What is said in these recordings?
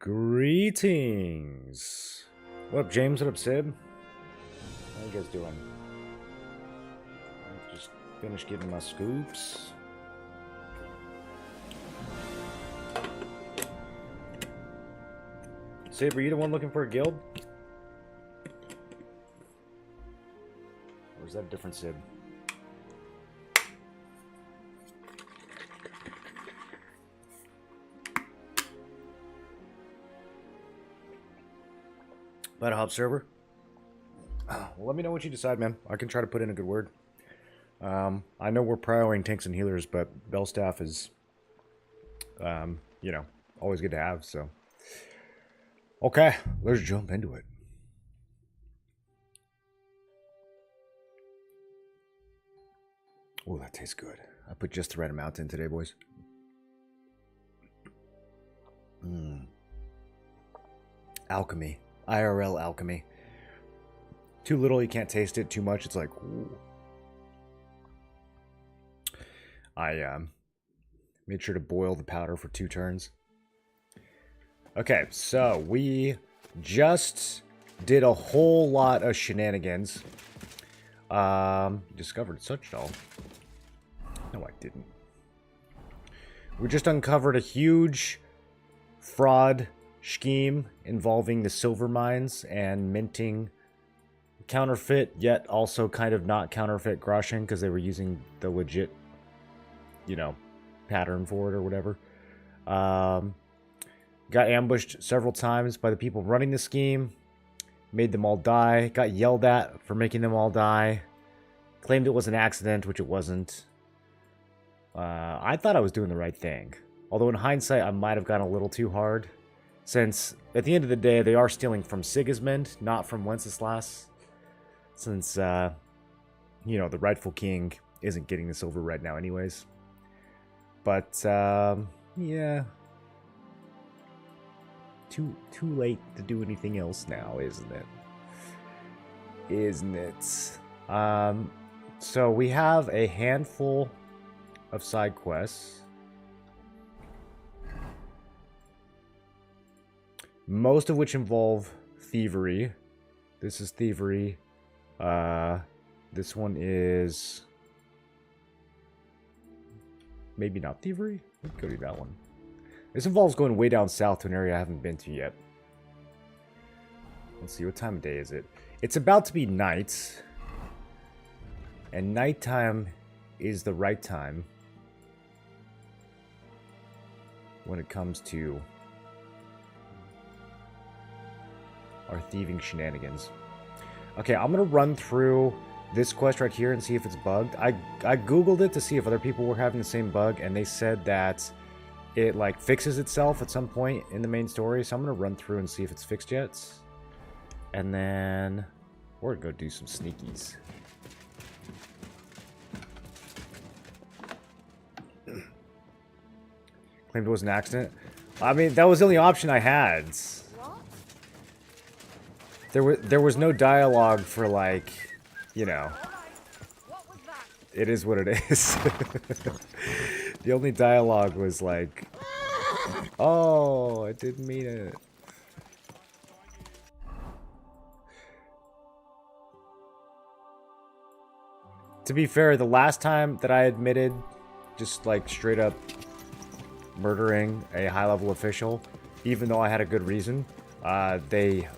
Greetings. What up, James? What up, Sid? How you guys doing? I just finished getting my scoops. Sid, were you the one looking for a guild? Or is that a different Sid? About a hub server? Well, let me know what you decide, man. I can try to put in a good word. I know we're prioring tanks and healers, but Bell staff is, you know, always good to have, so. Okay, let's jump into it. Oh, that tastes good. I put just the right amount in today, boys. Alchemy. IRL alchemy. Too little, you can't taste it. Too much, it's like, ooh. I made sure to boil the powder for 2 turns. Okay, so we just did a whole lot of shenanigans. Discovered such doll. No, I didn't. We just uncovered a huge fraud scheme involving the silver mines and minting counterfeit, yet also kind of not counterfeit Groshen because they were using the legit, you know, pattern for it or whatever. Got ambushed several times by the people running the scheme. Made them all die. Got yelled at for making them all die. Claimed it was an accident, which it wasn't. I thought I was doing the right thing. Although in hindsight, I might have gone a little too hard. Since, at the end of the day, they are stealing from Sigismund, not from Wenceslas. Since, you know, the rightful king isn't getting the silver right now anyways. But, yeah. Too late to do anything else now, isn't it? Isn't it? So we have a handful of side quests. Most of which involve thievery. This is thievery. This one is maybe not thievery. Let's go do that one. This involves going way down south to an area I haven't been to yet. Let's see, what time of day is it? It's about to be night. And nighttime is the right time when it comes to our thieving shenanigans. Okay, I'm gonna run through this quest right here and see if it's bugged. I googled it to see if other people were having the same bug, and they said that it like fixes itself at some point in the main story. So I'm gonna run through and see if it's fixed yet, and then we're gonna go do some sneakies. Claimed it was an accident. I mean, that was the only option I had. There was no dialogue for, like, you know. It is what it is. The only dialogue was like, oh, I didn't mean it. To be fair, the last time that I admitted just like straight up murdering a high-level official, even though I had a good reason, they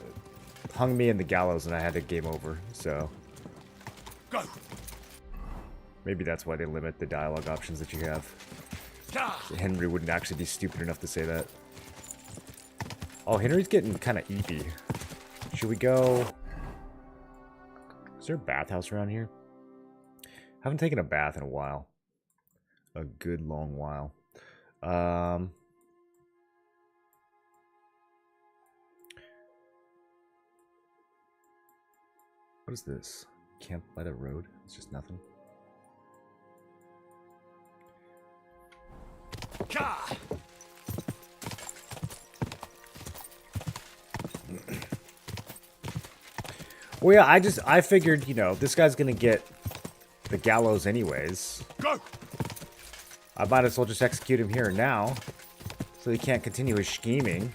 hung me in the gallows and I had to game over, so. Go. Maybe that's why they limit the dialogue options that you have. Henry wouldn't actually be stupid enough to say that. Oh, Henry's getting kind of eepy. Should we go? Is there a bathhouse around here? Haven't taken a bath in a while. A good long while. What is this? Camp by the road? It's just nothing. Well, yeah, I figured, you know, this guy's gonna get the gallows anyways. Go. I might as well just execute him here and now, so he can't continue his scheming.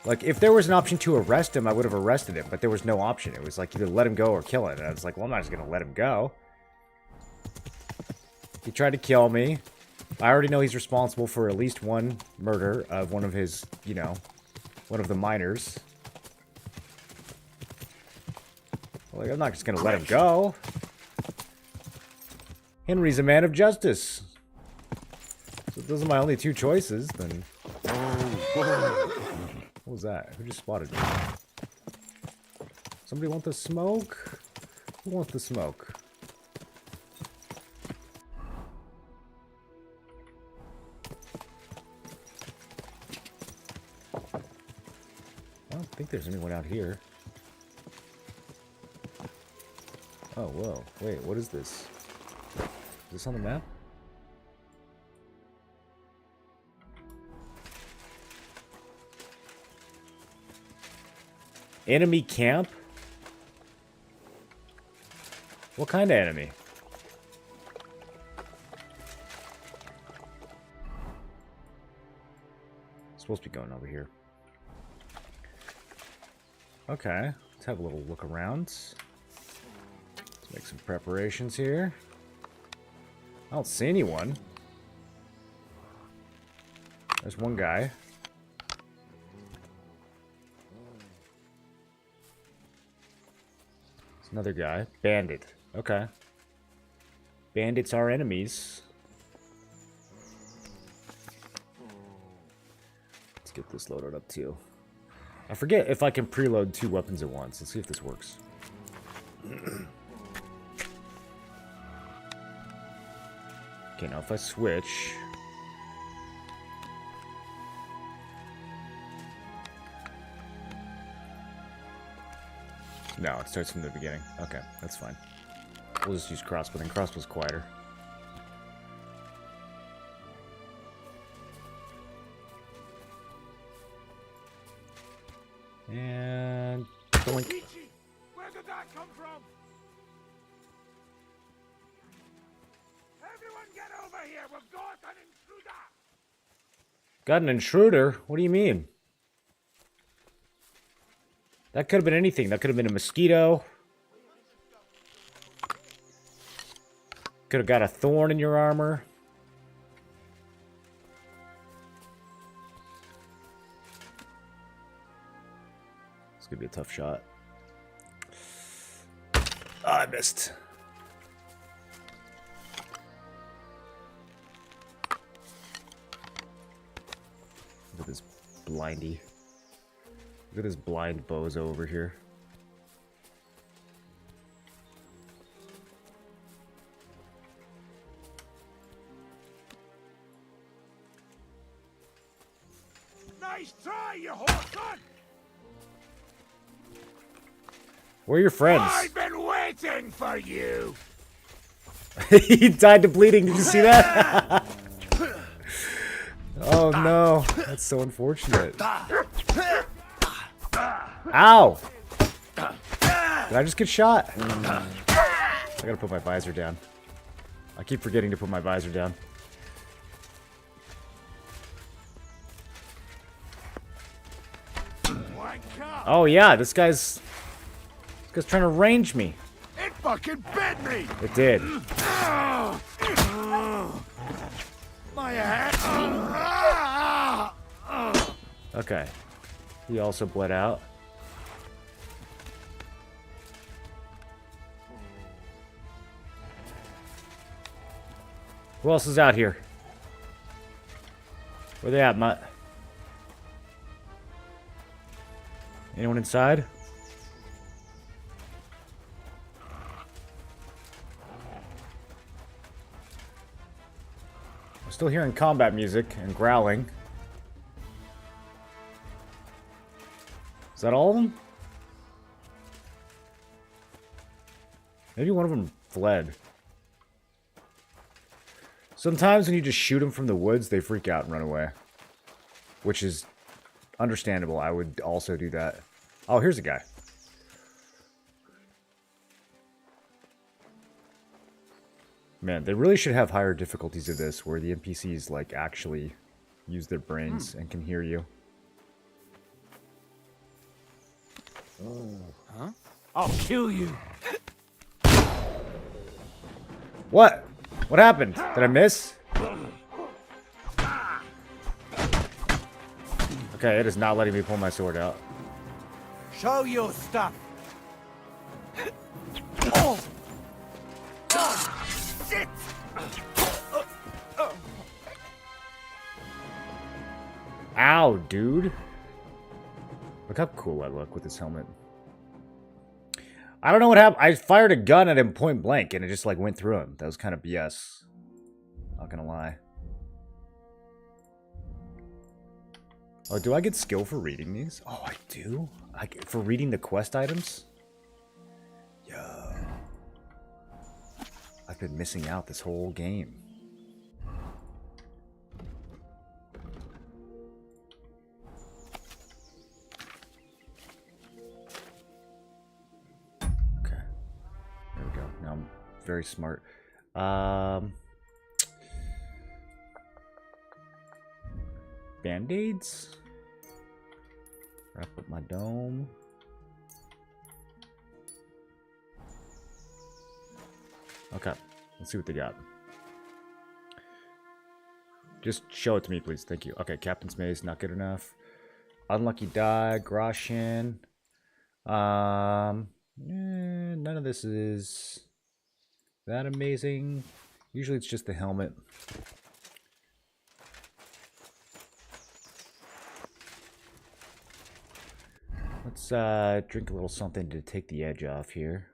Like, if there was an option to arrest him, I would have arrested him, but there was no option. It was like, either let him go or kill him. And I was like, well, I'm not just gonna let him go. He tried to kill me. I already know he's responsible for at least one murder of one of his, you know, one of the minors. Like, I'm not just gonna let him go. Henry's a man of justice. So if those are my only two choices, then... What was that? Who just spotted me? Somebody want the smoke? Who wants the smoke? I don't think there's anyone out here. Oh, whoa. Wait, what is this? Is this on the map? Enemy camp? What kind of enemy? Supposed to be going over here. Okay, let's have a little look around. Let's make some preparations here. I don't see anyone. There's one guy. There's another guy. Bandit. Okay. Bandits are enemies. Let's get this loaded up too. I forget if I can preload 2 weapons at once. Let's see if this works. Okay, now if I switch... No, it starts from the beginning. Okay, that's fine. We'll just use crossbow, then crossbow's quieter. And... Boink. Where did that come from? Everyone get over here! We've got an intruder! Got an intruder? What do you mean? That could have been anything. That could have been a mosquito. Could have got a thorn in your armor. This could be a tough shot. Ah, I missed. Look at this blindy. Look at this blind bozo over here. Nice try, you whoreson! Where are your friends? I've been waiting for you! He died to bleeding. Did you see that? Oh no. That's so unfortunate. Ow! Did I just get shot? I gotta put my visor down. I keep forgetting to put my visor down. Oh yeah, this guy's trying to range me. It fucking bit me! It did. My head! Okay. He also bled out. Who else is out here? Where they at, Mutt? Anyone inside? I'm still hearing combat music and growling. Is that all of them? Maybe one of them fled. Sometimes when you just shoot them from the woods, they freak out and run away. Which is understandable. I would also do that. Oh, here's a guy. Man, they really should have higher difficulties of this, where the NPCs, like, actually use their brains and can hear you. Huh? I'll kill you. What? What happened? Did I miss? Okay, it is not letting me pull my sword out. Show your stuff. Oh. Oh, shit! Ow, dude. Look how cool I look with this helmet. I don't know what happened. I fired a gun at him point blank and it just like went through him. That was kind of BS. Not gonna lie. Oh, do I get skill for reading these? Oh, I do? For reading the quest items? Yo. I've been missing out this whole game. Okay. There we go. Now I'm very smart. Band-aids? Wrap up my dome. Okay, let's see what they got. Just show it to me, please. Thank you. Okay, Captain's Maze, not good enough. Unlucky die, Groshin. None of this is that amazing. Usually it's just the helmet. Let's drink a little something to take the edge off here.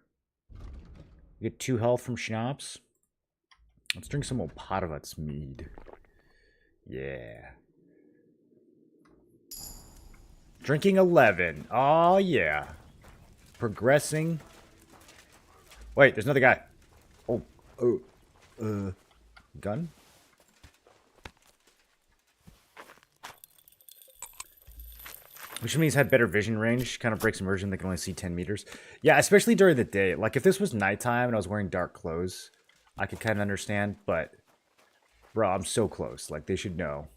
We get 2 health from schnapps. Let's drink some old Powerhouse mead. Yeah. Drinking 11. Oh, yeah. Progressing. Wait, there's another guy. Gun? Which means had better vision range. Kind of breaks immersion. They can only see 10 meters. Yeah, especially during the day. Like, if this was nighttime and I was wearing dark clothes, I could kind of understand. But, bro, I'm so close. Like, they should know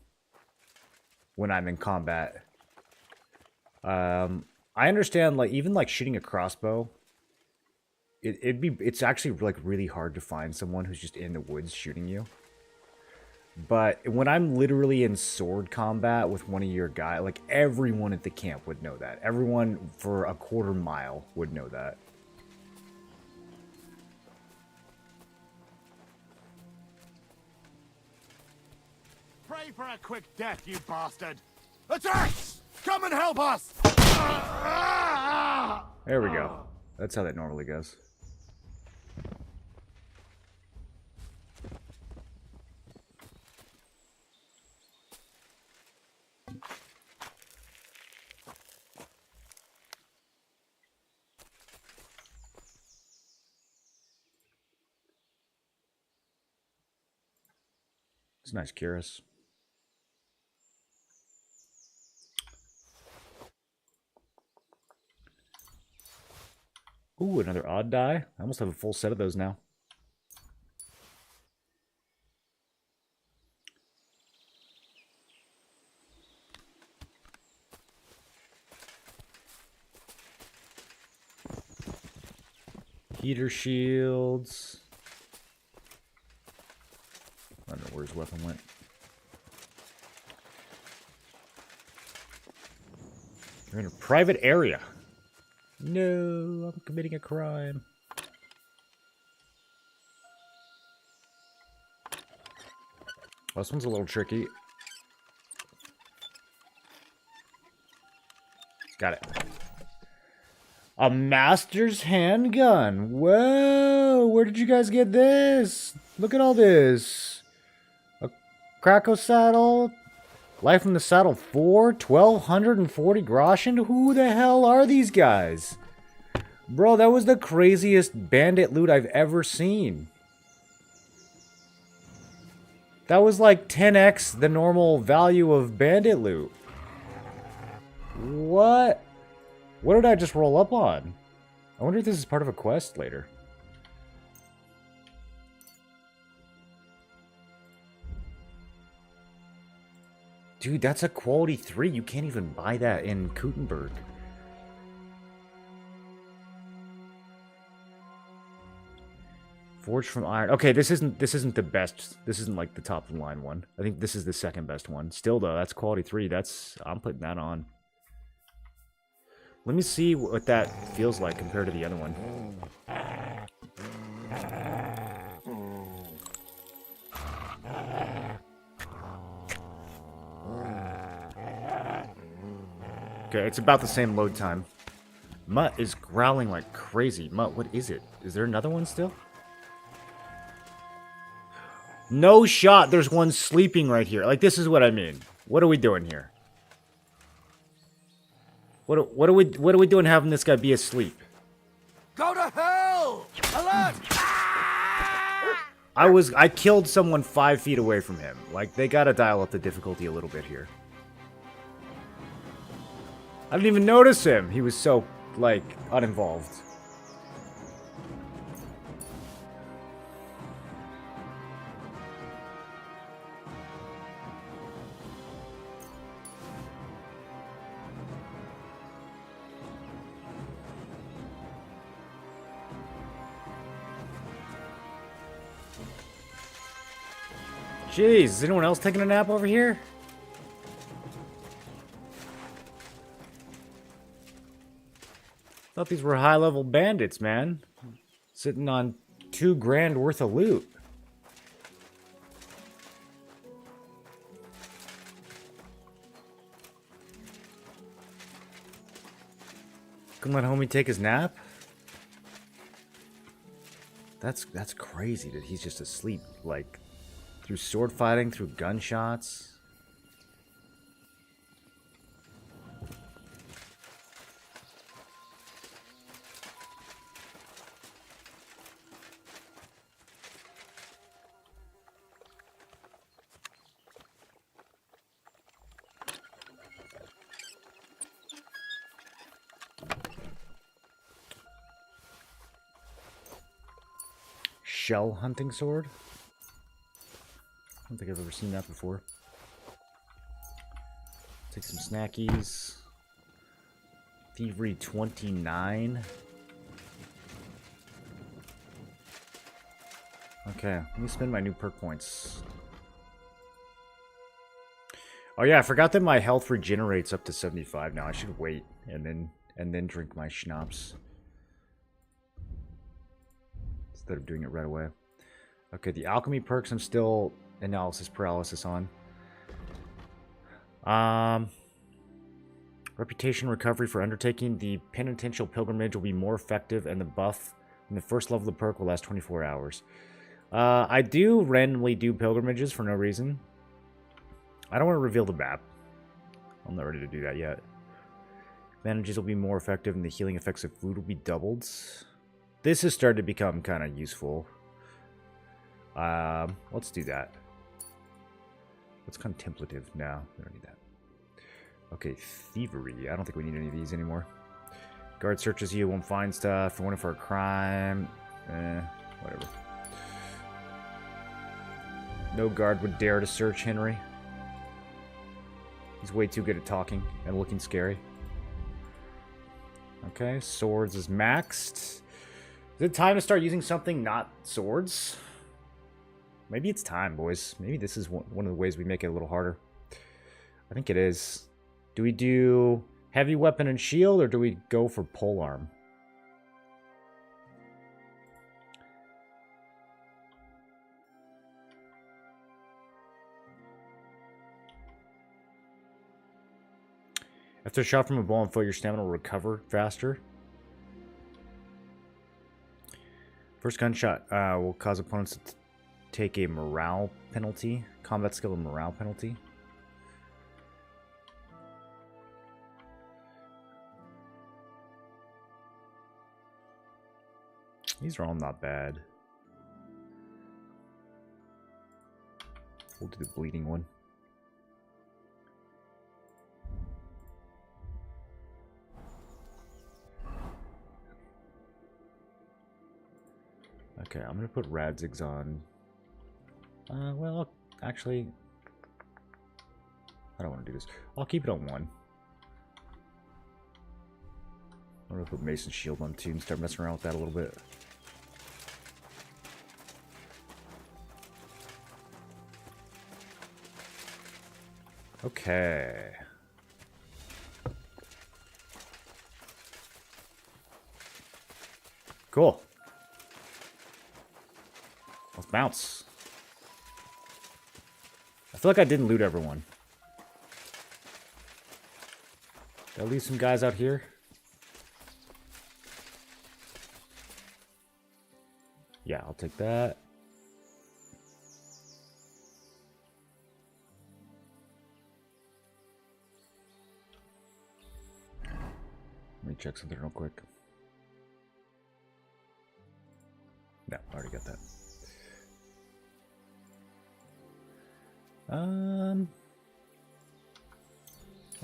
when I'm in combat. I understand, like, even, like, shooting a crossbow. It's actually, like, really hard to find someone who's just in the woods shooting you. But when I'm literally in sword combat with one of your guys, like, everyone at the camp would know that. Everyone for a quarter mile would know that. Pray for a quick death, you bastard! Attack! Come and help us! There we go. That's how that normally goes. It's nice, Curious. Ooh, another odd die. I almost have a full set of those now. Heater shields. I don't know where his weapon went. You're in a private area. No, I'm committing a crime. Well, this one's a little tricky. Got it. A master's handgun. Whoa, where did you guys get this? Look at all this. A Krakow saddle. Life in the Saddle 4, 1,240 groschen? Who the hell are these guys? Bro, that was the craziest bandit loot I've ever seen. That was like 10x the normal value of bandit loot. What? What did I just roll up on? I wonder if this is part of a quest later. Dude, that's a quality 3. You can't even buy that in Kutenberg. Forged from iron. Okay, this isn't the best. This isn't like the top of the line one. I think this is the second best one. Still though, that's quality 3. I'm putting that on. Let me see what that feels like compared to the other one. Okay, it's about the same load time. Mutt is growling like crazy. Mutt, what is it? Is there another one still? No shot. There's one sleeping right here. Like, this is what I mean. What are we doing here? What are we doing having this guy be asleep? Go to hell! Alert! I killed someone 5 feet away from him. Like, they gotta dial up the difficulty a little bit here. I didn't even notice him. He was so, like, uninvolved. Jeez, is anyone else taking a nap over here? Thought these were high-level bandits, man. Sitting on $2 grand worth of loot. Can let homie take his nap? That's crazy that he's just asleep, like, through sword fighting, through gunshots. Shell hunting sword? I don't think I've ever seen that before. Take some snackies. Thievery 29. Okay, let me spend my new perk points. Oh yeah, I forgot that my health regenerates up to 75 now. I should wait and then drink my schnapps instead of doing it right away. Okay, the alchemy perks I'm still analysis paralysis on. Reputation recovery for undertaking. The penitential pilgrimage will be more effective, and the buff in the first level of the perk will last 24 hours. I do randomly do pilgrimages for no reason. I don't want to reveal the map. I'm not ready to do that yet. Bandages will be more effective, and the healing effects of food will be doubled. This has started to become kind of useful. Let's do that. What's contemplative? No, we don't need that. Okay, thievery. I don't think we need any of these anymore. Guard searches you, won't find stuff. Warning for a crime. Whatever. No guard would dare to search Henry. He's way too good at talking and looking scary. Okay, swords is maxed. Is it time to start using something not swords? Maybe it's time, boys. Maybe this is one of the ways we make it a little harder. I think it is. Do we do heavy weapon and shield, or do we go for polearm? After a shot from a bow and foot, your stamina will recover faster. First gunshot will cause opponents to take a morale penalty. Combat skill and morale penalty. These are all not bad. We'll do the bleeding one. Okay, I'm gonna put Radzigs on. Well, actually, I don't want to do this. I'll keep it on 1. I'm gonna put Mason's Shield on 2 and start messing around with that a little bit. Okay. Cool. Let's bounce. I feel like I didn't loot everyone. Did I leave some guys out here? Yeah, I'll take that. Let me check something real quick. No, I already got that.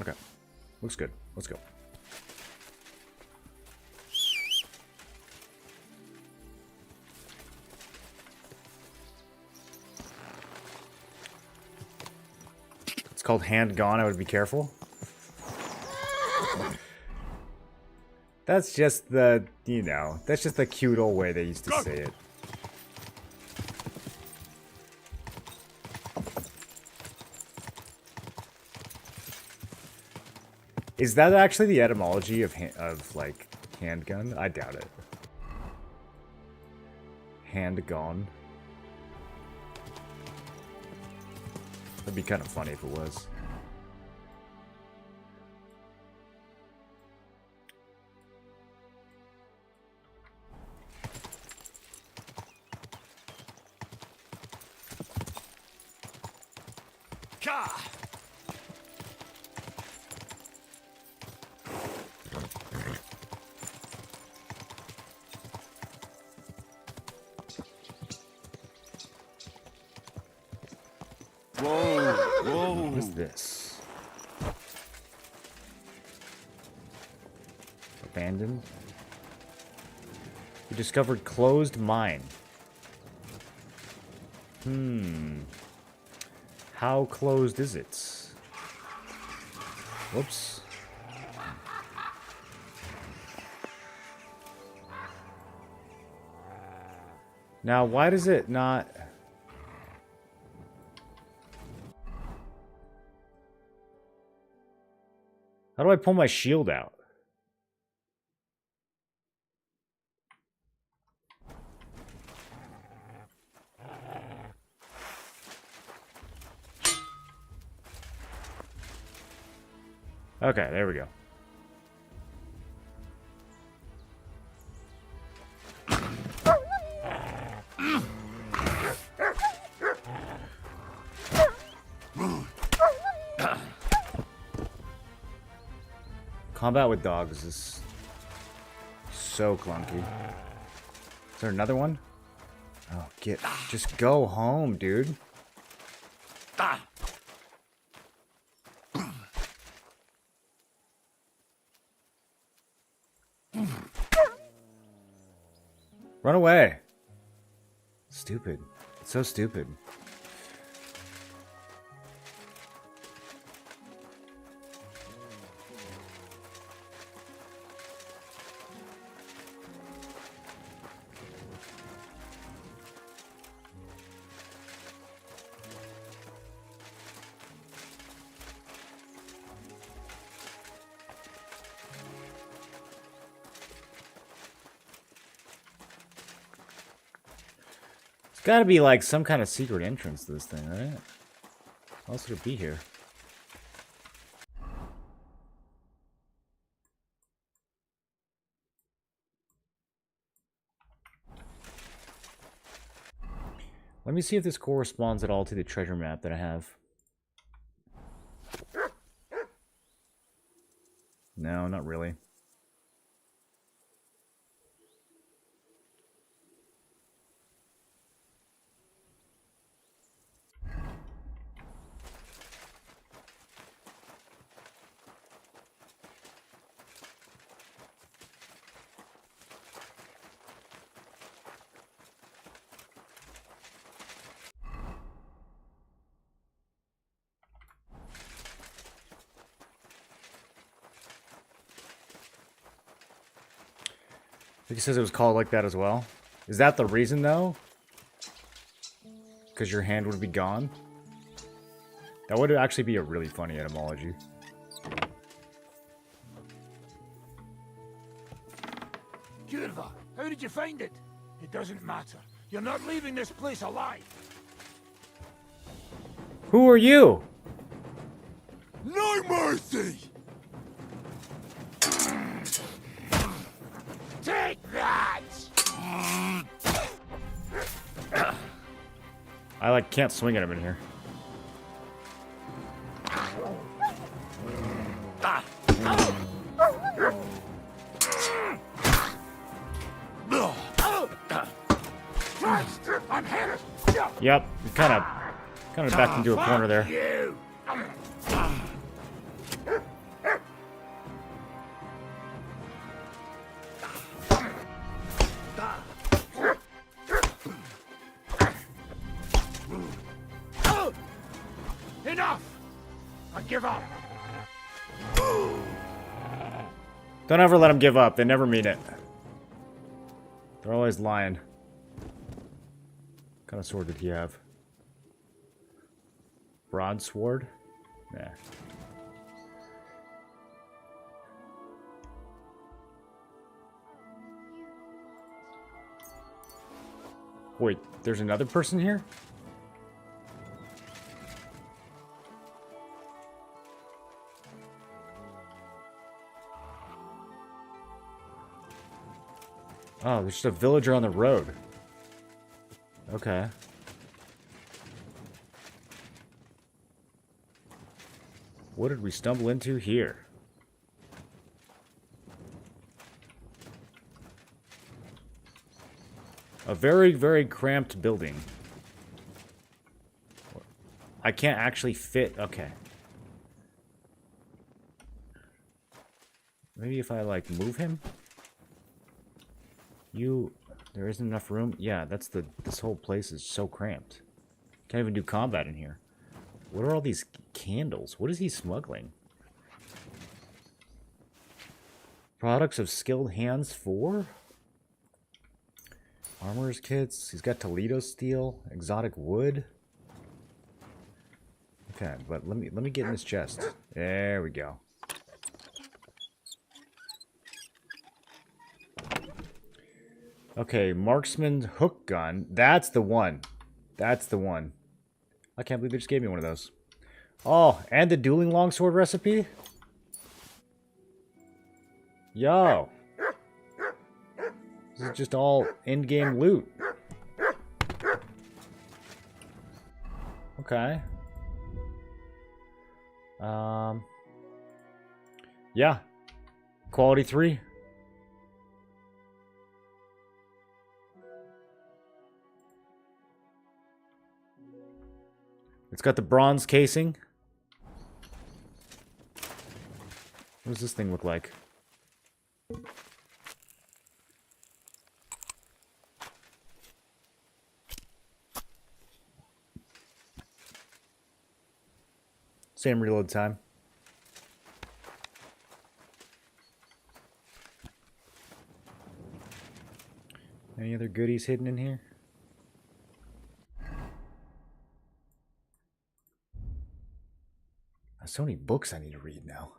Okay. Looks good. Let's go. It's called hand gone. I would be careful. That's just the, you know, that's just the cute old way they used to say it. Is that actually the etymology of like handgun? I doubt it. Hand gone. That'd be kind of funny if it was. What is this? Abandoned. You discovered closed mine. How closed is it? Whoops. Now, why does it not... How do I pull my shield out? Okay, there we go. Combat with dogs is so clunky. Is there another one? Oh, just go home, dude. Run away. Stupid. It's so stupid. It's gotta be like some kind of secret entrance to this thing, right? How else would it be here? Let me see if this corresponds at all to the treasure map that I have. No, not really. I think it says it was called like that as well. Is that the reason, though? Because your hand would be gone? That would actually be a really funny etymology. Curva, how did you find it? It doesn't matter. You're not leaving this place alive. Who are you? No mercy! Take that! I like can't swing at him in here. I'm headed. Yep, kind of backed into a corner there. You. Enough! I give up. Don't ever let them give up. They never mean it. They're always lying. What kind of sword did he have? Broadsword? Nah. Wait, there's another person here? Oh, there's just a villager on the road. Okay. What did we stumble into here? A very, very cramped building. I can't actually fit... Okay. Maybe if I, like, move him? There isn't enough room? Yeah, this whole place is so cramped. Can't even do combat in here. What are all these candles? What is he smuggling? Products of skilled hands for? Armorer's kits. He's got Toledo steel, exotic wood. Okay, but let me get in this chest. There we go. Okay, marksman hook gun. That's the one. That's the one. I can't believe they just gave me one of those. Oh, and the dueling longsword recipe? Yo. This is just all in-game loot. Okay. Yeah. Quality 3. It's got the bronze casing. What does this thing look like? Same reload time. Any other goodies hidden in here? So many books I need to read now.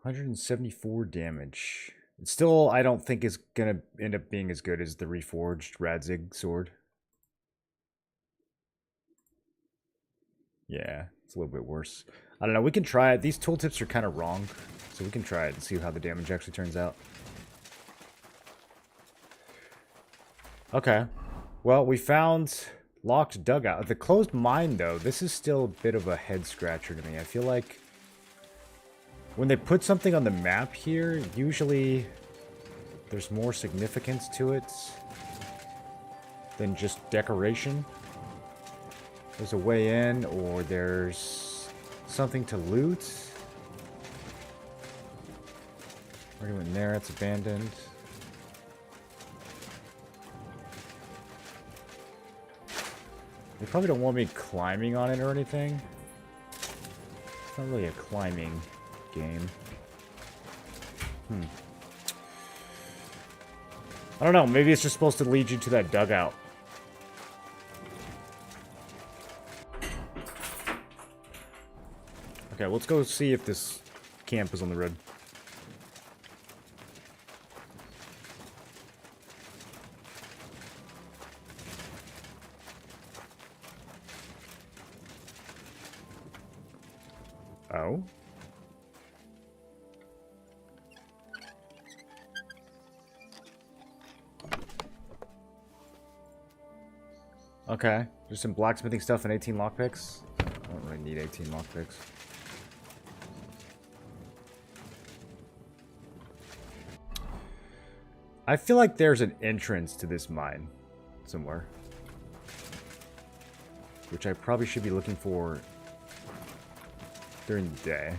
$174 damage. It's still, I don't think, is gonna end up being as good as the reforged Radzig sword. Yeah, it's a little bit worse. I don't know, we can try it. These tooltips are kind of wrong, so we can try it and see how the damage actually turns out. Okay. Well, we found locked dugout. The closed mine, though, this is still a bit of a head scratcher to me. I feel like when they put something on the map here, usually there's more significance to it than just decoration. There's a way in, or there's something to loot. Already went in there, it's abandoned. They probably don't want me climbing on it or anything. It's not really a climbing game. I don't know, maybe it's just supposed to lead you to that dugout. Okay, let's go see if this camp is on the road. Oh? Okay, just some blacksmithing stuff and 18 lockpicks. I don't really need 18 lockpicks. I feel like there's an entrance to this mine somewhere, which I probably should be looking for during the day.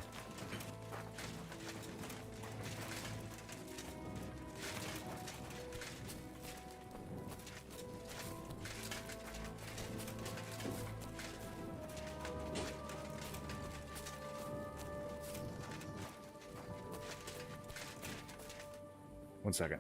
One second.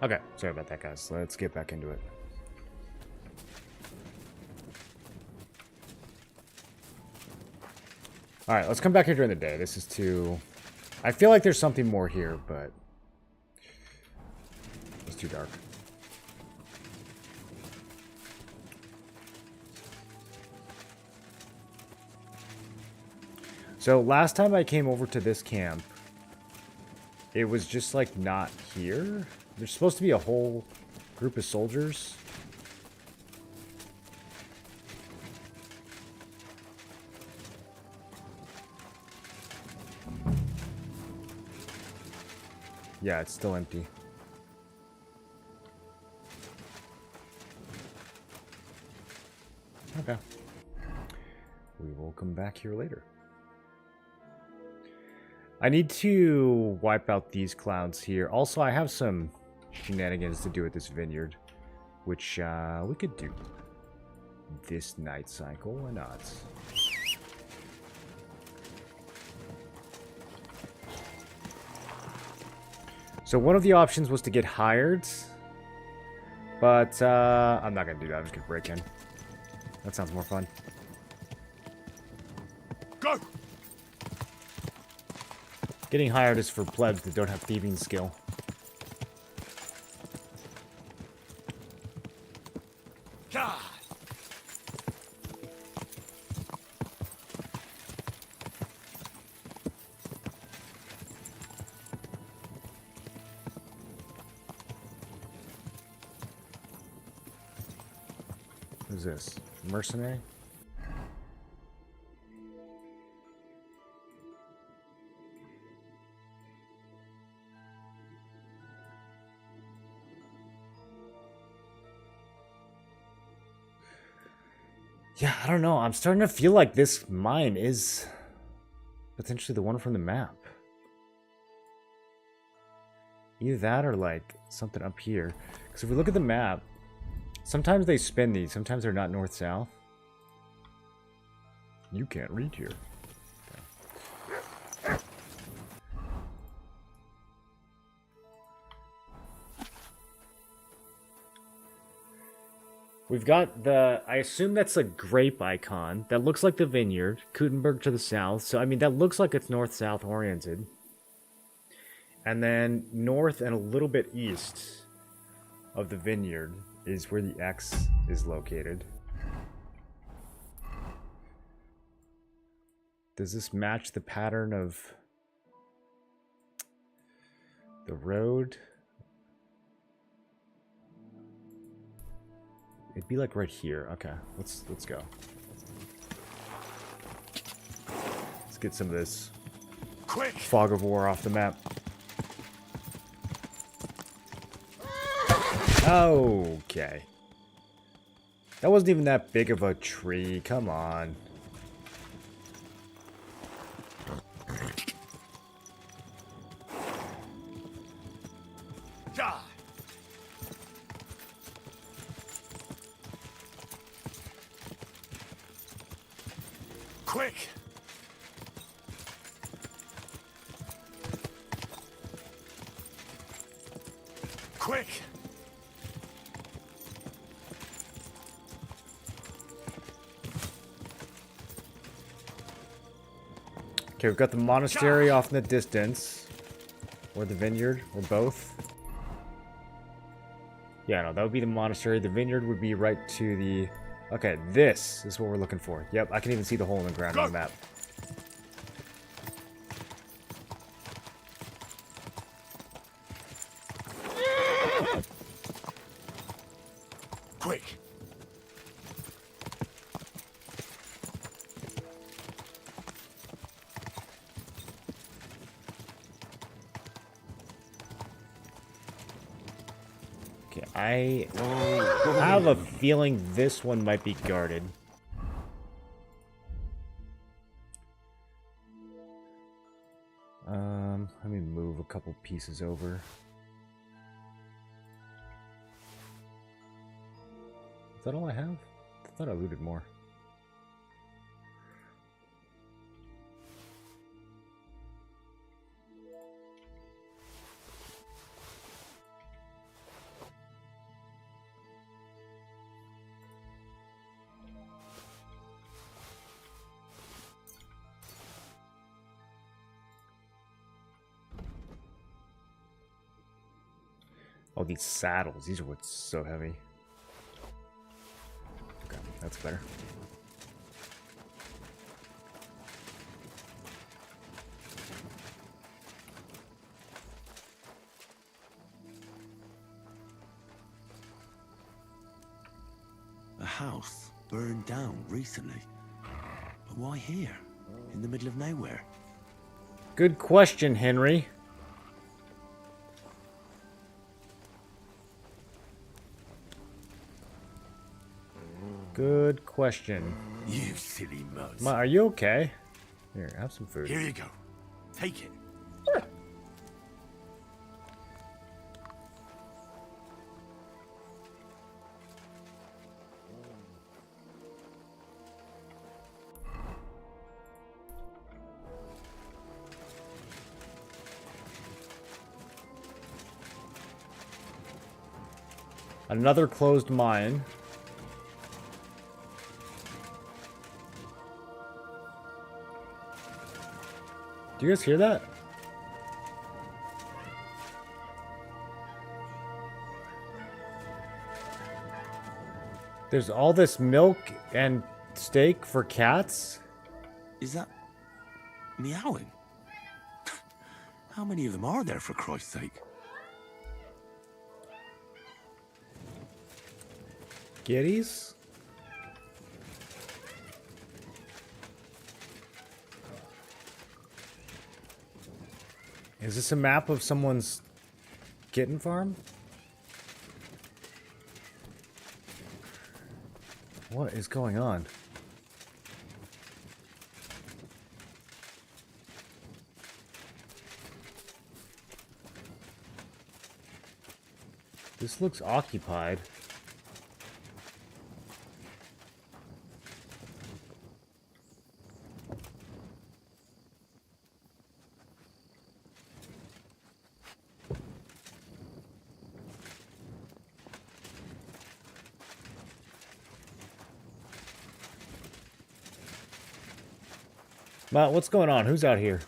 Okay, sorry about that, guys. Let's get back into it. Alright, let's come back here during the day. This is too... I feel like there's something more here, but... it's too dark. So, last time I came over to this camp, it was just, like, not here. There's supposed to be a whole group of soldiers. Yeah, it's still empty. Okay. We will come back here later. I need to wipe out these clouds here. Also, I have some shenanigans to do with this vineyard, which we could do this night cycle. Why not? So one of the options was to get hired, but I'm not going to do that. I'm just going to break in. That sounds more fun. Go! Getting hired is for plebs that don't have thieving skill. God! Who's this? Mercenary? Yeah, I don't know. I'm starting to feel like this mine is potentially the one from the map. Either that or like something up here. Because if we look at the map, sometimes they spin these. Sometimes they're not north-south. You can't read here. Okay. We've got the, I assume that's a grape icon. That looks like the vineyard. Kutenberg to the south. So, I mean, that looks like it's north-south oriented. And then north and a little bit east of the vineyard is where the X is located. Does this match the pattern of the road? It'd be like right here. Okay, let's go. Let's get some of this Quick! fog of war off the map. Okay. That wasn't even that big of a tree. Come on. God! Quick! Quick! Okay, we've got the monastery off in the distance. Or the vineyard, or both. Yeah, no, that would be the monastery. The vineyard would be right to the... Okay, this is what we're looking for. Yep, I can even see the hole in the ground on the map. Quick! Okay, I have a feeling this one might be guarded. Let me move a couple pieces over. Is that all I have? I thought I looted more. Oh, these saddles. These are what's so heavy. Okay, that's better. A house burned down recently. But why here? In the middle of nowhere? Good question, Henry. Good question. You silly muzz. Are you okay? Here, have some food. Here you go. Take it. Another closed mine. Do you guys hear that? There's all this milk and steak for cats? Is that meowing? How many of them are there, for Christ's sake? Giddies? Is this a map of someone's kitten farm? What is going on? This looks occupied. Matt, what's going on? Who's out here?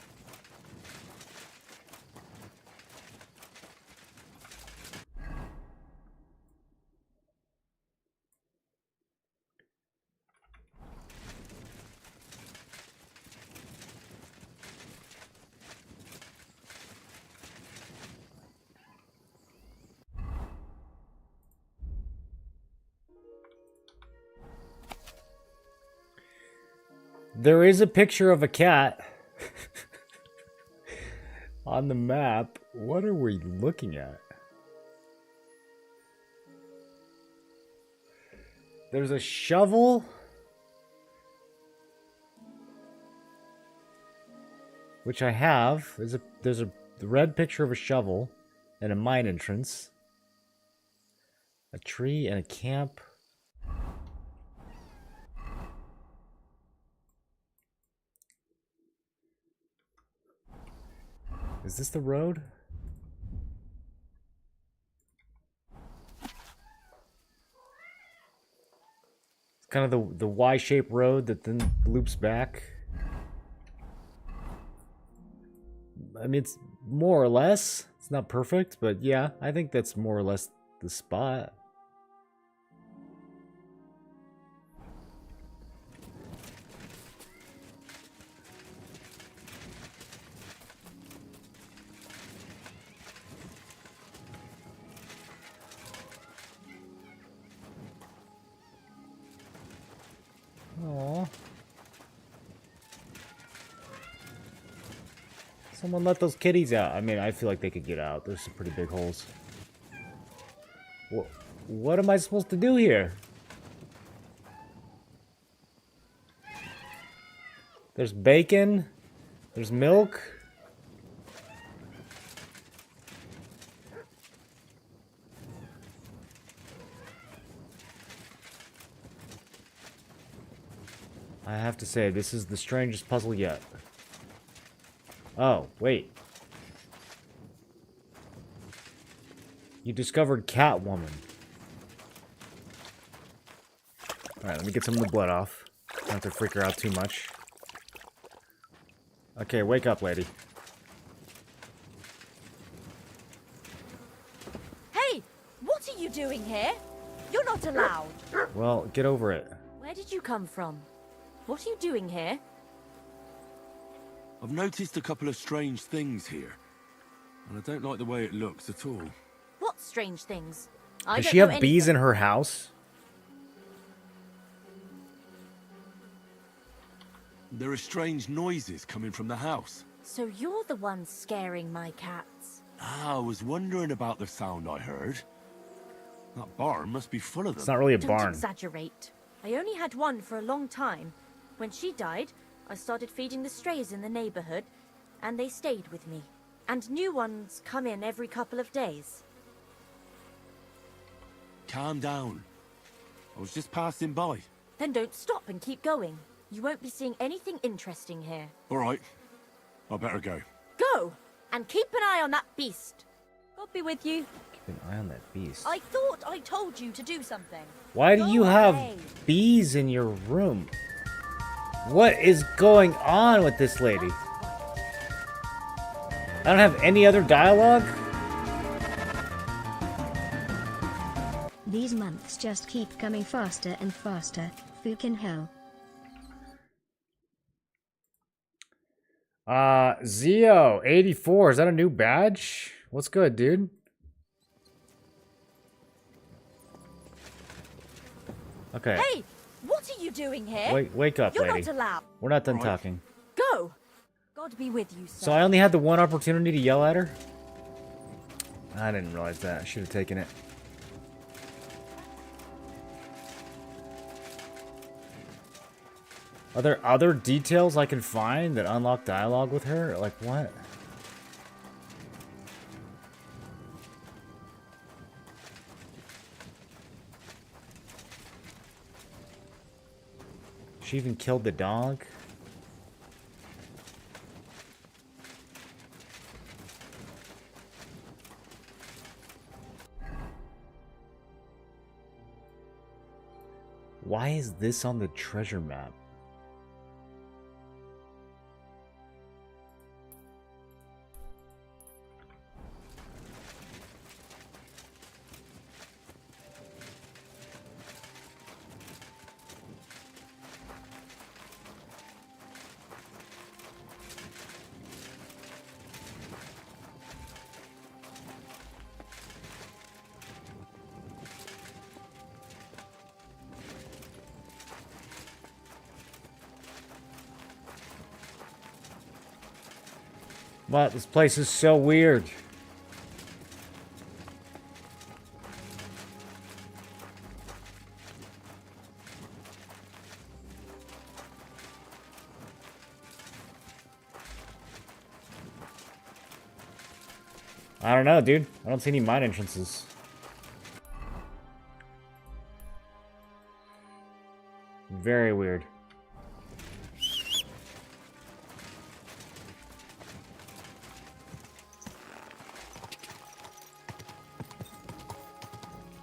There is a picture of a cat on the map. What are we looking at? There's a shovel, which I have. There's a red picture of a shovel and a mine entrance, a tree and a camp. Is this the road? It's kind of the Y-shaped road that then loops back. I mean, it's more or less. It's not perfect, but yeah, I think that's more or less the spot. Aww. Someone let those kitties out. I mean, I feel like they could get out. There's some pretty big holes. What am I supposed to do here? There's bacon. There's milk. I have to say, this is the strangest puzzle yet. Oh, wait. You discovered Catwoman. Alright, let me get some of the blood off. Don't have to freak her out too much. Okay, wake up, lady. Hey! not allowed. Well, get over it. Where did you come from? What are you doing here? I've noticed a couple of strange things here. And I don't like the way it looks at all. What strange things? Does she have bees in her house? There are strange noises coming from the house. So you're the one scaring my cats. Ah, I was wondering about the sound I heard. That barn must be full of them. It's not really a Don't barn. exaggerate. I only had one for a long time. When she died, I started feeding the strays in the neighborhood, and they stayed with me. And new ones come in every couple of days. Calm down. I was just passing by. Then don't stop and keep going. You won't be seeing anything interesting here. All right. I better go. Go! And keep an eye on that beast. God be with you. Keep an eye on that beast. I thought I told you to do something. Why do Go you have away. bees in your room? What is going on with this lady? I don't have any other dialogue? These months just keep coming faster and faster. Fucking hell. Zio84, is that a new badge? What's good, dude? Okay. Hey! What are you doing here? Wake up, You're lady. not allowed. We're not done Right. talking. Go! God be with you, sir. So I only had the one opportunity to yell at her? I didn't realize that. I should have taken it. Are there other details I can find that unlock dialogue with her? Like what? She even killed the dog? Why is this on the treasure map? What? This place is so weird. I don't know, dude. I don't see any mine entrances. Very weird.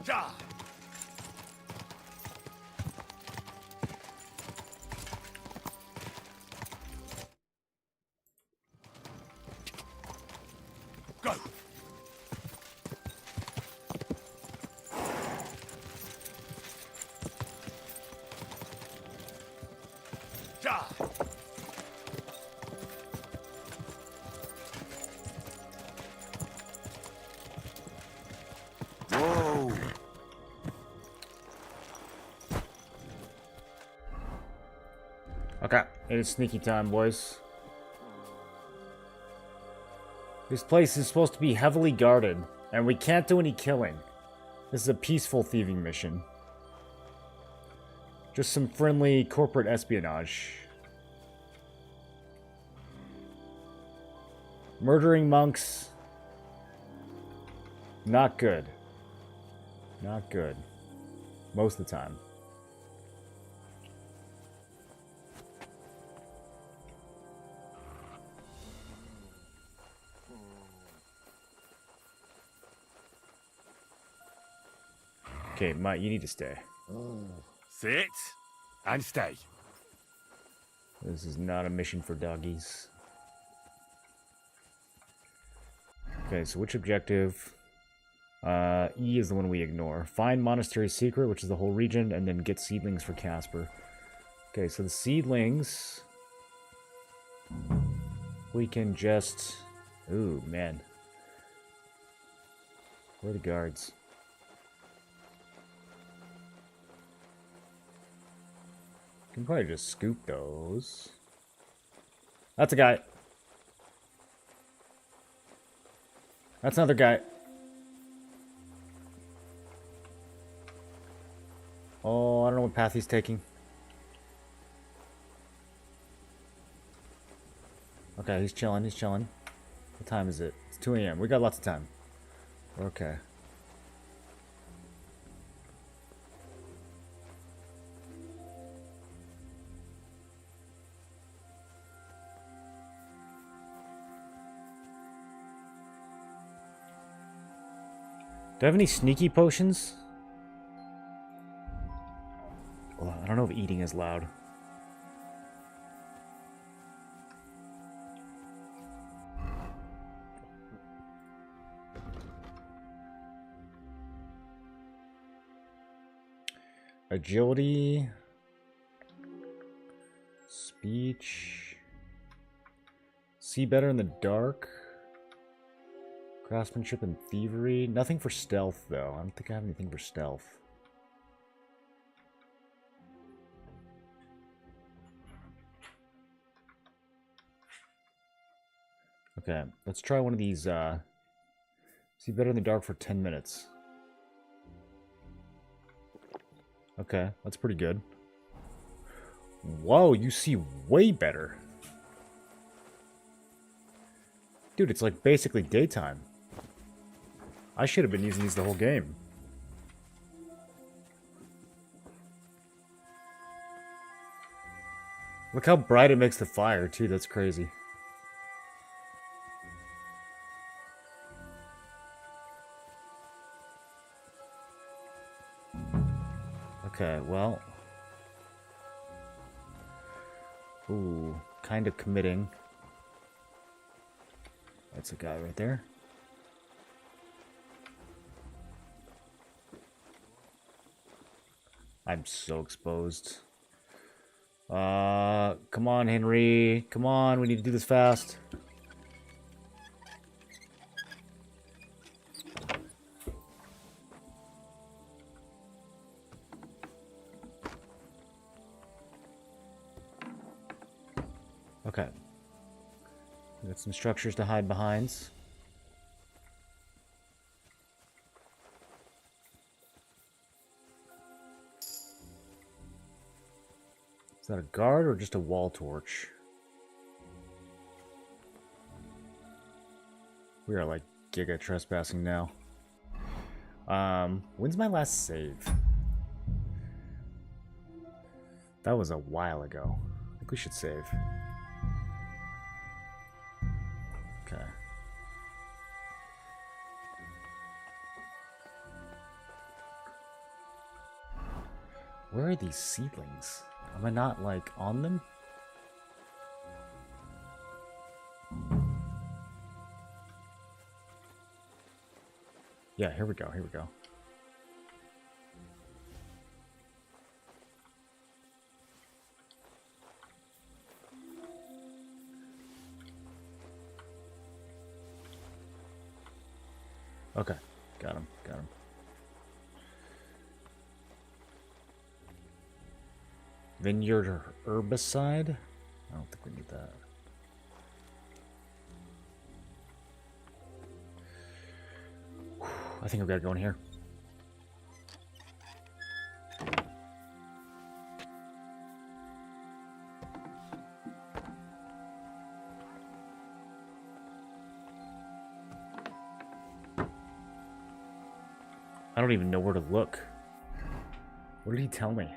Ja! Go! Ja! Whoa! Okay, it is sneaky time, boys. This place is supposed to be heavily guarded, and we can't do any killing. This is a peaceful thieving mission. Just some friendly corporate espionage. Murdering monks. Not good. Not good. Most of the time. Okay, Mike, you need to stay. Sit and stay. This is not a mission for doggies. Okay, so which objective? E is the one we ignore. Find monastery secret, which is the whole region, and then get seedlings for Casper. Okay, so the seedlings... we can just... ooh, man. Where are the guards? Can probably just scoop those. That's a guy. That's another guy. Oh, I don't know what path he's taking. Okay, he's chilling, he's chilling. What time is it? It's 2 a.m. We got lots of time. Okay. Do I have any sneaky potions? Well, I don't know if eating is loud. Agility. Speech. See better in the dark. Craftsmanship and thievery. Nothing for stealth, though. I don't think I have anything for stealth. Okay, let's try one of these, see better in the dark for 10 minutes. Okay, that's pretty good. Whoa, you see way better. Dude, it's like basically daytime. I should have been using these the whole game. Look how bright it makes the fire, too. That's crazy. Okay, well. Ooh, kind of committing. That's a guy right there. I'm so exposed. Come on, Henry. Come on, we need to do this fast. Okay. We got some structures to hide behind. Is that a guard or just a wall torch? We are like giga trespassing now. When's my last save? That was a while ago. I think we should save. Okay. Where are these seedlings? Am I not, like, on them? Yeah, here we go, here we go. Okay, got him, got him. Vineyard herbicide? I don't think we need that. I think we gotta go in here. I don't even know where to look. What did he tell me?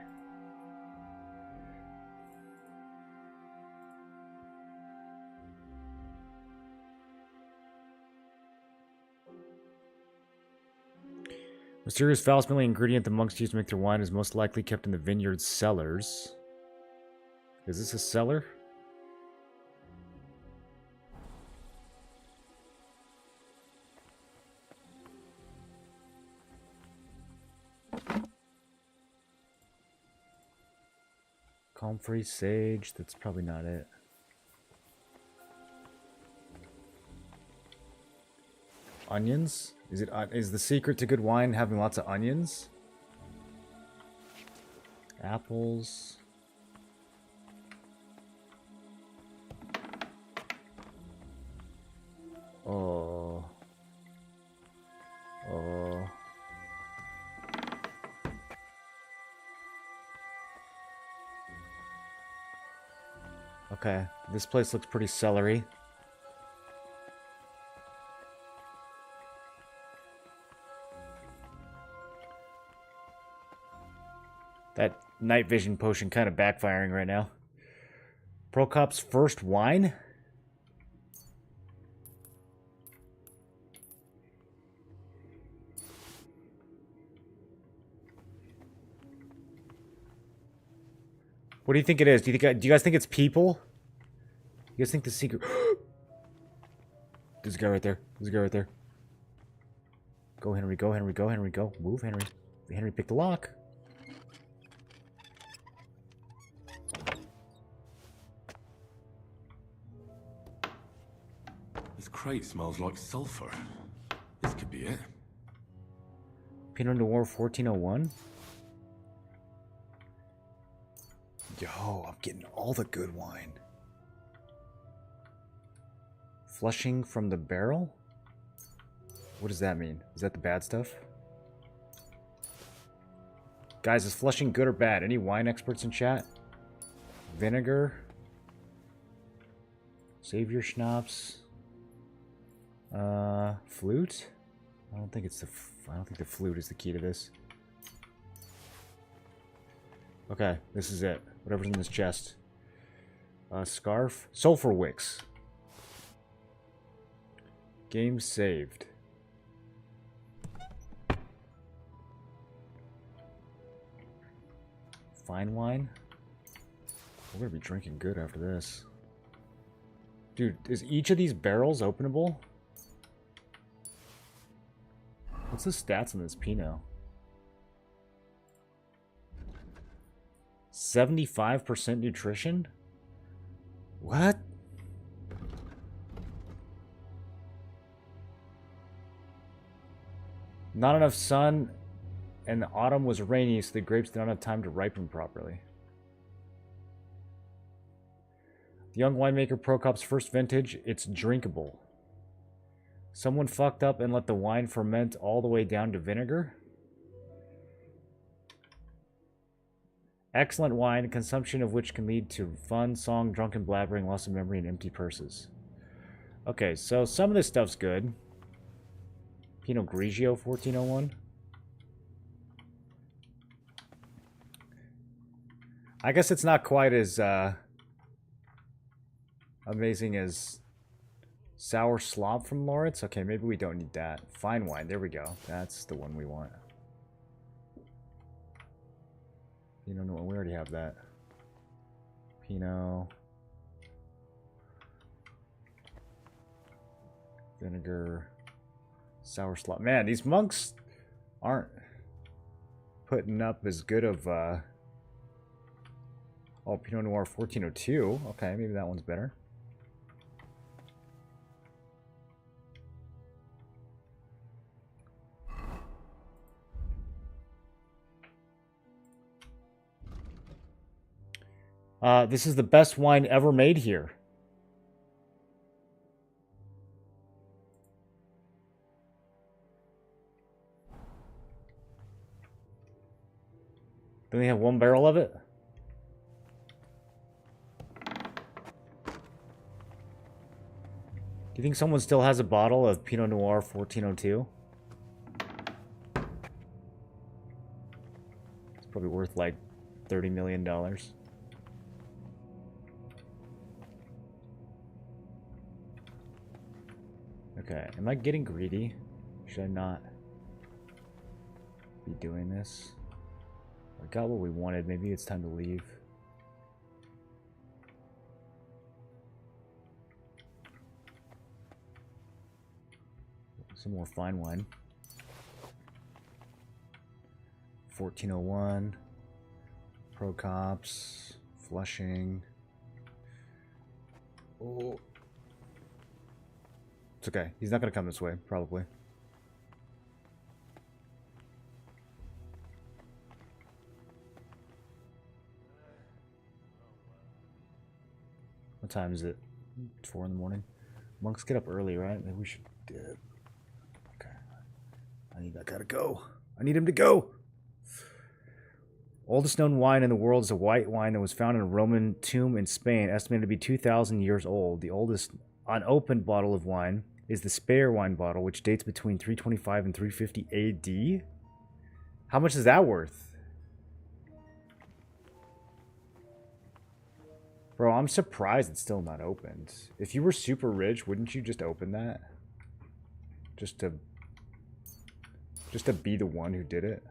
Mysterious foul-smelling ingredient the monks use to make their wine is most likely kept in the vineyard cellars. Is this a cellar? Comfrey, sage. That's probably not it. Onions? Is the secret to good wine having lots of onions? Apples. Oh. Oh. Okay, this place looks pretty celery. That night vision potion kind of backfiring right now. Prokop's first wine? What do you think it is? Do you guys think it's people? You guys think the secret... There's a guy right there. There's a guy right there. Go, Henry. Go, Henry. Go, Henry. Go. Move, Henry. Henry, pick the lock. This crate smells like sulfur. This could be it. Pinot Noir 1401? Yo, I'm getting all the good wine. Flushing from the barrel? What does that mean? Is that the bad stuff? Guys, is flushing good or bad? Any wine experts in chat? Vinegar? Save your schnapps. Flute? I don't think the flute is the key to this. Okay, this is it. Whatever's in this chest. Scarf. Sulfur wicks. Game saved. Fine wine. We're gonna be drinking good after this. Dude, is each of these barrels openable? What's the stats on this Pinot? 75% nutrition? What? Not enough sun, and the autumn was rainy, so the grapes did not have time to ripen properly. The young winemaker Prokop's first vintage, it's drinkable. Someone fucked up and let the wine ferment all the way down to vinegar? Excellent wine, consumption of which can lead to fun, song, drunken blabbering, loss of memory, and empty purses. Okay, so some of this stuff's good. Pinot Grigio 1401. I guess it's not quite as amazing as Sour Slop from Lawrence. Okay, maybe we don't need that. Fine wine, there we go. That's the one we want. Pinot Noir, we already have that. Pinot. Vinegar. Sour Slop. Man, these monks aren't putting up as good of, oh, Pinot Noir 1402. Okay, maybe that one's better. This is the best wine ever made here. Don't they have one barrel of it? Do you think someone still has a bottle of Pinot Noir 1402? It's probably worth like $30 million. Okay, am I getting greedy? Should I not be doing this? I got what we wanted. Maybe it's time to leave. Some more fine wine. 1401. Prokop's. Flushing. Oh. It's okay. He's not going to come this way, probably. What time is it? 4 in the morning. Monks get up early, right? Maybe we should dip. Okay. I gotta go. I need him to go. Oldest known wine in the world is a white wine that was found in a Roman tomb in Spain, estimated to be 2,000 years old. The oldest unopened bottle of wine is the Speyer wine bottle, which dates between 325 and 350 AD. How much is that worth? Bro, I'm surprised it's still not opened. If you were super rich, wouldn't you just open that? Just to be the one who did it?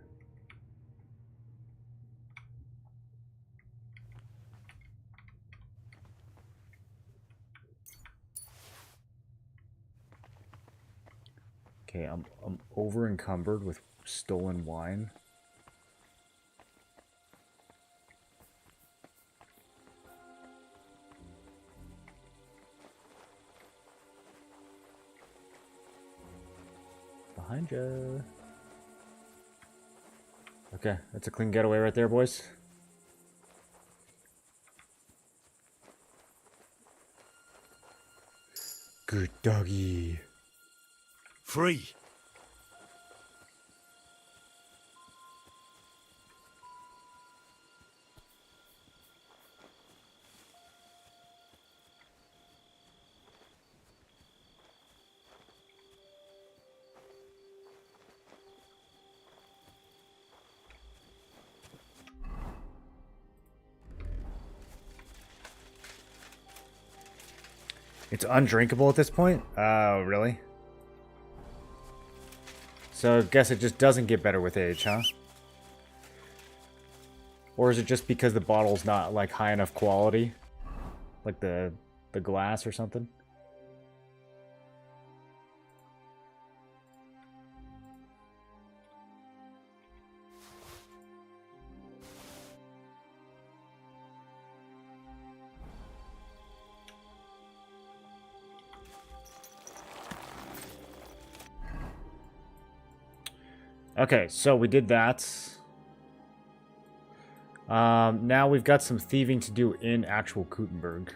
Okay, I'm over encumbered with stolen wine. Behind ya. Okay, that's a clean getaway right there, boys. Good doggy. Free. It's undrinkable at this point? Oh, really? So I guess it just doesn't get better with age, huh? Or is it just because the bottle's not, like, high enough quality? Like the glass or something? Okay, so we did that. Now we've got some thieving to do in actual Kutenberg.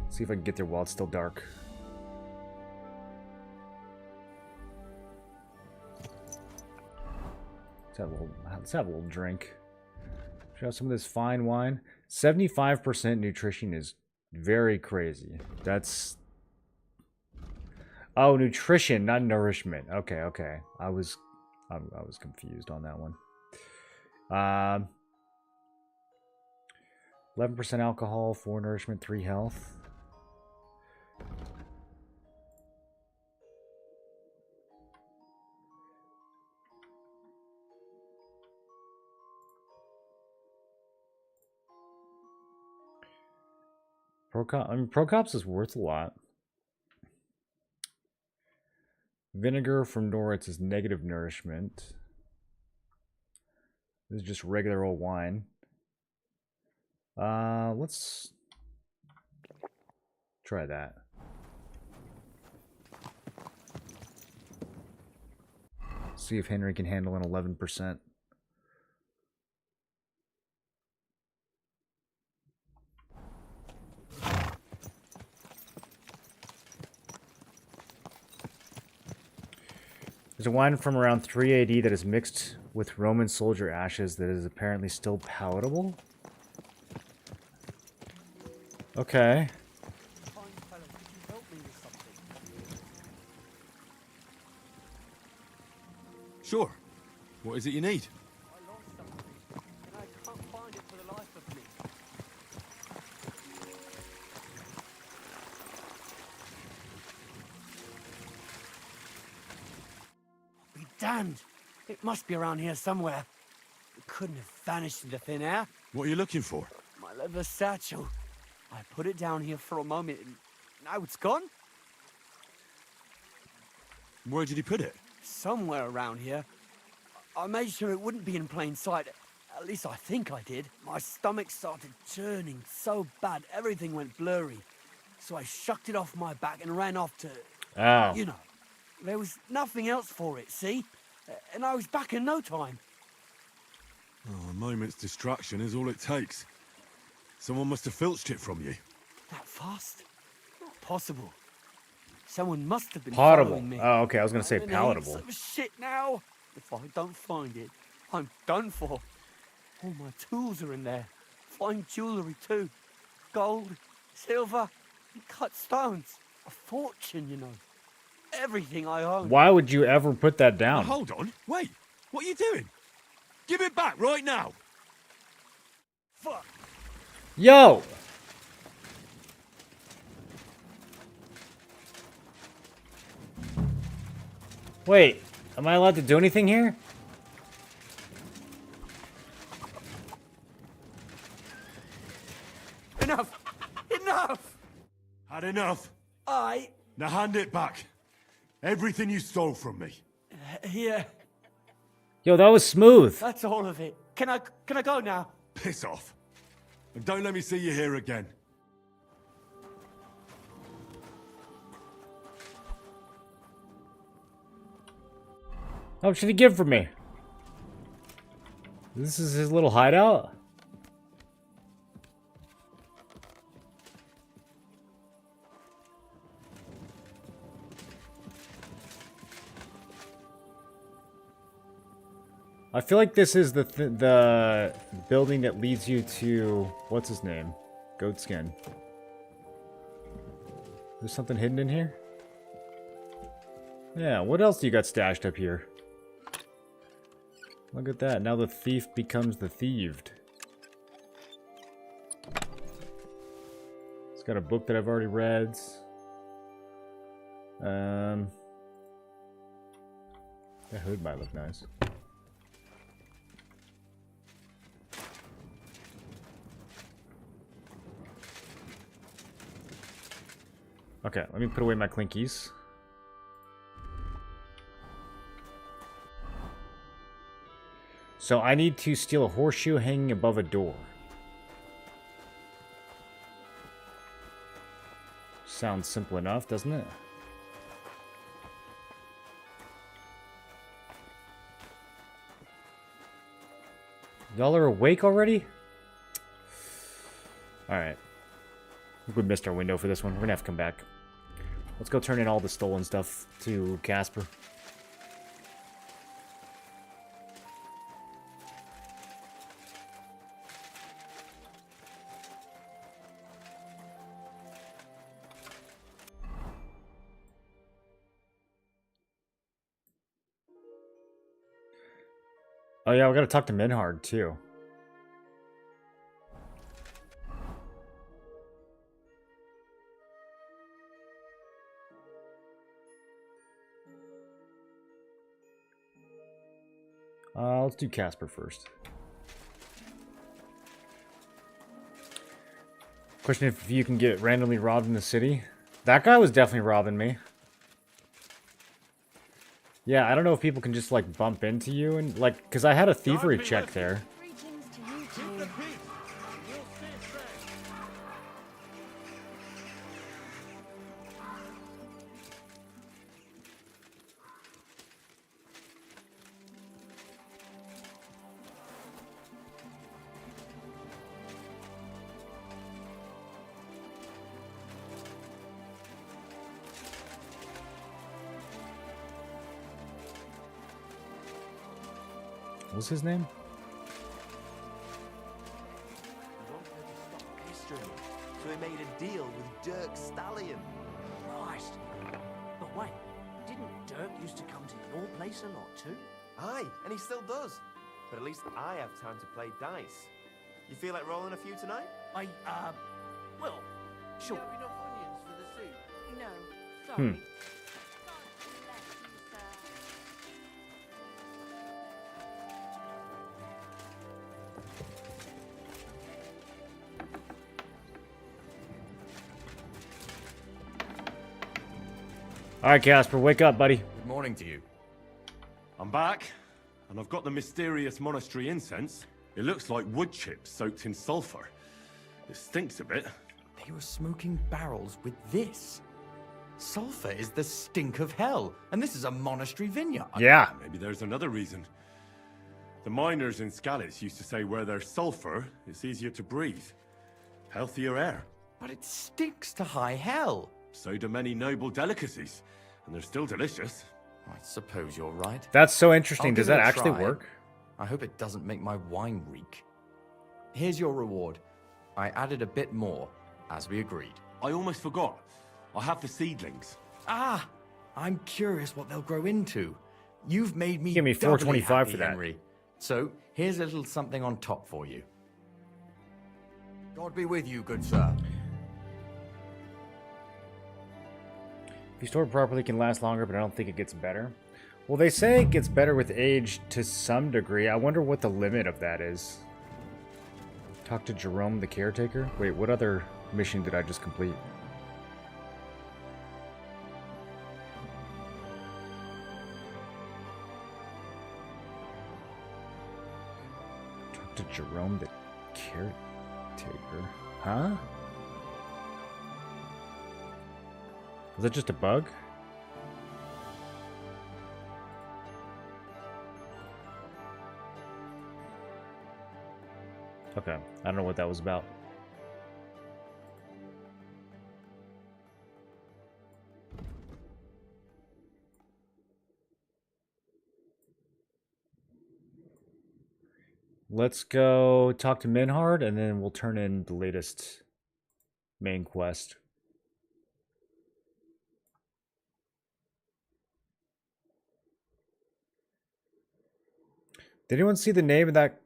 See if I can get there while it's still dark. Let's have a little drink. Try out some of this fine wine. 75% nutrition is very crazy. That's... Oh, nutrition, not nourishment. Okay, okay. I was confused on that one. 11% alcohol, 4 nourishment, 3 health. Procops is worth a lot. Vinegar from Norwich is negative nourishment. This is just regular old wine. Let's try that. See if Henry can handle an 11%. There's a wine from around 3 AD that is mixed with Roman soldier ashes that is apparently still palatable. Okay. Sure. What is it you need? I lost something, and I can't find it for the life of me. Be damned! It must be around here somewhere. It couldn't have vanished into thin air. What are you looking for? My leather satchel. I put it down here for a moment, and now it's gone? Where did he put it? Somewhere around here. I made sure it wouldn't be in plain sight. At least I think I did. My stomach started churning so bad, everything went blurry. So I shucked it off my back and ran off to... Oh. You know. There was nothing else for it, see? And I was back in no time. Oh, a moment's distraction is all it takes. Someone must have filched it from you. That fast? Not possible. Someone must have been Potable. following me. Oh, okay. I was gonna say I'm in palatable. heaps of shit now. If I don't find it, I'm done for. All my tools are in there. Fine jewellery too. Gold, silver, and cut stones. A fortune, you know. Everything I own. Why would you ever put that Now, down? hold on. Wait. What are you doing? Give it back right now. Fuck. Yo! Wait, am I allowed to do anything here? Enough! Enough! Had enough. I... Now hand it back. Everything you stole from me. Here. Yo, that was smooth. That's all of it. Can I go now? Piss off. And don't let me see you here again. How much did he give for me? This is his little hideout? I feel like this is the building that leads you to... What's his name? Goatskin. There's something hidden in here? Yeah, what else do you got stashed up here? Look at that. Now the thief becomes the thieved. It's got a book that I've already read. That hood might look nice. Okay, let me put away my clinkies. So I need to steal a horseshoe hanging above a door. Sounds simple enough, doesn't it? Y'all are awake already? Alright. I think we missed our window for this one. We're gonna have to come back. Let's go turn in all the stolen stuff to Casper. Oh yeah, we gotta talk to Minhard too. Let's do Casper first. Question if you can get randomly robbed in the city. That guy was definitely robbing me. Yeah, I don't know if people can just like bump into you and like, because I had a thievery check there. Greetings to you Keep the two. peace. You'll stay safe. What's his name? History. So he made a deal with Dirk Stallion. Christ. But wait, didn't Dirk used to come to your place a lot too? Aye, and he still does. But at least I have time to play dice. You feel like rolling a few tonight? Well, sure. Enough onions for the soup? No, sorry. Hmm. Alright, Casper, wake up, buddy. Good morning to you. I'm back, and I've got the mysterious monastery incense. It looks like wood chips soaked in sulfur. It stinks a bit. They were smoking barrels with this. Sulfur is the stink of hell, and this is a monastery vineyard. Yeah. Maybe there's another reason. The miners in Scallis used to say where there's sulfur, it's easier to breathe. Healthier air. But it stinks to high hell. So do many noble delicacies, and they're still delicious. I suppose you're right. That's so interesting. I'll Does give it that a actually try. work? I hope it doesn't make my wine reek. Here's your reward. I added a bit more, as we agreed. I almost forgot. I have the seedlings. Ah! I'm curious what they'll grow into. You've made me Give me doubly $4.25 happy, for that. Henry. So, here's a little something on top for you. God be with you, good sir. If you store it properly, it can last longer, but I don't think it gets better. Well, they say it gets better with age to some degree. I wonder what the limit of that is. Talk to Jerome, the caretaker? Wait, what other mission did I just complete? Talk to Jerome, the caretaker. Huh? Was that just a bug? Okay, I don't know what that was about. Let's go talk to Minhard, and then we'll turn in the latest main quest. Did anyone see the name of that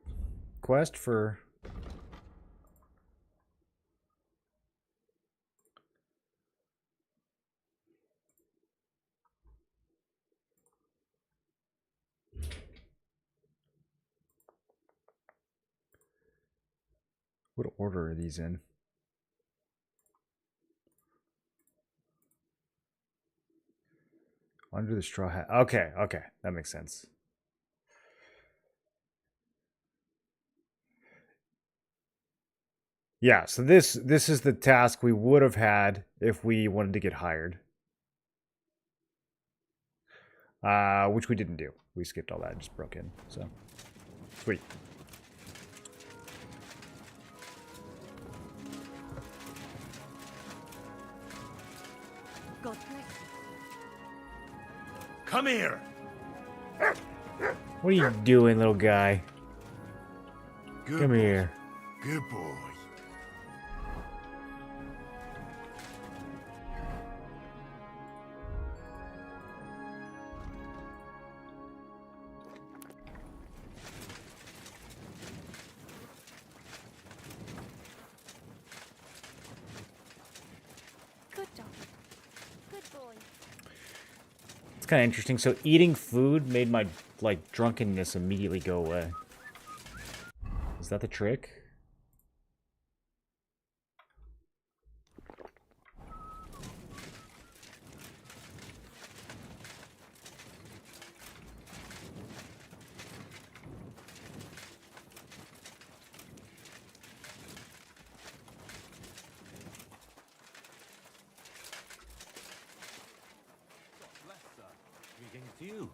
quest for... What order are these in? Under the straw hat. Okay, okay, that makes sense. Yeah, so this is the task we would have had if we wanted to get hired. Which we didn't do. We skipped all that and just broke in. So, sweet. God bless you. Come here! What are you doing, little guy? Good Come boy. here. Good boy. Good dog. Good boy. It's kind of interesting. So eating food made my like drunkenness immediately go away. Is that the trick? Greetings to you.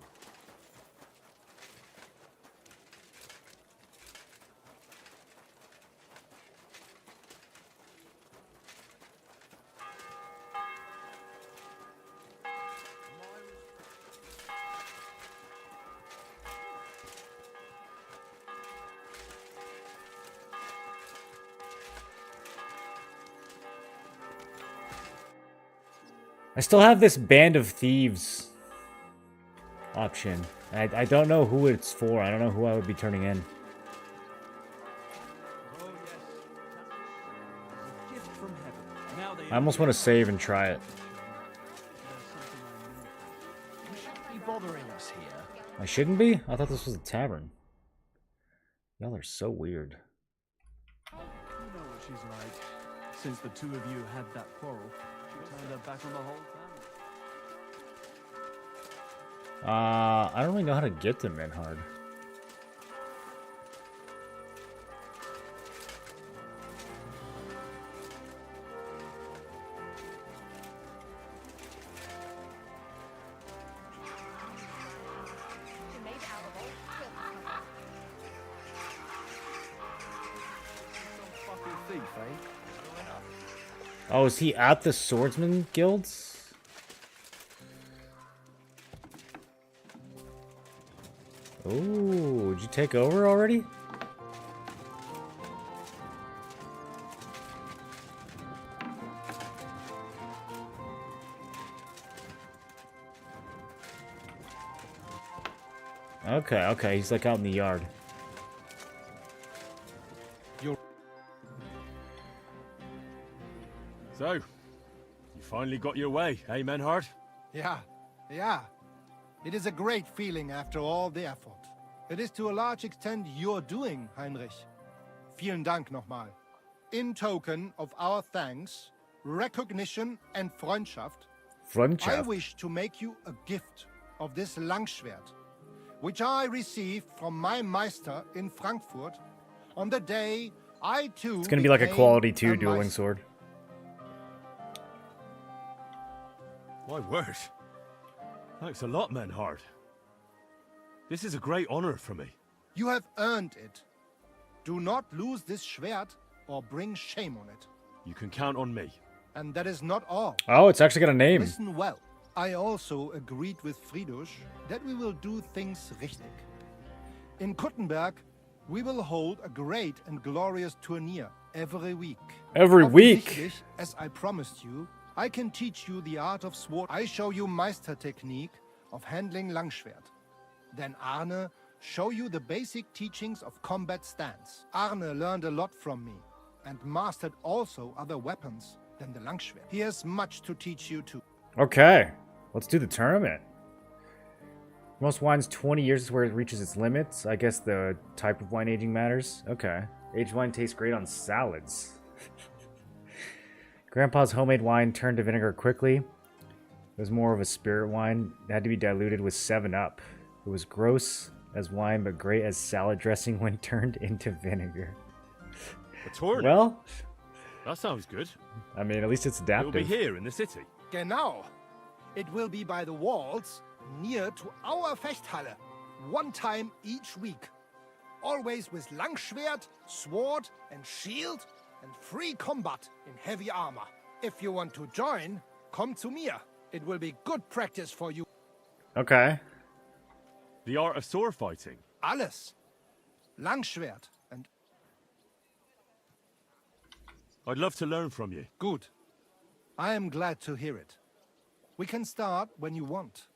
I still have this Band of Thieves option. I don't know who it's for. I don't know who I would be turning in. I almost want to save and try it. You shouldn't be bothering us here. I shouldn't be? I thought this was a tavern. Y'all are so weird. You know what she's like. Since the two of you had that quarrel, she turned her back on the whole family. I don't really know how to get to Minhard. afraid. Oh, is he at the Swordsman Guilds? Oh, did you take over already? Okay, okay, he's like out in the yard. So, you finally got your way, eh, Menhard? Yeah, yeah. It is a great feeling after all the effort. It is to a large extent your doing, Heinrich. Vielen Dank nochmal. In token of our thanks, recognition and Freundschaft, I wish to make you a gift of this Langschwert, which I received from my Meister in Frankfurt on the day I too It's gonna be like a quality 2 a dueling Meister. sword. My word. Thanks a lot, Menhard. This is a great honor for me. You have earned it. Do not lose this Schwert or bring shame on it. You can count on me. And that is not all. Oh, it's actually got a name. Listen well. I also agreed with Friedrich that we will do things richtig. In Kuttenberg, we will hold a great and glorious tourney every week. Every week? Offensichtlich, as I promised you, I can teach you the art of sword. I show you Meister technique of handling Langschwert. Then Arne show you the basic teachings of combat stance. Arne learned a lot from me and mastered also other weapons than the Langschwert. He has much to teach you too. Okay, let's do the tournament. Most wine's 20 years is where it reaches its limits. I guess the type of wine aging matters. Okay. Aged wine tastes great on salads. Grandpa's homemade wine turned to vinegar quickly. It was more of a spirit wine. It had to be diluted with 7-Up. It was gross as wine, but great as salad dressing when turned into vinegar. A tournament? Well, that sounds good. I mean, at least it's adaptive. It'll be here in the city. Genau. It will be by the walls near to our Fechthalle, one time each week. Always with Langschwert, sword and shield and free combat in heavy armor. If you want to join, come to me. It will be good practice for you. Okay. The art of sword fighting. Alles. Langschwert and... I'd love to learn from you. Good. I am glad to hear it. We can start when you want.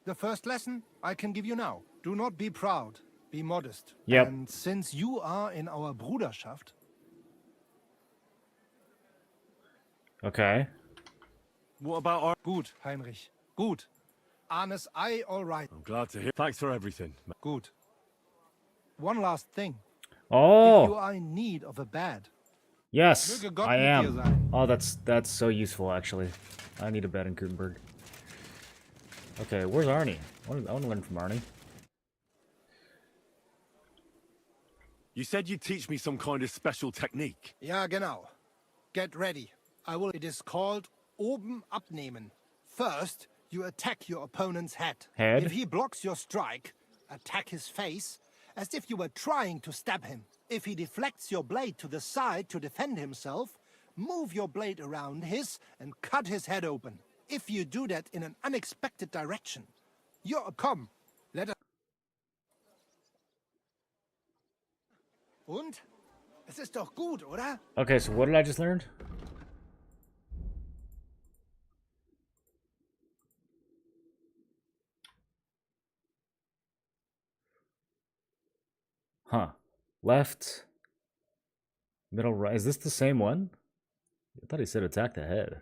The first lesson I can give you now. Do not be proud. Be modest. Yep. And since you are in our Bruderschaft... Okay. What about our... Gut, Heinrich. Gut. Arne's eye all right. I'm glad to hear. Thanks for everything. Good. One last thing. Oh. If you are in need of a bed... Yes, Möge Gott I mit dir am. sein. Oh, that's so useful, actually. I need a bed in Gutenberg. Okay, where's Arnie? I want to learn from Arnie. You said you'd teach me some kind of special technique. Ja, genau. Get ready. I will... It is called oben abnehmen. First, you attack your opponent's head. Head? If he blocks your strike, attack his face as if you were trying to stab him. If he deflects your blade to the side to defend himself, move your blade around his and cut his head open. If you do that in an unexpected direction, you're... Komm, let us... Und? Es ist doch gut, oder? Okay, so what did I just learn? Huh. Left. Middle right. Is this the same one? I thought he said attack the head.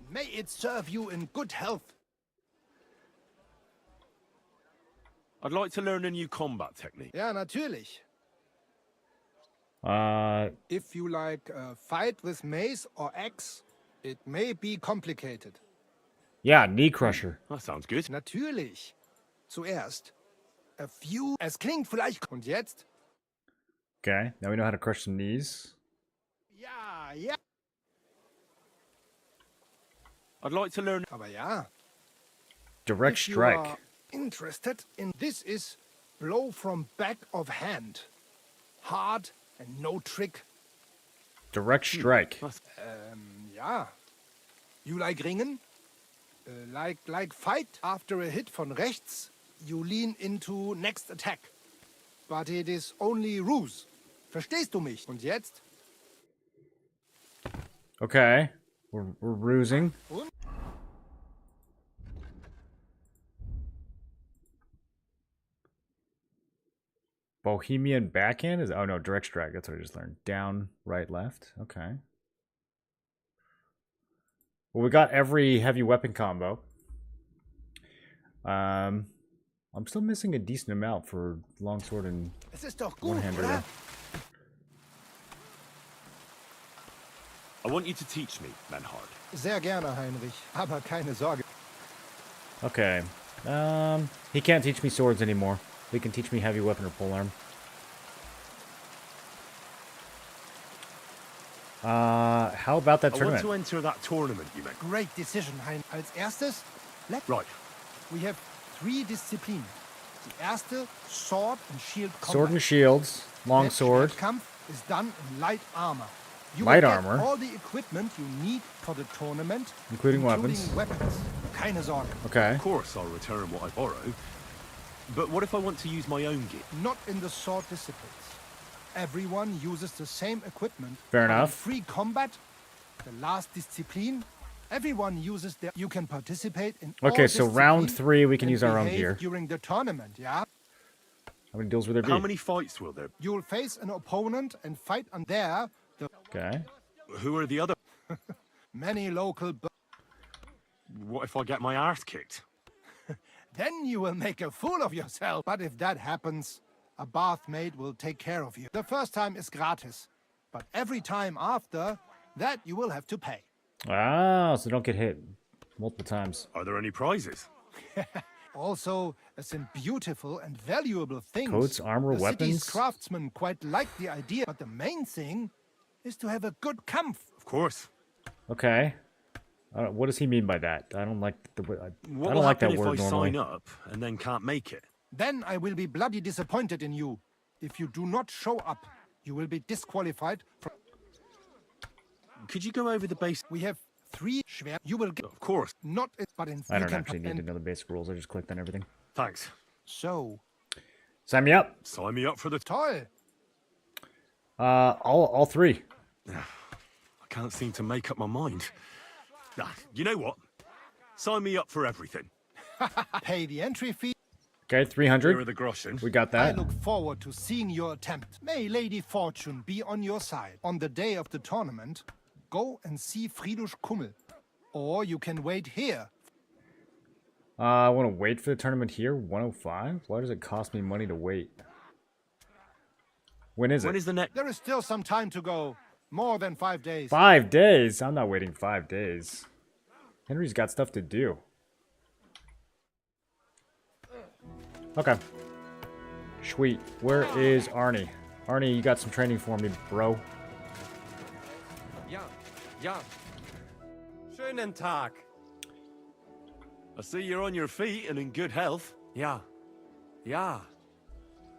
May it serve you in good health. I'd like to learn a new combat technique. Ja, natürlich. Uh, If you like fight with mace or axe, it may be complicated. yeah, knee crusher. That sounds good. Natürlich. Zuerst a few... Es klingt vielleicht... Und jetzt? Okay, now we know how to crush some knees. Ja, ja. I'd like to learn... Aber ja. Direct If you strike. are interested in... This is blow from back of hand. Hard and no trick. Direct strike. Yeah. You like ringen? Like fight? After a hit von rechts, you lean into next attack. But it is only ruse. Verstehst du mich? Und jetzt? Okay. We're rusing. Und? Bohemian backhand is, oh no, direct strike. That's what I just learned. Down, right, left. Okay. Well, we got every heavy weapon combo. I'm still missing a decent amount for longsword and Es ist doch gut, one-hander. oder? I want you to teach me, Menhard. Sehr gerne, Heinrich. Aber keine Sorge. Okay. He can't teach me swords anymore. He can teach me heavy weapon or polearm. How about that I want tournament? to enter that tournament you meant. Great decision, Hein. Als erstes, Right. we have 3 Disziplinen. Die erste, Sword and Shield Combat. Sword and shields, long sword. Kampf is done in light armor. You Light will get armor? all the equipment you need for the tournament, Including weapons. Keine Sorge. Okay. Of course I'll return what I borrow. But what if I want to use my own gear? Not in the sword disciplines. Everyone uses the same equipment. Fair But in enough. free combat, the last discipline, everyone uses their. You can participate in. Okay, all so round disciplines 3 we can and use our own behave gear. during the tournament. Yeah. How many deals will there be? How many fights will there be? You'll face an opponent and fight on there. The Okay. Who are the other? many local. What if I get my arse kicked? Then you will make a fool of yourself. But if that happens, a bathmaid will take care of you. The first time is gratis, but every time after that you will have to pay. Ah, so don't get hit multiple times. Are there any prizes? Also, some beautiful and valuable things. Coats, armor, the city's weapons. craftsmen quite like the idea, but the main thing is to have a good Kampf. Of course. Okay. What does he mean by that? I don't like the. I What don't will like happen that if word I normally. sign up and then can't make it? Then I will be bloody disappointed in you. If you do not show up, you will be disqualified from. Could you go over the base? We have 3 Schwer. You will get Of course. not, but in. I you don't can actually need to and know the basic rules. I just clicked on everything. Thanks. So, Sign me up. Sign me up for the. toll. All 3. I can't seem to make up my mind. You know what? Sign me up for everything. Pay the entry fee. Okay, Here are 300. the groschen. We got I that. look forward to seeing your attempt. May Lady Fortune be on your side. On the day of the tournament, go and see Friedrich Kummel. Or you can wait here. I want to wait for the tournament here. 105. Why does it cost me money to wait? When is When it? is the next? There is still some time to go. More than 5 days. 5 days? I'm not waiting 5 days. Henry's got stuff to do. Okay. Sweet. Where is Arnie? Arnie, you got some training for me, bro. Ja, ja. Schönen Tag. I see you're on your feet and in good health. Ja, ja.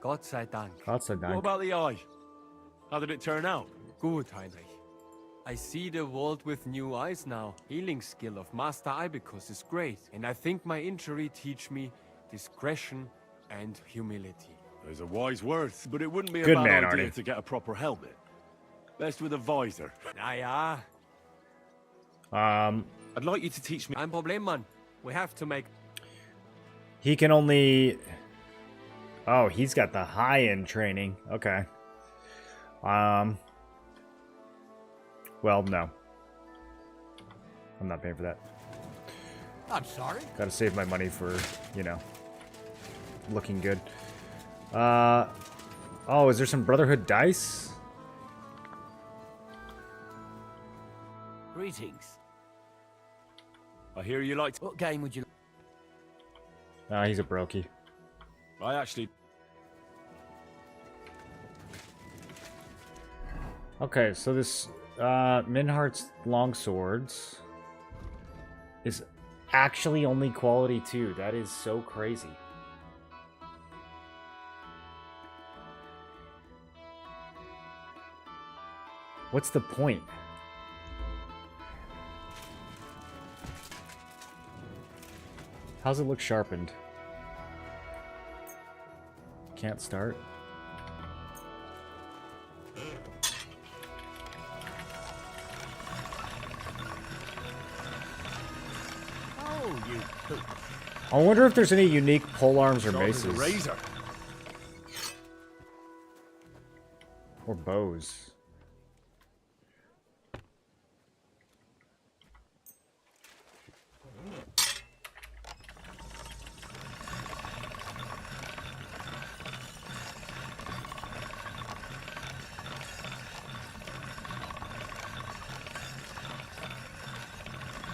Gott sei Dank. God said What Dank. about the eye? How did it turn out? Gut, Heinrich. I see the world with new eyes now. Healing skill of Master Ibicus is great, and I think my injury teach me discretion and humility. Those are wise words, but it wouldn't be a Good bad man, idea Arnie. to get a proper helmet. Best with a visor. Na ja, I'd like you to teach me. ein Problem, Mann. We have to make... He can only... Oh, he's got the high-end training. Okay. Well, no. I'm not paying for that. I'm sorry. Gotta save my money for, you know, looking good. Oh, is there some Brotherhood dice? Greetings. I hear you like. What game would you... Ah, he's a brokey. I actually. Okay, so this Minhart's longswords is actually only quality 2. That is so crazy. What's the point? How's it look sharpened? Can't start. Oh, you poop. I wonder if there's any unique pole arms or Sharp as a maces. razor. Or bows.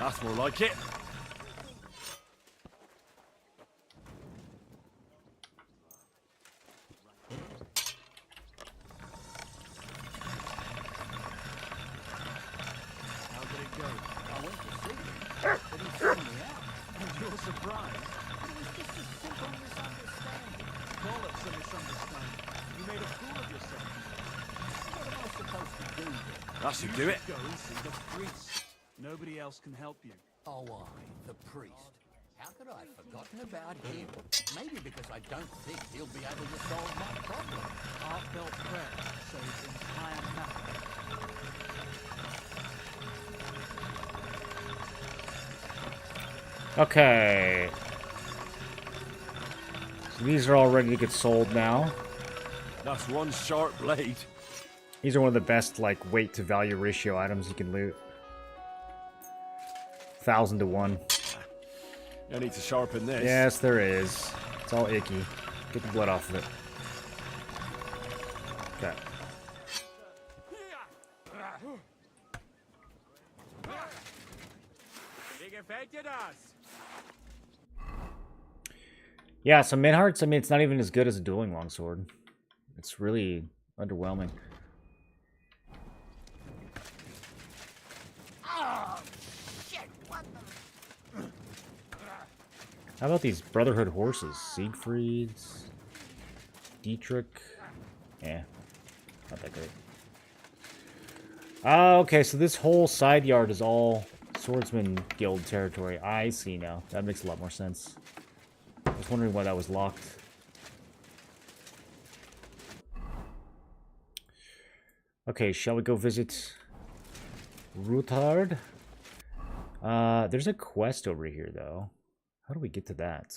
That's more like it. How did it go? I went to see him, but he threw me out. And you're surprised? It was just a simple misunderstanding. Call it a misunderstanding. You made a fool of yourself. What am I supposed to do then? That should You do it. Go and see the priest. Nobody else can help you. Oh, the priest. How could I have forgotten about him? Maybe because I don't think he'll be able to solve my problem. Heartfelt prayer saves entire matter. Okay. So these are all ready to get sold now. That's one sharp blade. These are one of the best, like, weight to value ratio items you can loot. 1,000 to 1. I need to sharpen this. Yes, there is. It's all icky. Get the blood off of it. Okay. Yeah, so Minhart's, I mean, it's not even as good as a dueling longsword. It's really underwhelming. Oh, shit! What the... How about these Brotherhood horses? Siegfried's, Dietrich. Yeah, not that great. Okay, so this whole side yard is all Swordsman Guild territory. I see now. That makes a lot more sense. I was wondering why that was locked. Okay, shall we go visit Rutard? There's a quest over here, though. How do we get to that?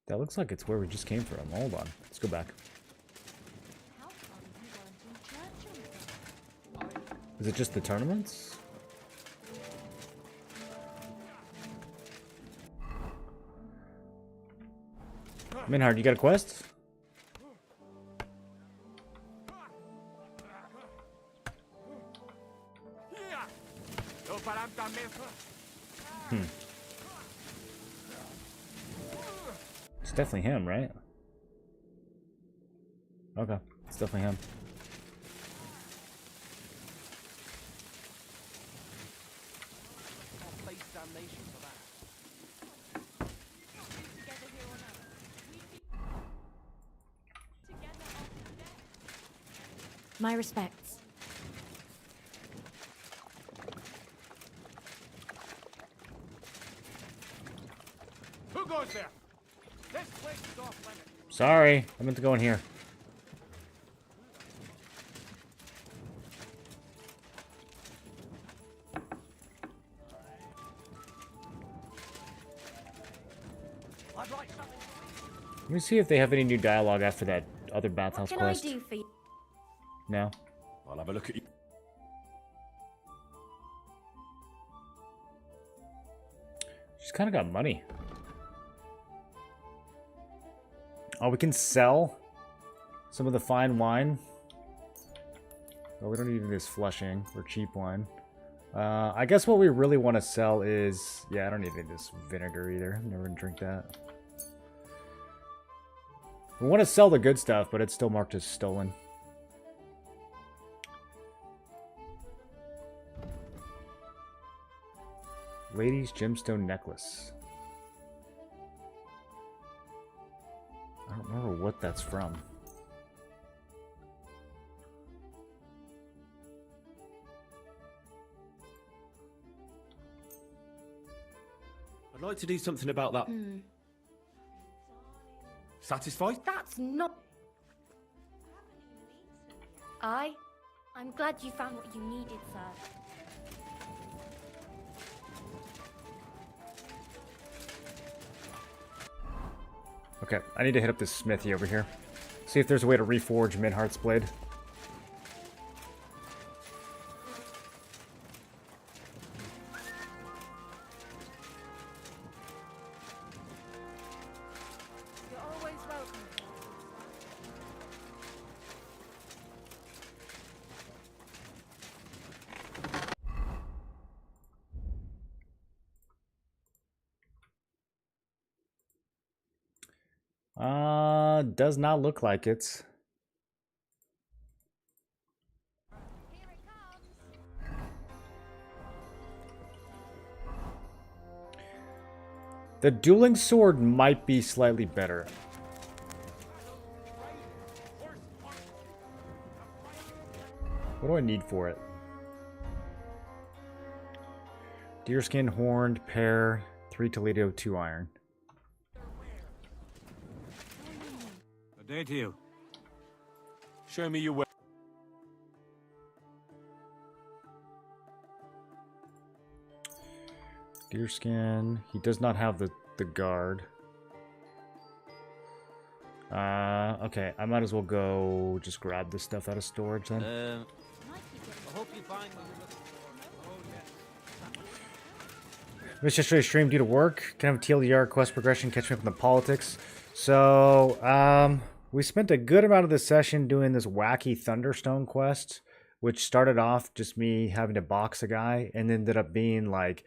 That looks like it's where we just came from. Hold on. Let's go back. Is it just the tournaments? Minhard, you got a quest? Hmm. It's definitely him, right? Okay, it's definitely him. My respects. Who goes there? This place is off limits. Sorry, I meant to go in here. Let me see if they have any new dialogue after that other bathhouse What can quest. I do for you? No. I'll have a look at you. She's kind of got money. Oh, we can sell some of the fine wine. Oh, we don't need this flushing or cheap wine. I guess what we really want to sell is... Yeah, I don't need any of this vinegar either. I'm never going to drink that. We want to sell the good stuff, but it's still marked as stolen. Lady's gemstone necklace. don't remember what that's from. I'd like to do something about that. Satisfied? That's not... I'm glad you found what you needed, sir. Okay, I need to hit up this smithy over here. See if there's a way to reforge Midhart's blade. You're always welcome. Does not look like it. The dueling sword might be slightly better. What do I need for it? Deerskin, horned, pear, 3 Toledo, 2 iron. Good day to you. Show me your way. Deerskin. He does not have the guard. Okay, I might as well go just grab this stuff out of storage then. I hope you find what you're looking for. Missed yesterday's stream due to work. Can have a TLDR quest progression, catch me up in the politics. So, we spent a good amount of the session doing this wacky Thunderstone quest, which started off just me having to box a guy and ended up being like,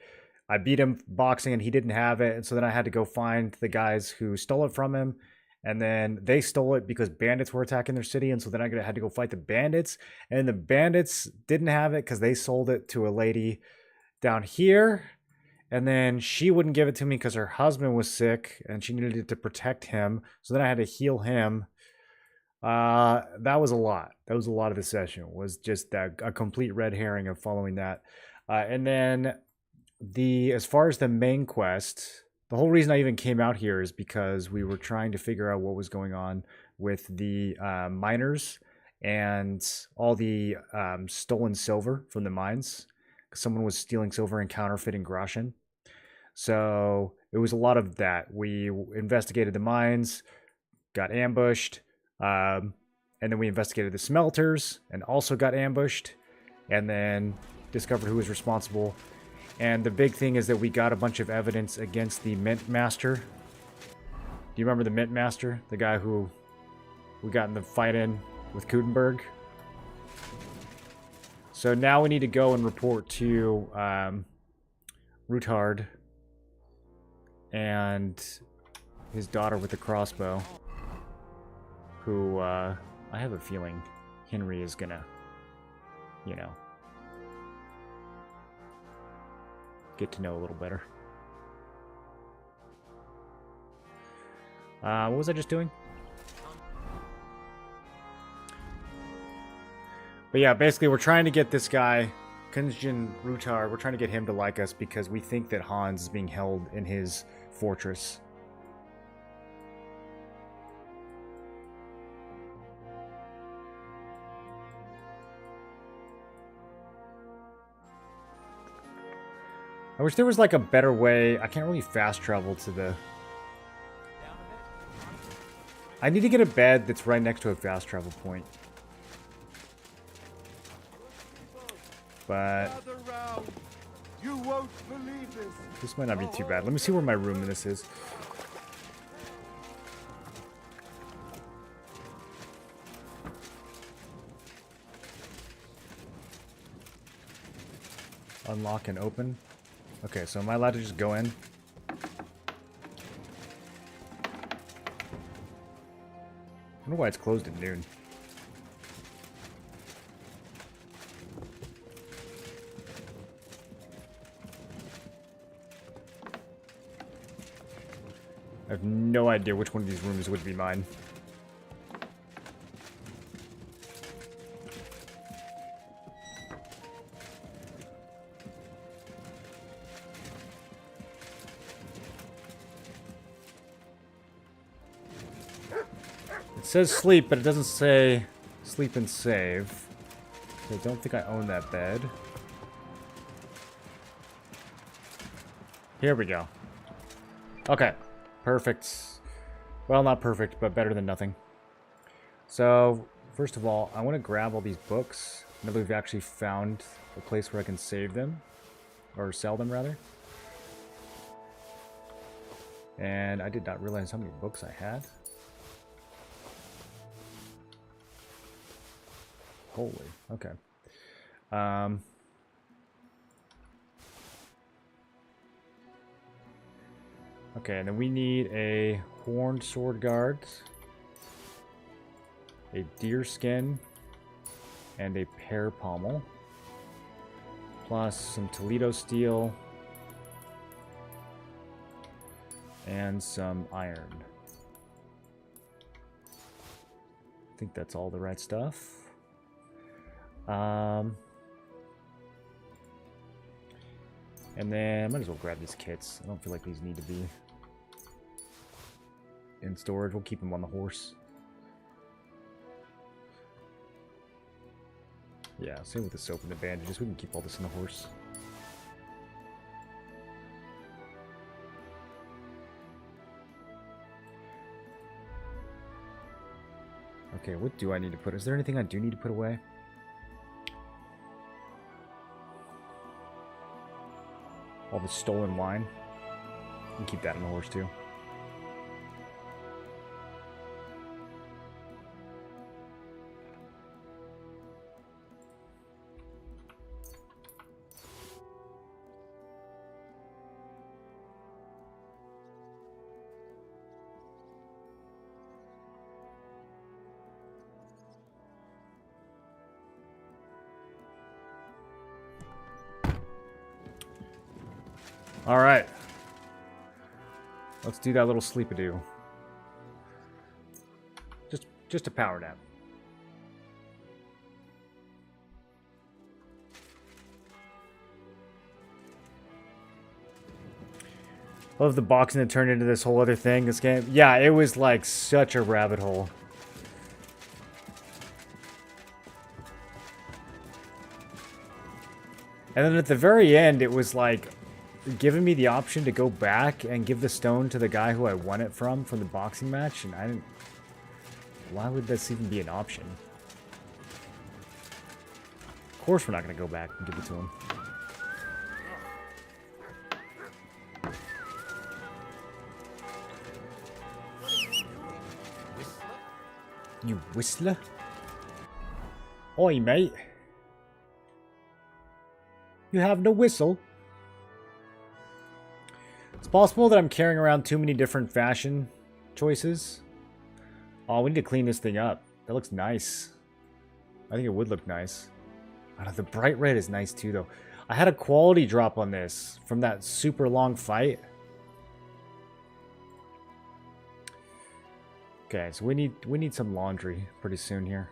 I beat him boxing and he didn't have it. And so then I had to go find the guys who stole it from him. And then they stole it because bandits were attacking their city. And so then I had to go fight the bandits. And the bandits didn't have it because they sold it to a lady down here. And then she wouldn't give it to me because her husband was sick and she needed it to protect him. So then I had to heal him. That was a lot. That was a lot of the session. Was just a complete red herring of following that. And then as far as the main quest, the whole reason I even came out here is because we were trying to figure out what was going on with the miners and all the stolen silver from the mines. Someone was stealing silver and counterfeiting groschen. So it was a lot of that. We investigated the mines, got ambushed, and then we investigated the smelters and also got ambushed, and then discovered who was responsible. And the big thing is that we got a bunch of evidence against the Mint Master. Do you remember the Mint Master? The guy who we got in the fight in with Kutenberg? So now we need to go and report to Rutard and his daughter with the crossbow, who I have a feeling Henry is gonna, you know, get to know a little better. What was I just doing? But yeah, basically we're trying to get this guy, Kunjin Rutard, we're trying to get him to like us because we think that Hans is being held in his fortress. I wish there was like a better way. I can't really fast travel to the... I need to get a bed that's right next to a fast travel point. But You won't believe this. This might not be too bad. Let me see where my room in this is. Unlock and open. Okay, so am I allowed to just go in? I wonder why it's closed at noon. I have no idea which one of these rooms would be mine. It says sleep, but it doesn't say sleep and save. So I don't think I own that bed. Here we go. Okay. Perfect. Well, not perfect, but better than nothing. So, first of all, I want to grab all these books. Now that we've actually found a place where I can save them. Or sell them, rather. And I did not realize how many books I had. Holy, okay. Okay, and then we need a horned sword guard, a deer skin, and a pear pommel, plus some Toledo steel, and some iron. I think that's all the right stuff. And then I might as well grab these kits. I don't feel like these need to be in storage. We'll keep them on the horse. Yeah, same with the soap and the bandages. We can keep all this on the horse. Okay, what do I need to put? Is there anything I do need to put away? All the stolen wine. You can keep that on the horse too. All right. Let's do that little sleep-a-doo. Just a power nap. Love the boxing that turned into this whole other thing, this game. Yeah, it was like such a rabbit hole. And then at the very end, it was like giving me the option to go back and give the stone to the guy who I won it from the boxing match, and I didn't... Why would this even be an option? Of course we're not going to go back and give it to him. You whistler? Oi, mate. You have no whistle? It's possible that I'm carrying around too many different fashion choices. Oh, we need to clean this thing up. That looks nice. I think it would look nice. Oh, the bright red is nice too, though. I had a quality drop on this from that super long fight. Okay, so we need some laundry pretty soon here.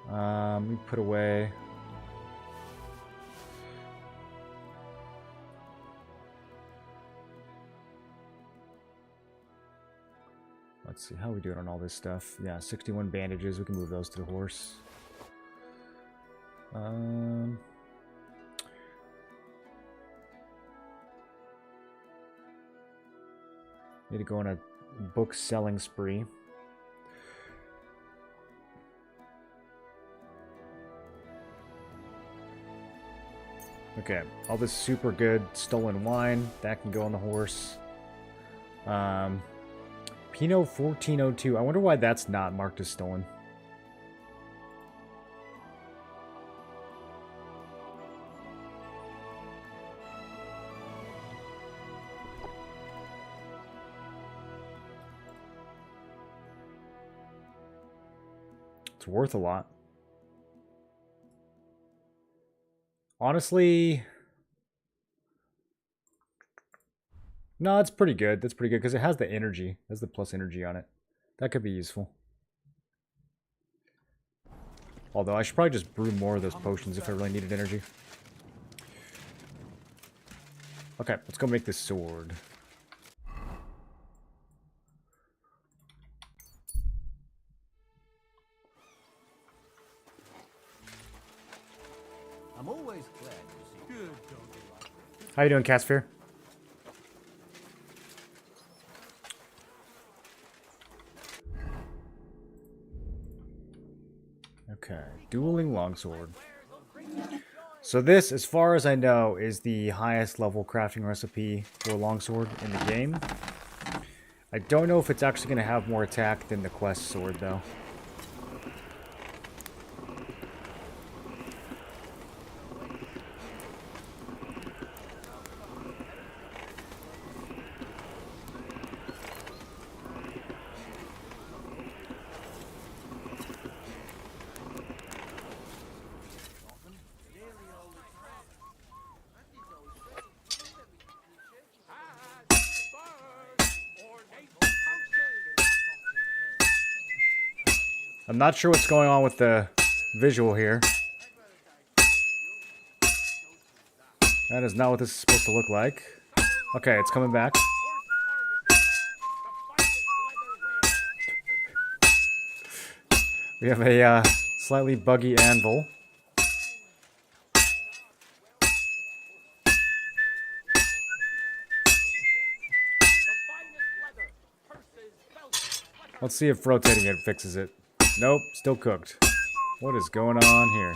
We put away. Let's see, how are we doing on all this stuff? Yeah, 61 bandages. We can move those to the horse. Need to go on a book selling spree. Okay, all this super good stolen wine, that can go on the horse. Pinot 1402. I wonder why that's not marked as stolen. It's worth a lot. Honestly, No, it's pretty good. That's pretty good because it has the energy. It has the plus energy on it. That could be useful. Although I should probably just brew more of those potions if I really needed energy. Okay, let's go make this sword. I'm always glad to see good doggy like this. How you doing, Catsphere? Okay, dueling longsword. So this, as far as I know, is the highest level crafting recipe for longsword in the game. I don't know if it's actually going to have more attack than the quest sword, though. I'm not sure what's going on with the visual here. That is not what this is supposed to look like. Okay, it's coming back. We have a slightly buggy anvil. Let's see if rotating it fixes it. Nope, still cooked. What is going on here?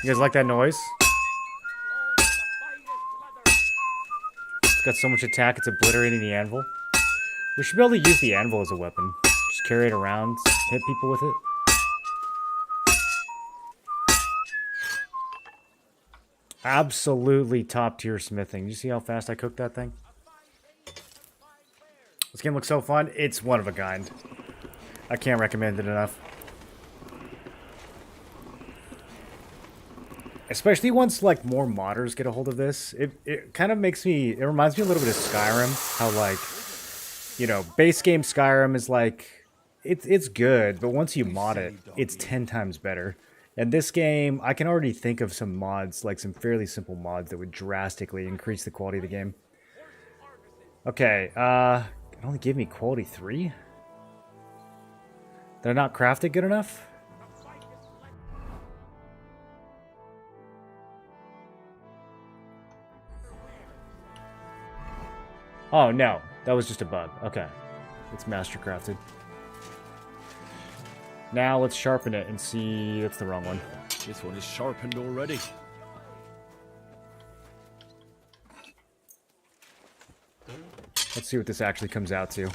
You guys like that noise? It's got so much attack, it's obliterating the anvil. We should be able to use the anvil as a weapon. Just carry it around, hit people with it. Absolutely top tier smithing. You see how fast I cooked that thing? This game looks so fun. It's one of a kind. I can't recommend it enough. Especially once like more modders get a hold of this. It kind of makes me, it reminds me a little bit of Skyrim. How like, you know, base game Skyrim is like, it's good, but once you mod it, it's 10 times better. And this game, I can already think of some mods, like some fairly simple mods that would drastically increase the quality of the game. Okay, it only gave me quality 3? Did I not craft it good enough? Oh, no. That was just a bug. Okay. It's master crafted. Now let's sharpen it and see... That's the wrong one. This one is sharpened already. Let's see what this actually comes out to.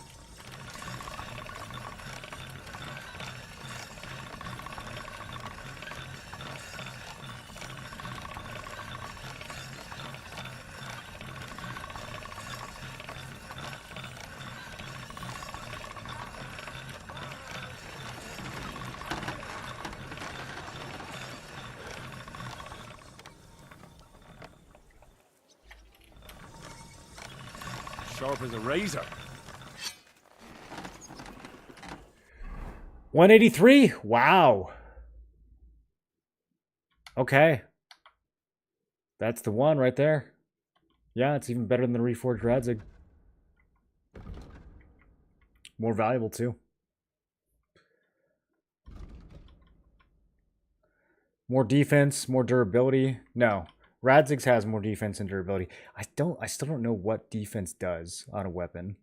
Sharp as a razor. 183? Wow. Okay. That's the one right there. Yeah, it's even better than the Reforged Radzig. More valuable, too. More defense, more durability. No. Radzig's has more defense and durability. I still don't know what defense does on a weapon.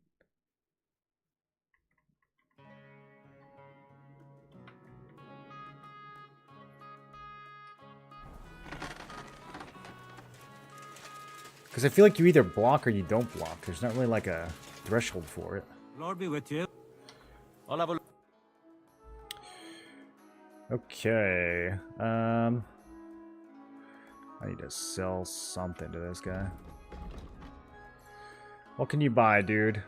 Because I feel like you either block or you don't block. There's not really like a threshold for it. Lord be with you. I'll have a... Okay. I need to sell something to this guy. What can you buy, dude?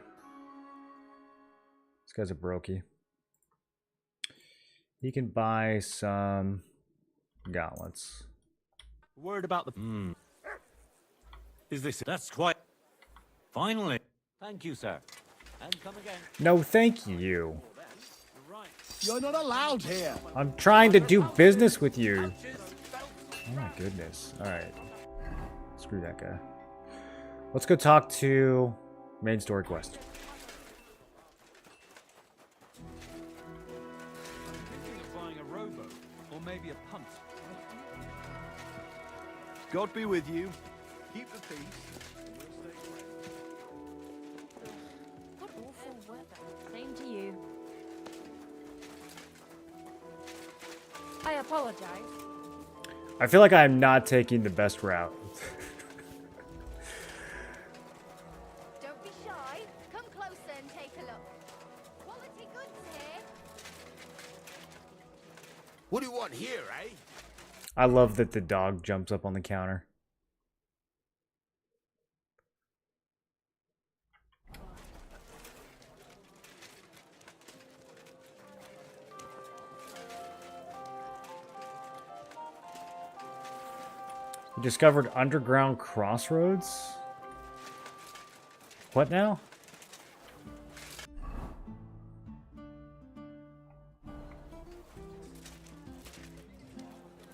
This guy's a brokey. He can buy some gauntlets. Word about the... Is this... That's quite... Finally. Thank you, sir. And come again. No, thank you. You're not allowed here. I'm trying to do business with you. Oh my goodness. Alright. Screw that guy. Let's go talk to main story quest. Thinking of buying a rowboat, or maybe a punt. God be with you. Keep the peace. What awful weather. Same to you. I apologize. I feel like I'm not taking the best route. Don't be shy. Come closer and take a look. Quality goods here. What do you want here, eh? I love that the dog jumps up on the counter. We discovered underground crossroads? What now?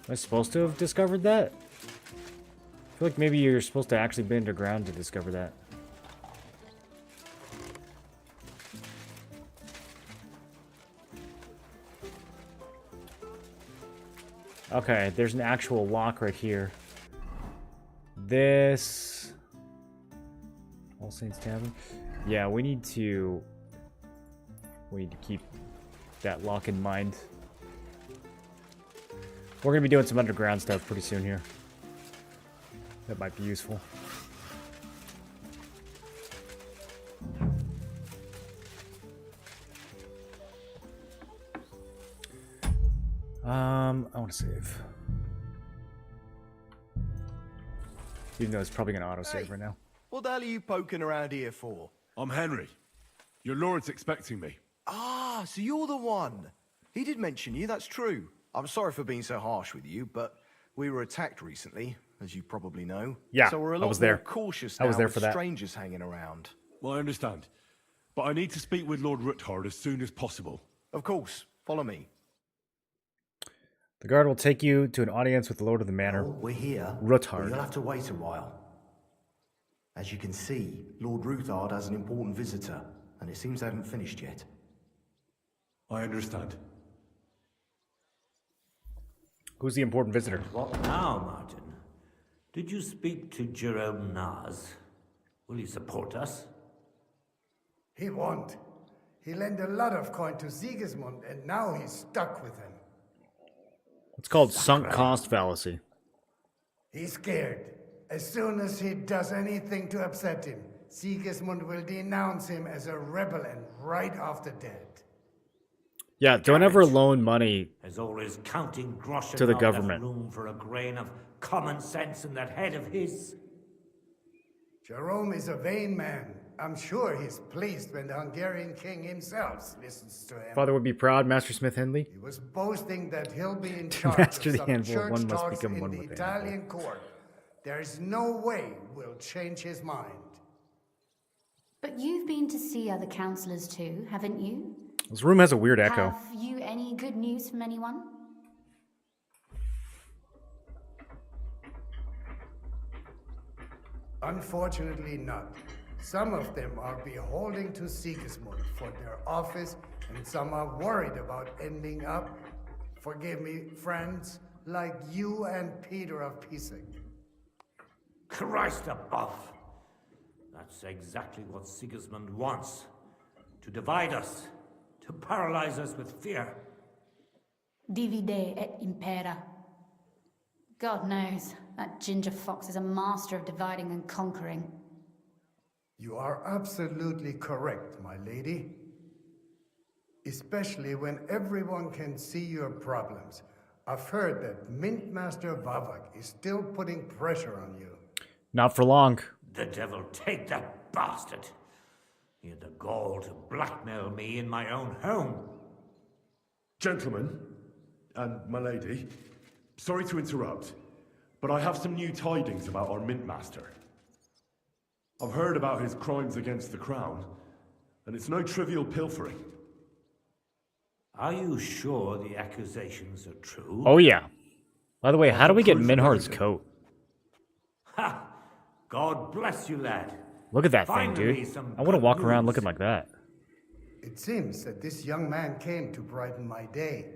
Am I supposed to have discovered that? I feel like maybe you're supposed to actually be underground to discover that. Okay, there's an actual lock right here. This... All Saints Tavern? Yeah, we need to keep that lock in mind. We're going to be doing some underground stuff pretty soon here. That might be useful. I want to save. Even though it's probably going to auto-save right now. What the hell are you poking around here for? I'm Henry. Your lord's expecting me. Ah, so you're the one. He did mention you, that's true. I'm sorry for being so harsh with you, but we were attacked recently, as you probably know. Yeah, so we're a lot I was there. more cautious I now was there with for that. strangers hanging around. Well, I understand. But I need to speak with Lord Ruthard as soon as possible. Of course. Follow me. The guard will take you to an audience with the Lord of the Manor. Well, we're here. Ruthard. You'll have to wait a while. As you can see, Lord Ruthard has an important visitor, and it seems they haven't finished yet. I understand. Who's the important visitor? What now, Martin? Did you speak to Jerome Naz? Will he support us? He won't. He lent a lot of coin to Sigismund, and now he's stuck with him. It's called sunk cost fallacy. He's scared. As soon as he does anything to upset him, Sigismund will denounce him as a rebel and right off the dead. Yeah, don't ever loan money As always, counting groschen to the not left government. room for a grain of common sense in that head of his. Jerome is a vain man. I'm sure he's pleased when the Hungarian king himself listens to him. Father would be proud, Master Smith Henley. He was boasting that he'll be in charge Master of the some Anvil, church one must talks become in one the with the Italian court. There is no way we'll change his mind. But you've been to see other councillors too, haven't you? This room has a weird echo. Have you any good news from anyone? Unfortunately not. Some of them are beholding to Sigismund for their office, and some are worried about ending up, forgive me, friends, like you and Peter of Pisek. Christ above! That's exactly what Sigismund wants. To divide us. To paralyze us with fear. Divide et impera. God knows, that ginger fox is a master of dividing and conquering. You are absolutely correct, my lady. Especially when everyone can see your problems. I've heard that Mint Master Vavak is still putting pressure on you. Not for long. The devil take that bastard! He had the gall to blackmail me in my own home. Gentlemen, and my lady, sorry to interrupt, but I have some new tidings about our Mint Master. I've heard about his crimes against the Crown, and it's no trivial pilfering. Are you sure the accusations are true? Oh, yeah. By the way, how do we get Proof of Minhard's everything. coat? Ha! God bless you, lad. Look at that thing, Finally, dude. some I want to good walk around news. looking like that. It seems that this young man came to brighten my day.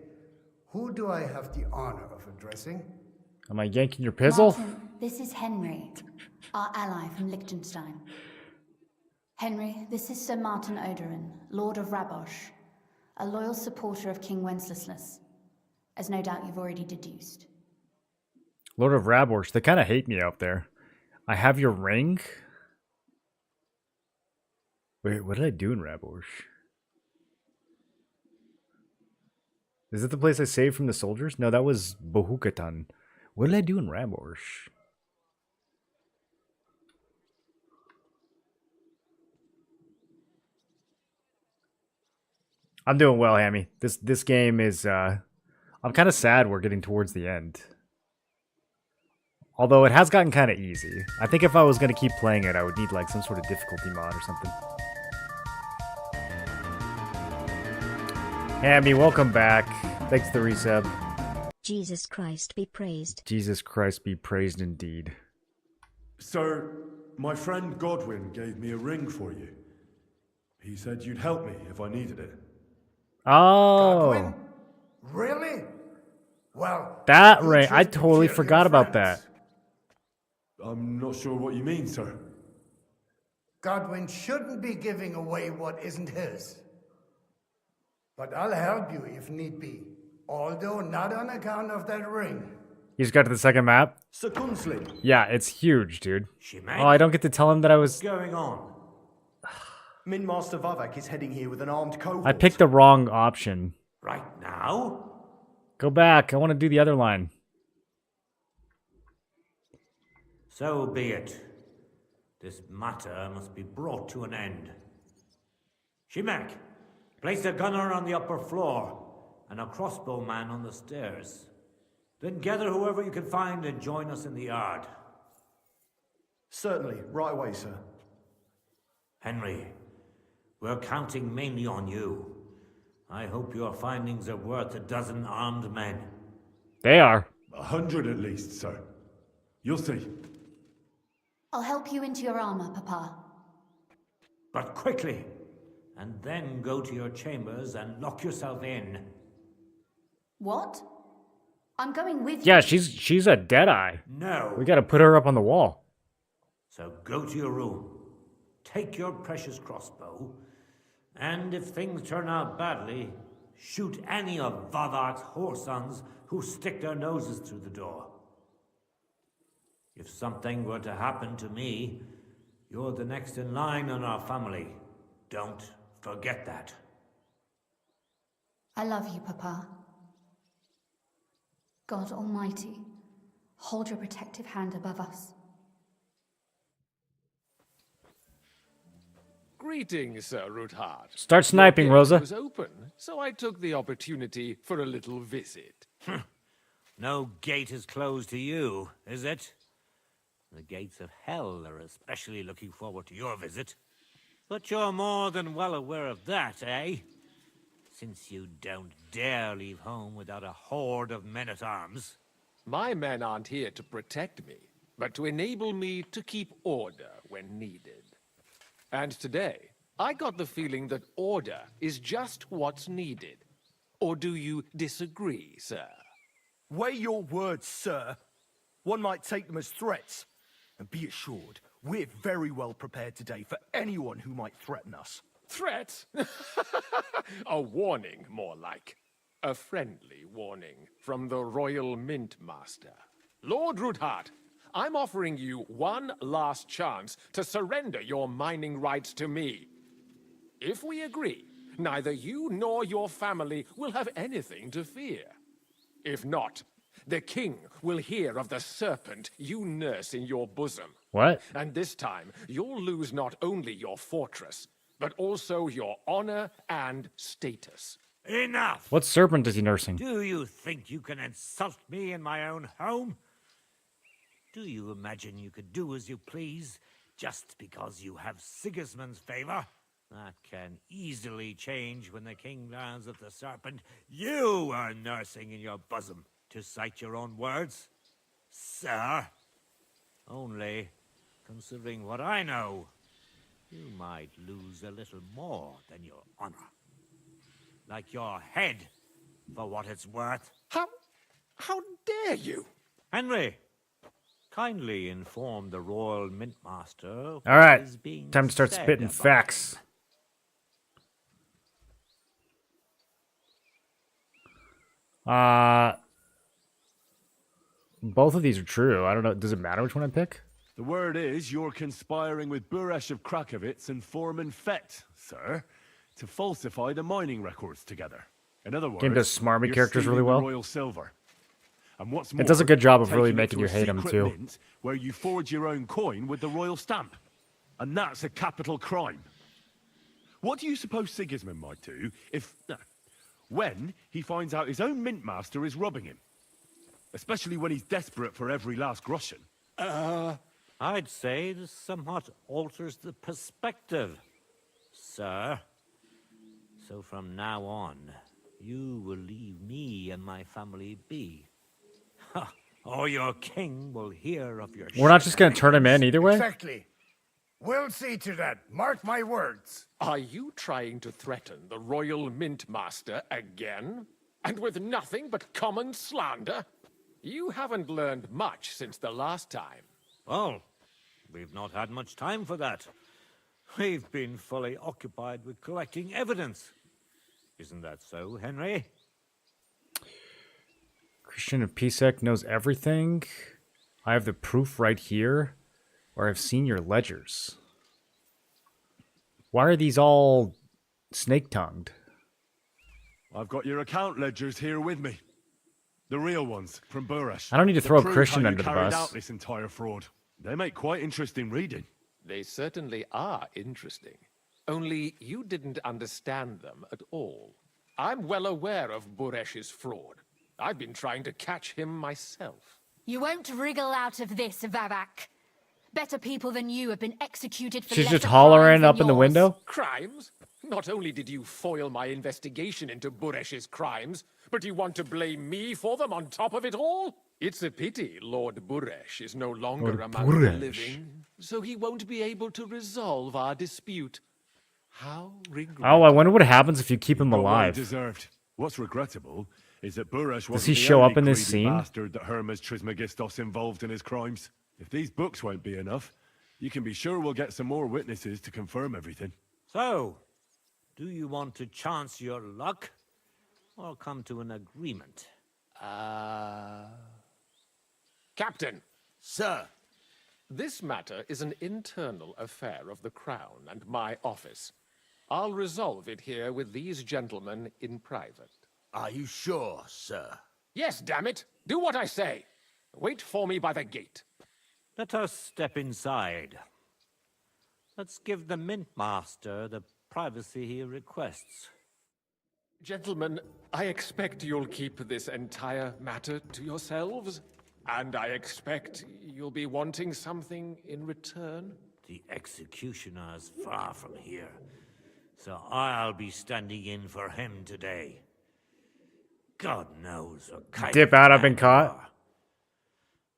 Who do I have the honor of addressing? Am I yanking your pizzle? Martin, this is Henry, our ally from Liechtenstein. Henry, this is Sir Martin Odorin, Lord of Rabosh, a loyal supporter of King Wenceslas, as no doubt you've already deduced. Lord of Raborsh, they kind of hate me out there. I have your ring? Wait, what did I do in Raborsh? Is it the place I saved from the soldiers? No, that was Bohukatan. What did I do in Raborsh? I'm doing well, Hammy. This game is I'm kind of sad we're getting towards the end. Although it has gotten kind of easy. I think if I was going to keep playing it, I would need like some sort of difficulty mod or something. Hammy, welcome back. Thanks for the resub. Jesus Christ be praised. Jesus Christ be praised indeed. Sir, my friend Godwin gave me a ring for you. He said you'd help me if I needed it. Oh. Godwin? Really? Well, That you ring. I just totally killed forgot your about friends. that. I'm not sure what you mean, sir. Godwin shouldn't be giving away what isn't his. But I'll help you if need be, although not on account of that ring. You just got to the second map? Sir Gunsling. Yeah, it's huge, dude. She-Meg? Oh, I don't get to tell him that I was... What's going on? Min Master Vavak is heading here with an armed cohort. I picked the wrong option. Right now? Go back. I want to do the other line. So be it. This matter must be brought to an end. She-Meg, place a gunner on the upper floor and a crossbowman on the stairs. Then gather whoever you can find and join us in the yard. Certainly, right away, sir. Henry, we're counting mainly on you. I hope your findings are worth 12 armed men. They are. 100 at least, sir. You'll see. I'll help you into your armor, Papa. But quickly, and then go to your chambers and lock yourself in. What? I'm going with Yeah, you. she's a deadeye. No. We got to put her up on the wall. So go to your room, take your precious crossbow, and if things turn out badly, shoot any of Vavak's whoresons who stick their noses through the door. If something were to happen to me, you're the next in line in our family. Don't forget that. I love you, Papa. God Almighty, hold your protective hand above us. Greetings, Sir Ruthard. Start sniping, Your gate Rosa. was open, so I took the opportunity for a little visit. No gate is closed to you, is it? The gates of hell are especially looking forward to your visit. But you're more than well aware of that, eh? Since you don't dare leave home without a horde of men-at-arms. My men aren't here to protect me, but to enable me to keep order when needed. And today, I got the feeling that order is just what's needed. Or do you disagree, sir? Weigh your words, sir. One might take them as threats. And be assured, we're very well prepared today for anyone who might threaten us. Threat? A warning, more like. A friendly warning from the Royal Mint Master. Lord Ruthard, I'm offering you one last chance to surrender your mining rights to me. If we agree, neither you nor your family will have anything to fear. If not, the king will hear of the serpent you nurse in your bosom. What? And this time, you'll lose not only your fortress, but also your honor and status. Enough! What serpent is he nursing? Do you think you can insult me in my own home? Do you imagine you could do as you please just because you have Sigismund's favor? That can easily change when the king learns of the serpent you are nursing in your bosom, to cite your own words. Sir, only, considering what I know, you might lose a little more than your honor. Like your head, for what it's worth. How dare you? Henry, kindly inform the Royal Mintmaster. All right, time to start spitting facts. Both of these are true. I don't know. Does it matter which one I pick? The word is you're conspiring with Buresh of Krakowitz and Foreman Fett, sir, to falsify the mining records together. In other words, Game does smarmy you're characters really stealing the well. royal silver. And what's more, It does a good job of really taking it making to you a hate him secret too. mint where you forge your own coin with the royal stamp. And that's a capital crime. What do you suppose Sigismund might do if, when he finds out his own mint master is robbing him? Especially when he's desperate for every last groschen. I'd say this somewhat alters the perspective, sir. So from now on, you will leave me and my family be. Or your king will hear of your We're not just going to turn him in either way? Exactly. We'll see to that. Mark my words. Are you trying to threaten the Royal Mint Master again? And with nothing but common slander? You haven't learned much since the last time. Well, we've not had much time for that. We've been fully occupied with collecting evidence. Isn't that so, Henry? Christian of Pisek knows everything. I have the proof right here. Or I've seen your ledgers. Why are these all snake-tongued? I've got your account ledgers here with me. The real ones, from Buresh. I don't need to throw a prove Christian how you under the carried bus. out this entire fraud. They make quite interesting reading. They certainly are interesting. Only you didn't understand them at all. I'm well aware of Buresh's fraud. I've been trying to catch him myself. You won't wriggle out of this, Vavak. Better people than you have been executed for She's lesser just hollering crimes up than in the yours. window? Crimes? Not only did you foil my investigation into Buresh's crimes, but you want to blame me for them on top of it all? It's a pity Lord Buresh is no longer Lord among the Buresh. living, so he won't be able to resolve our dispute. How regrettable. Oh, I wonder what happens if you keep him Got what he alive. deserved. What's regrettable is that Buresh wasn't he the show only up in this greedy scene? bastard that Hermes Trismegistos involved in his crimes. If these books won't be enough, you can be sure we'll get some more witnesses to confirm everything. So, do you want to chance your luck? Or come to an agreement? Captain. Sir. This matter is an internal affair of the Crown and my office. I'll resolve it here with these gentlemen in private. Are you sure, sir? Yes, damn it! Do what I say! Wait for me by the gate. Let us step inside. Let's give the Mint Master the privacy he requests. Gentlemen, I expect you'll keep this entire matter to yourselves. And I expect you'll be wanting something in return. The executioner is far from here, so I'll be standing in for him today. God knows what kind Dip of out, I've man been caught. you are.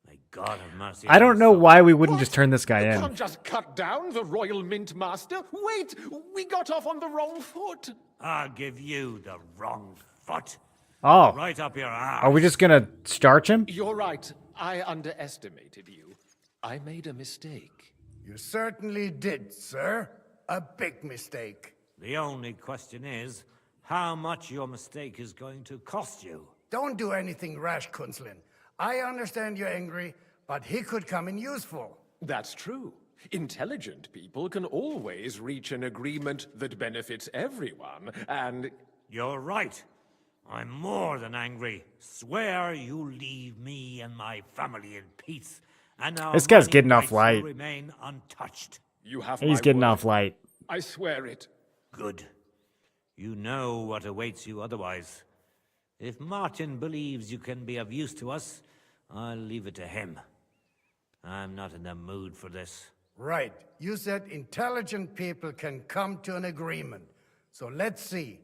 May God have mercy I on don't us know all. why we wouldn't just turn this guy You in. can't just cut down the Royal Mint Master. Wait, we got off on the wrong foot. I'll give you the wrong foot. Oh. Right up your arse. Are we just gonna starch him? You're right. I underestimated you. I made a mistake. You certainly did, sir. A big mistake. The only question is, how much your mistake is going to cost you. Don't do anything rash, Kunzlin. I understand you're angry, but he could come in useful. That's true. Intelligent people can always reach an agreement that benefits everyone, and... You're right. I'm more than angry. Swear you leave me and my family in peace, and our This guy's money getting off rights will light. remain untouched. You have He's my getting word. off light. I swear it. Good. You know what awaits you otherwise. If Martin believes you can be of use to us, I'll leave it to him. I'm not in the mood for this. Right. You said intelligent people can come to an agreement. So let's see.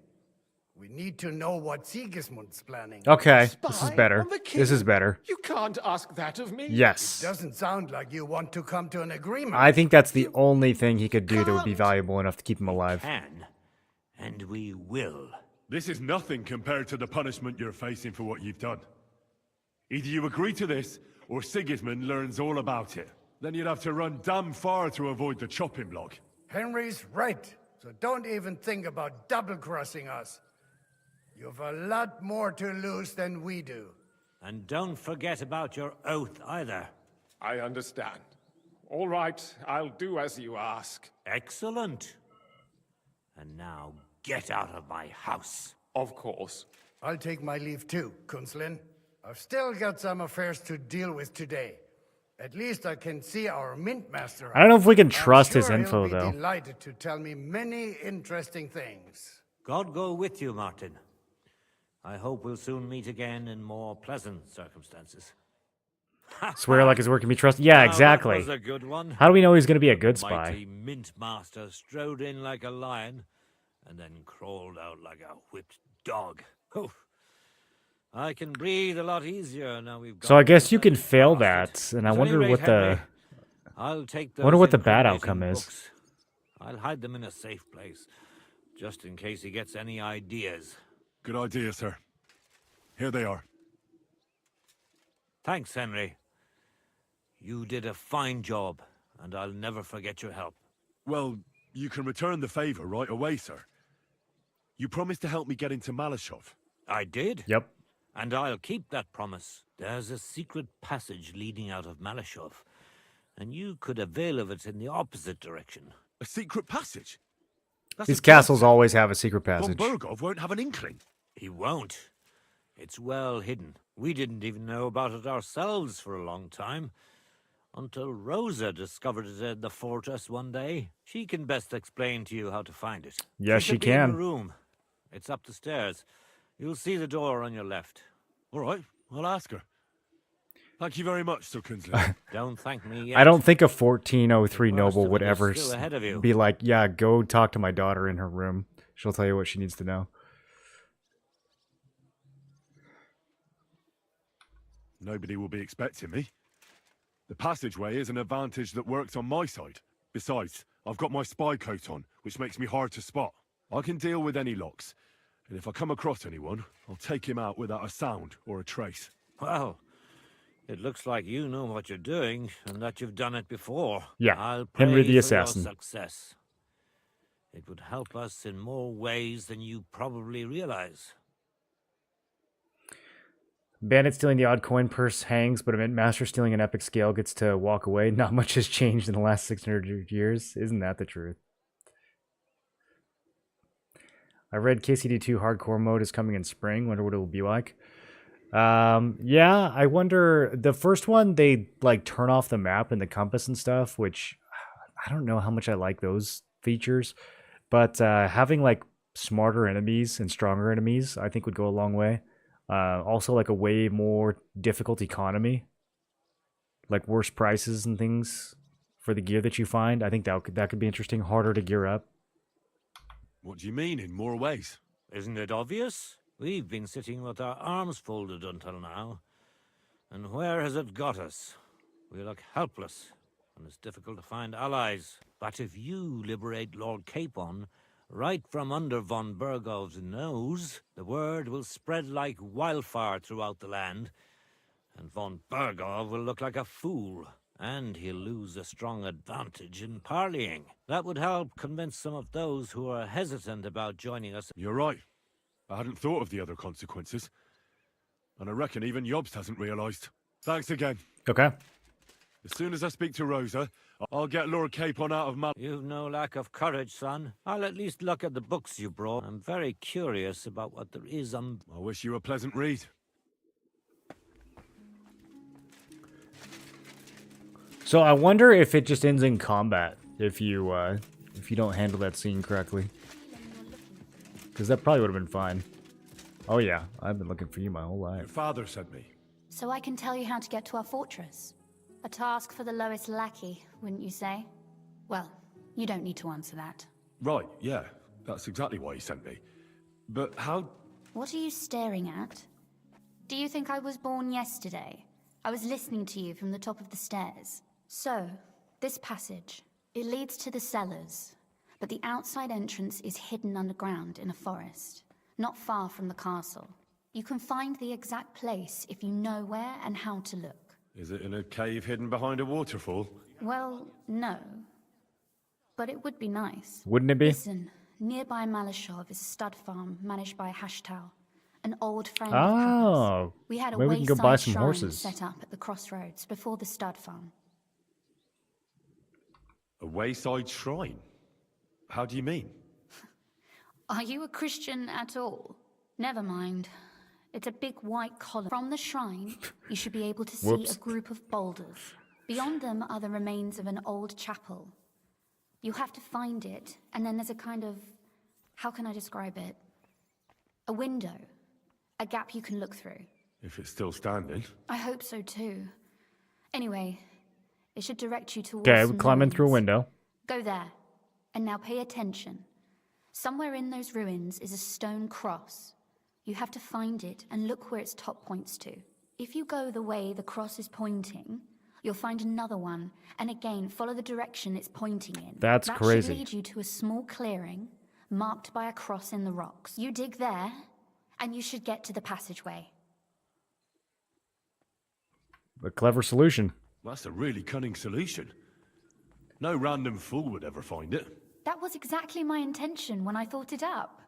We need to know what Sigismund's planning. Okay, this is Spy better. on the This is king? better. You can't ask that of me. Yes. It doesn't sound like you want to come to an agreement. I think that's the only thing he could do that would be valuable enough to keep him alive. Can, and we will. This is nothing compared to the punishment you're facing for what you've done. Either you agree to this, or Sigismund learns all about it. Then you'd have to run damn far to avoid the chopping block. Henry's right. So don't even think about double-crossing us. You've a lot more to lose than we do. And don't forget about your oath either. I understand. All right, I'll do as you ask. Excellent. And now get out of my house. Of course. I'll take my leave too, Kunslin. I've still got some affairs to deal with today. At least I can see our mint master. I don't know if we can I'm trust his sure info, he'll be though. Delighted to tell me many interesting things. God go with you, Martin. I hope we'll soon meet again in more pleasant circumstances. Swear like his word can be trusted. Yeah, Now, exactly. That was a good one. How do we know he's going to be a good Mighty spy? mint master strode in like a lion, and then crawled out like a whipped dog. Oof. I can breathe a lot easier now we've got. So I guess you can fail that, and I At wonder any rate, what the Henry, I'll take those wonder what the bad incriminating outcome is. books. I'll hide them in a safe place, just in case he gets any ideas. Good idea, sir. Here they are. Thanks, Henry. You did a fine job, and I'll never forget your help. Well, you can return the favor right away, sir. You promised to help me get into Malashov. I did. Yep. And I'll keep that promise. There's a secret passage leading out of Malashov, and you could avail of it in the opposite direction. A secret passage? These castles always have a secret Von passage. Bergov won't have an inkling. He won't. It's well hidden. We didn't even know about it ourselves for a long time. Until Rosa discovered it in the fortress one day. She can best explain to you how to find it. Yes, Should she be in can. the room. It's up the stairs. You'll see the door on your left. All right, I'll ask her. Thank you very much, Sir Kingsley. Don't thank me yet. I don't think a 1403 noble of would it is ever still ahead of you. be like, yeah, go talk to my daughter in her room. She'll tell you what she needs to know. Nobody will be expecting me. The passageway is an advantage that works on my side. Besides, I've got my spy coat on, which makes me hard to spot. I can deal with any locks, and if I come across anyone, I'll take him out without a sound or a trace. Well, it looks like you know what you're doing, and that you've done it before. Yeah, I'll Henry pray the for your Assassin. success. It would help us in more ways than you probably realize. Bandit stealing the odd coin purse hangs, but a mint master stealing an epic scale gets to walk away. Not much has changed in the last 600 years. Isn't that the truth? I read KCD2 hardcore mode is coming in spring. Wonder what it will be like. Yeah, I wonder. The first one, they like turn off the map and the compass and stuff, which I don't know how much I like those features. But having like smarter enemies and stronger enemies, I think would go a long way. Also, like a way more difficult economy, like worse prices and things for the gear that you find. I think that could be interesting. Harder to gear up. What do you mean, in more ways? Isn't it obvious? We've been sitting with our arms folded until now. And where has it got us? We look helpless, and it's difficult to find allies. But if you liberate Lord Capon, right from under von Bergov's nose, the word will spread like wildfire throughout the land, and von Bergov will look like a fool, and he'll lose a strong advantage in parleying. That would help convince some of those who are hesitant about joining us. You're right. I hadn't thought of the other consequences. And I reckon even Jobst hasn't realised. Thanks again. Okay. As soon as I speak to Rosa, I'll get Lord Capon out of Mal... You've no lack of courage, son. I'll at least look at the books you brought. I'm very curious about what there is on... I wish you a pleasant read. So I wonder if it just ends in combat if you don't handle that scene correctly. Because that probably would have been fine. Oh yeah, I've been looking for you my whole life. Your father sent me. So I can tell you how to get to our fortress. A task for the lowest lackey, wouldn't you say? Well, you don't need to answer that. Right, yeah. That's exactly why he sent me. But how... What are you staring at? Do you think I was born yesterday? I was listening to you from the top of the stairs. So, this passage, it leads to the cellars, but the outside entrance is hidden underground in a forest, not far from the castle. You can find the exact place if you know where and how to look. Is it in a cave hidden behind a waterfall? Well, no. But it would be nice. Wouldn't it be? Listen, nearby Malashov is a stud farm managed by Hashtal, an old friend of Oh, Papa's. We had a maybe we can go buy wayside some shrine horses. set up at the crossroads before the stud farm. A wayside shrine? How do you mean? Are you a Christian at all? Never mind. It's a big white column. From the shrine, you should be able to see Whoops. a group of boulders. Beyond them are the remains of an old chapel. You have to find it, and then there's a kind of... how can I describe it? A window. A gap you can look through. If it's still standing. I hope so too. Anyway, it should direct you towards Okay, some we climb in through a ruins. window. Go there. And now pay attention. Somewhere in those ruins is a stone cross. You have to find it and look where its top points to. If you go the way the cross is pointing, you'll find another one, and again follow the direction it's pointing in. That's that crazy. should lead you to a small clearing marked by a cross in the rocks. You dig there, and you should get to the passageway. A clever solution. That's a really cunning solution. No random fool would ever find it. That was exactly my intention when I thought it up.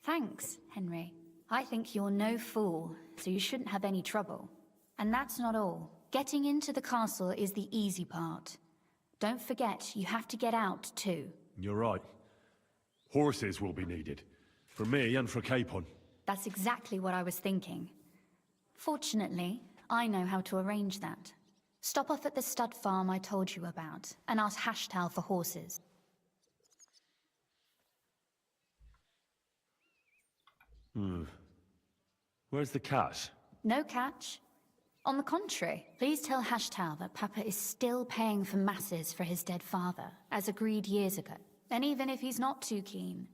Thanks, Henry. I think you're no fool, so you shouldn't have any trouble. And that's not all. Getting into the castle is the easy part. Don't forget, you have to get out too. You're right. Horses will be needed. For me and for Capon. That's exactly what I was thinking. Fortunately, I know how to arrange that. Stop off at the stud farm I told you about, and ask Hashtal for horses. Where's the catch? No catch. On the contrary, please tell Hashtal that Papa is still paying for masses for his dead father, as agreed years ago. And even if he's not too keen,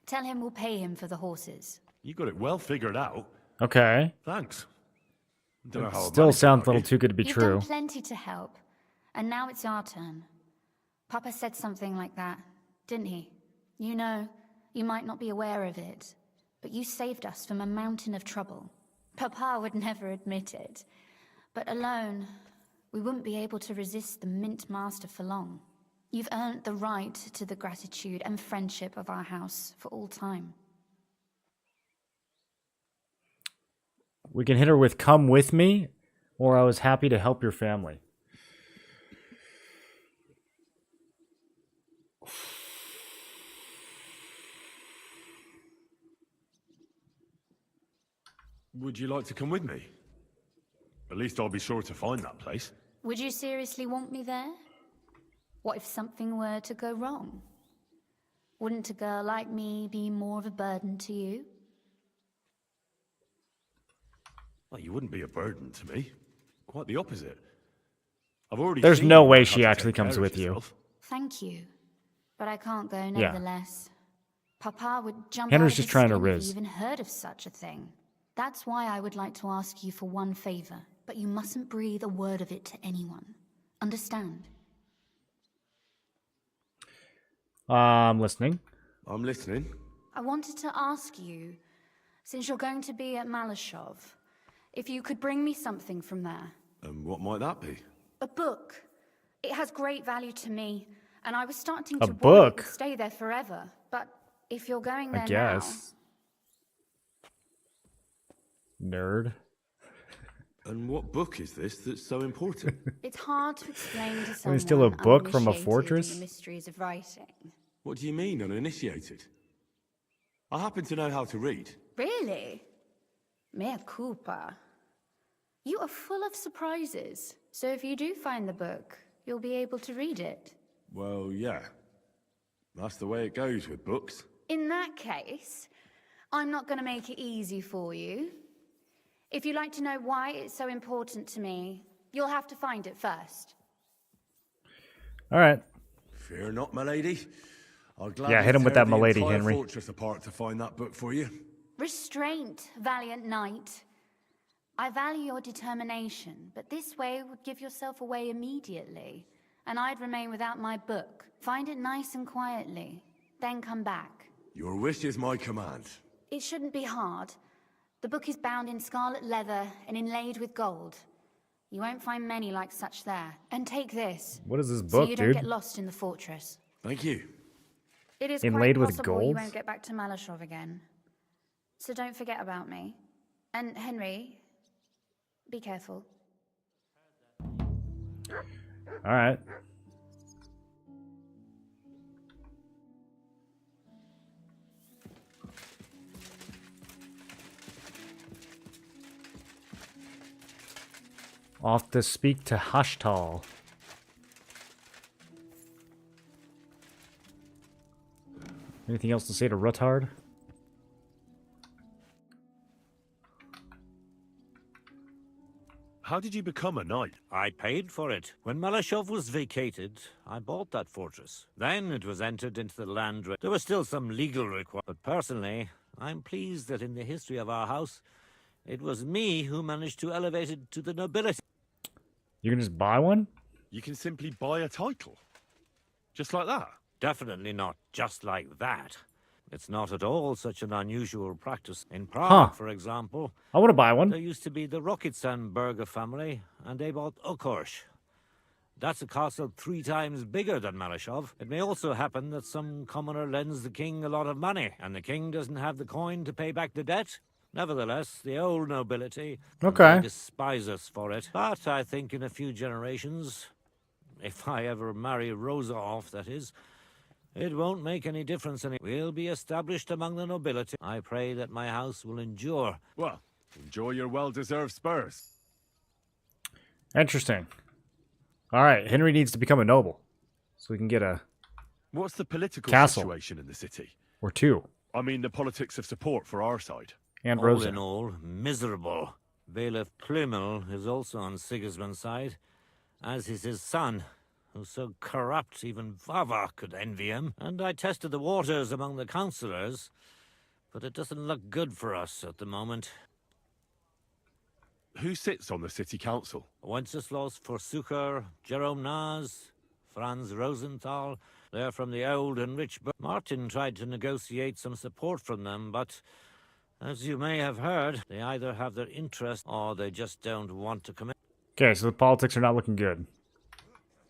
tell him we'll pay him for the horses. You got it well figured out. Okay. Thanks. Don't know how Still managed sounds a that, little eh? too good to be You've true. done plenty to help, and now it's our turn. Papa said something like that, didn't he? You know, you might not be aware of it, but you saved us from a mountain of trouble. Papa would never admit it, but alone, we wouldn't be able to resist the Mint Master for long. You've earned the right to the gratitude and friendship of our house for all time. We can hit her with "come with me," or "I was happy to help your family." Would you like to come with me? At least I'll be sure to find that place. Would you seriously want me there? What if something were to go wrong? Wouldn't a girl like me be more of a burden to you? Well, you wouldn't be a burden to me. Quite the opposite. I've already There's seen no you way how she to actually take care comes of with you. yourself. Thank you, but I can't go Yeah. nevertheless. Papa would jump Henry's out of just his trying to skin if riz. he even heard of such a thing. That's why I would like to ask you for one favor, but you mustn't breathe a word of it to anyone. Understand? I'm listening. I'm listening. I wanted to ask you, since you're going to be at Malashov, if you could bring me something from there. And what might that be? A book. It has great value to me, and I was starting A to worry it book? would stay there forever. But if you're going there I guess. now, Nerd. And what book is this that's so important? it's hard to explain to I someone mean, still a book from a uninitiated in fortress? the mysteries of writing. What do you mean, uninitiated? I happen to know how to read. Really? Mea culpa. You are full of surprises. So if you do find the book, you'll be able to read it. Well, yeah. That's the way it goes with books. In that case, I'm not going to make it easy for you. If you'd like to know why it's so important to me, you'll have to find it first. All right. Fear not, my lady. I'll Yeah, gladly hit him with tear that, the milady, entire Henry. fortress apart to find that book for you. Restraint, valiant knight. I value your determination, but this way would give yourself away immediately, and I'd remain without my book. Find it nice and quietly, then come back. Your wish is my command. It shouldn't be hard. The book is bound in scarlet leather and inlaid with gold. You won't find many like such there. And take this. What is this so book, you don't dude? get lost in the fortress. Thank you. It is Inlaid quite with possible gold? you won't get back to Malashov again. So don't forget about me. And Henry, be careful. All right. Off to speak to Hashtal. Anything else to say to Ruthard? How did you become a knight? I paid for it. When Malashov was vacated, I bought that fortress. Then it was entered into the land. There was still some legal requirements. But personally, I'm pleased that in the history of our house, it was me who managed to elevate it to the nobility. You can just buy one? You can simply buy a title. Just like that? Definitely not just like that. It's not at all such an unusual practice. In Prague, for example, I want to buy one. There used to be the Rockitsan family, and they bought Okorsh. That's a castle 3 times bigger than Malashov. It may also happen that some commoner lends the king a lot of money, and the king doesn't have the coin to pay back the debt. Nevertheless, the old nobility Okay. they despise us for it. But I think in a few generations, if I ever marry Rosa off, that is, it won't make any difference. We'll be established among the nobility. I pray that my house will endure. Well, enjoy your well-deserved spurs. Interesting. All right, Henry needs to become a noble, so we can get a What's the political castle situation in the city? or 2. I mean, the politics of support for our side. And all Rosa. in all, miserable. Bailiff Plymel is also on Sigismund's side, as is his son, who's so corrupt even Vava could envy him. And I tested the waters among the councillors, but it doesn't look good for us at the moment. Who sits on the city council? Wenceslas Forsucher, Jerome Naz, Franz Rosenthal. They're from the old and rich. Martin tried to negotiate some support from them, but as you may have heard, they either have their interest or they just don't want to commit. Okay, so the politics are not looking good.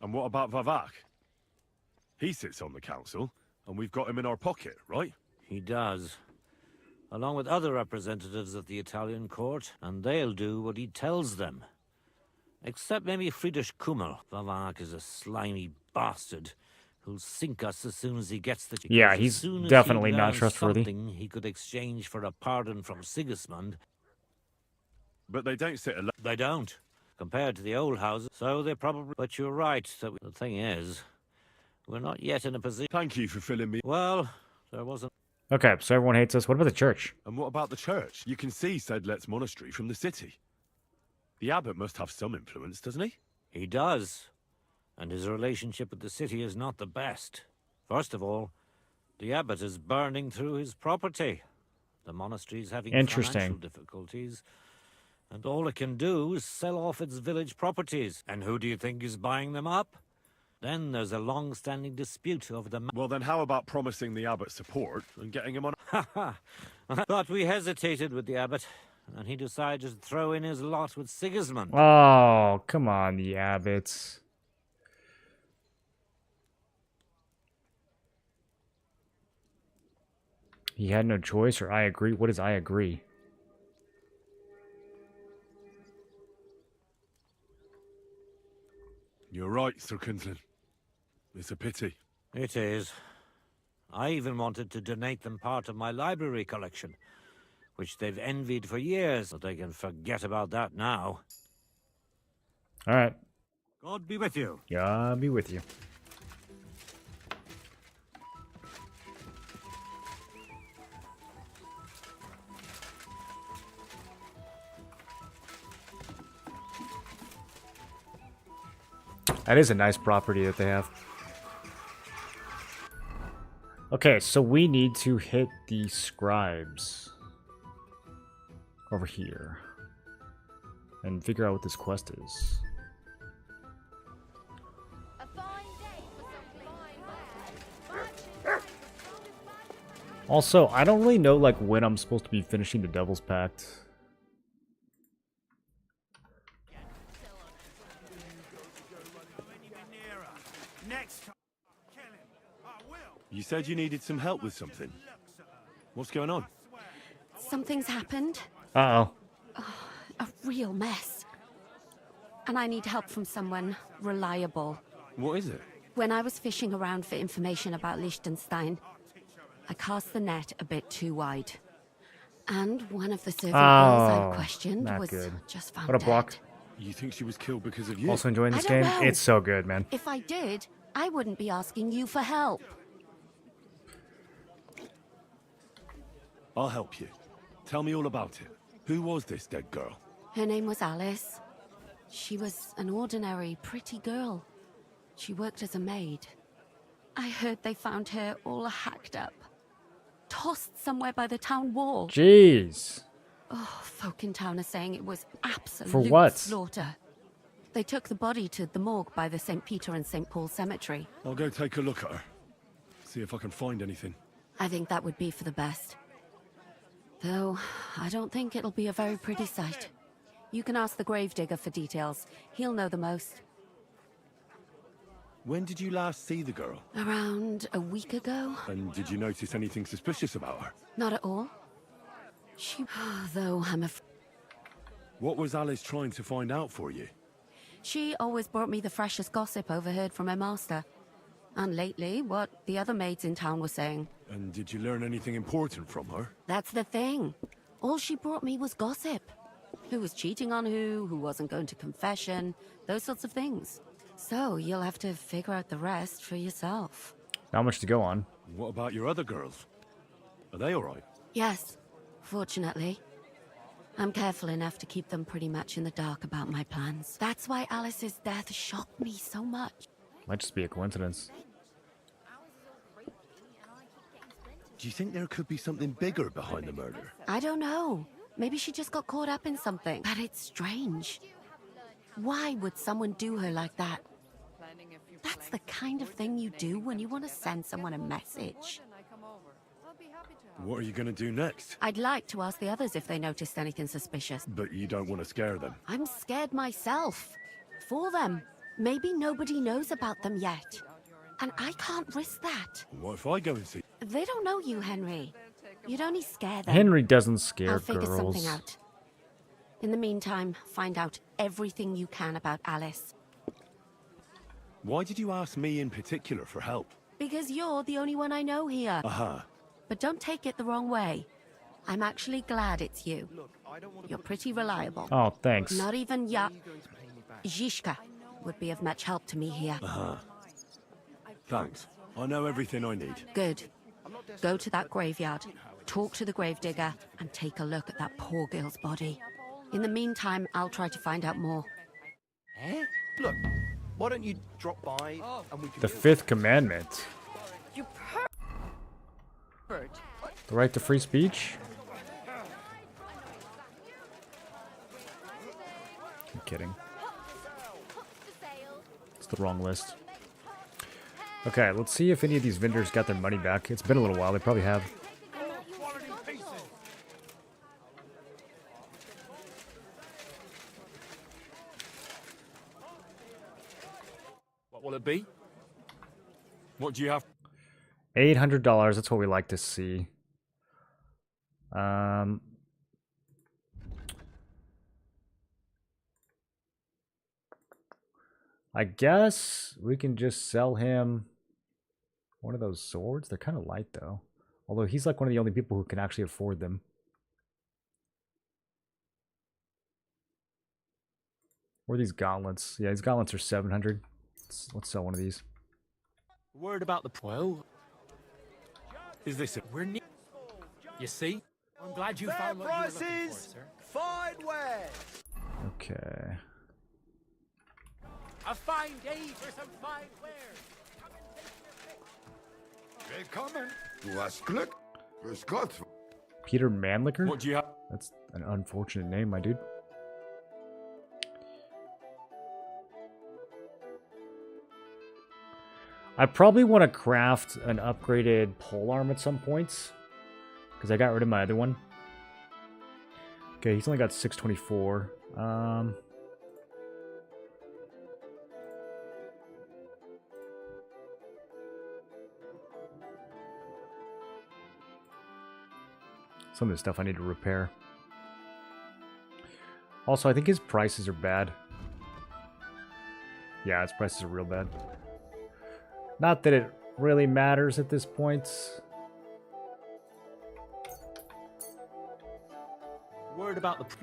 And what about Vavak? He sits on the council, and we've got him in our pocket, right? He does. Along with other representatives of the Italian court, and they'll do what he tells them. Except maybe Friedrich Kummel. Vavak is a slimy bastard who'll sink us as soon as he gets the... Yeah, he's definitely not trustworthy. Something he could exchange for a pardon from Sigismund. But they don't sit alone. They don't, compared to the old houses. So they probably... But you're right. The thing is, we're not yet in a position... Thank you for filling me... Well, there wasn't... Okay, so everyone hates us. What about the church? And what about the church? You can see Sedlet's monastery from the city. The abbot must have some influence, doesn't he? He does. And his relationship with the city is not the best. First of all, the abbot is burning through his property. The monastery is having financial difficulties, and all it can do is sell off its village properties. And who do you think is buying them up? Then there's a long-standing dispute over the... Well, then how about promising the abbot support and getting him on... But we hesitated with the abbot, and he decided to throw in his lot with Sigismund. Oh, come on, the abbots. He had no choice, or I agree? What is I agree? You're right, Sir Kinsman. It's a pity. It is. I even wanted to donate them part of my library collection, which they've envied for years, but they can forget about that now. All right. God be with you. God be with you. That is a nice property that they have. Okay, so we need to hit the scribes over here and figure out what this quest is. Also, I don't really know like when I'm supposed to be finishing the Devil's Pact. You said you needed some help with something. What's going on? Something's happened. Uh-oh. A real mess. And I need help from someone reliable. What is it? When I was fishing around for information about Liechtenstein, I cast the net a bit too wide. And one of the servant girls I questioned was just found What a block. dead. You think she was killed because of you? Also enjoying this I don't game? know. It's so good, man. If I did, I wouldn't be asking you for help. I'll help you. Tell me all about it. Who was this dead girl? Her name was Alice. She was an ordinary, pretty girl. She worked as a maid. I heard they found her all hacked up. Tossed somewhere by the town wall. Jeez. Oh, folk in town are saying it was absolute For what? slaughter. They took the body to the morgue by the St. Peter and St. Paul cemetery. I'll go take a look at her. See if I can find anything. I think that would be for the best. Though, I don't think it'll be a very pretty sight. You can ask the gravedigger for details. He'll know the most. When did you last see the girl? Around a week ago? And did you notice anything suspicious about her? Not at all. She... Though I'm afraid... What was Alice trying to find out for you? She always brought me the freshest gossip overheard from her master. And lately, what the other maids in town were saying. And did you learn anything important from her? That's the thing. All she brought me was gossip. Who was cheating on who wasn't going to confession, those sorts of things. So you'll have to figure out the rest for yourself. Not much to go on. What about your other girls? Are they alright? Yes, fortunately. I'm careful enough to keep them pretty much in the dark about my plans. That's why Alice's death shocked me so much. Might just be a coincidence. Do you think there could be something bigger behind the murder? I don't know. Maybe she just got caught up in something. But it's strange. Why would someone do her like that? That's the kind of thing you do when you want to send someone a message. What are you going to do next? I'd like to ask the others if they noticed anything suspicious. But you don't want to scare them. I'm scared myself. For them. Maybe nobody knows about them yet. And I can't risk that. What if I go and see? They don't know you, Henry. You'd only scare them. Henry doesn't scare I'll figure girls. something out. In the meantime, find out everything you can about Alice. Why did you ask me in particular for help? Because you're the only one I know here. Aha. But don't take it the wrong way. I'm actually glad it's you. You're pretty reliable. Oh, thanks. Not even Zhishka would be of much help to me here. Aha. Thanks. I know everything I need. Good. Go to that graveyard, talk to the gravedigger, and take a look at that poor girl's body. In the meantime, I'll try to find out more. Eh? Look, why don't you drop by and we can... The fifth commandment. You pervert. The right to free speech? I'm kidding. It's the wrong list. Okay, let's see if any of these vendors got their money back. It's been a little while. They probably have. What will it be? What do you have? $800. That's what we like to see. I guess we can just sell him one of those swords. They're kind of light, though. Although he's like one of the only people who can actually afford them. Or these gauntlets. Yeah, these gauntlets are 700. Let's sell one of these. Word about the... Well... Is this it? We're near... You see? I'm glad you found what you were looking for, sir. Fine wares! Okay. A fine day for some fine wares. Willkommen. Du hast Glück. Grüß Gott. Peter Manlicker? What do you have? That's an unfortunate name, my dude. I probably want to craft an upgraded polearm at some points, because I got rid of my other one. Okay, he's only got 624. Some of the stuff I need to repair. Also, I think his prices are bad. Yeah, his prices are real bad. Not that it really matters at this point. Word about the...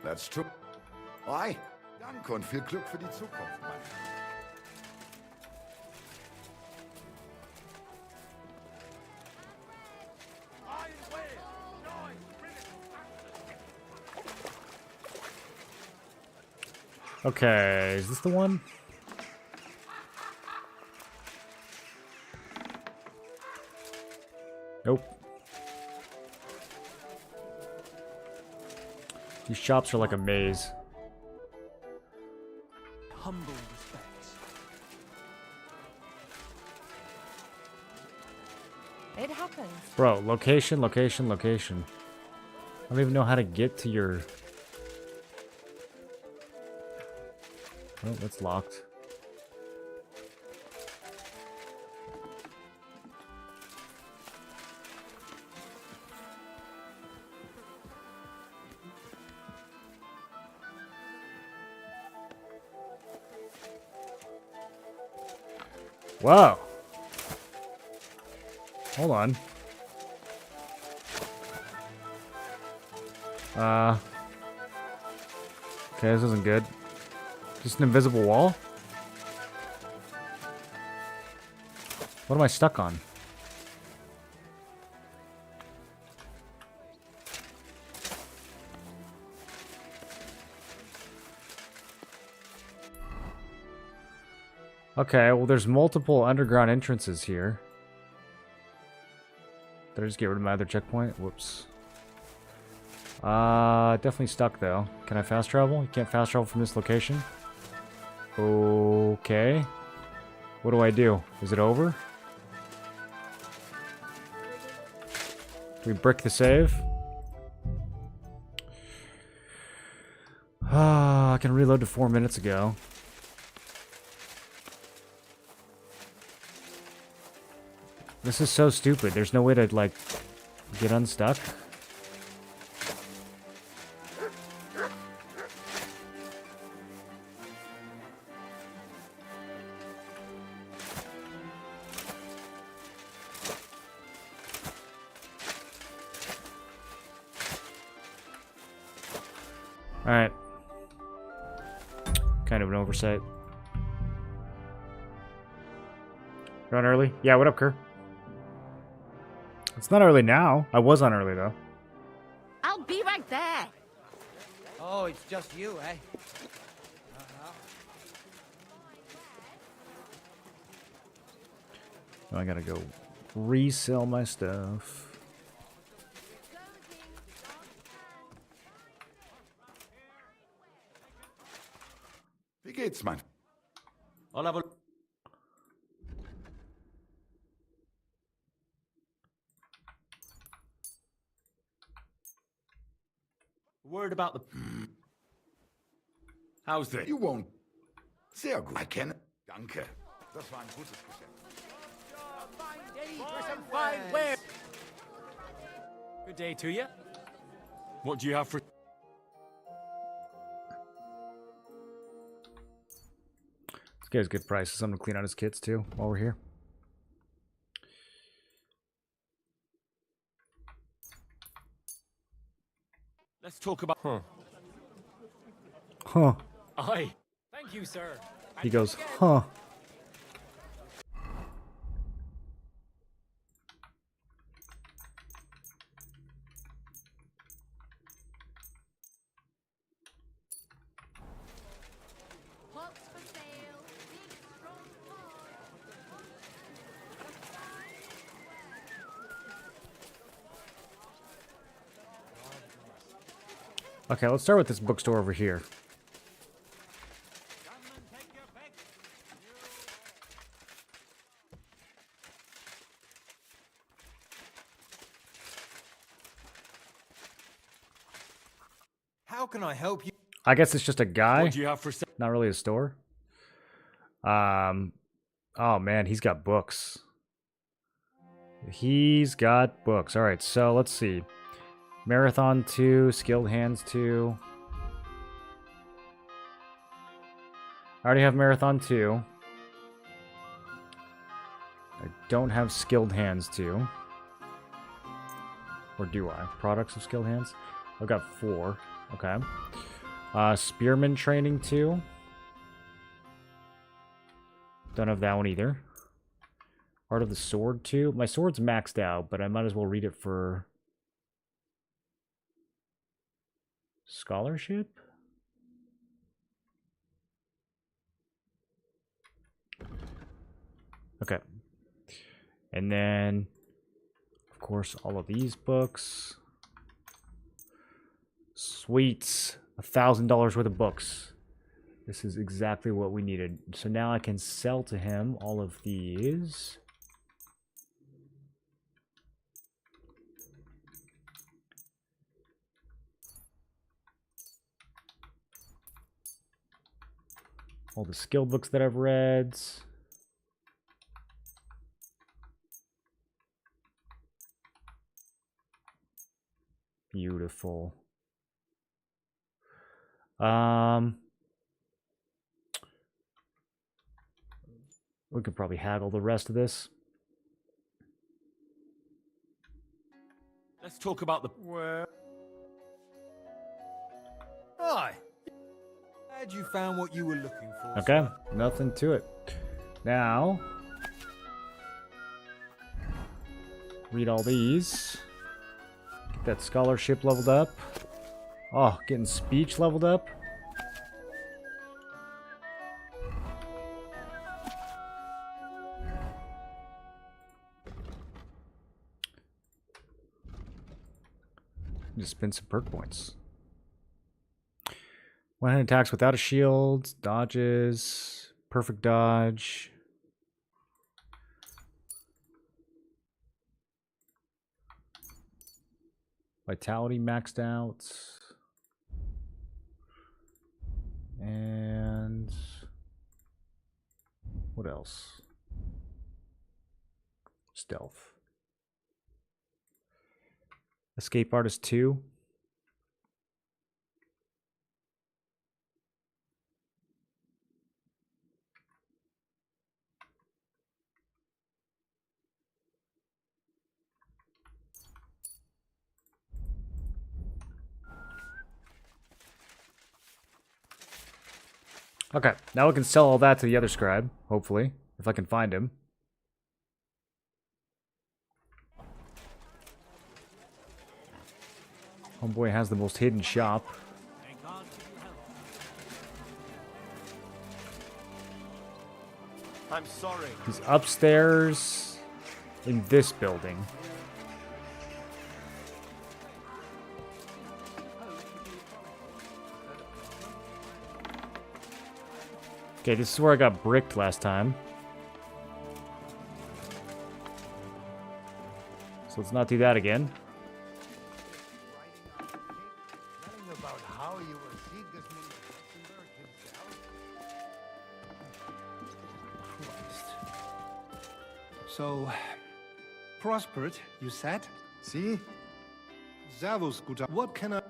That's true. Hi. Danke und viel Glück für die Zukunft, Mann. Okay, is this the one? Nope. These shops are like a maze. Humble respects. It happens. Bro, location, location, location. I don't even know how to get to your... Oh, that's locked. Wow. Hold on. Okay, this isn't good. Just an invisible wall? What am I stuck on? Okay, well there's multiple underground entrances here. Did I just get rid of my other checkpoint? Whoops. Definitely stuck though. Can I fast travel? You can't fast travel from this location? Okay. What do I do? Is it over? Do we brick the save? I can reload to 4 minutes ago. This is so stupid. There's no way to, like, get unstuck. Alright. Kind of an oversight. You're on early? Yeah, what up, Kerr? It's not early now. I was on early, though. I'll be right there. Oh, it's just you, eh? Now I gotta go resell my stuff. Wie geht's, Mann? I'll have a... Word about the... How's that? You won't. Sehr gut. I can. Danke. Das war ein gutes Geschäft. For some fine wares. Good day to you. What do you have for... This guy's good prices. I'm gonna clean out his kits too while we're here. Let's talk about... Huh. Aye. Thank you, sir. He goes, huh. Okay, let's start with this bookstore over here. How can I help you? I guess it's just a guy. What do you have for sale? Not really a store. Oh man, he's got books. He's got books. All right, so let's see. Marathon 2, Skilled Hands 2. I already have Marathon 2. I don't have Skilled Hands 2. Or do I? Products of Skilled Hands? I've got 4. Okay. Spearman Training 2. Don't have that one either. Art of the Sword 2. My sword's maxed out, but I might as well read it for scholarship? Okay. And then, of course, all of these books. Sweets. $1,000 worth of books. This is exactly what we needed. So now I can sell to him all of these. All the skill books that I've read. Beautiful. We could probably haggle the rest of this. Let's talk about the... Where? Hi. Glad you found what you were looking for. Okay, nothing to it. Now, read all these. Get that scholarship leveled up. Oh, getting speech leveled up. Just spend some perk points. One-hand attacks without a shield, dodges, perfect dodge. Vitality maxed out. And what else? Stealth. Escape Artist 2. Okay, now we can sell all that to the other scribe, hopefully, if I can find him. Homeboy has the most hidden shop. I'm sorry. He's upstairs in this building. Okay, this is where I got bricked last time. So let's not do that again. About how you were Sigismund himself. So, prospered, you said? See? Servus, guter. What can I...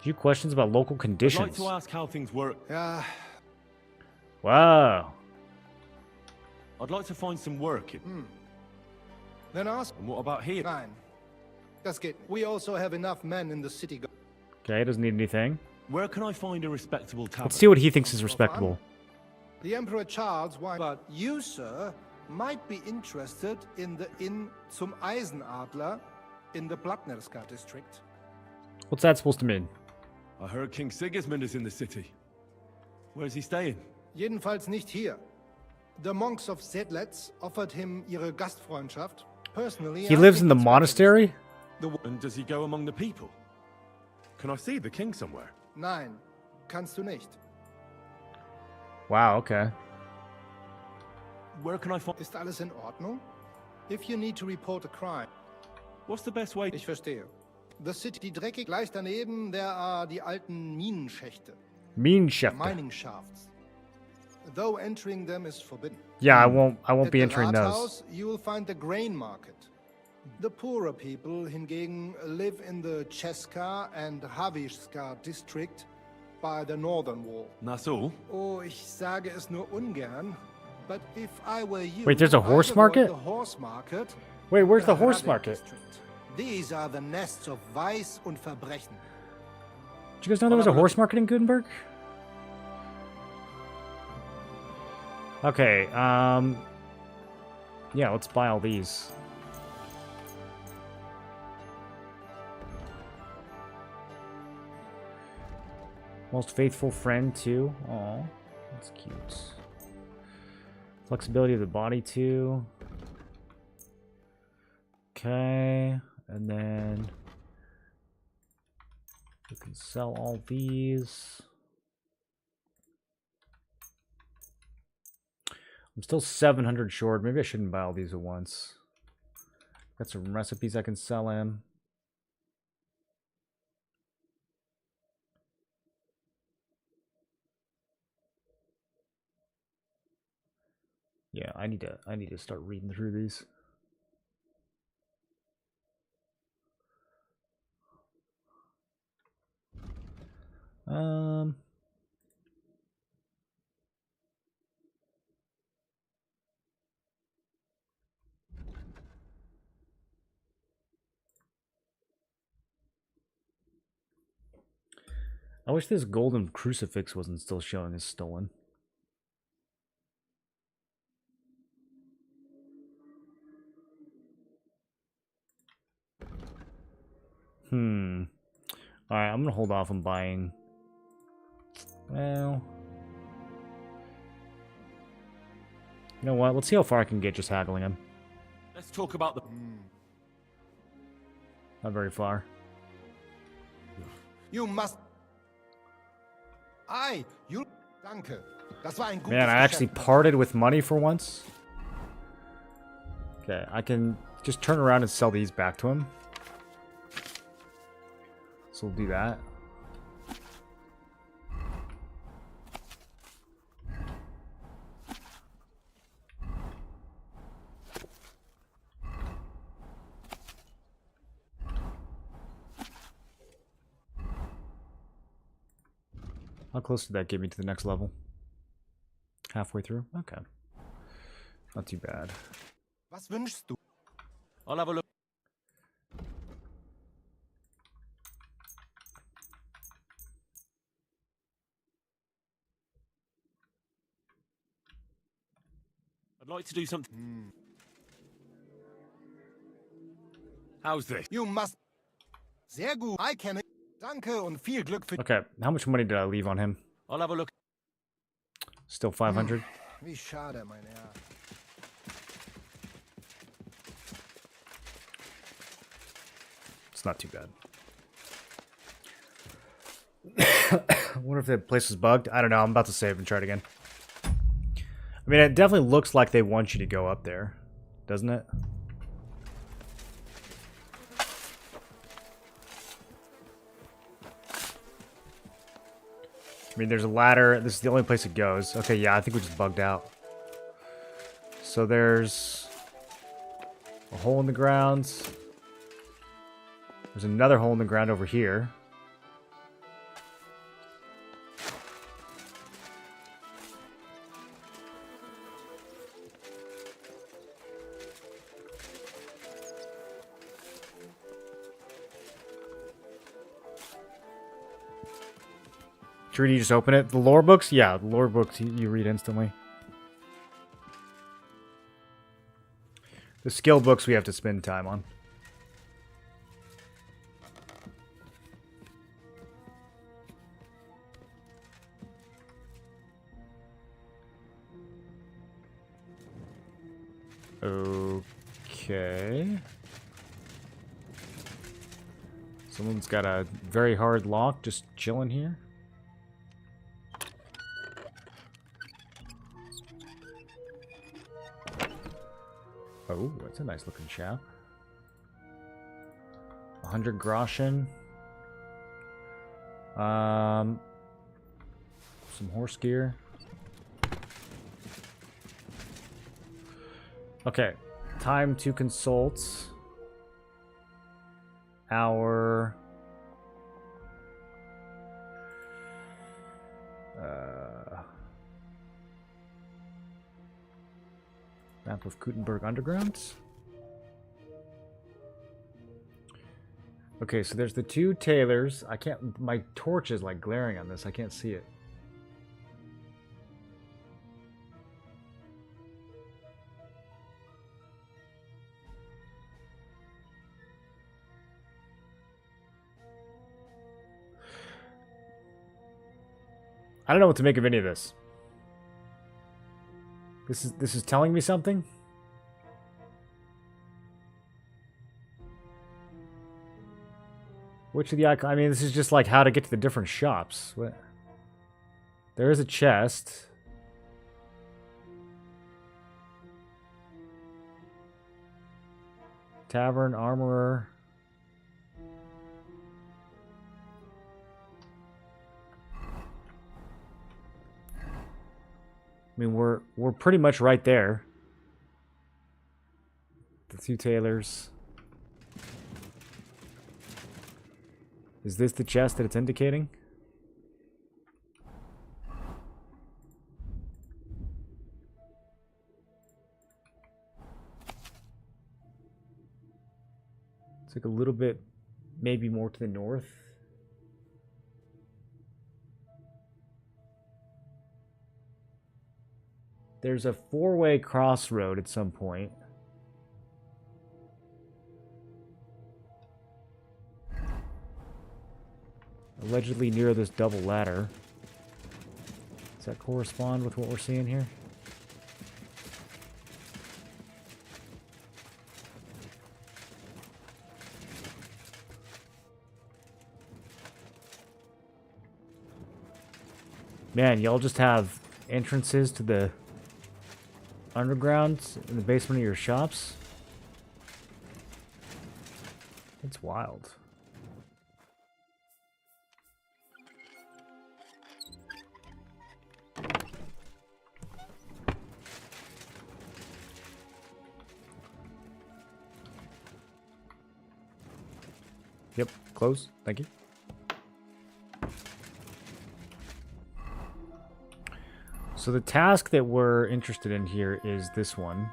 Few questions about local I'd conditions. like to ask how things work. Yeah. Wow. I'd like to find some work. Then ask... And what about here? Fine. Das geht. We also have enough men in the city. Okay, doesn't need anything. Where can I find a respectable tavern? Let's see what he thinks is respectable. The Emperor Charles, why? But you, sir, might be interested in the Inn zum Eisenadler in the Blattnerska district. What's that supposed to mean? I heard King Sigismund is in the city. Where's he staying? Jedenfalls nicht hier. The monks of Sedlitz offered him ihre Gastfreundschaft. Personally, He lives in the monastery? And does he go among the people? Can I see the king somewhere? Nein, kannst du nicht. Wow, okay. Where can I find... Ist alles in Ordnung? If you need to report a crime. What's the best way... Ich verstehe. The City dreckig, gleich daneben die alten Minenschächte. Minenschächte. Mining shafts. Though entering them is forbidden. Yeah, I won't be At entering the those. Rathaus, you will find the grain market. The poorer people hingegen live in the Česká and Havířská district by the northern wall. That's all? Oh, ich sage es nur ungern, but if I were you, Wait, there's a horse I'd avoid market? The horse market. Wait, where's the horse Hradec market? district. These are the nests of vice und Verbrechen. Did you guys know there was a horse market in Gutenberg? Okay, yeah, let's buy all these. Most faithful friend too. Oh, that's cute. Flexibility of the body too. Okay, and then we can sell all these. I'm still 700 short. Maybe I shouldn't buy all these at once. Got some recipes I can sell in. Yeah, I need to start reading through these. I wish this golden crucifix wasn't still showing as stolen. Alright, I'm gonna hold off on buying. Well, you know what? Let's see how far I can get just haggling him. Let's talk about the... Not very far. You must... you... Danke. Das war ein gutes Man, I actually Geschäft. parted with money for once. Okay, I can just turn around and sell these back to him. So we'll do that. How close did that get me to the next level? Halfway through? Okay. Not too bad. Was wünschst du? I'll have a look. I'd like to do something. How's this? You must... Sehr gut. I can... Danke und viel Glück für... Okay, how much money did I leave on him? I'll have a look. Still 500? Wie schade, mein Herr. It's not too bad. I wonder if the place is bugged. I don't know. I'm about to save and try it again. I mean, it definitely looks like they want you to go up there, doesn't it? I mean, there's a ladder. This is the only place it goes. Okay, yeah, I think we just bugged out. So there's a hole in the ground. There's another hole in the ground over here. Should you just open it? The lore books? Yeah, the lore books you read instantly. The skill books we have to spend time on. Okay. Someone's got a very hard lock just chilling here. Oh, that's a nice looking chap. 100 groschen. Some horse gear. Okay, time to consult our map of Gutenberg Underground. Okay, so there's the two tailors. I can't, my torch is like glaring on this. I can't see it. I don't know what to make of any of this. This is telling me something? Which of the icon? I mean, this is just like how to get to the different shops. What? There is a chest. Tavern, armorer. I mean, we're pretty much right there. The two tailors. Is this the chest that it's indicating? It's like a little bit, maybe more to the north. There's a four-way crossroad at some point. Allegedly near this double ladder. Does that correspond with what we're seeing here? Man, y'all just have entrances to the underground in the basement of your shops? It's wild. Yep, close. Thank you. So the task that we're interested in here is this one.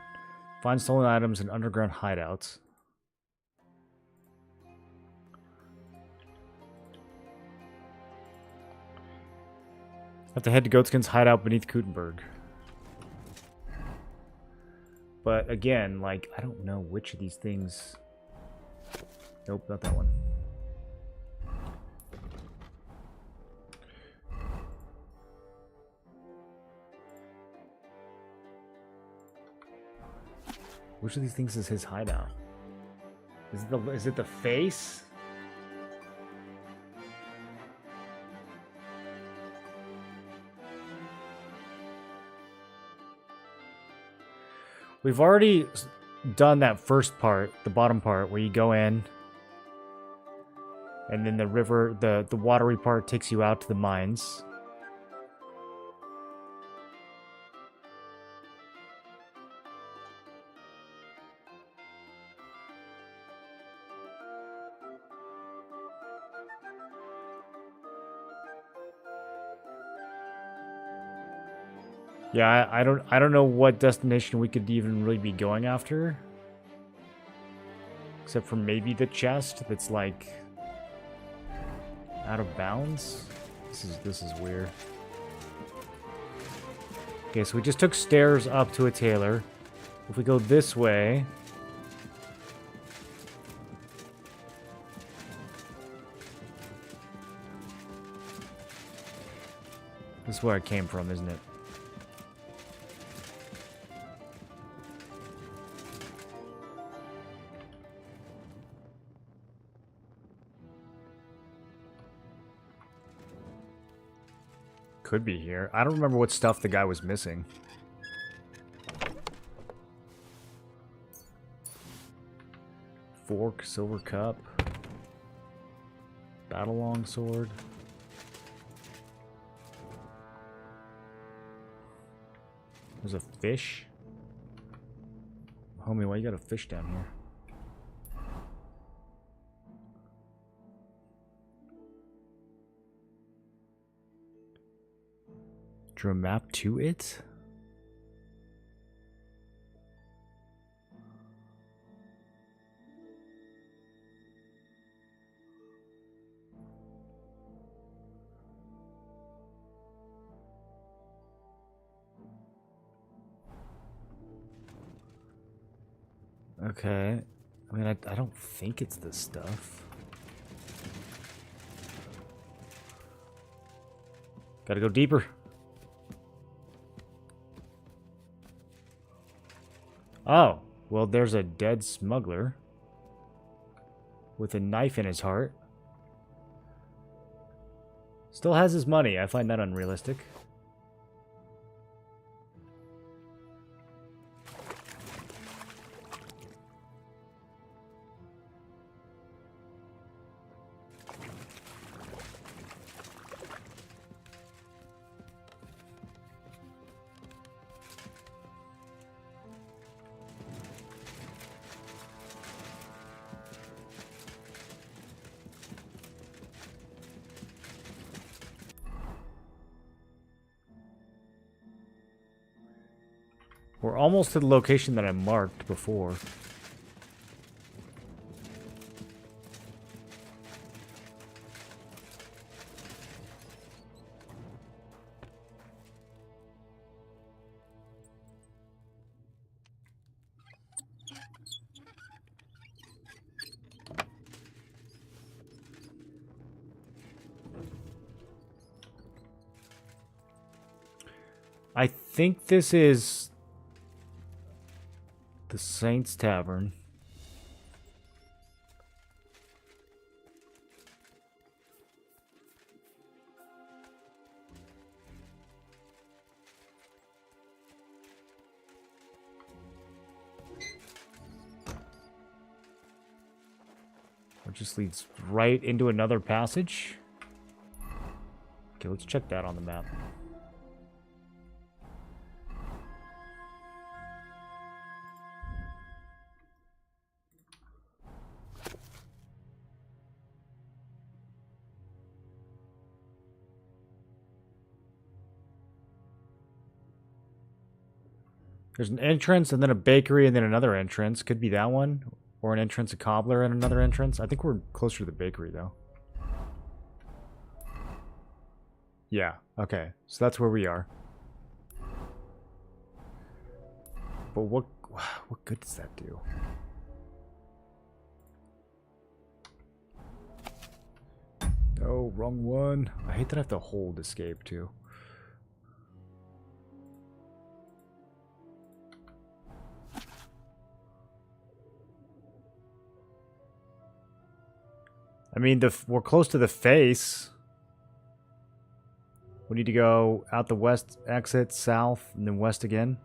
Find stolen items in underground hideouts. Have to head to Goatskin's hideout beneath Gutenberg. But again, like, I don't know which of these things... Nope, not that one. Which of these things is his hideout? Is it the face? We've already done that first part, the bottom part, where you go in, and then the river, the watery part takes you out to the mines. Yeah, I don't know what destination we could even really be going after. Except for maybe the chest that's like out of bounds. This is weird. Okay, so we just took stairs up to a tailor. If we go this way, this is where I came from, isn't it? could be here. I don't remember what stuff the guy was missing. Fork, silver cup. Battle longsword. There's a fish. Homie, why you got a fish down here? Drew a map to it? Okay. I mean, I don't think it's this stuff. Gotta go deeper. Oh, well, there's a dead smuggler with a knife in his heart. Still has his money. I find that unrealistic. We're almost to the location that I marked before. I think this is the Saints Tavern. It just leads right into another passage. Okay, let's check that on the map. There's an entrance and then a bakery and then another entrance. Could be that one. Or an entrance, a cobbler, and another entrance. I think we're closer to the bakery, though. Yeah, okay. So that's where we are. But what good does that do? No, wrong one. I hate that I have to hold escape, too. I mean, we're close to the face. We need to go out the west exit, south, and then west again.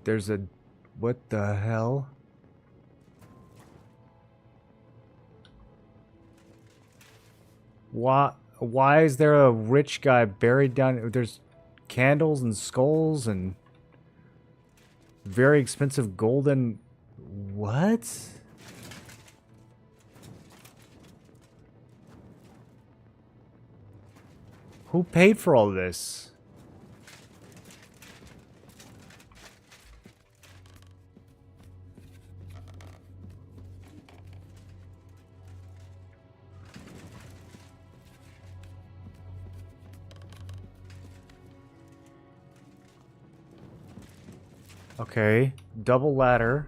There's a... What the hell? Why is there a rich guy buried down? There's candles and skulls and very expensive golden... What? Who paid for all this? Okay, double ladder.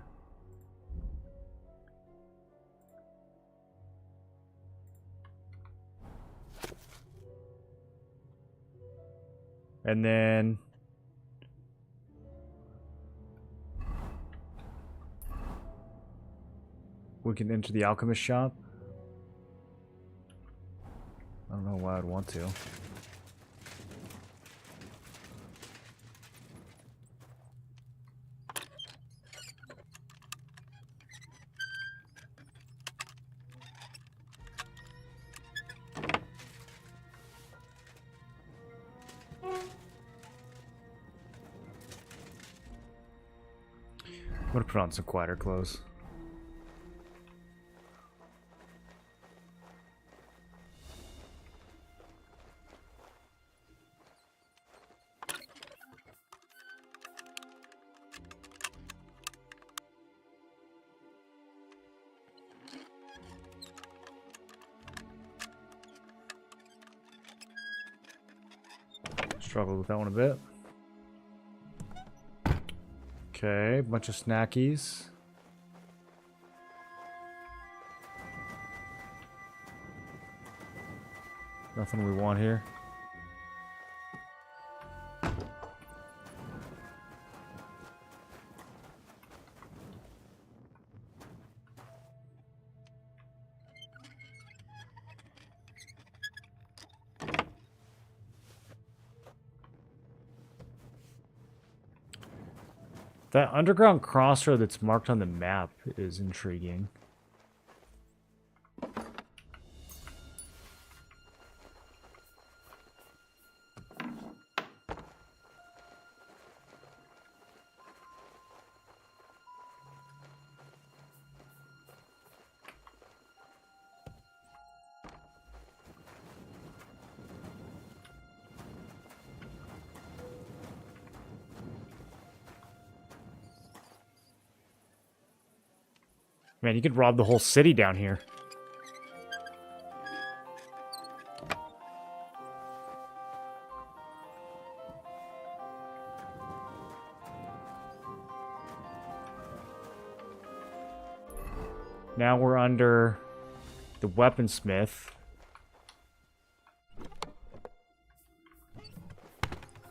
And then we can enter the alchemist shop. I don't know why I'd want to. I'm gonna put on some quieter clothes. Struggled with that one a bit. Okay, bunch of snackies. Nothing we want here. That underground crossroad that's marked on the map is intriguing. Man, you could rob the whole city down here. Now we're under the weaponsmith,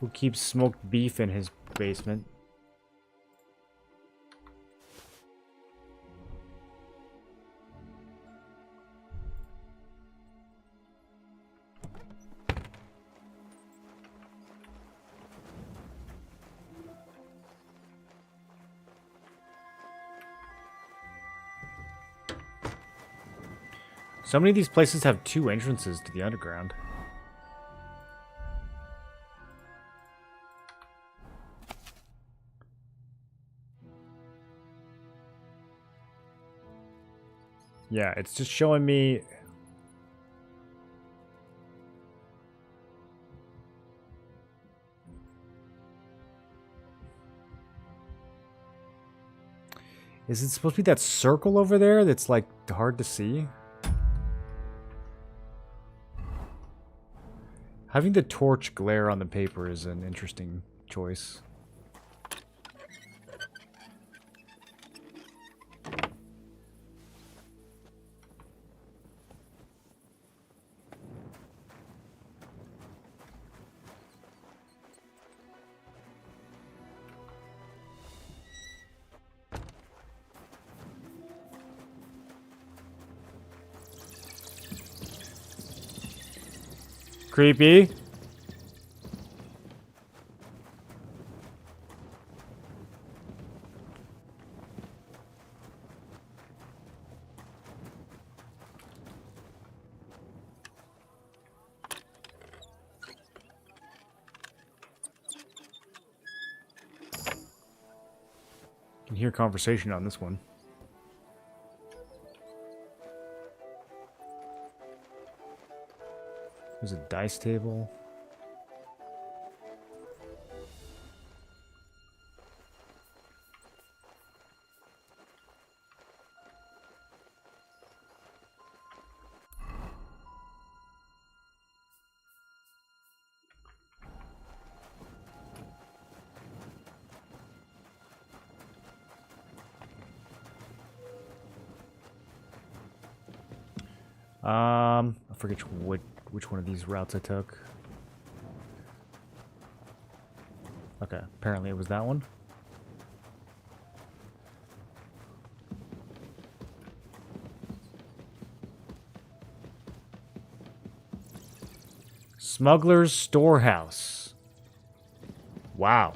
who keeps smoked beef in his basement. So many of these places have two entrances to the underground. Yeah, it's just showing me... Is it supposed to be that circle over there that's, like, hard to see? Having the torch glare on the paper is an interesting choice. Creepy. Can hear conversation on this one. There's a dice table. I forget which one of these routes I took. Okay, apparently it was that one. Smuggler's Storehouse. Wow.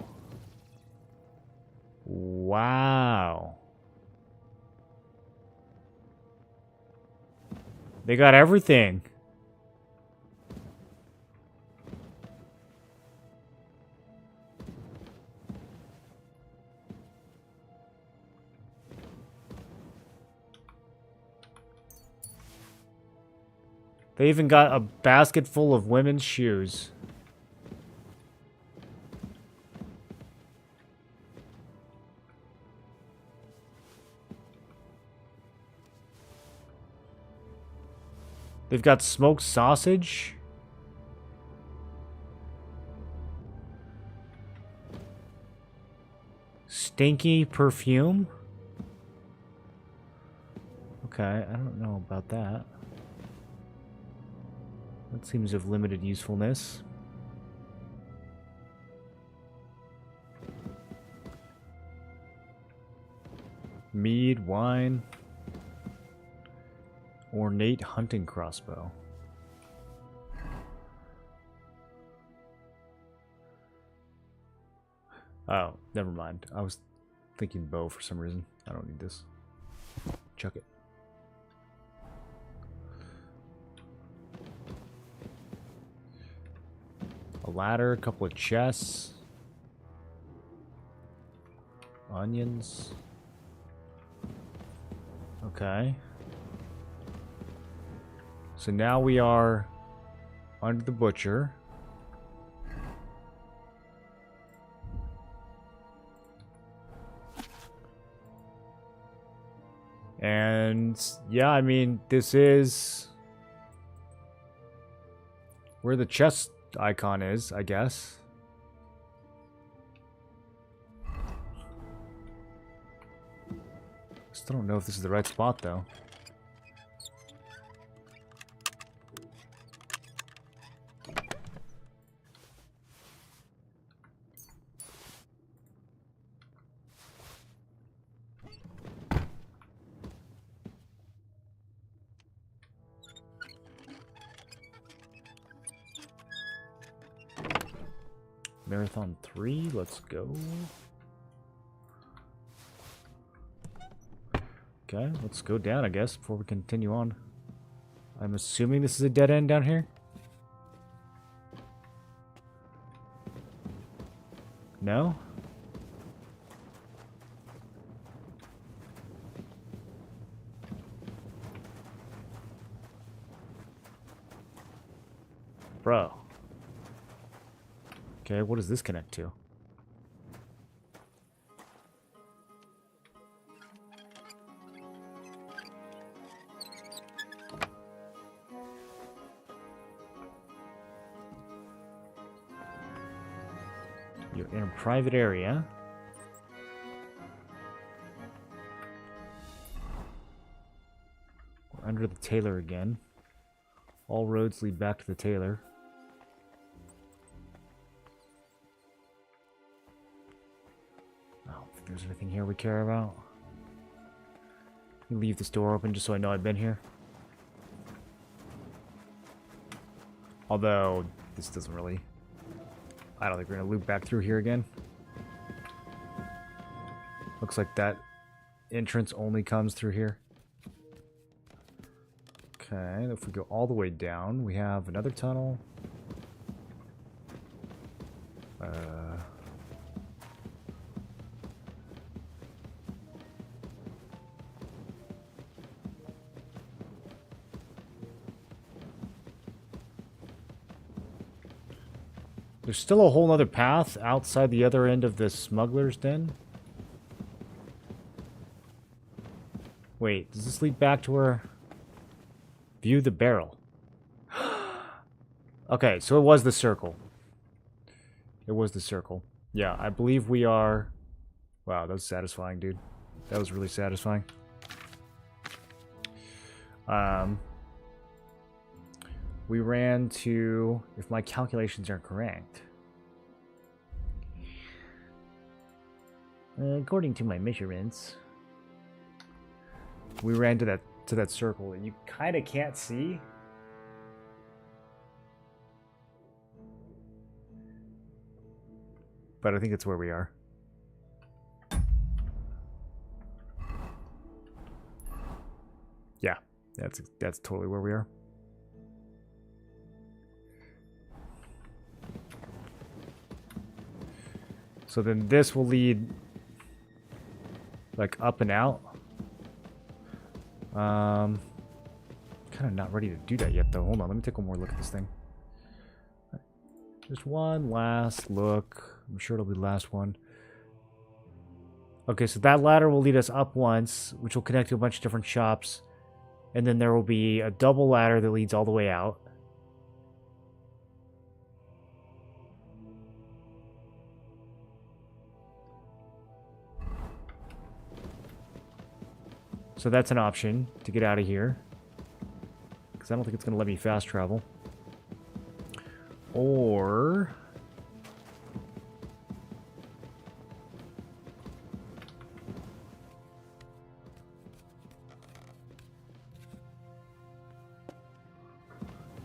Wow. They got everything. They even got a basket full of women's shoes. They've got smoked sausage. Stinky perfume. Okay, I don't know about that. That seems of limited usefulness. Mead, wine. Ornate hunting crossbow. Oh, never mind. I was thinking bow for some reason. I don't need this. Chuck it. A ladder, a couple of chests. Onions. Okay. So now we are under the butcher. And yeah, I mean, this is where the chest icon is, I guess. Still don't know if this is the right spot, though. Marathon 3, let's go. Okay, let's go down, I guess, before we continue on. I'm assuming this is a dead end down here? No? Bro. Okay, what does this connect to? You're in a private area. We're under the tailor again. All roads lead back to the tailor. There's anything here we care about. Leave this door open just so I know I've been here. Although, this doesn't really... I don't think we're going to loop back through here again. Looks like that entrance only comes through here. Okay, if we go all the way down, we have another tunnel. There's still a whole nother path outside the other end of the smuggler's den. Wait, does this lead back to where... View the barrel. Okay, so it was the circle. It was the circle. Yeah, I believe we are... Wow, that was satisfying, dude. That was really satisfying. We ran to... If my calculations are correct... According to my measurements, we ran to that circle that you kind of can't see. But I think it's where we are. Yeah, that's totally where we are. So then this will lead like up and out. Kind of not ready to do that yet though. Hold on, let me take one more look at this thing. Just one last look. I'm sure it'll be the last one. Okay, so that ladder will lead us up once, which will connect to a bunch of different shops. And then there will be a double ladder that leads all the way out. So that's an option to get out of here. Because I don't think it's going to let me fast travel. Or...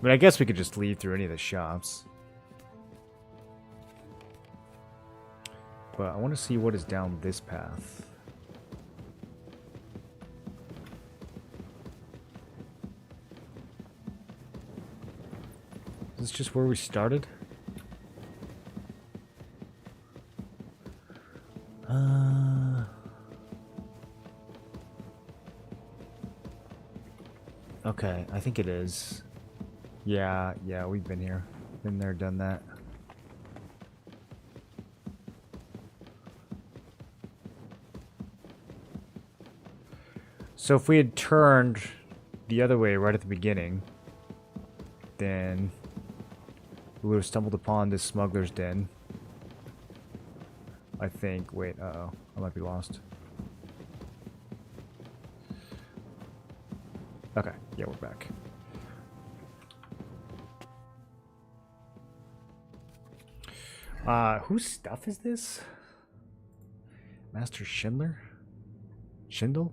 but I guess we could just leave through any of the shops. But I want to see what is down this path. Is this just where we started? Okay, I think it is. Yeah, we've been here. Been there, done that. So if we had turned the other way right at the beginning, then we would have stumbled upon this smuggler's den. I think. Wait, uh-oh. I might be lost. Okay, yeah, we're back. Whose stuff is this? Master Schindler? Schindel?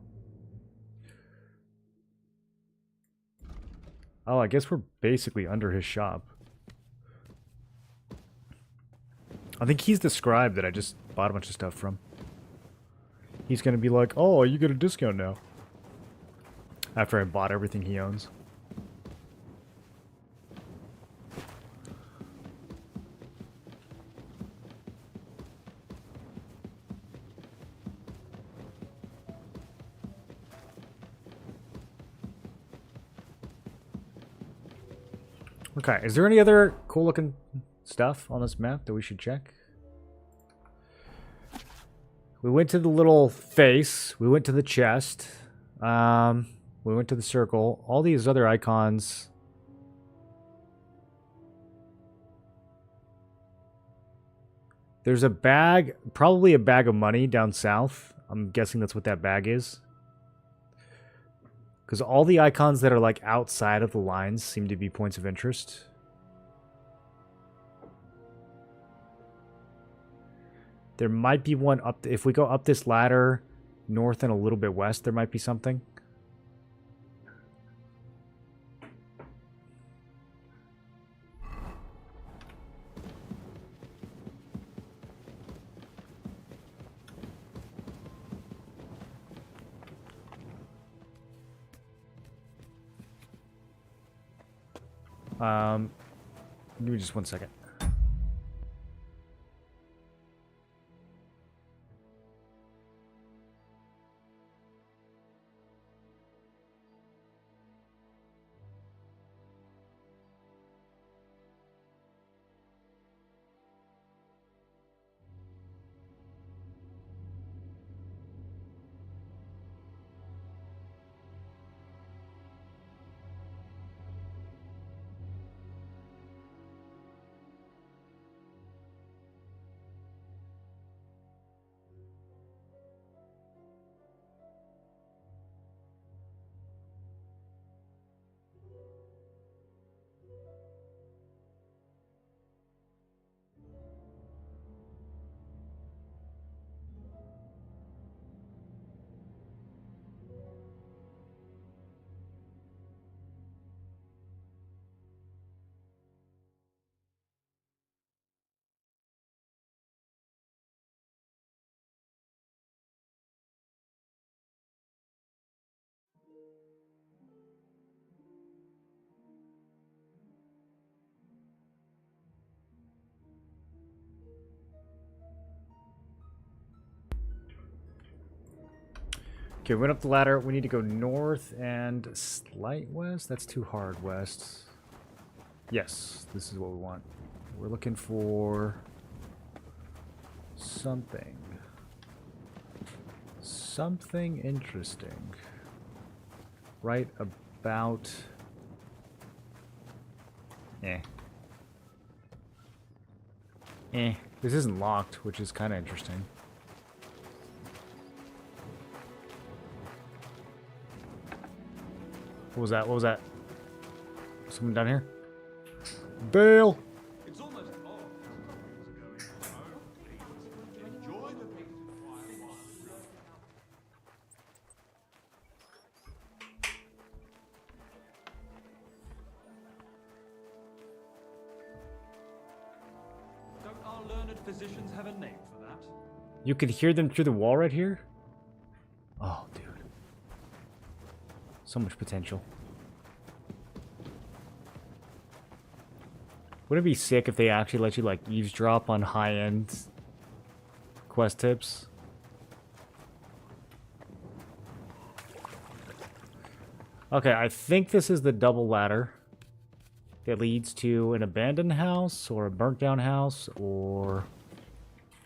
Oh, I guess we're basically under his shop. I think he's the scribe that I just bought a bunch of stuff from. He's gonna be like, oh, you get a discount now. After I bought everything he owns. Okay, is there any other cool looking stuff on this map that we should check? We went to the little face. We went to the chest. We went to the circle. All these other icons. There's a bag, probably a bag of money down south. I'm guessing that's what that bag is. Because all the icons that are like outside of the lines seem to be points of interest. There might be one up. If we go up this ladder, north and a little bit west, there might be something. Give me just 1 second. Okay, we went up the ladder. We need to go north and slight west. That's too hard west. Yes, this is what we want. We're looking for something. Something interesting. Right about... This isn't locked, which is kind of interesting. What was that? What was that? Someone down here? Bail! Don't our learned physicians have a name for that? You could hear them through the wall right here? Oh, dude. So much potential. Wouldn't it be sick if they actually let you, like, eavesdrop on high-end quest tips? Okay, I think this is the double ladder that leads to an abandoned house, or a burnt-down house, or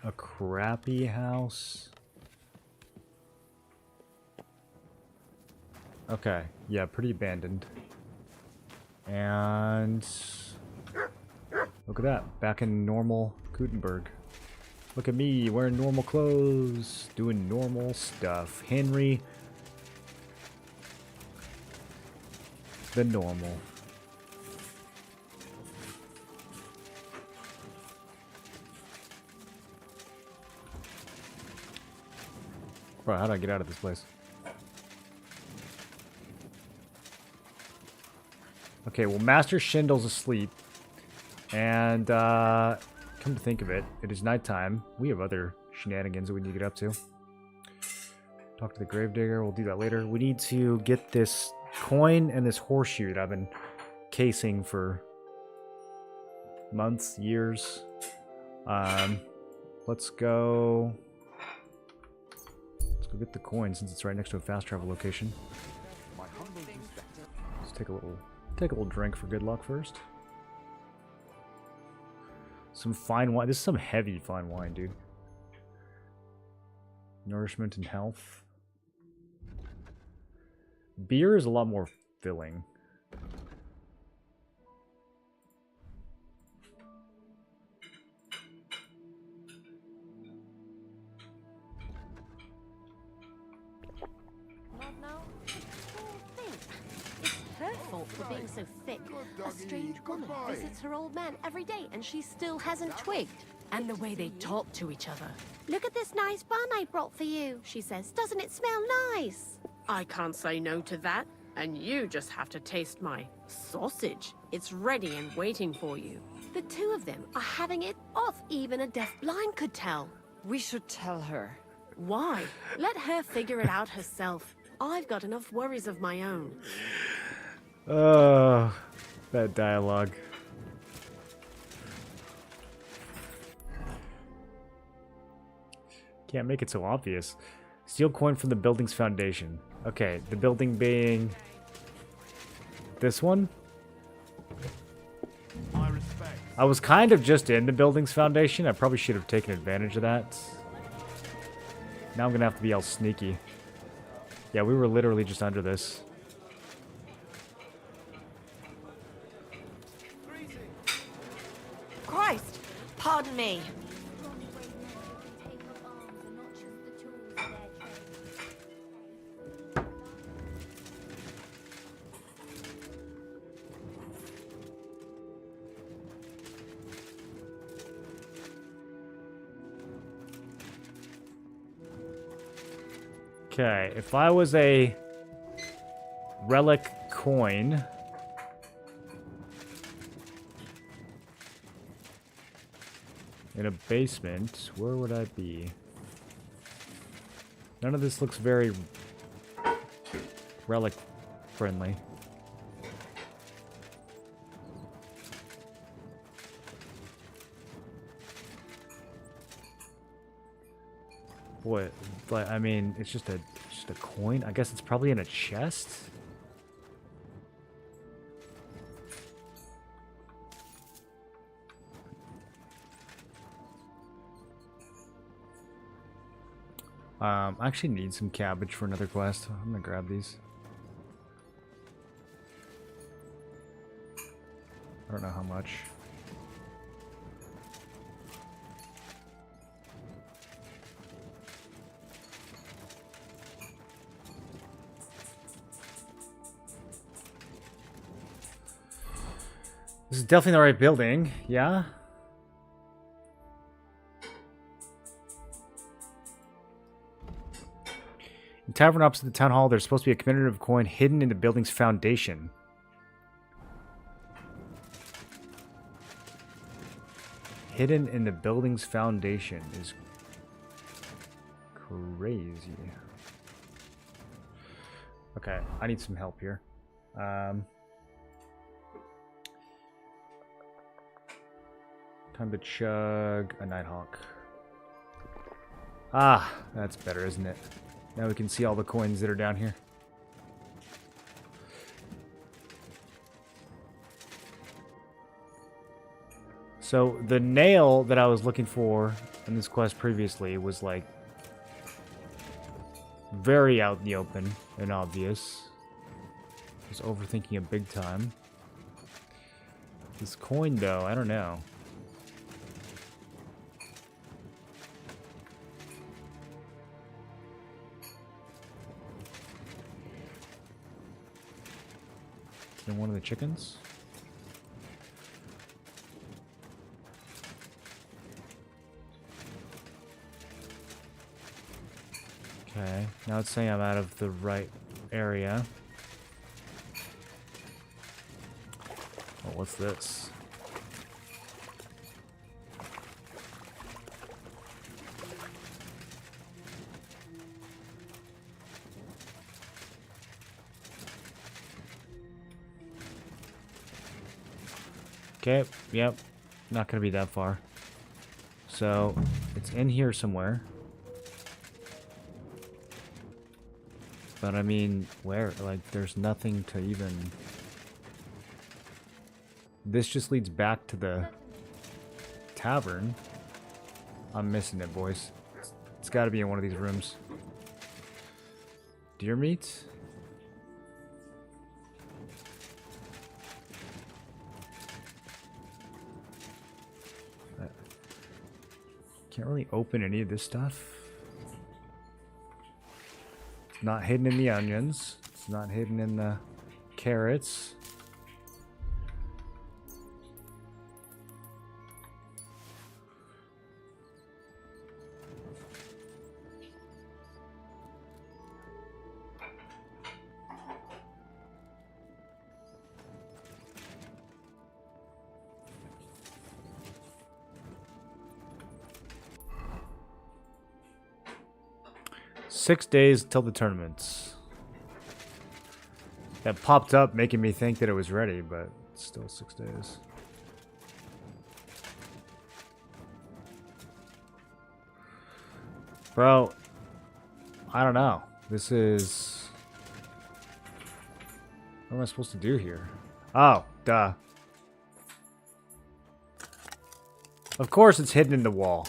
a crappy house. Okay, yeah, pretty abandoned. And look at that, back in normal Gutenberg. Look at me, wearing normal clothes, doing normal stuff. Henry, the normal. Bro, how do I get out of this place? Okay, well, Master Schindle's asleep. And, come to think of it, it is nighttime. We have other shenanigans that we need to get up to. Talk to the gravedigger, we'll do that later. We need to get this coin and this horseshoe that I've been casing for months, years. Let's go get the coin since it's right next to a fast travel location. Let's take a little drink for good luck first. Some fine wine. This is some heavy fine wine, dude. Nourishment and health. Beer is a lot more filling. Her fault for being so thick. A strange woman visits her old man every day and she still hasn't twigged. And the way they talk to each other. Look at this nice bun I brought for you, she says. Doesn't it smell nice? I can't say no to that. And you just have to taste my sausage. It's ready and waiting for you. The two of them are having it off. Even a deaf-blind could tell. We should tell her. Why? Let her figure it out herself. I've got enough worries of my own. Oh, that dialogue. Can't make it so obvious. Steal coin from the building's foundation. Okay, the building being this one. I was kind of just in the building's foundation. I probably should have taken advantage of that. Now I'm gonna have to be all sneaky. Yeah, we were literally just under this. Christ! Pardon me. Okay, if I was a relic coin, in a basement, where would I be? None of this looks very relic friendly. What? Like, I mean, it's just a coin. I guess it's probably in a chest. I actually need some cabbage for another quest. I'm gonna grab these. I don't know how much. This is definitely the right building, yeah? In tavern opposite the town hall, there's supposed to be a commemorative coin hidden in the building's foundation. Hidden in the building's foundation is crazy. Okay, I need some help here. Time to chug a Nighthawk. Ah, that's better, isn't it? Now we can see all the coins that are down here. So the nail that I was looking for in this quest previously was like very out in the open and obvious. I was overthinking it big time. This coin though, I don't know. In one of the chickens? Okay, now it's saying I'm out of the right area. Oh, what's this? Okay, yep, not gonna be that far. So, it's in here somewhere. But I mean, where? Like, there's nothing to even... This just leads back to the tavern. I'm missing it, boys. It's gotta be in one of these rooms. Deer meat? Can't really open any of this stuff. It's not hidden in the onions. It's not hidden in the carrots. Six days till the tournaments. That popped up making me think that it was ready, but it's still 6 days. Bro, I don't know. This is... What am I supposed to do here? Oh, duh. Of course it's hidden in the wall.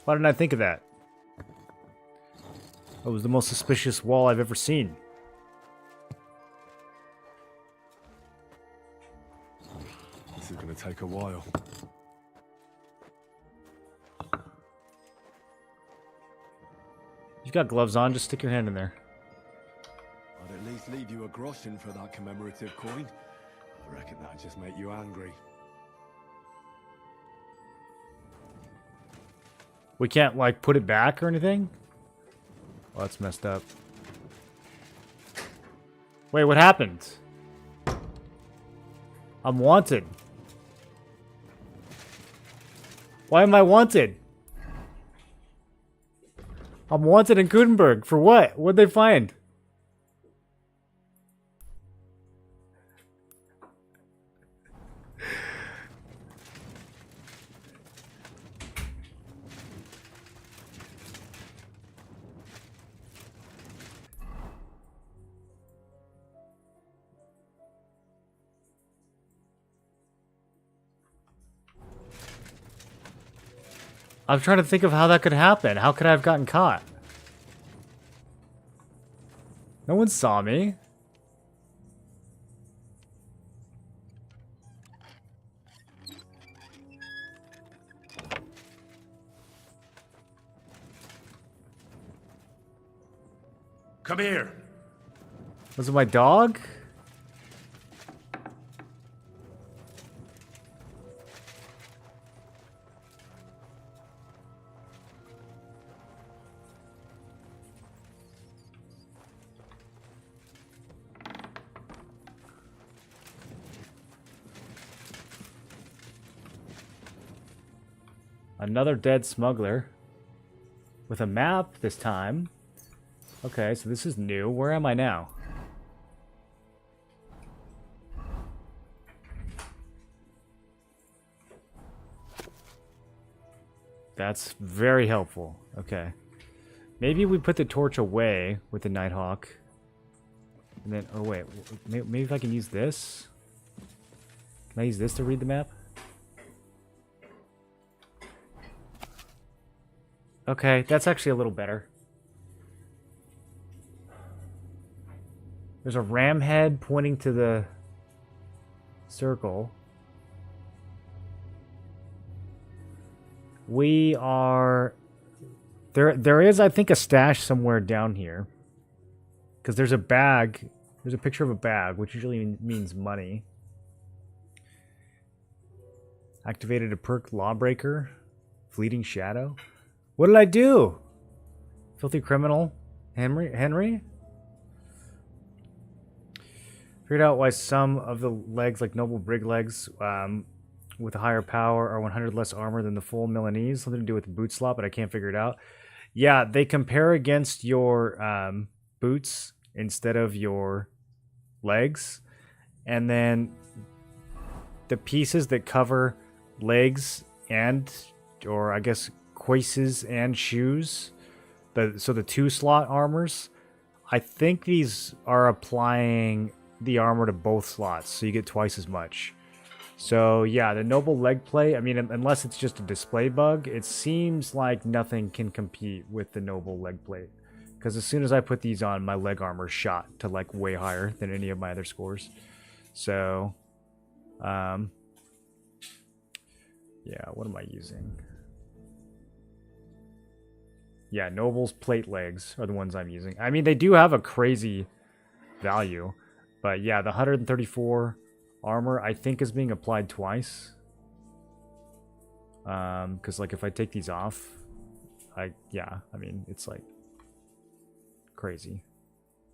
Why didn't I think of that? That was the most suspicious wall I've ever seen. This is going to take a while. You've got gloves on, just stick your hand in there. I'd at least leave you a groschen for that commemorative coin. I reckon that'd just make you angry. We can't, like, put it back or anything? Well, that's messed up. Wait, what happened? I'm wanted. Why am I wanted? I'm wanted in Gutenberg. For what? What'd they find? I'm trying to think of how that could happen. How could I have gotten caught? No one saw me. Come here. Was it my dog? Another dead smuggler. With a map this time. Okay, so this is new. Where am I now? That's very helpful. Okay. Maybe we put the torch away with the Nighthawk. And then, oh wait, maybe if I can use this? Can I use this to read the map? Okay, that's actually a little better. There's a ram head pointing to the circle. We are... There is, I think, a stash somewhere down here. Because there's a bag. There's a picture of a bag, which usually means money. Activated a perk Lawbreaker. Fleeting Shadow. What did I do? Filthy Criminal. Henry? Figured out why some of the legs, like Noble Brig legs, with a higher power are 100 less armor than the full Milanese. Something to do with the boot slot, but I can't figure it out. Yeah, they compare against your boots instead of your legs. And then the pieces that cover legs and, or I guess, cuisses and shoes, so the 2-slot armors, I think these are applying the armor to both slots, so you get twice as much. So yeah, the Noble leg plate, I mean, unless it's just a display bug, it seems like nothing can compete with the Noble leg plate. Because as soon as I put these on, my leg armor shot to like way higher than any of my other scores. So, yeah, what am I using? Yeah, Noble's plate legs are the ones I'm using. I mean, they do have a crazy value. But yeah, the 134 armor, I think, is being applied twice. Because, like, if I take these off, I mean, it's, like, crazy.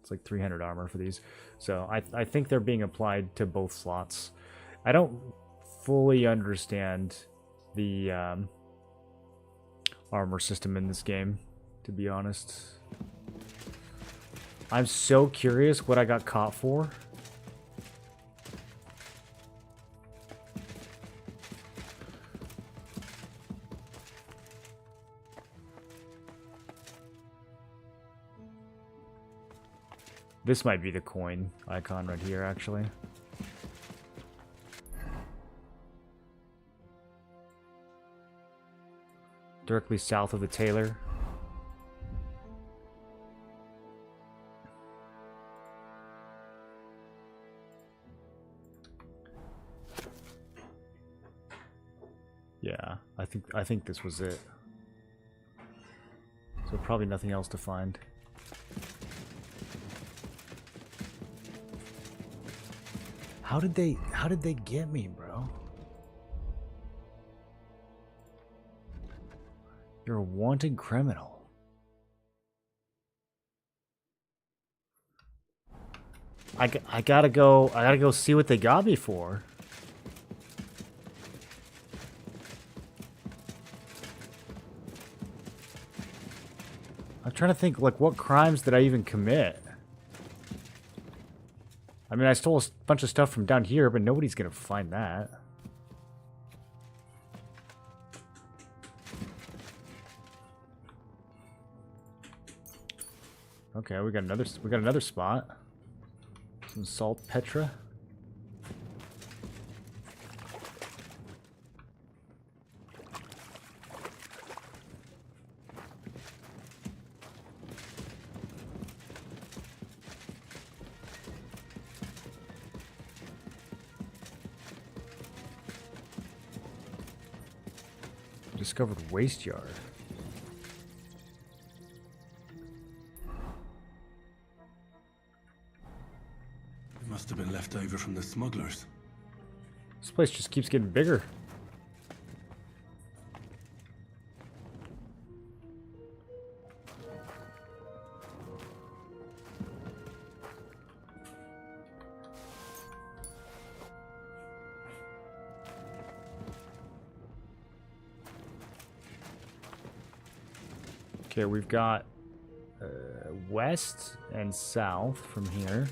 It's, like, 300 armor for these. So, I think they're being applied to both slots. I don't fully understand the armor system in this game, to be honest. I'm so curious what I got caught for. This might be the coin icon right here, actually. Directly south of the tailor. Yeah, I think this was it. So probably nothing else to find. How did they get me, bro? You're a wanted criminal. I gotta go see what they got me for. I'm trying to think, like, what crimes did I even commit? I mean, I stole a bunch of stuff from down here, but nobody's gonna find that. Okay, we got another spot. Some salt Petra. Discovered waste yard. It must have been left over from the smugglers. This place just keeps getting bigger. Okay, we've got west and south from here.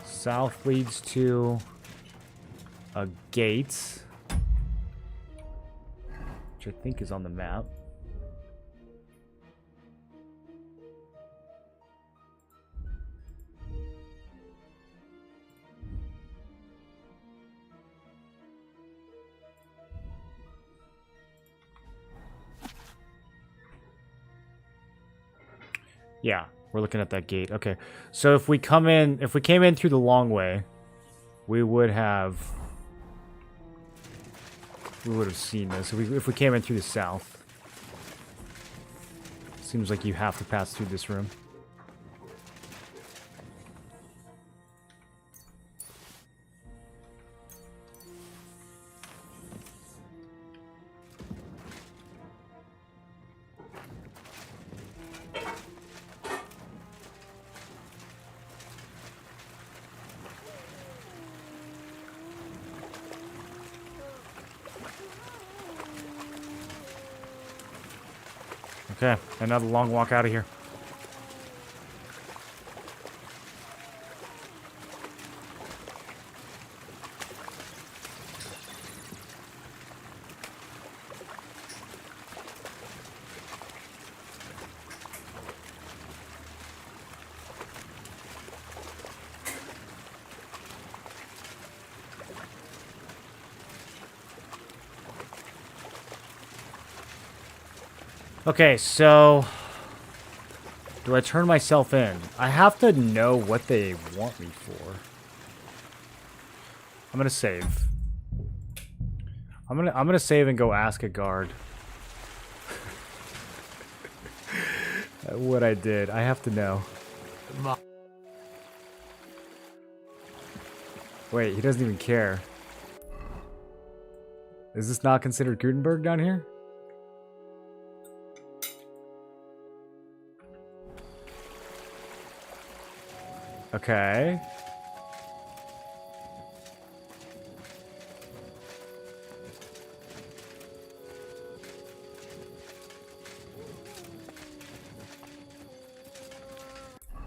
South leads to a gate, which I think is on the map. Yeah, we're looking at that gate. Okay, so if we came in through the long way, we would have seen this. If we came in through the south, seems like you have to pass through this room. Okay, another long walk out of here. Okay, so do I turn myself in? I have to know what they want me for. I'm gonna save. I'm gonna save and go ask a guard what I did. I have to know. Wait, he doesn't even care. Is this not considered Gutenberg down here? Okay.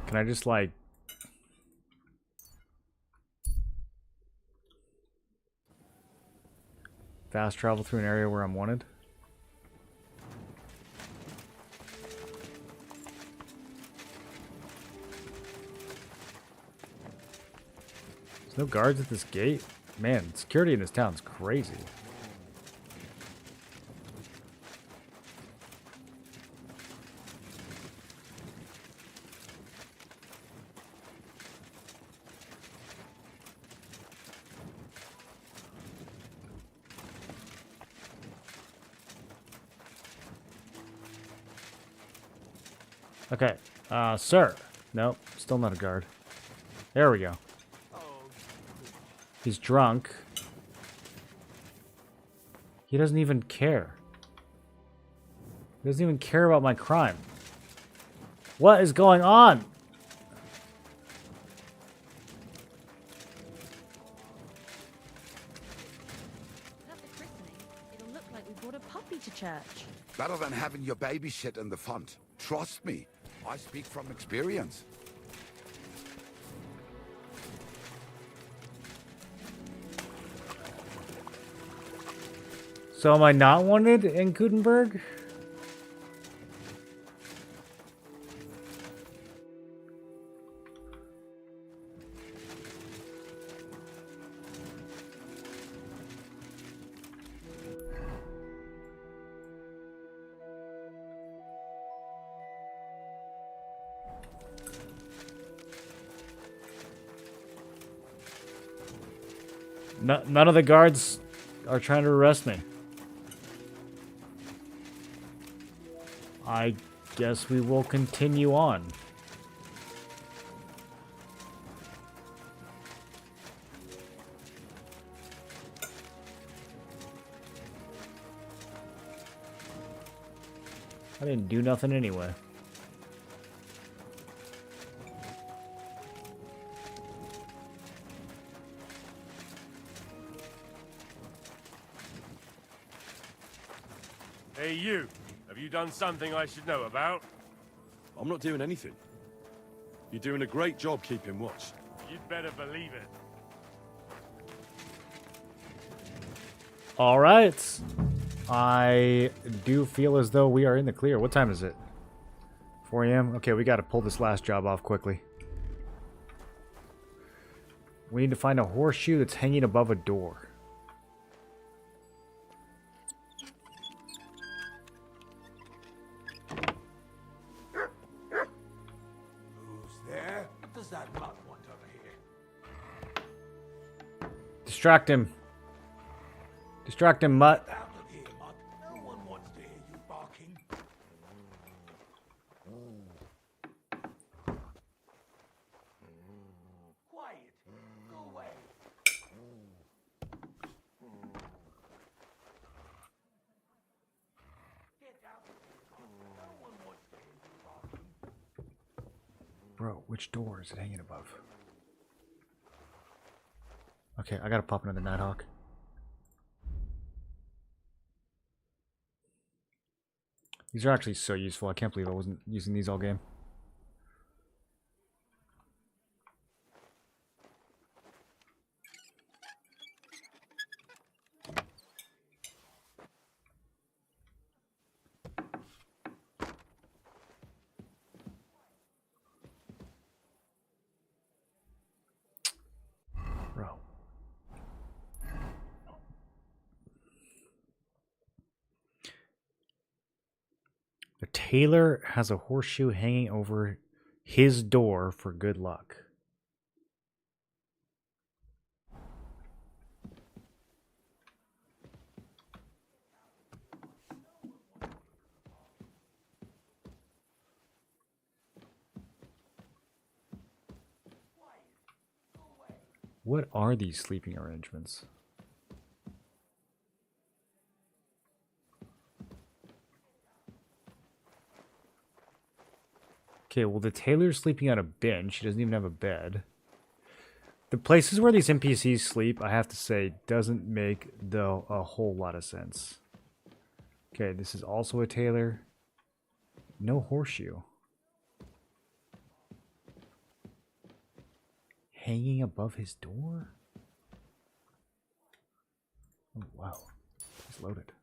Can I just like fast travel through an area where I'm wanted? No guards at this gate? Man, security in this town's crazy. Okay, sir. Nope, still not a guard. There we go. He's drunk. He doesn't even care. He doesn't even care about my crime. What is going on? It'll look like we brought a puppy to church. Better than having your baby shit in the font. Trust me, I speak from experience. So am I not wanted in Gutenberg? None of the guards are trying to arrest me. I guess we will continue on. I didn't do nothing anyway. Hey, you. Have you done something I should know about? I'm not doing anything. You're doing a great job keeping watch. You'd better believe it. All right. I do feel as though we are in the clear. What time is it? 4 a.m.? Okay, we got to pull this last job off quickly. We need to find a horseshoe that's hanging above a door. Who's there? What does that mutt want over here? Distract him. Distract him, mutt. Now look here, mutt. No one wants to hear you barking. Quiet. Go away. Get out of here, mutt. No one wants to hear you barking. Bro, which door is it hanging above? Okay, I gotta pop another Nighthawk. These are actually so useful. I can't believe I wasn't using these all game. Bro. The tailor has a horseshoe hanging over his door for good luck. What are these sleeping arrangements? Okay, well, the tailor's sleeping on a bench. She doesn't even have a bed. The places where these NPCs sleep, I have to say, doesn't make a whole lot of sense. Okay, this is also a tailor. No horseshoe. Hanging above his door? Oh, wow. He's loaded.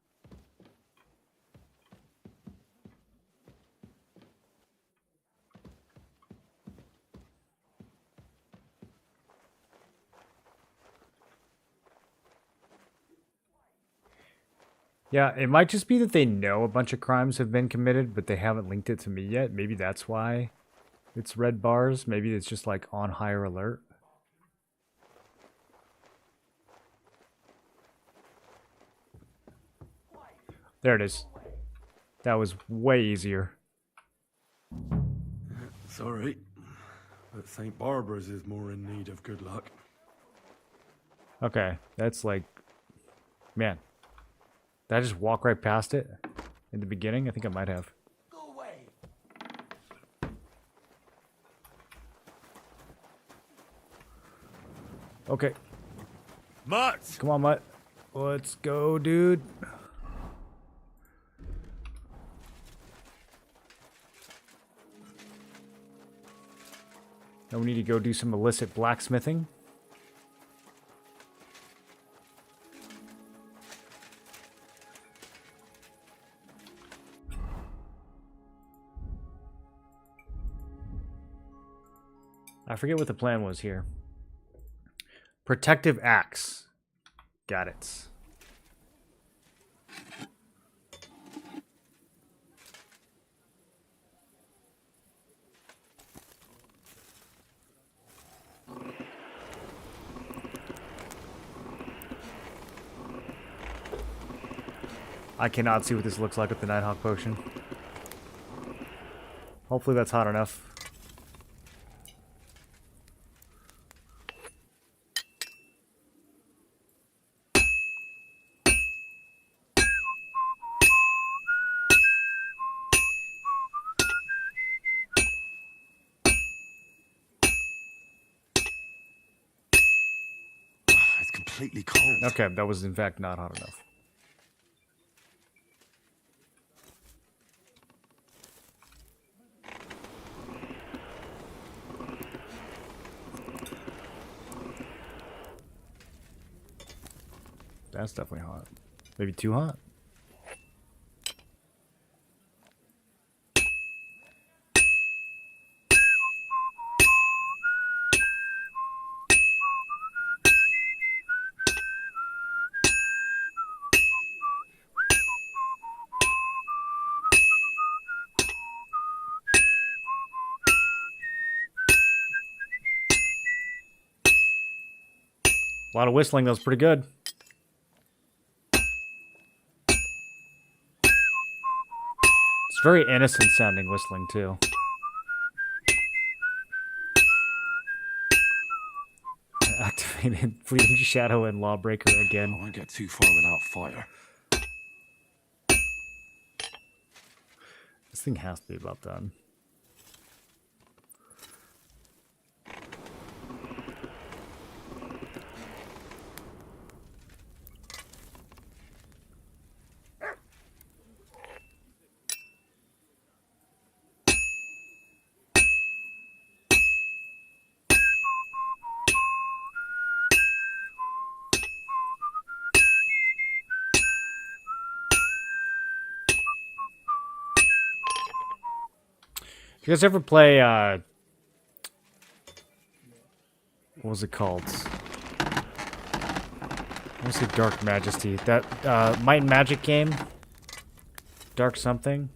Yeah, it might just be that they know a bunch of crimes have been committed, but they haven't linked it to me yet. Maybe that's why it's red bars. Maybe it's just like on higher alert. There it is. That was way easier. Sorry, but St. Barbara's is more in need of good luck. Okay, that's like... Man. Did I just walk right past it in the beginning? I think I might have. Go away. Okay. Mutt! Come on, Mutt. Let's go, dude. Now we need to go do some illicit blacksmithing. I forget what the plan was here. Protective axe. Got it. I cannot see what this looks like with the Nighthawk potion. Hopefully that's hot enough. It's completely cold. Okay, that was in fact not hot enough. That's definitely hot. Maybe too hot? A lot of whistling, that was pretty good. It's very innocent sounding whistling, too. I activated Fleeting Shadow and Lawbreaker again. I won't get too far without fire. This thing has to be about done. Do you guys ever play, what was it called? I want to say Dark Majesty. That, Might and Magic game? Dark something?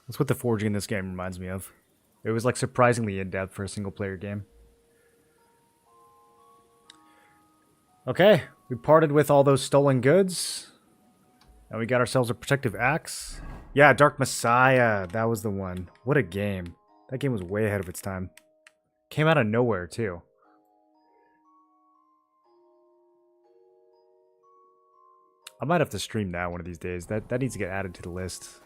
That's what the forging in this game reminds me of. It was like surprisingly in-depth for a single-player game. Okay, we parted with all those stolen goods. And we got ourselves a protective axe. Yeah, Dark Messiah. That was the one. What a game. That game was way ahead of its time. Came out of nowhere, too. I might have to stream that one of these days. That needs to get added to the list.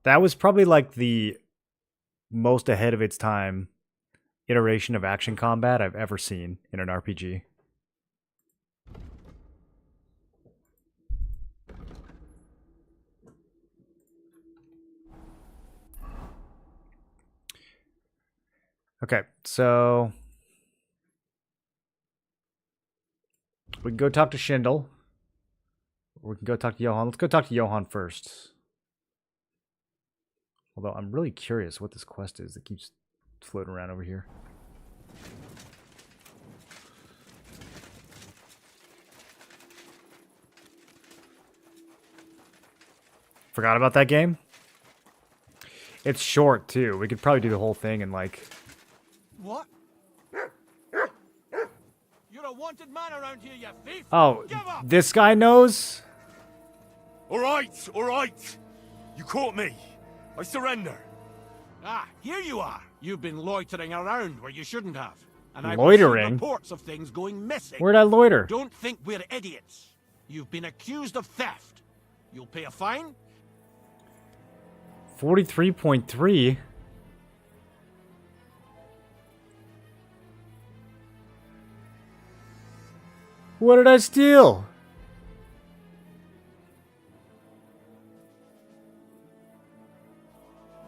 That was probably like the most ahead of its time iteration of action combat I've ever seen in an RPG. Okay, so we can go talk to Schindel. We can go talk to Johann. Let's go talk to Johann first. Although I'm really curious what this quest is that keeps floating around over here. Forgot about that game? It's short, too. We could probably do the whole thing in, like... What? You're a wanted man around here, you thief! Oh, Give up! this guy knows? All right. You caught me. I surrender. Ah, here you are. You've been loitering around where you shouldn't have. And I've Loitering? received reports of things going missing. Where'd I loiter? Don't think we're idiots. You've been accused of theft. You'll pay a fine. 43.3? What did I steal?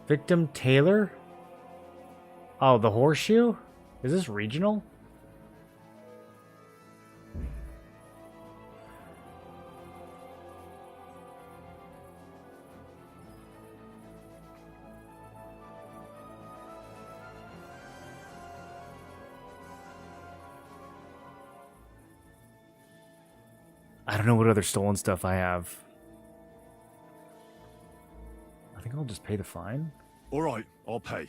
Victim Taylor? Oh, the horseshoe? Is this regional? I don't know what other stolen stuff I have. I think I'll just pay the fine. All right, I'll pay.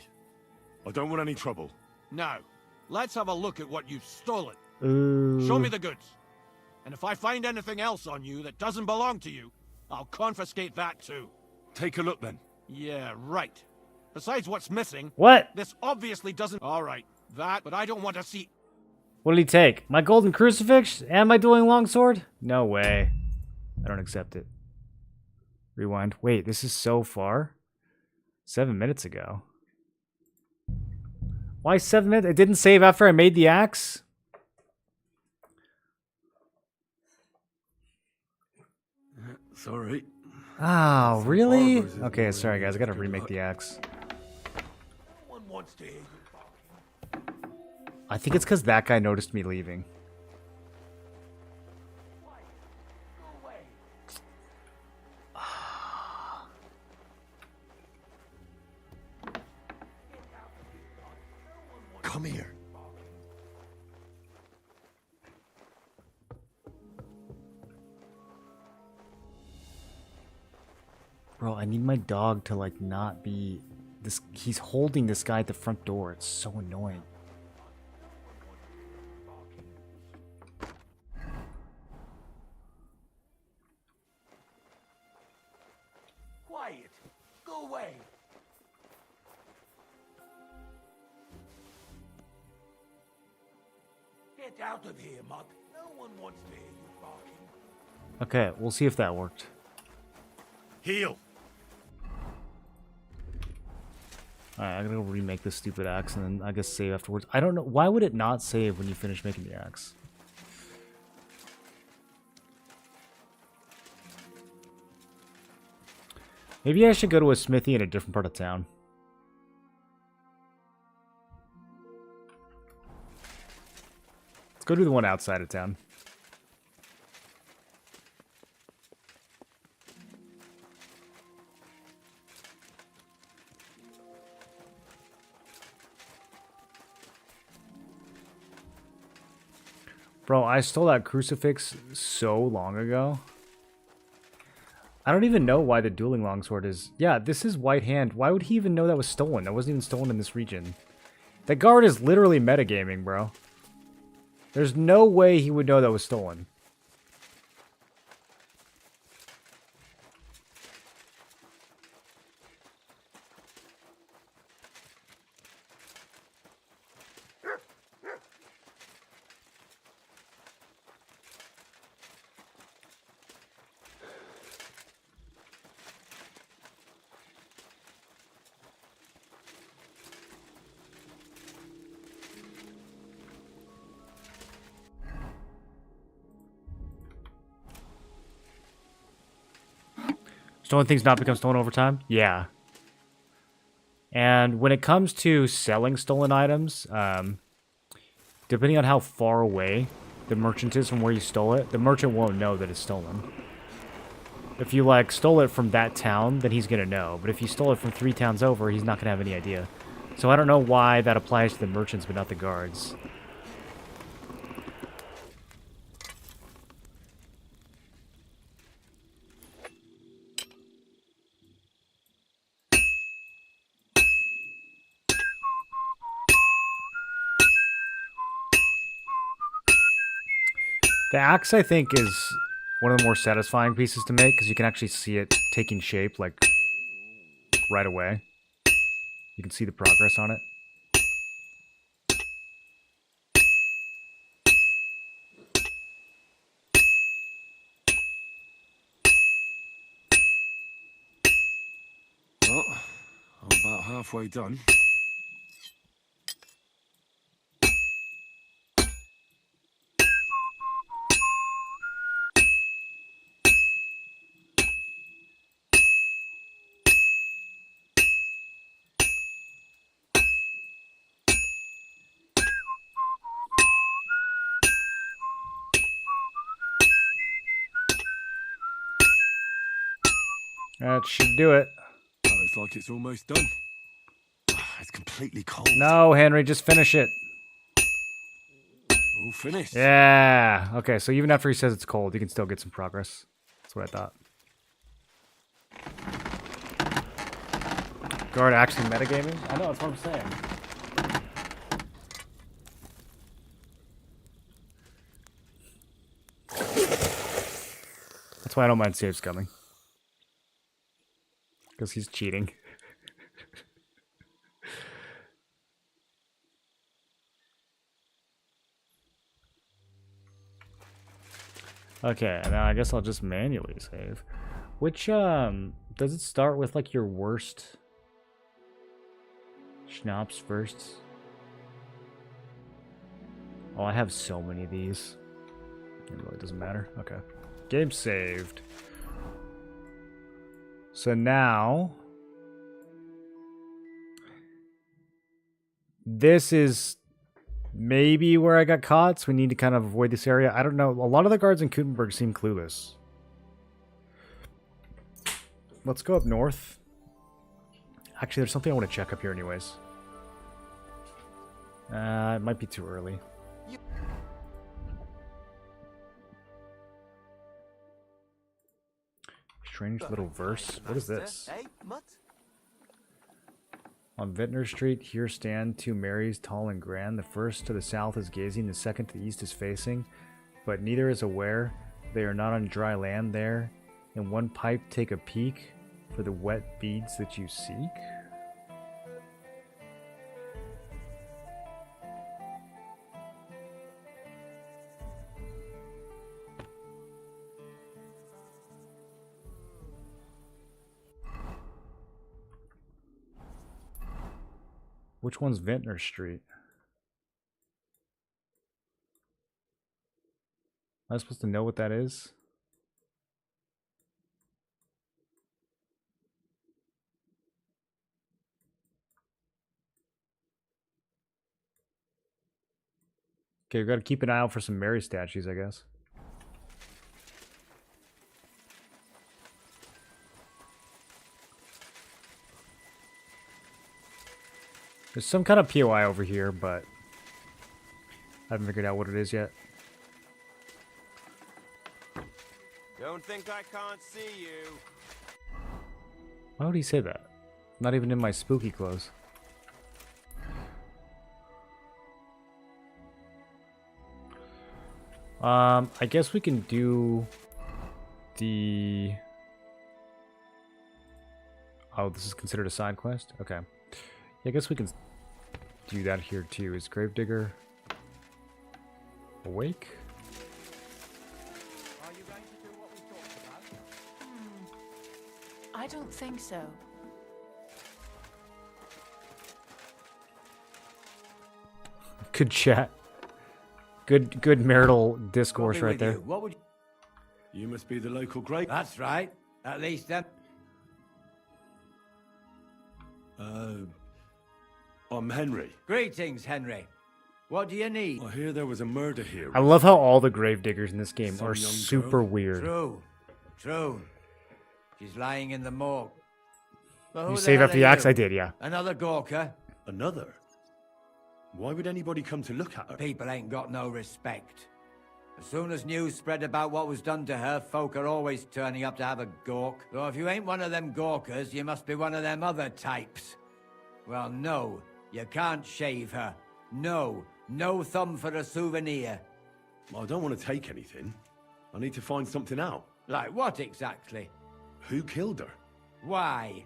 I don't want any trouble. Now, let's have a look at what you've stolen. Ooh. Show me the goods. And if I find anything else on you that doesn't belong to you, I'll confiscate that too. Take a look then. Yeah, right. Besides what's missing... What? This obviously doesn't... Alright, that, but I don't want to see... What did he take? My golden crucifix and my dueling longsword? No way. I don't accept it. Rewind. Wait, this is so far? 7 minutes ago. Why 7 minutes? It didn't save after I made the axe? Sorry. Oh, really? Okay, sorry guys, I gotta remake the axe. I think it's because that guy noticed me leaving. Come here. Bro, I need my dog to like not be this. He's holding this guy at the front door. It's so annoying. Quiet. Go away. Get out of here, Mutt. No one wants to hear you barking. Okay, we'll see if that worked. Heal. Alright, I'm gonna remake this stupid axe and then I guess save afterwards. I don't know. Why would it not save when you finish making the axe? Maybe I should go to a smithy in a different part of town. Let's go to the one outside of town. Bro, I stole that crucifix so long ago. I don't even know why the dueling longsword is... Yeah, this is White Hand. Why would he even know that was stolen? That wasn't even stolen in this region. That guard is literally metagaming, bro. There's no way he would know that was stolen. Stolen things not become stolen over time? Yeah. And when it comes to selling stolen items, depending on how far away the merchant is from where you stole it, the merchant won't know that it's stolen. If you, like, stole it from that town, then he's gonna know. But if you stole it from 3 towns over, he's not gonna have any idea. So I don't know why that applies to the merchants, but not the guards. The axe, I think, is one of the more satisfying pieces to make, because you can actually see it taking shape, like, right away. You can see the progress on it. Well, I'm about halfway done. That should do it. Looks like it's almost done. It's completely cold. No, Henry, just finish it. All finished. Yeah. Okay, so even after he says it's cold, you can still get some progress. That's what I thought. Guard actually metagaming? I know, that's what I'm saying. That's why I don't mind saves coming. Because he's cheating. Okay, now I guess I'll just manually save. Which, does it start with, like, your worst schnapps first? Oh, I have so many of these. It really doesn't matter. Okay. Game saved. So now... This is maybe where I got caught, so we need to kind of avoid this area. I don't know. A lot of the guards in Kutenberg seem clueless. Let's go up north. Actually, there's something I want to check up here anyways. It might be too early. Strange little verse. What is this? On Vintner Street, here stand two Marys, tall and grand. The first to the south is gazing, the second to the east is facing. But neither is aware they are not on dry land there. In one pipe take a peek for the wet beads that you seek. Which one's Vintner Street? Am I supposed to know what that is? Okay, we gotta keep an eye out for some Mary statues, I guess. There's some kind of POI over here, but I haven't figured out what it is yet. Don't think I can't see you. Why would he say that? I'm not even in my spooky clothes. I guess we can do the... Oh, this is considered a side quest? Okay. Yeah, I guess we can do that here too. Is Gravedigger awake? Are you going to do what we talked about? I don't think so. Good chat. Good marital discourse right there. What would you must be the local grave. That's right. At least then. I'm Henry. Greetings, Henry. What do you need? I hear there was a murder here. I love how all the gravediggers in this game Some are young super girl. weird. True. She's lying in the morgue. But who You the save hell up the are axe? you? I did, yeah. Another Gawker? Another? Why would anybody come to look at her? People ain't got no respect. As soon as news spread about what was done to her, folk are always turning up to have a gawk. So if you ain't one of them Gawkers, you must be one of them other types. Well, no, you can't shave her. No thumb for a souvenir. I don't want to take anything. I need to find something out. Like what exactly? Who killed her? Why?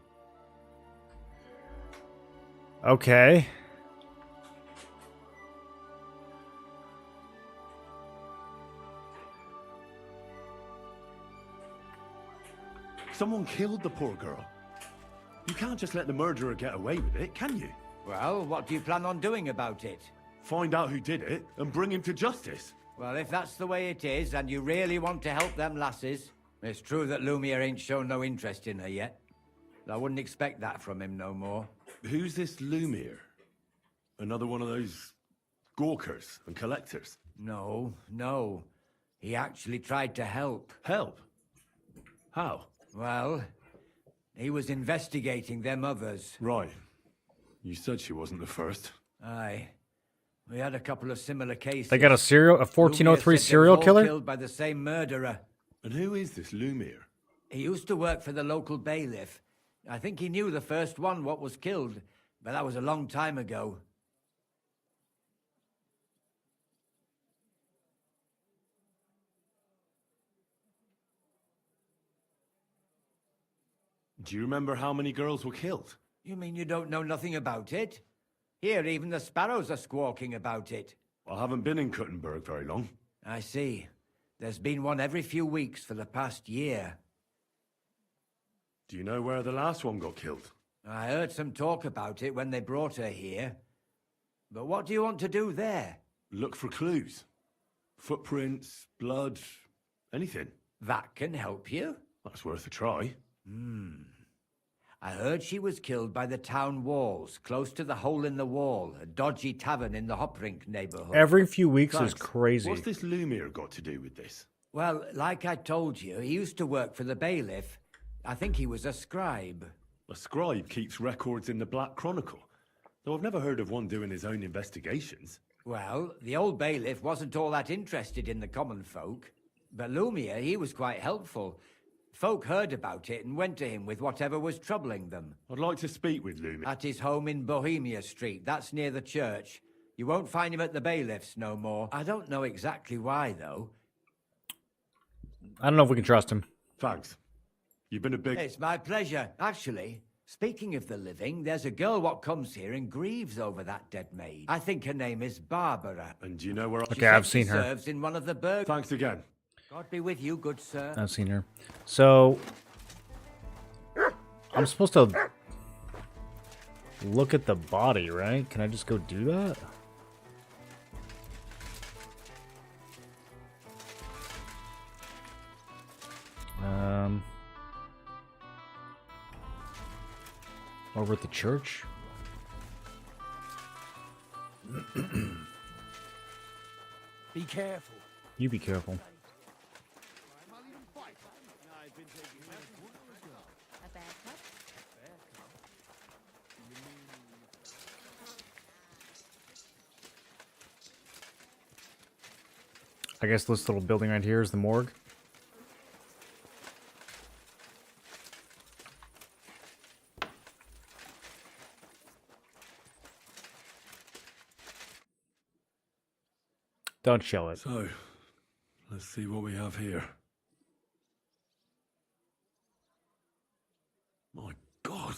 Okay. Someone killed the poor girl. You can't just let the murderer get away with it, can you? Well, what do you plan on doing about it? Find out who did it and bring him to justice. Well, if that's the way it is, and you really want to help them lasses, it's true that Lumiere ain't shown no interest in her yet. I wouldn't expect that from him no more. Who's this Lumiere? Another one of those gawkers and collectors? No. He actually tried to help. Help? How? Well, he was investigating them others. Right. You said she wasn't the first. Aye. We had a couple of similar cases. They got a 1403 Lumiere said they serial was all killer? killed by the same murderer. And who is this Lumiere? He used to work for the local bailiff. I think he knew the first one what was killed, but that was a long time ago. Do you remember how many girls were killed? You mean you don't know nothing about it? Here, even the sparrows are squawking about it. I haven't been in Kuttenberg very long. I see. There's been one every few weeks for the past year. Do you know where the last one got killed? I heard some talk about it when they brought her here. But what do you want to do there? Look for clues. Footprints, blood, anything. That can help you? That's worth a try. I heard she was killed by the town walls, close to the Hole in the Wall, a dodgy tavern in the Hoprink neighborhood. Every few weeks is Thanks. crazy. What's this Lumiere got to do with this? Well, like I told you, he used to work for the bailiff. I think he was a scribe. A scribe keeps records in the Black Chronicle, though I've never heard of one doing his own investigations. Well, the old bailiff wasn't all that interested in the common folk. But Lumiere, he was quite helpful. Folk heard about it and went to him with whatever was troubling them. I'd like to speak with Lumiere. At his home in Bohemia Street, that's near the church. You won't find him at the bailiff's no more. I don't know exactly why, though. I don't know if we can trust him. Thanks. You've been a big... It's my pleasure. Actually, speaking of the living, there's a girl what comes here and grieves over that dead maid. I think her name is Barbara. And do you know where... Okay, I've seen her. Serves in one of the burg... Thanks again. God be with you, good sir. I've seen her. So, I'm supposed to look at the body, right? Can I just go do that? Over at the church? Be careful. You be careful. I guess this little building right here is the morgue. Don't show it. So, let's see what we have here. My God.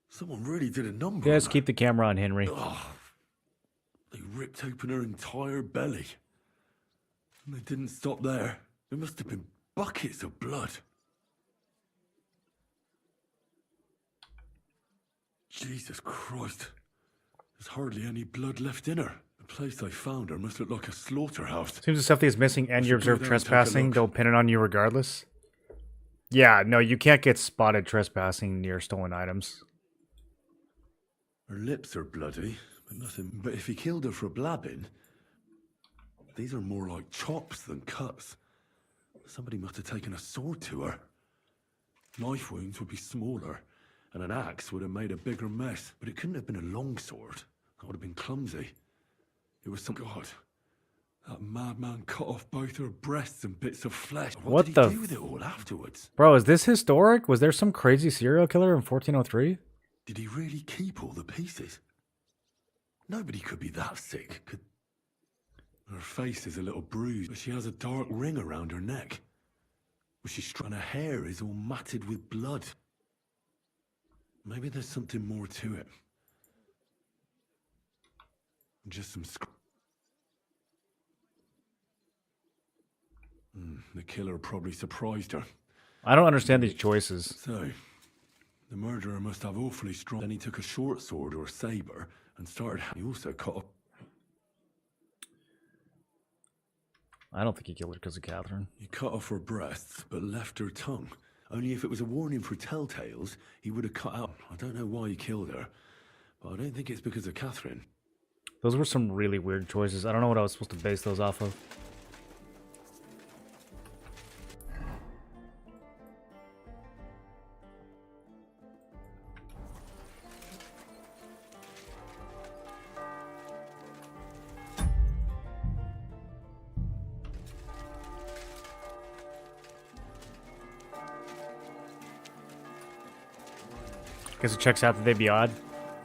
Someone really did a number. Yes, keep the camera on, Henry. Oh, they ripped open her entire belly. And they didn't stop there. There must have been buckets of blood. Jesus Christ. There's hardly any blood left in her. The place I found her must look like a slaughterhouse. Seems as something is missing and I you should go observe there and take a trespassing, look. they'll pin it on you regardless. Yeah, no, you can't get spotted trespassing near stolen items. Her lips are bloody, but nothing. But if he killed her for blabbing, these are more like chops than cuts. Somebody must have taken a sword to her. Knife wounds would be smaller, and an axe would have made a bigger mess. But it couldn't have been a long sword. That would have been clumsy. It was some... God, that madman cut off both her breasts and bits of flesh. What did he do with it all afterwards? Bro, is this historic? Was there some crazy serial killer in 1403? Did he really keep all the pieces? Nobody could be that sick, could... Her face is a little bruised, but she has a dark ring around her neck. And her hair is all matted with blood. Maybe there's something more to it. Just some the killer probably surprised her. I don't understand these choices. So, the murderer must have awfully strong... Then he took a short sword or a saber and started... He also cut up... I don't think he killed her because of Catherine. He cut off her breasts, but left her tongue. Only if it was a warning for telltales, he would have cut out... I don't know why he killed her, but I don't think it's because of Catherine. Those were some really weird choices. I don't know what I was supposed to base those off of. Guess it checks out that they'd be odd.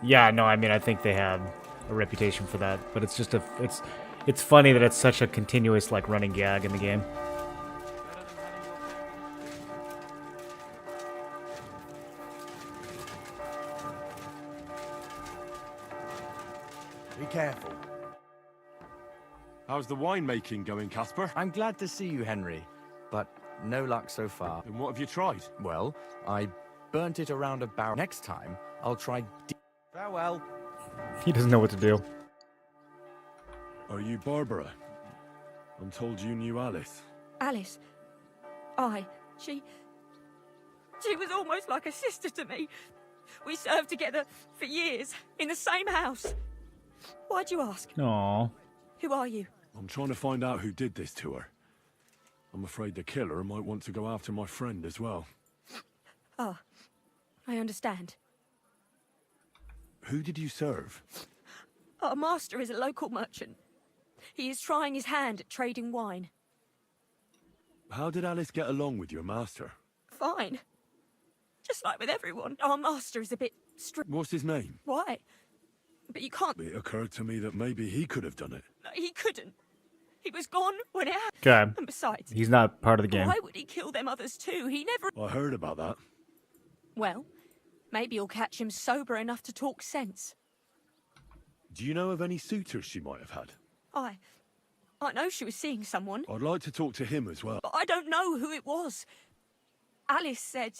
Yeah, no, I mean, I think they had a reputation for that, but it's just it's funny that it's such a continuous, like, running gag in the game. Be careful. How's the winemaking going, Casper? I'm glad to see you, Henry, but no luck so far. And what have you tried? Well, I burnt it around a barrel. Next time, I'll try. Farewell. He doesn't know what to do. Are you Barbara? I'm told you knew Alice. Alice. She was almost like a sister to me. We served together for years, in the same house. Why'd you ask? Aww. Who are you? I'm trying to find out who did this to her. I'm afraid the killer might want to go after my friend as well. Ah, I understand. Who did you serve? Our master is a local merchant. He is trying his hand at trading wine. How did Alice get along with your master? Fine. Just like with everyone. Our master is a bit strict. What's his name? Why? But you can't... It occurred to me that maybe he could have done it. No, he couldn't. He was gone when it happened. Okay. And besides... He's not part of the game. Why would he kill them others too? He never... I heard about that. Well, maybe you'll catch him sober enough to talk sense. Do you know of any suitors she might have had? I know she was seeing someone. I'd like to talk to him as well. But I don't know who it was. Alice said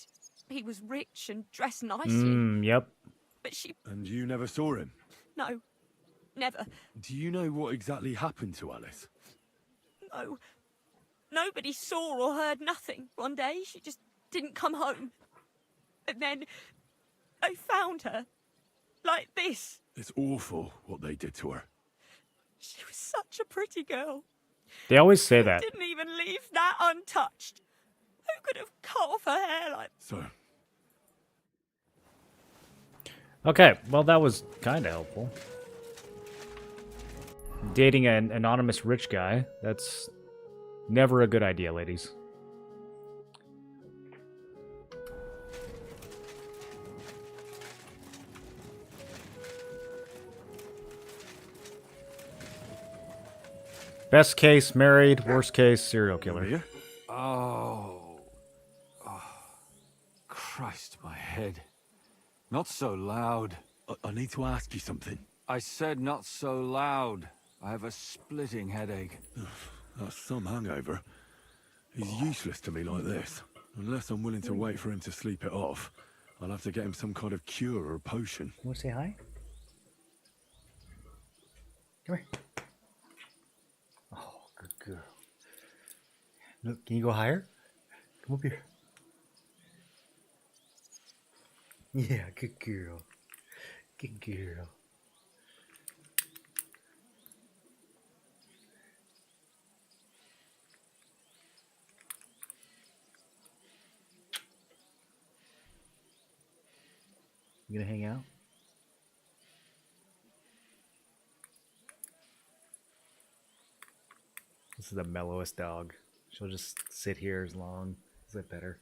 he was rich and dressed nicely. Yep. But she... And you never saw him? No. Never. Do you know what exactly happened to Alice? No. Nobody saw or heard nothing. One day, she just didn't come home. And then I found her. Like this. It's awful what they did to her. She was such a pretty girl. They always say that. Didn't even leave that untouched. Who could have cut off her hair like... So... Okay, well, that was kind of helpful. Dating an anonymous rich guy, that's never a good idea, ladies. Best case, married. Worst case, serial killer. Oh. Christ, my head. Not so loud. I need to ask you something. I said not so loud. I have a splitting headache. That's some hangover. He's useless to me like this. Unless I'm willing to wait for him to sleep it off, I'll have to get him some kind of cure or potion. You want to say hi? Come here. Oh, good girl. Look, can you go higher? Come up here. Yeah, good girl. Good girl. You gonna hang out? This is the mellowest dog. She'll just sit here as long. Is that better?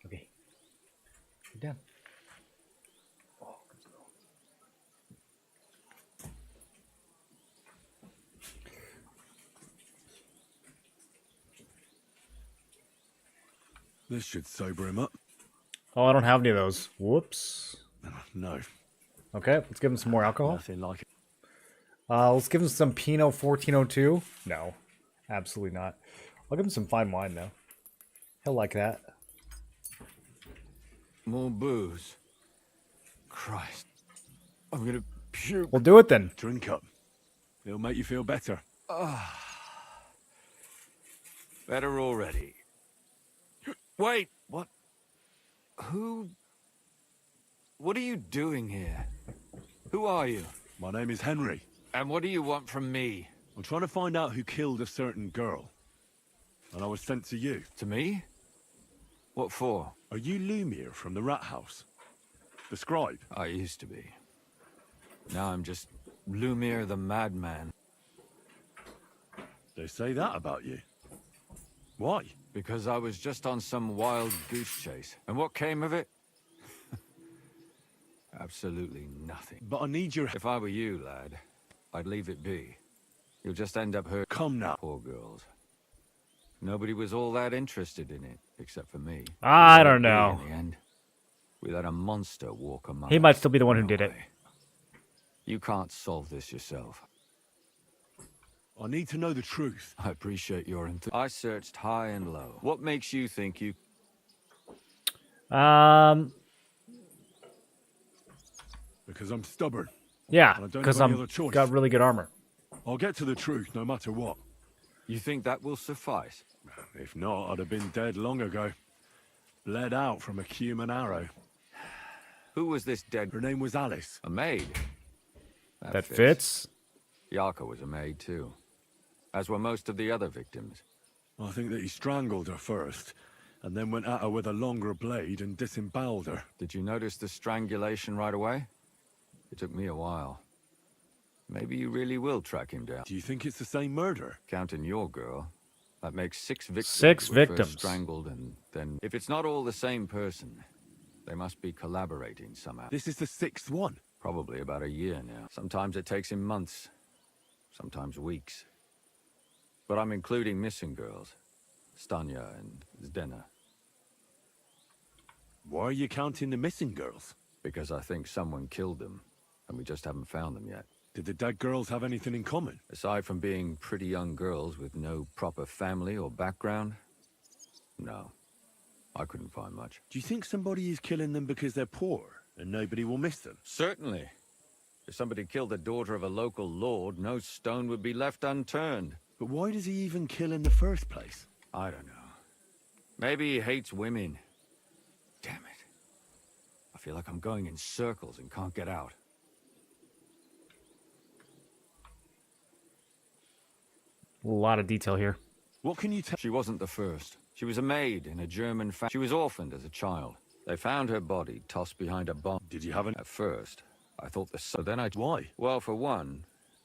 Okay. Get down. Oh, good girl. This should sober him up. Oh, I don't have any of those. Whoops. No. Okay, let's give him some more alcohol. Nothing like it. Let's give him some Pinot 1402. No, absolutely not. I'll give him some fine wine, though. He'll like that. More booze. Christ. I'm gonna puke. We'll do it then. Drink up. It'll make you feel better. Better already. Wait, what? Who? What are you doing here? Who are you? My name is Henry. And what do you want from me? I'm trying to find out who killed a certain girl. And I was sent to you. To me? What for? Are you Lumiere from the Rat House? The scribe? I used to be. Now I'm just Lumiere the madman. They say that about you. Why? Because I was just on some wild goose chase. And what came of it? Absolutely nothing. But I need your... If I were you, lad, I'd leave it be. You'll just end up hurt. Come now. Poor girls. Nobody was all that interested in it, except for me. I don't know. In the end, we let a monster walk among He us. might still be the one who did it. You can't solve this yourself. I need to know the truth. I appreciate your enthusiasm. I searched high and low. What makes you think you... Because I'm stubborn. Yeah, and I don't because have any I'm other choice. got really good armor. I'll get to the truth no matter what. You think that will suffice? If not, I'd have been dead long ago. Bled out from a human arrow. Who was this dead? Her name was Alice. A maid? That fits. Yarka was a maid too. As were most of the other victims. I think that he strangled her first, and then went at her with a longer blade and disemboweled her. Did you notice the strangulation right away? It took me a while. Maybe you really will track him down. Do you think it's the same murder? Counting your girl, that makes 6 victims. 6 who were victims. first strangled and then... If it's not all the same person, they must be collaborating somehow. This is the 6th one. Probably about a year now. Sometimes it takes him months. Sometimes weeks. But I'm including missing girls. Stanya and Zdena. Why are you counting the missing girls? Because I think someone killed them, and we just haven't found them yet. Did the dead girls have anything in common? Aside from being pretty young girls with no proper family or background, no. I couldn't find much. Do you think somebody is killing them because they're poor, and nobody will miss them? Certainly. If somebody killed the daughter of a local lord, no stone would be left unturned. But why does he even kill in the first place? I don't know. Maybe he hates women. Damn it. I feel like I'm going in circles and can't get out. A lot of detail here. What can you tell? She wasn't the first. She was a maid in a German family. She was orphaned as a child. They found her body tossed behind a bomb. Did you have an... At first, I thought the... So then I... Why? Well, for one,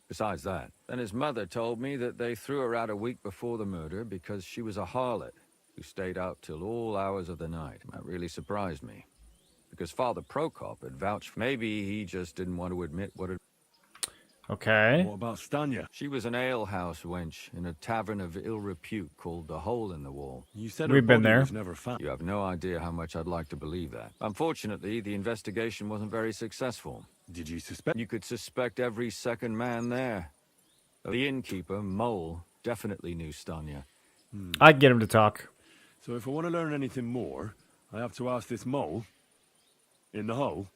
besides that, then his mother told me that they threw her out a week before the murder because she was a harlot who stayed out till all hours of the night. That really surprised me. Because Father Prokop had vouched... Maybe he just didn't want to admit what had... Okay. What about Stanya? She was an alehouse wench in a tavern of ill repute called the Hole in the Wall. You said We've her been body there. was never found. You have no idea how much I'd like to believe that. Unfortunately, the investigation wasn't very successful. Did you suspect? You could suspect every second man there. The innkeeper, Mole, definitely knew Stanya. I'd get him to talk. So if I want to learn anything more, I have to ask this mole in the hole.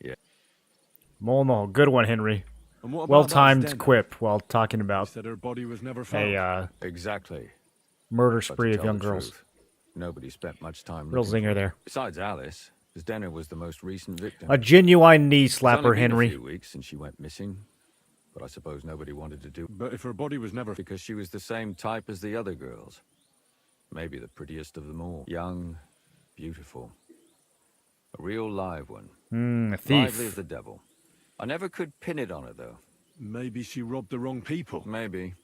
Yeah. Mole in the hole. Good one, Henry. And what about Well-timed that Stena? quip while talking about You said her body was never found. a Exactly. murder But to spree of tell young the girls. truth, nobody spent much time Real looking zinger for there. her. Besides Alice, Zdena was the most recent victim. A genuine knee It's only slapper, been Henry. a few weeks since she went missing, but I suppose nobody wanted to do. But if her body was never... Because she was the same type as the other girls. Maybe the prettiest of them all. Young, beautiful. A real live one. A thief. Lively as the devil. I never could pin it on her, though. Maybe she robbed the wrong people. Maybe.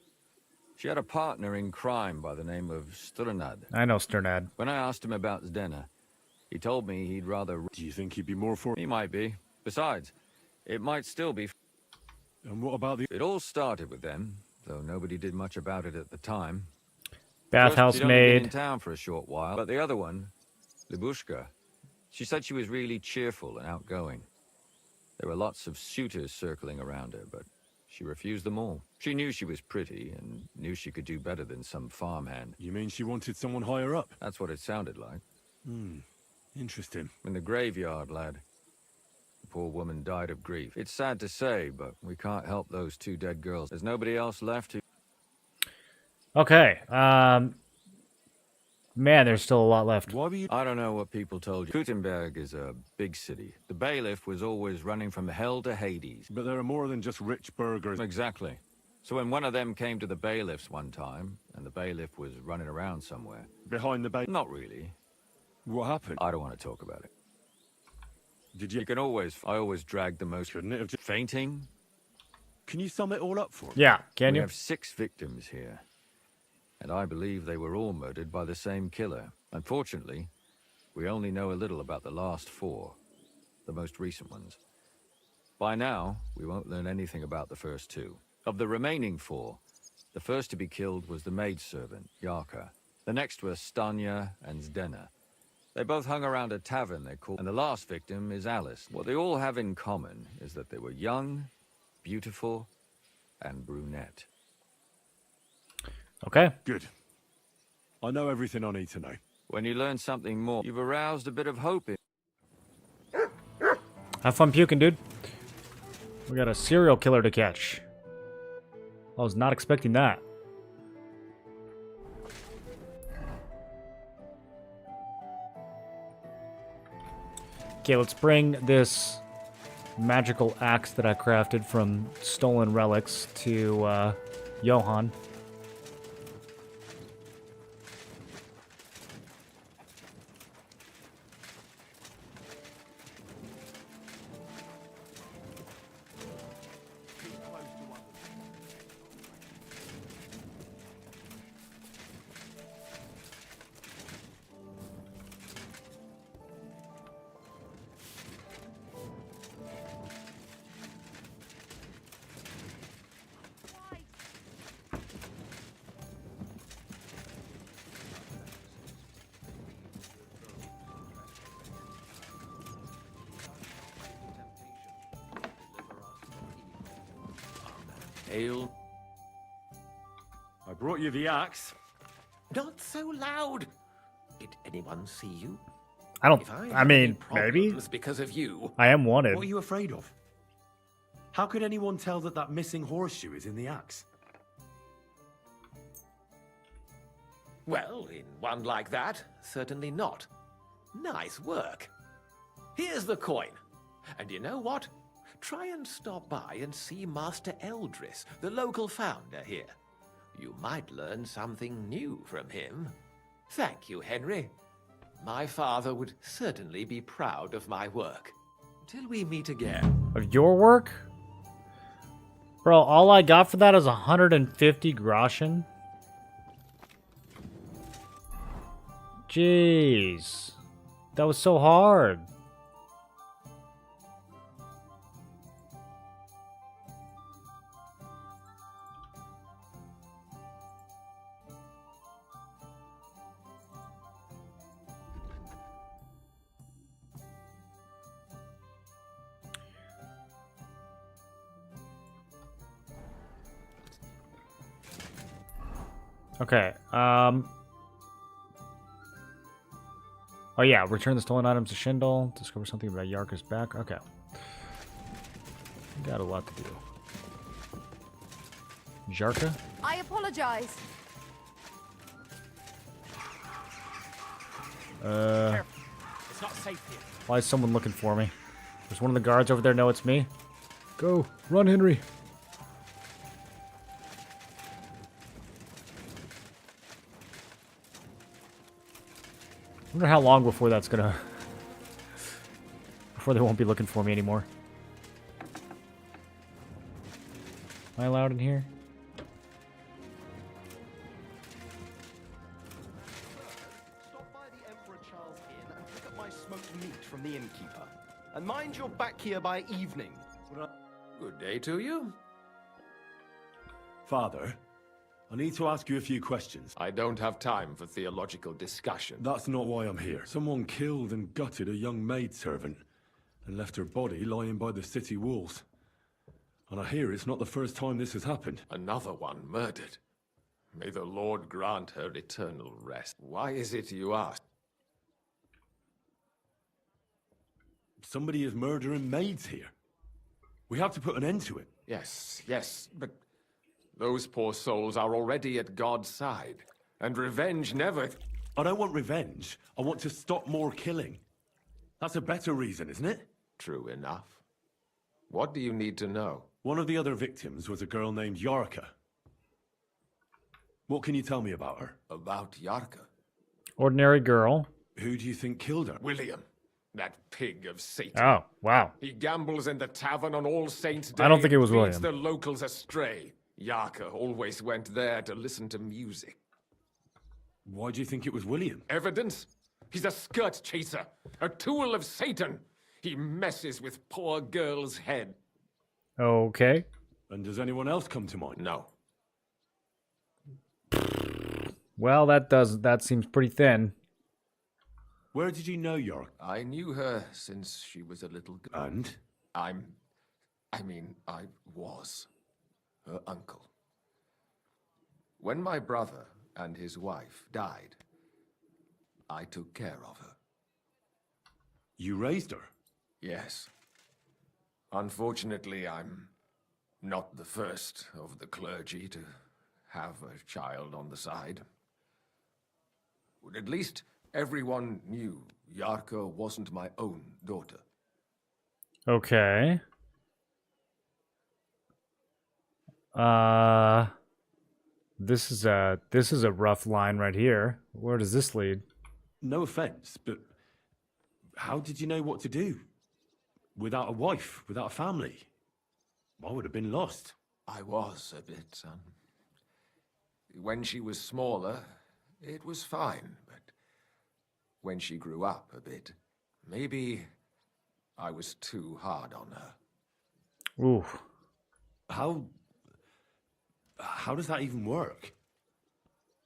She had a partner in crime by the name of Strnad. I know Sternad. When I asked him about Zdena, he told me he'd rather... Do you think he'd be more for... He might be. Besides, it might still be... And what about the... It all started with them, though nobody did much about it at the time. Bathhouse First, she'd only been in maid. town for a short while, but the other one, Libushka, she said she was really cheerful and outgoing. There were lots of suitors circling around her, but she refused them all. She knew she was pretty and knew she could do better than some farmhand. You mean she wanted someone higher up? That's what it sounded like. Interesting. In the graveyard, lad. The poor woman died of grief. It's sad to say, but we can't help those 2 dead girls. There's nobody else left who... Okay. Man, there's still a lot left. Why were you... I don't know what people told you. Gutenberg is a big city. The bailiff was always running from hell to Hades. But there are more than just rich burgers. Exactly. So when one of them came to the bailiff's one time, and the bailiff was running around somewhere... Behind the bailiff? Not really. What happened? I don't want to talk about it. Did you... You can always... I always drag the most... Couldn't it have just... Fainting? Can you sum it all up for me? Yeah, can We you? have 6 victims here. And I believe they were all murdered by the same killer. Unfortunately, we only know a little about the last 4. the most recent ones. By now, we won't learn anything about the first two. Of the remaining 4, the first to be killed was the maidservant, Yarka. The next were Stanya and Zdena. They both hung around a tavern they called, and the last victim is Alice. What they all have in common is that they were young, beautiful, and brunette. Okay. Good. I know everything I need to know. When you learn something more, you've aroused a bit of hope in. Have fun puking, dude. We got a serial killer to catch. I was not expecting that. Okay, let's bring this magical axe that I crafted from stolen relics to Johann. Ale. I brought you the axe. Not so loud. Did anyone see you? I don't. If I have mean, any maybe. problems because of you. I am wanted. What are you afraid of? How could anyone tell that that missing horseshoe is in the axe? Well, in one like that, certainly not. Nice work. Here's the coin. And you know what? Try and stop by and see Master Eldris, the local founder here. You might learn something new from him. Thank you, Henry. My father would certainly be proud of my work. Till we meet again. Of your work? Bro, all I got for that is 150 groschen. Jeez. That was so hard. Okay, oh yeah, return the stolen items to Schindel. Discover something about Yarka's back. Okay. Got a lot to do. Yarka? I apologize. It's not safe here. Why is someone looking for me? There's one of the guards over there. No, it's me. Go. Run, Henry. I wonder how long before that's gonna... before they won't be looking for me anymore. Am I allowed in here? Stop by the Emperor Charles Inn and pick up my smoked meat from the innkeeper. And mind you're back here by evening. Good day to you. Father, I need to ask you a few questions. I don't have time for theological discussion. That's not why I'm here. Someone killed and gutted a young maidservant and left her body lying by the city walls. And I hear it's not the first time this has happened. Another one murdered. May the Lord grant her eternal rest. Why is it you ask? Somebody is murdering maids here. We have to put an end to it. Yes, yes, but those poor souls are already at God's side. And revenge never... I don't want revenge. I want to stop more killing. That's a better reason, isn't it? True enough. What do you need to know? One of the other victims was a girl named Yarka. What can you tell me about her? About Yarka? Ordinary girl. Who do you think killed her? William. That pig of Satan. Oh, wow. He gambles in the tavern on All Saints' Day. I don't think it was and leads William. the locals astray. Yarka always went there to listen to music. Why do you think it was William? Evidence? He's a skirt chaser, a tool of Satan. He messes with poor girls' head. Okay. And does anyone else come to mind? No. Well, that seems pretty thin. Where did you know York? I knew her since she was a little girl. And? I was her uncle. When my brother and his wife died, I took care of her. You raised her? Yes. Unfortunately, I'm not the first of the clergy to have a child on the side. At least everyone knew Yarka wasn't my own daughter. Okay. This is a rough line right here. Where does this lead? No offense, but how did you know what to do? Without a wife, without a family? I would have been lost. I was a bit, son. When she was smaller, it was fine, but when she grew up a bit, maybe I was too hard on her. Ooh. How does that even work?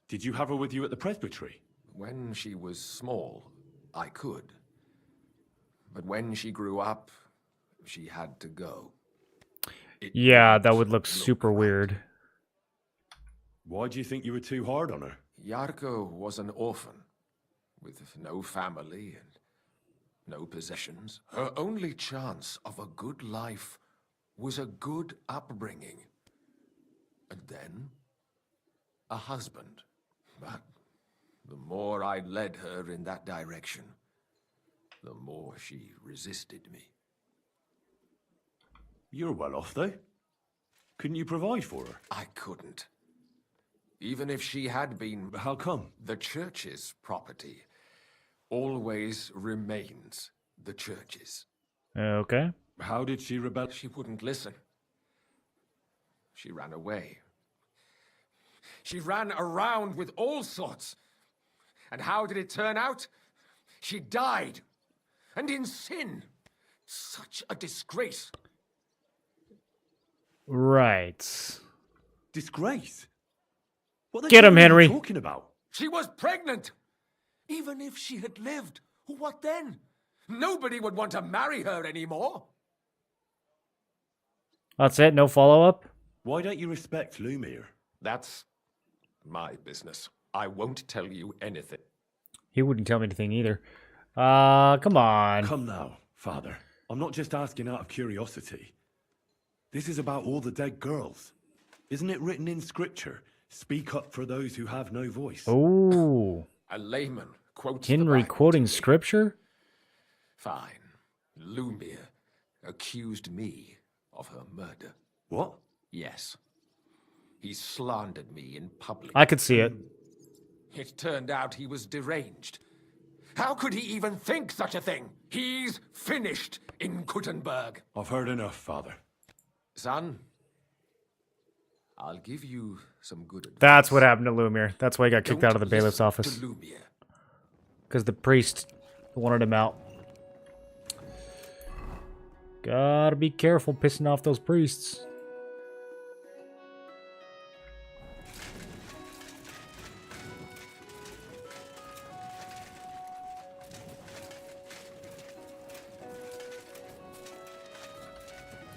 Did you have her with you at the presbytery? When she was small, I could. But when she grew up, she had to go. Yeah, that would look super weird. Why do you think you were too hard on her? Yarko was an orphan, with no family and no possessions. Her only chance of a good life was a good upbringing. And then, a husband. But the more I led her in that direction, the more she resisted me. You're well off, though. Couldn't you provide for her? I couldn't. Even if she had been... How come? The church's property always remains the church's. Okay. How did she rebel? She wouldn't listen. She ran away. She ran around with all sorts. And how did it turn out? She died. And in sin. Such a disgrace. Right. Disgrace? What Get him, Henry. Are you talking about? She was pregnant. Even if she had lived, what then? Nobody would want to marry her anymore. That's it? No follow-up? Why don't you respect Lumiere? That's my business. I won't tell you anything. He wouldn't tell me anything either. Come on. Come now, Father. I'm not just asking out of curiosity. This is about all the dead girls. Isn't it written in scripture? Speak up for those who have no voice. Oh. A layman quotes Henry quoting scripture? Fine. Lumiere accused me of her murder. What? Yes. He slandered me in public. I could see it. It turned out he was deranged. How could he even think such a thing? He's finished in Kuttenberg. I've heard enough, Father. Son, I'll give you some good advice. That's what happened to Lumiere. That's why he got kicked out of the bailiff's office. Lumiere. Because the priest wanted him out. Gotta be careful pissing off those priests.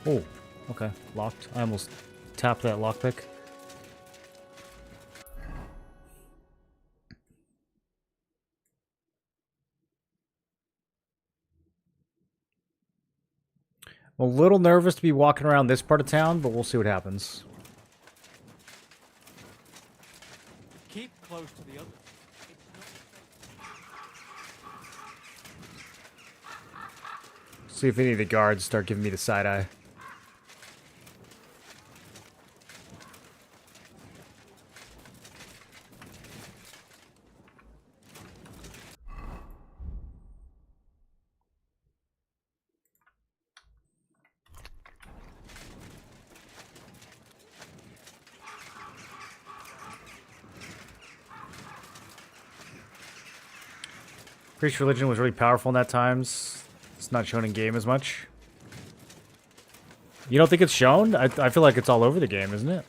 Oh, okay. Locked. I almost tapped that lockpick. I'm a little nervous to be walking around this part of town, but we'll see what happens. Keep close to the other. See if any of the guards start giving me the side eye. Priest religion was really powerful in that times. It's not shown in game as much. You don't think it's shown? I feel like it's all over the game, isn't it?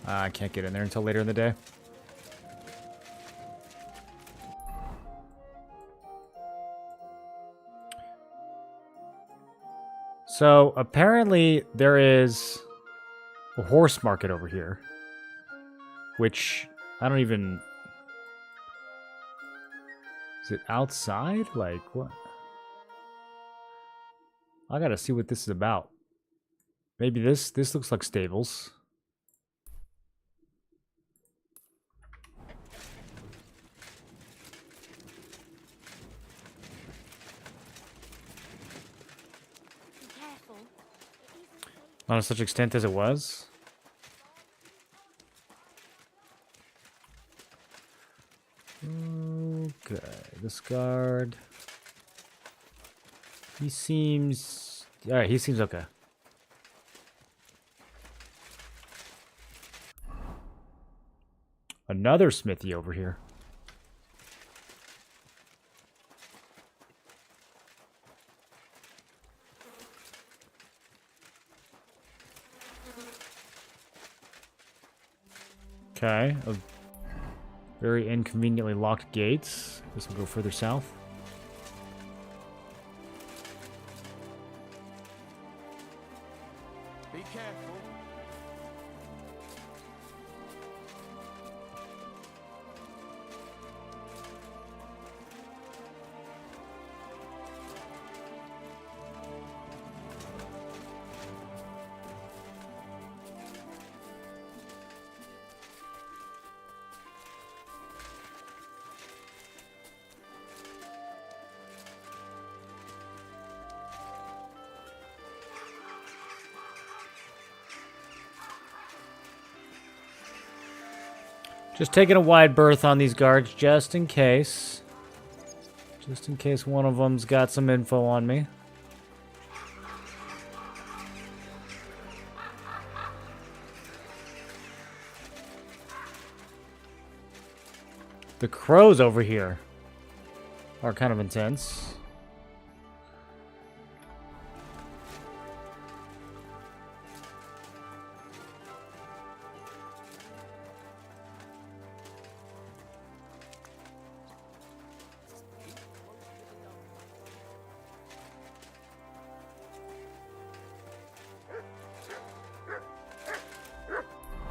I can't get in there until later in the day. So apparently there is a horse market over here, which I don't even... Is it outside? Like what? I gotta see what this is about. Maybe this looks like stables. Not to such extent as it was. Okay, this guard. He seems... Alright, he seems okay. Another smithy over here. Okay, a very inconveniently locked gates. This will go further south. Be careful. Just taking a wide berth on these guards, just in case. Just in case one of them's got some info on me. The crows over here are kind of intense.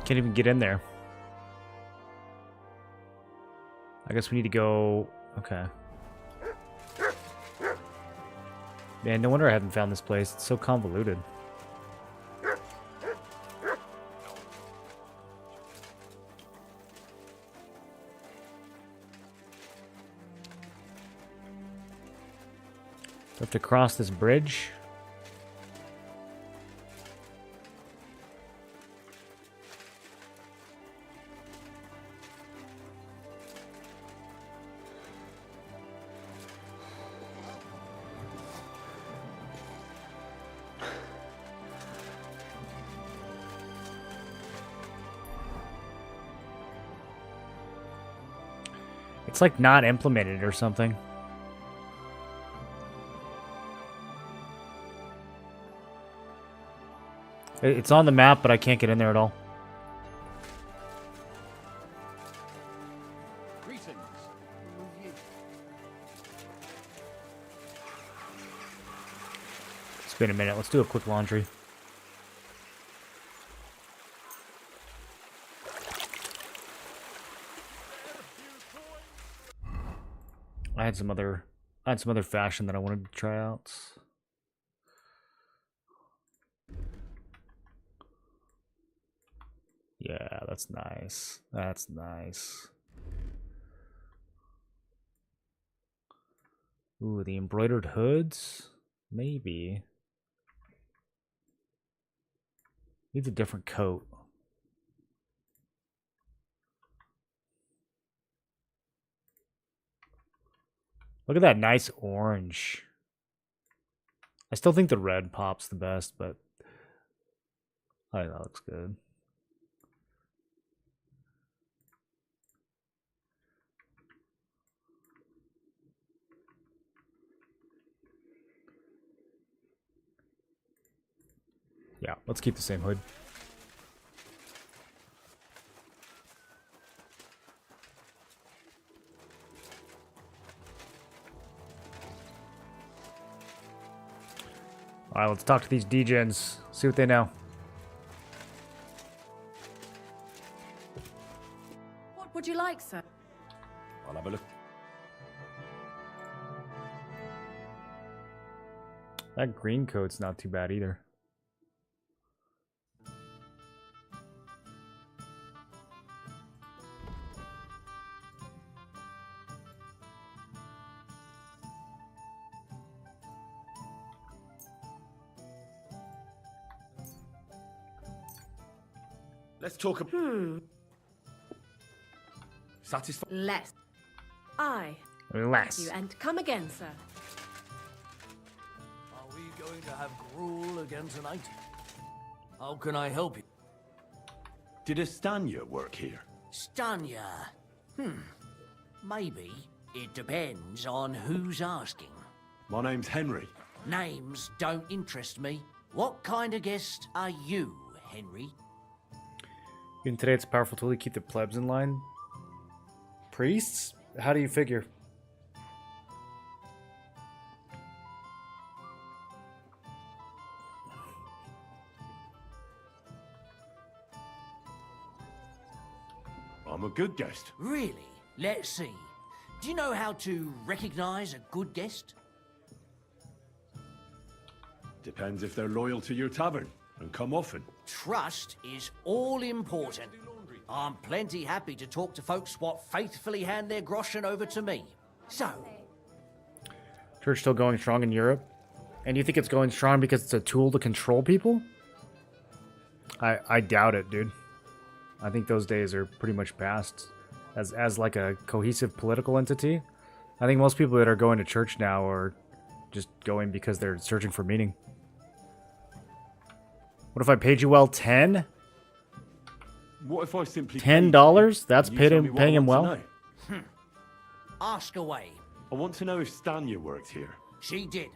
Can't even get in there. I guess we need to go... Okay. Man, no wonder I haven't found this place. It's so convoluted. Do I have to cross this bridge? It's like not implemented or something. It's on the map, but I can't get in there at all. Greetings. It's been a minute. Let's do a quick laundry. I had some other fashion that I wanted to try out. Yeah, that's nice. That's nice. Ooh, the embroidered hoods? Maybe. Needs a different coat. Look at that nice orange. I still think the red pops the best, but Oh, that looks good. Yeah, let's keep the same hood. Alright, let's talk to these degens. See what they know. What would you like, sir? I'll have a look. That green coat's not too bad either. Let's talk about... Satisfied? Less. Aye. Less. Thank you, and come again, sir. Are we going to have gruel again tonight? How can I help you? Did Estanya work here? Stanya. Maybe. It depends on who's asking. My name's Henry. Names don't interest me. What kind of guest are you, Henry? Even today, it's a powerful tool to keep the plebs in line. Priests? How do you figure? I'm a good guest. Really? Let's see. Do you know how to recognize a good guest? Depends if they're loyal to your tavern and come often. Trust is all important. I'm plenty happy to talk to folks what faithfully hand their groschen over to me. So, Church still going strong in Europe? And you think it's going strong because it's a tool to control people? I doubt it, dude. I think those days are pretty much past. As like a cohesive political entity, I think most people that are going to church now are just going because they're searching for meaning. What if I paid you well? 10? What if I simply $10? That's You tell me what I paying him want well. to know. ask away. I want to know if Stanya worked here. She did.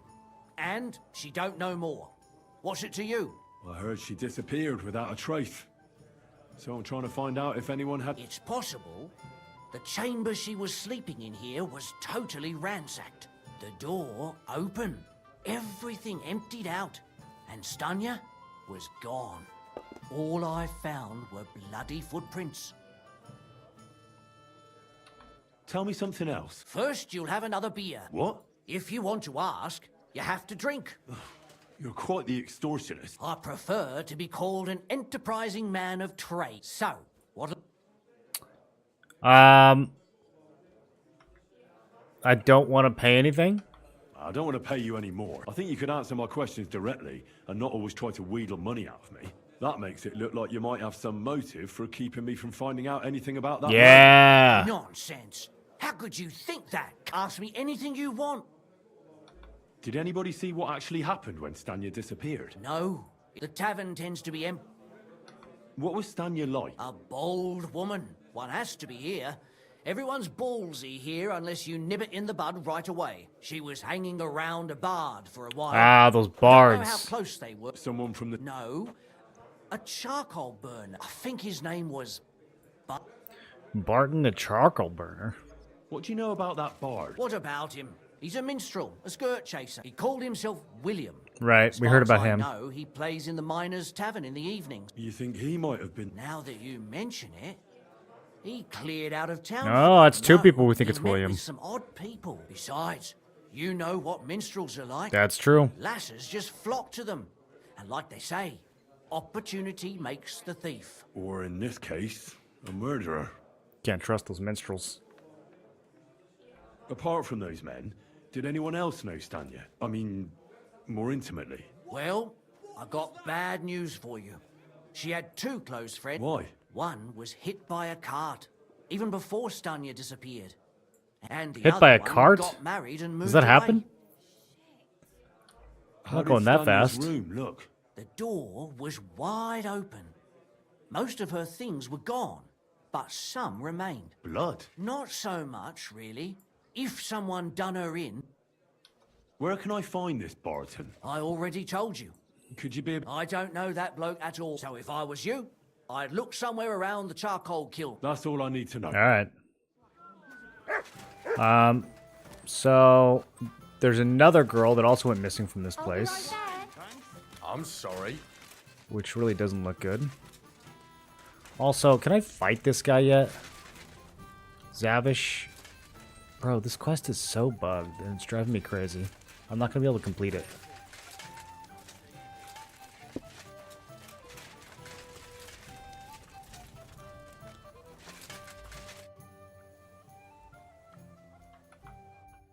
And she don't know more. What's it to you? I heard she disappeared without a trace. So I'm trying to find out if anyone had... It's possible. The chamber she was sleeping in here was totally ransacked. The door open. Everything emptied out. And Stanya was gone. All I found were bloody footprints. Tell me something else. First, you'll have another beer. What? If you want to ask, you have to drink. You're quite the extortionist. I prefer to be called an enterprising man of trade. So, what... I don't want to pay anything. I don't want to pay you any more. I think you could answer my questions directly and not always try to wheedle money out of me. That makes it look like you might have some motive for keeping me from finding out anything about that. Yeah. Nonsense. How could you think that? Ask me anything you want. Did anybody see what actually happened when Stanya disappeared? No. The tavern tends to be empty. What was Stanya like? A bold woman. One has to be here. Everyone's ballsy here unless you nib it in the bud right away. She was hanging around a bard for a while. Ah, those I don't know bards. how close they were. Someone from the... No. A charcoal burner. I think his name was... Barton the charcoal burner. What do you know about that bard? What about him? He's a minstrel, a skirt chaser. He called himself William. Right, As we far heard as about I him. know, he plays in the miners' tavern in the evenings. You think he might have been... Now that you mention it, he cleared out of town. Oh, that's two No, people who think he it's met William. with some odd people. Besides, you know what minstrels are like. That's true. Lasses just flock to them. And like they say, opportunity makes the thief. Or in this case, a murderer. Can't trust those minstrels. Apart from those men, did anyone else know Stanya? I mean, more intimately. Well, I got bad news for you. She had two close friends. Why? One was hit by a cart, even before Stanya disappeared. And the Hit other by a one cart? got married and moved Does that away. happen? How Not did going that Stanya's fast. room look? The door was wide open. Most of her things were gone, but some remained. Blood? Not so much, really. If someone done her in... Where can I find this Barton? I already told you. Could you be... I don't know that bloke at all, so if I was you, I'd look somewhere around the charcoal kiln. That's all I need to know. Alright. So there's another girl that also went missing from this place. I'm sorry. Which really doesn't look good. Also, can I fight this guy yet? Zavish. Bro, this quest is so bugged and it's driving me crazy. I'm not gonna be able to complete it.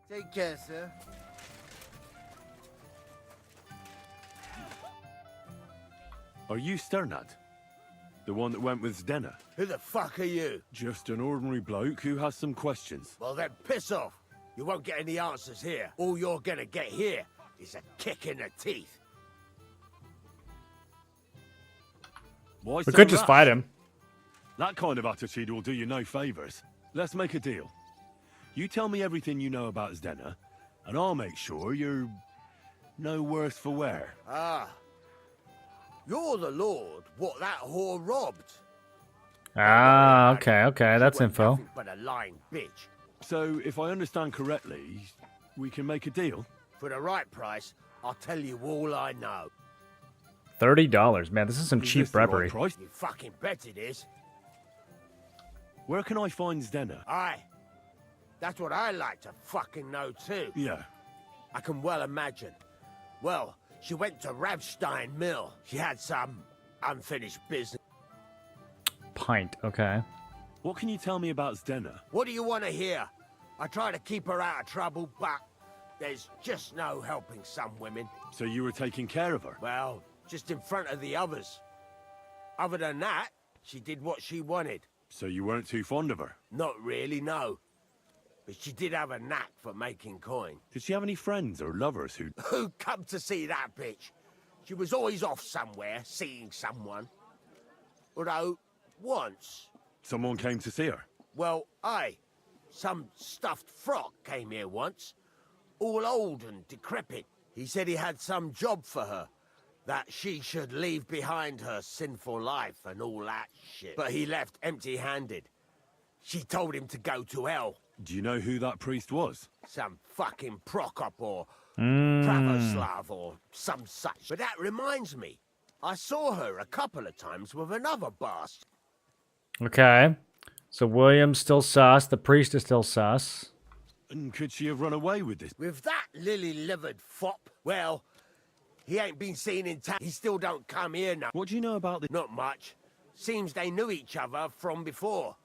Take care, sir. Are you Sternad? The one that went with Zdenna? Who the fuck are you? Just an ordinary bloke who has some questions. Well, then piss off. You won't get any answers here. All you're gonna get here is a kick in the teeth. Why We so could just rash? fight him. That kind of attitude will do you no favors. Let's make a deal. You tell me everything you know about Zdenna, and I'll make sure you're no worse for wear. Ah. You're the lord what that whore robbed. Ah, okay, that's She wasn't info. nothing but a lying bitch. So, if I understand correctly, we can make a deal? For the right price, I'll tell you all I know. $30, man. This is some cheap this the right bribery. price? You fucking bet it is. Where can I find Zdenna? Aye. That's what I like to fucking know too. Yeah. I can well imagine. Well, she went to Ravstein Mill. She had some unfinished business. Pint, okay. What can you tell me about Zdenna? What do you want to hear? I try to keep her out of trouble, but there's just no helping some women. So you were taking care of her? Well, just in front of the others. Other than that, she did what she wanted. So you weren't too fond of her? Not really, no. But she did have a knack for making coin. Did she have any friends or lovers who... Who come to see that bitch? She was always off somewhere, seeing someone. Although, once... Someone came to see her? Well, aye. Some stuffed frock came here once. All old and decrepit. He said he had some job for her. That she should leave behind her sinful life and all that shit. But he left empty-handed. She told him to go to hell. Do you know who that priest was? Some fucking Prokop or Pravoslav or some such. But that reminds me, I saw her a couple of times with another bastard. Okay. So William's still sus. The priest is still sus. And could she have run away with this? With that lily-livered fop? Well, he ain't been seen in town. He still don't come here now. What do you know about this? Not much. Seems they knew each other from before.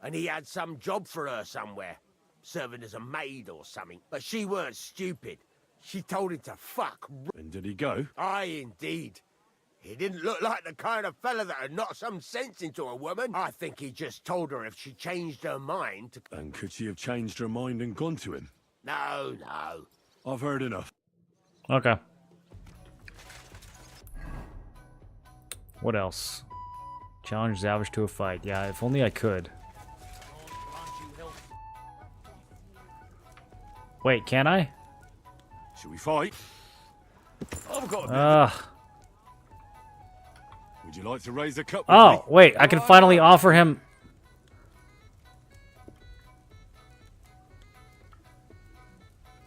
And he had some job for her somewhere. Serving as a maid or something. But she weren't stupid. She told him to fuck. And did he go? Aye, indeed. He didn't look like the kind of fella that would knock some sense into a woman. I think he just told her if she changed her mind to... And could she have changed her mind and gone to him? No, no. I've heard enough. Okay. What else? Challenge Zavish to a fight. Yeah, if only I could. Wait, can I? Should we fight? I've got a Ugh. Would you like to raise a cup with Oh, me? wait, I can finally offer him...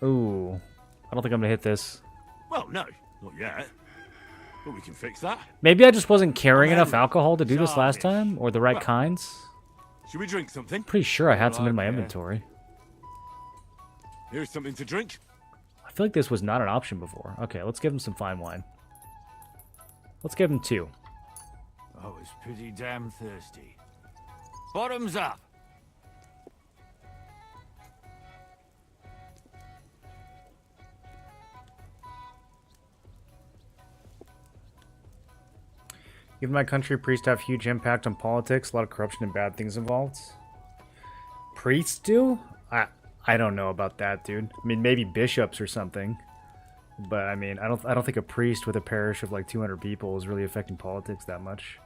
Ooh. I don't think I'm gonna hit this. Well, no, not yet. But we can fix that. Maybe I just wasn't carrying enough alcohol to do this last time? Or the right kinds? Should we drink something? Pretty sure I had some in my inventory. Here's something to drink. I feel like this was not an option before. Okay, let's give him some fine wine. Let's give him 2. I was pretty damn thirsty. Bottoms up! Given my country, priests have huge impact on politics, a lot of corruption and bad things involved. Priests do? I don't know about that, dude. I mean, maybe bishops or something. But I mean, I don't think a priest with a parish of like 200 people is really affecting politics that much.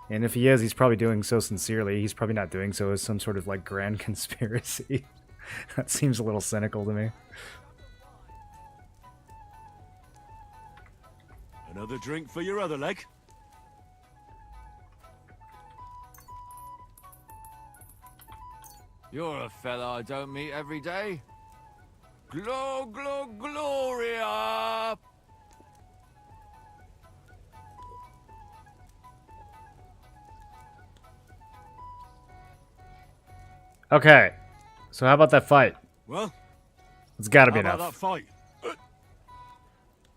And if he is, he's probably doing so sincerely. He's probably not doing so as some sort of like grand conspiracy. That seems a little cynical to me. Another drink for your other leg? You're a fella I don't meet every day. Gloria! Okay, so how about that fight? Well, It's got to be how enough. about that fight?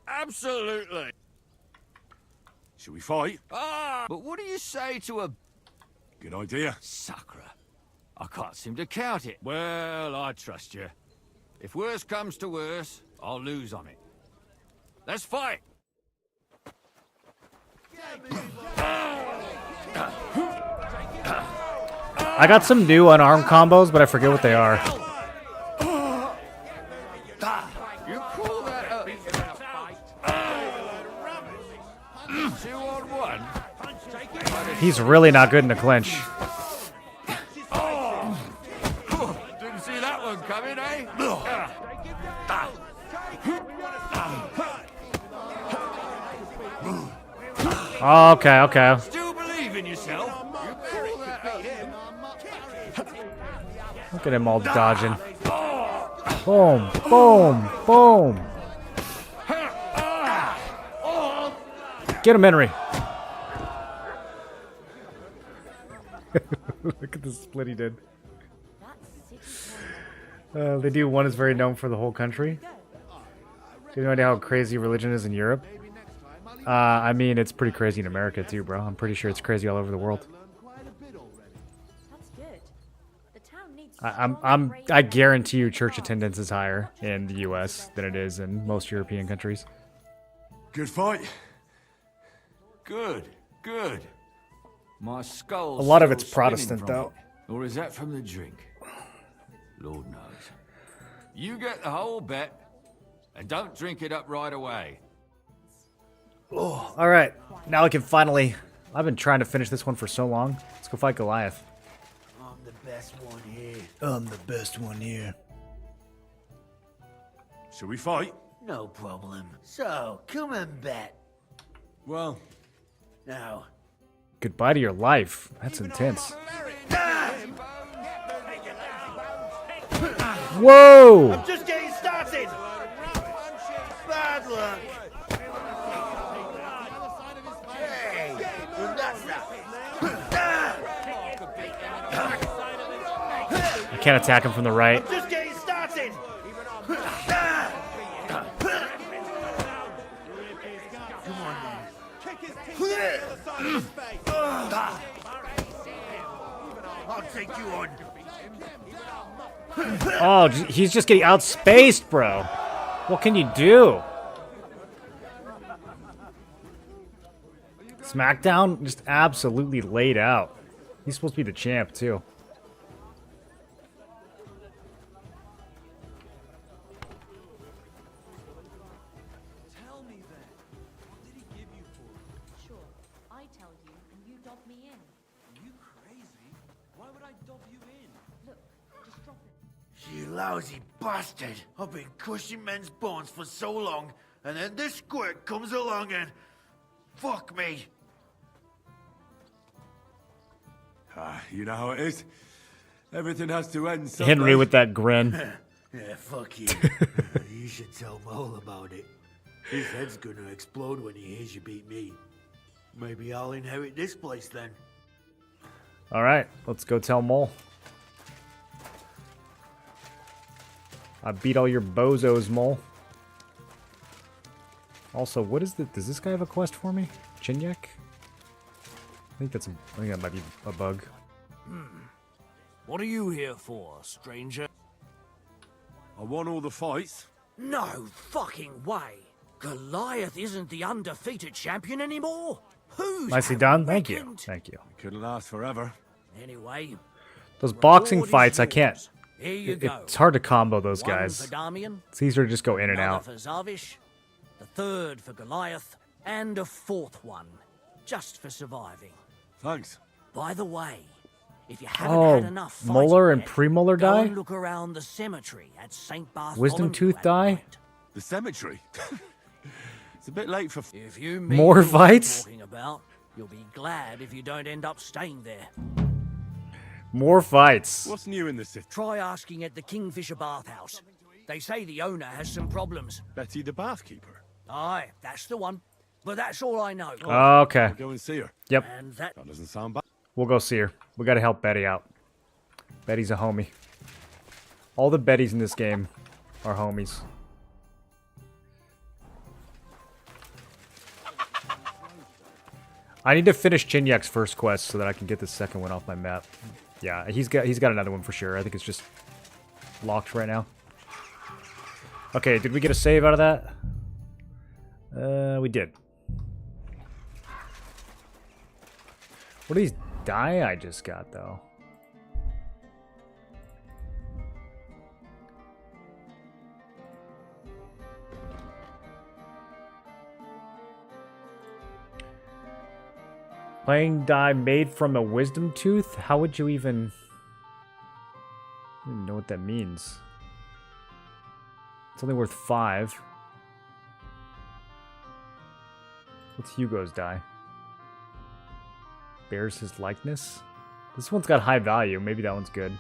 Absolutely. Should we fight? Ah, but what do you say to a... Good idea. Sacre. I can't seem to count it. Well, I trust you. If worse comes to worse, I'll lose on it. Let's fight! I got some new unarmed combos, but I forget what they are. You call that a... 2-on-1? He's really not good in a clinch. Didn't see that one coming, eh? Okay, okay. Still believe in yourself? You call that Look at him all dodging. Boom, boom, boom. Get him, Henry. Look at the split he did. They do one is very known for the whole country. Do you have no idea how crazy religion is in Europe? I mean, it's pretty crazy in America too, bro. I'm pretty sure it's crazy all over the world. I guarantee you church attendance is higher in the US than it is in most European countries. Good fight. Good, good. My skull's A lot of still it's Protestant, spinning though. from it. Or is that from the drink? Lord knows. You get the whole bet, and don't drink it up right away. Oh, all right. Now I can finally... I've been trying to finish this one for so long. Let's go fight Goliath. I'm the best one here. I'm the best one here. Should we fight? No problem. So, come and bet. Well... Now. Goodbye to your life. That's intense. Whoa! I'm just getting started! Bad luck! Hey, that's I can't attack him from the right. just getting started! Come on, man. I'll take you on. Oh, he's just getting outspaced, bro. What can you do? SmackDown just absolutely laid out. He's supposed to be the champ, too. Tell me then. What did he give you for it? Sure, I tell you and you dob me in. Are you crazy? Why would I dob you in? Look, just drop it. You lousy bastard! I've been crushing men's bones for so long, and then this squirt comes along and... Fuck me! You know how it is. Everything has to end someday. Henry with that grin. Yeah, fuck you. You should tell Mole about it. His head's gonna explode when he hears you beat me. Maybe I'll inherit this place then. All right, let's go tell Mole. I beat all your bozos, Mole. Also, what is the... Does this guy have a quest for me? Chinyek? I think that might be a bug. What are you here for, stranger? I won all the fights. No fucking way. Goliath isn't the undefeated champion anymore. Who's Nicely done. Thank you. Thank you. Couldn't last forever. Anyway, Those boxing fights, I can't Here you go. It's hard to combo those One guys. for Damian, It's easier to just go in and another out. for Zavish, the third for Goliath, and a fourth one, just for surviving. Thanks. By the way, if you haven't Oh, had enough fighting molar and yet, premolar go die? and look around the cemetery at St. Bartholomew. Wisdom tooth at die? night. The cemetery? It's a bit late for... If you More mean what I'm fights? talking about, you'll be glad if you don't end up staying there. More fights. What's new in the city? Try asking at the Kingfisher Bathhouse. They say the owner has some problems. Betty the bathkeeper? Aye, that's the one. But that's all I know. Okay. I'll go and see her. Yep. And that doesn't sound bad. We'll go see her. We gotta help Betty out. Betty's a homie. All the Bettys in this game are homies. I need to finish Chinyak's first quest so that I can get the second one off my map. Yeah, he's got another one for sure. I think it's just locked right now. Okay, did we get a save out of that? We did. What are these die I just got though? Playing die made from a wisdom tooth? How would you even... I don't even know what that means. It's only worth 5. What's Hugo's die? Bears his likeness? This one's got high value. Maybe that one's good.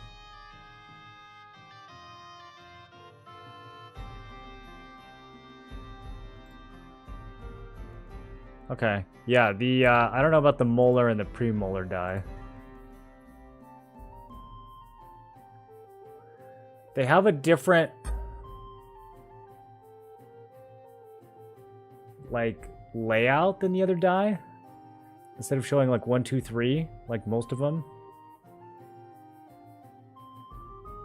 Okay. Yeah, the, I don't know about the molar and the premolar die. They have a different... like, layout than the other die. Instead of showing, like, 1, 2, 3, like most of them.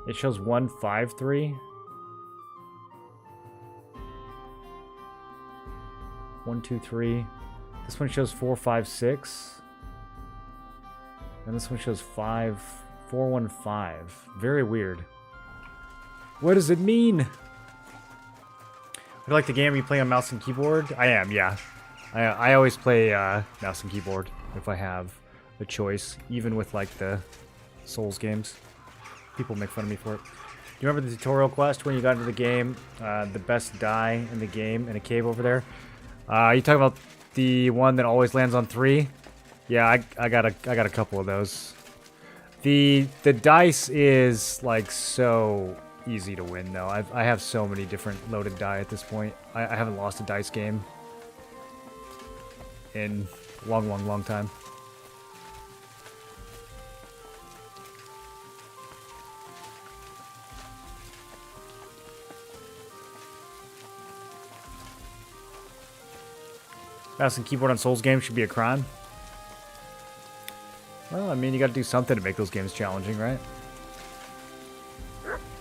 It shows 1, 5, 3. 1, 2, 3. This one shows 4, 5, 6. And this one shows 5, 4, 1, 5. Very weird. What does it mean? You like the game you play on mouse and keyboard? I am, yeah. I always play mouse and keyboard if I have a choice, even with like the Souls games. People make fun of me for it. Do you remember the tutorial quest when you got into the game? The best die in the game in a cave over there? You talking about the one that always lands on 3? Yeah, I got a couple of those. The dice is like so easy to win though. I have so many different loaded die at this point. I haven't lost a dice game in a long time. Mouse and keyboard on Souls games should be a crime. Well, I mean, you gotta do something to make those games challenging, right?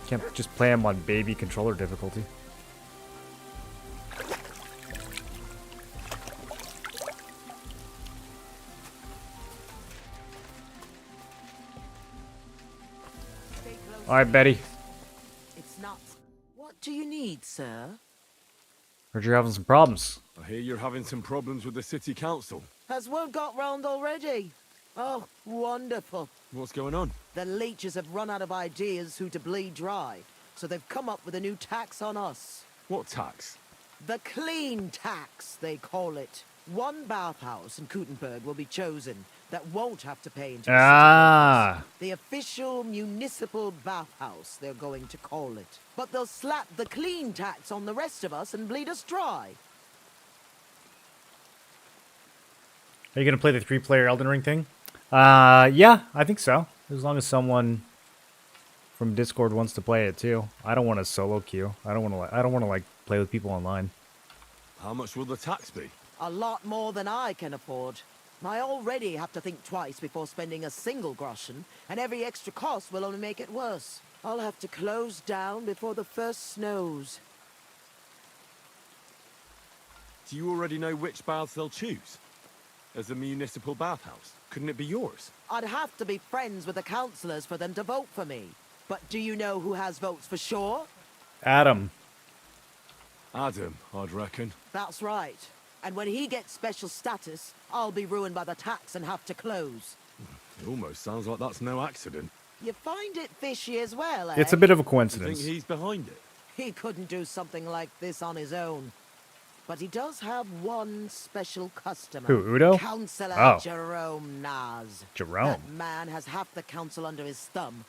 Can't just play them on baby controller difficulty. Alright, Betty. It's not. What do you need, sir? Heard you're having some problems. I hear you're having some problems with the city council. Has word got round already? Oh, wonderful. What's going on? The leeches have run out of ideas who to bleed dry, so they've come up with a new tax on us. What tax? The clean tax, they call it. One bathhouse in Kuttenberg will be chosen that won't have to pay into the city. The official municipal bathhouse, they're going to call it. But they'll slap the clean tax on the rest of us and bleed us dry. Are you gonna play the 3-player Elden Ring thing? Yeah, I think so. As long as someone from Discord wants to play it too. I don't want a solo queue. I don't want to like play with people online. How much will the tax be? A lot more than I can afford. I already have to think twice before spending a single groschen, and every extra cost will only make it worse. I'll have to close down before the first snows. Do you already know which baths they'll choose? As a municipal bathhouse, couldn't it be yours? I'd have to be friends with the councillors for them to vote for me. But do you know who has votes for sure? Adam. Adam, I'd reckon. That's right. And when he gets special status, I'll be ruined by the tax and have to close. It almost sounds like that's no accident. You find it fishy as well, eh? It's a bit of a You coincidence. think he's behind it? He couldn't do something like this on his own. But he does have one special customer. Who, Udo? Councillor Oh. Jerome Naz. Jerome. That man has half the council under his thumb.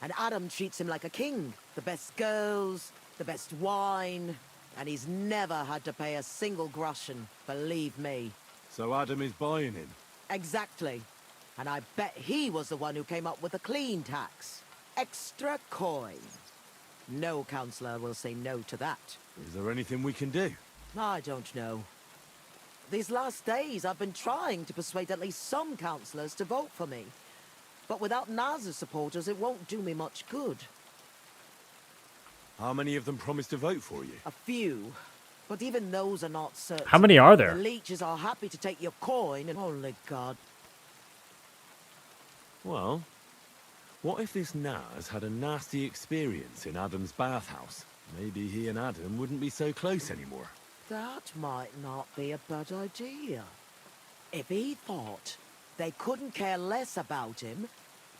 And Adam treats him like a king. The best girls, the best wine. And he's never had to pay a single groschen, believe me. So Adam is buying him. Exactly. And I bet he was the one who came up with the clean tax. Extra coin. No councillor will say no to that. Is there anything we can do? I don't know. These last days I've been trying to persuade at least some councillors to vote for me. But without Naz's supporters, it won't do me much good. How many of them promised to vote for you? A few. But even those are not certain. How many are there? The leeches are happy to take your coin and holy God. Well, what if this Naz had a nasty experience in Adam's bathhouse? Maybe he and Adam wouldn't be so close anymore. That might not be a bad idea. If he thought they couldn't care less about him,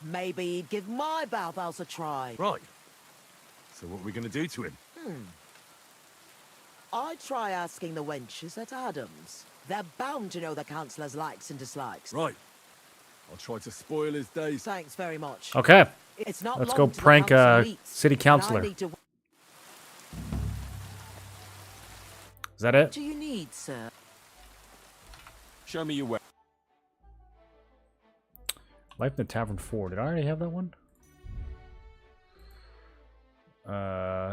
maybe he'd give my bathhouse a try. Right. So what are we going to do to him? I'd try asking the wenches at Adams. They're bound to know the councillor's likes and dislikes. Right. I'll try to spoil his days. Thanks very much. Okay. It's not Let's long go to the prank council meets, city and I councillor. need to... Is that it? What do you need, sir? Show me your way. Life in the Tavern 4. Did I already have that one?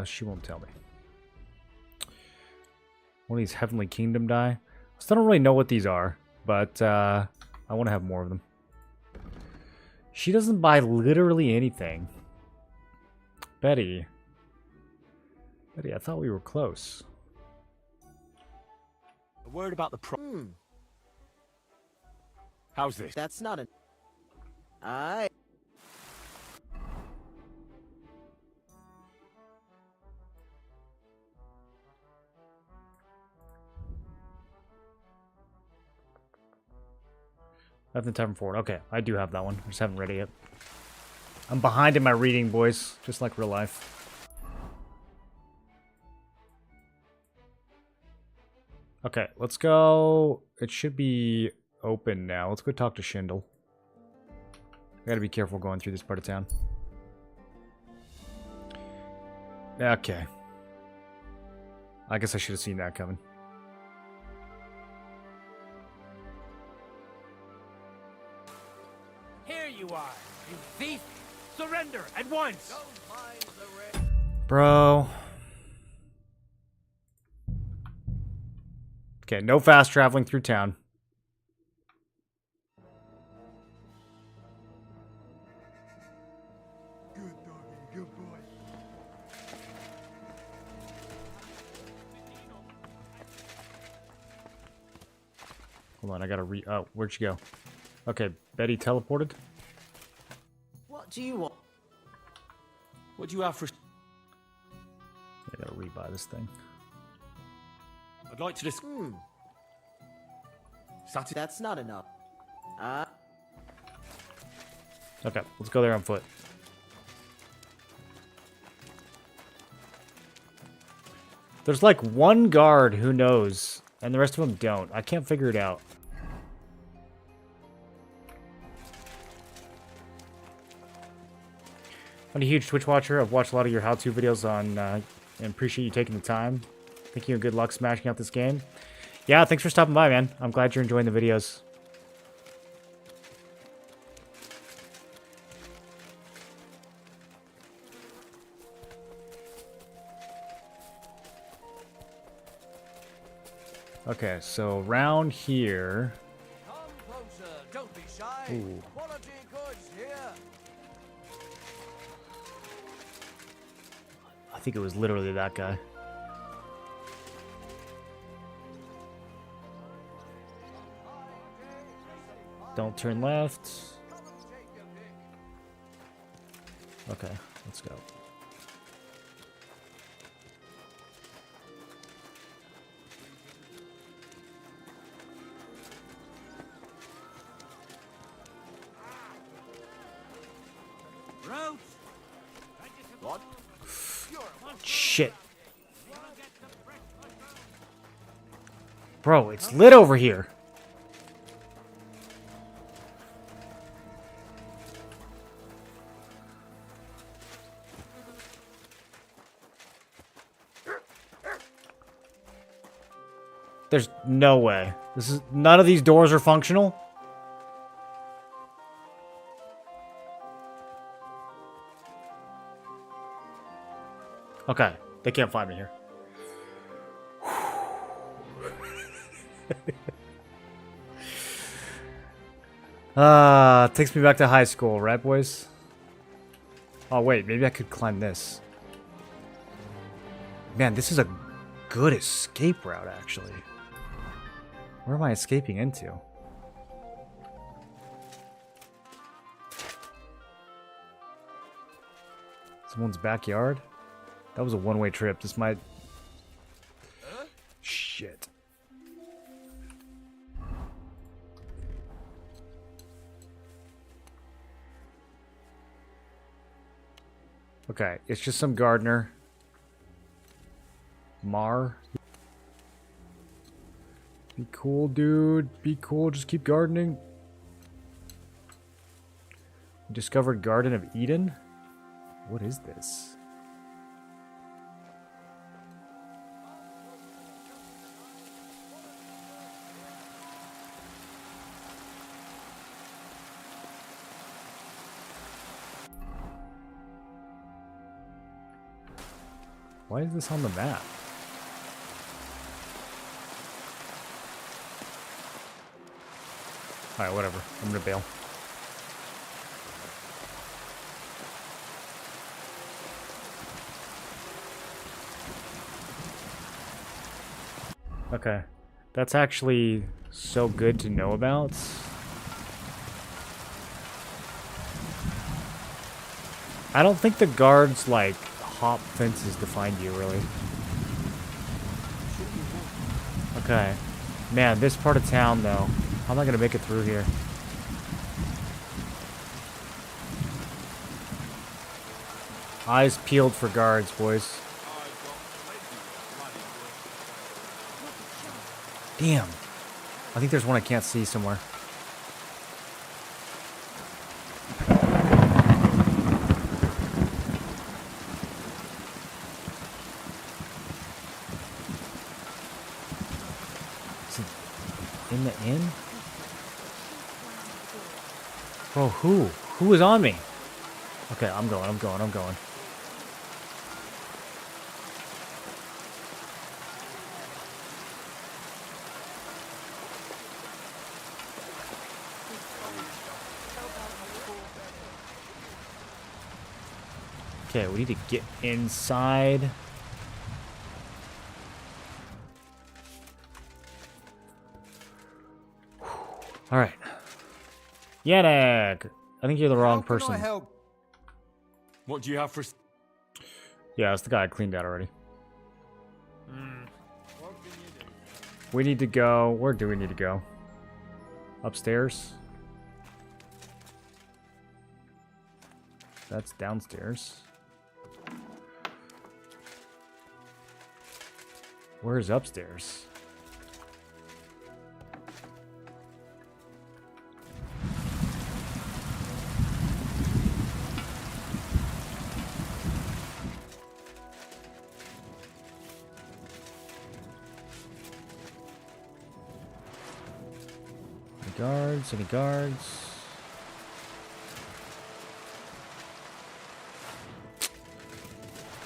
She won't tell me. One of these Heavenly Kingdom die. I still don't really know what these are, but I want to have more of them. She doesn't buy literally anything. Betty. Betty, I thought we were close. A word about the How's this? That's not an... Aye. Life in the Tavern 4. Okay, I do have that one. I just haven't read it yet. I'm behind in my reading, boys. Just like real life. Okay, let's go. It should be open now. Let's go talk to Schindel. I gotta be careful going through this part of town. Okay. I guess I should have seen that coming. Here you are, you thief! Surrender at once! Bro. Okay, no fast traveling through town. Hold on, I gotta oh, where'd she go? Okay, Betty teleported. What do you want? What do you have for... I gotta rebuy this thing. I'd like to just... That's not enough. Okay, let's go there on foot. There's like one guard who knows, and the rest of them don't. I can't figure it out. I'm a huge Twitch watcher. I've watched a lot of your how-to videos on, and appreciate you taking the time. Thank you and good luck smashing out this game. Yeah, thanks for stopping by, man. I'm glad you're enjoying the videos. Okay, so around here... Come closer, don't be shy. Ooh. Quality goods here. I think it was literally that guy. Don't turn left. Okay, Let's go. What? Shit. Bro, it's lit over here. There's no way. None of these doors are functional. Okay, they can't find me here. Takes me back to high school, right, boys? Oh, wait, maybe I could climb this. Man, this is a good escape route, actually. Where am I escaping into? Someone's backyard? That was a one-way trip. This might... Shit. Okay, it's just some gardener. Mar. Be cool, dude. Be cool. Just keep gardening. Discovered Garden of Eden? What is this? Why is this on the map? Alright, whatever. I'm gonna bail. Okay. That's actually so good to know about. I don't think the guards, like, hop fences to find you, really. Okay. Man, this part of town, though. How am I gonna make it through here? Eyes peeled for guards, boys. Damn. I think there's one I can't see somewhere. Is it in the inn? Bro, who? Who is on me? Okay, I'm going. Okay, we need to get inside. All right. Yannick, I think you're the wrong person. What do you have for... Yeah, it's the guy I cleaned out already. We need to go. Where do we need to go? Upstairs? That's downstairs. Where's upstairs? Any guards? Any guards?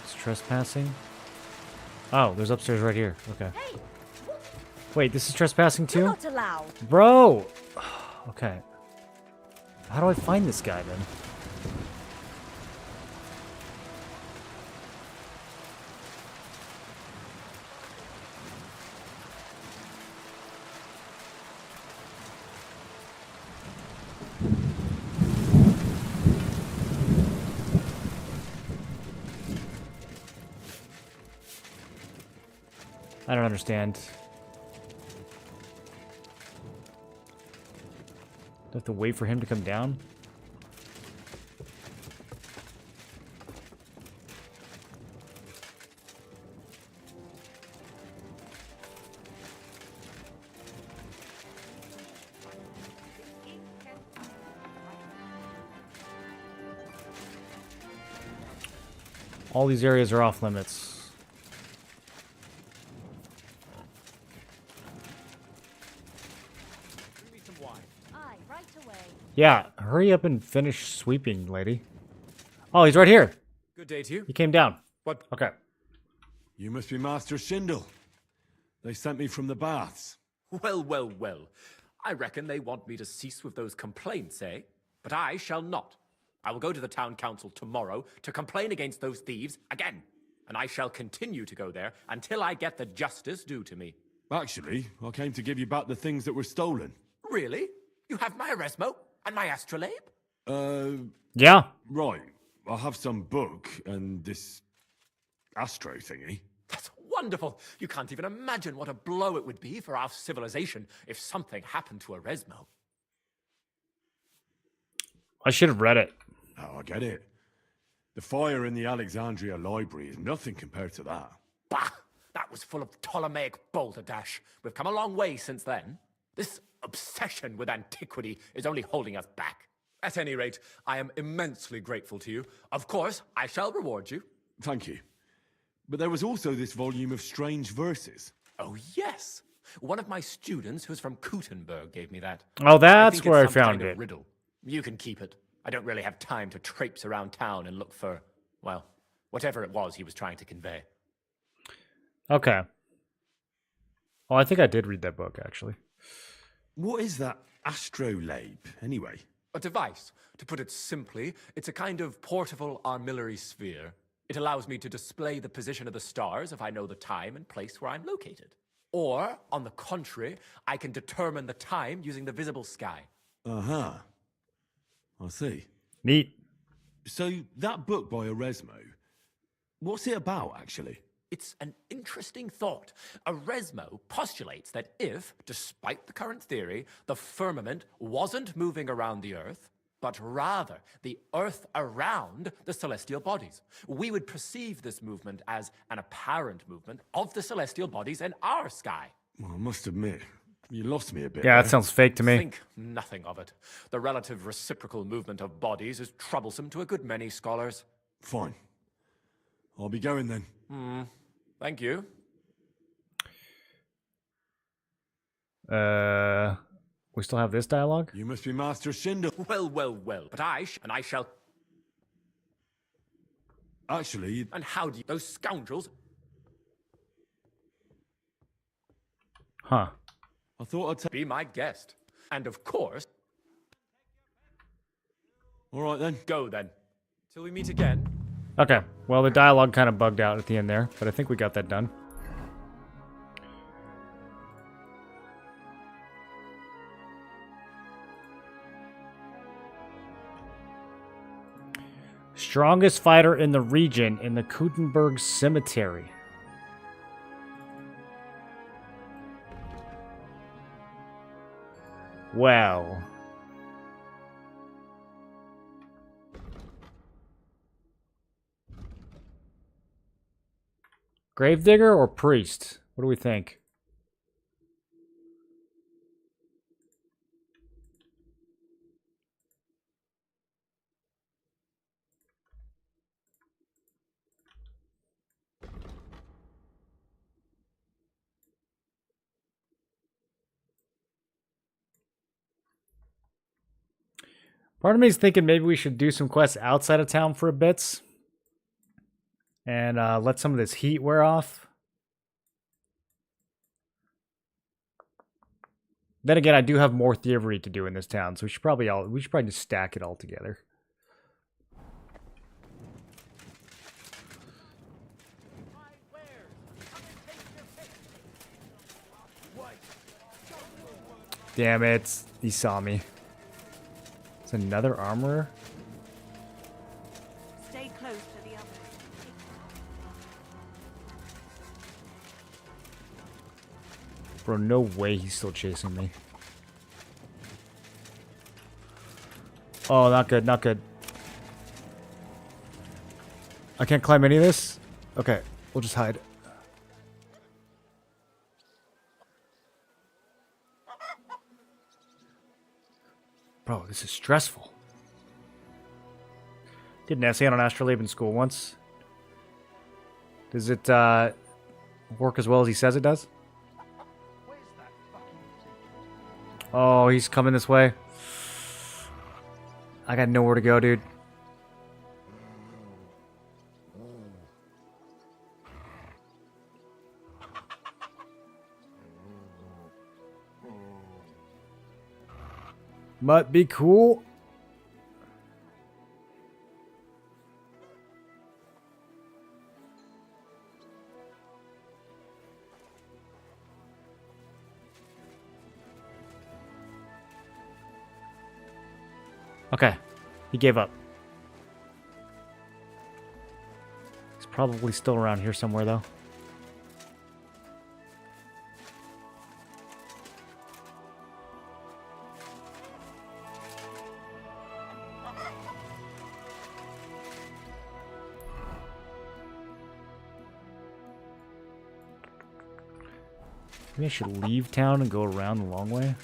It's trespassing. Oh, there's upstairs right here. Okay. Hey, wait, this is trespassing too? you're not allowed. Bro! Okay. How do I find this guy then? I don't understand. Do I have to wait for him to come down? All these areas are off limits. Aye, right away. Yeah, hurry up and finish sweeping, lady. Oh, he's right here. Good day to you. He came down. What? Okay. You must be Master Schindel. They sent me from the baths. Well, well, well. I reckon they want me to cease with those complaints, eh? But I shall not. I will go to the town council tomorrow to complain against those thieves again. And I shall continue to go there until I get the justice due to me. Actually, I came to give you back the things that were stolen. Really? You have my Eresmo and my astrolabe? Yeah. Right. I have some book and this astro thingy. That's wonderful. You can't even imagine what a blow it would be for our civilization if something happened to Eresmo. I should have read it. Oh, I get it. The fire in the Alexandria library is nothing compared to that. Bah! That was full of Ptolemaic balderdash. We've come a long way since then. This obsession with antiquity is only holding us back. At any rate, I am immensely grateful to you. Of course, I shall reward you. Thank you. But there was also this volume of strange verses. Oh, yes. One of my students who's from Gutenberg gave me that. Oh, that's think where I it's some found kind of it. Riddle. You can keep it. I don't really have time to traipse around town and look for, well, whatever it was he was trying to convey. Okay. Oh, I think I did read that book, actually. What is that astrolabe, anyway? A device. To put it simply, it's a kind of portable armillary sphere. It allows me to display the position of the stars if I know the time and place where I'm located. Or, on the contrary, I can determine the time using the visible sky. Uh-huh. I see. Neat. So, that book by Eresmo, what's it about, actually? It's an interesting thought. Eresmo postulates that if, despite the current theory, the firmament wasn't moving around the Earth, but rather the Earth around the celestial bodies, we would perceive this movement as an apparent movement of the celestial bodies in our sky. Well, I must admit, you lost me a bit. Yeah, there. that sounds fake to me. Think nothing of it. The relative reciprocal movement of bodies is troublesome to a good many scholars. Fine. I'll be going then. Thank you. We still have this dialogue? You must be Master Schindel. Well, well, well. But I shall... Actually... And how do you... Those scoundrels... Huh. I thought I'd be my guest. And of course... All right, then. Go, then. Till we meet again. Okay. Well, the dialogue kind of bugged out at the end there, but I think we got that done. Strongest fighter in the region in the Gutenberg Cemetery. Well. Gravedigger or priest? What do we think? Part of me is thinking maybe we should do some quests outside of town for a bit. And let some of this heat wear off. Then again, I do have more thievery to do in this town, so we should probably just stack it all together. Damn it, he saw me. It's another armorer. Stay close to the others. Bro, no way he's still chasing me. Oh, not good, not good. I can't climb any of this? Okay, we'll just hide. Bro, this is stressful. Did an essay on astrolabe in school once. Does it work as well as he says it does? Oh, he's coming this way. I got nowhere to go, dude. Might be cool. Okay, he gave up. He's probably still around here somewhere, though. Maybe I should leave town and go around the long way.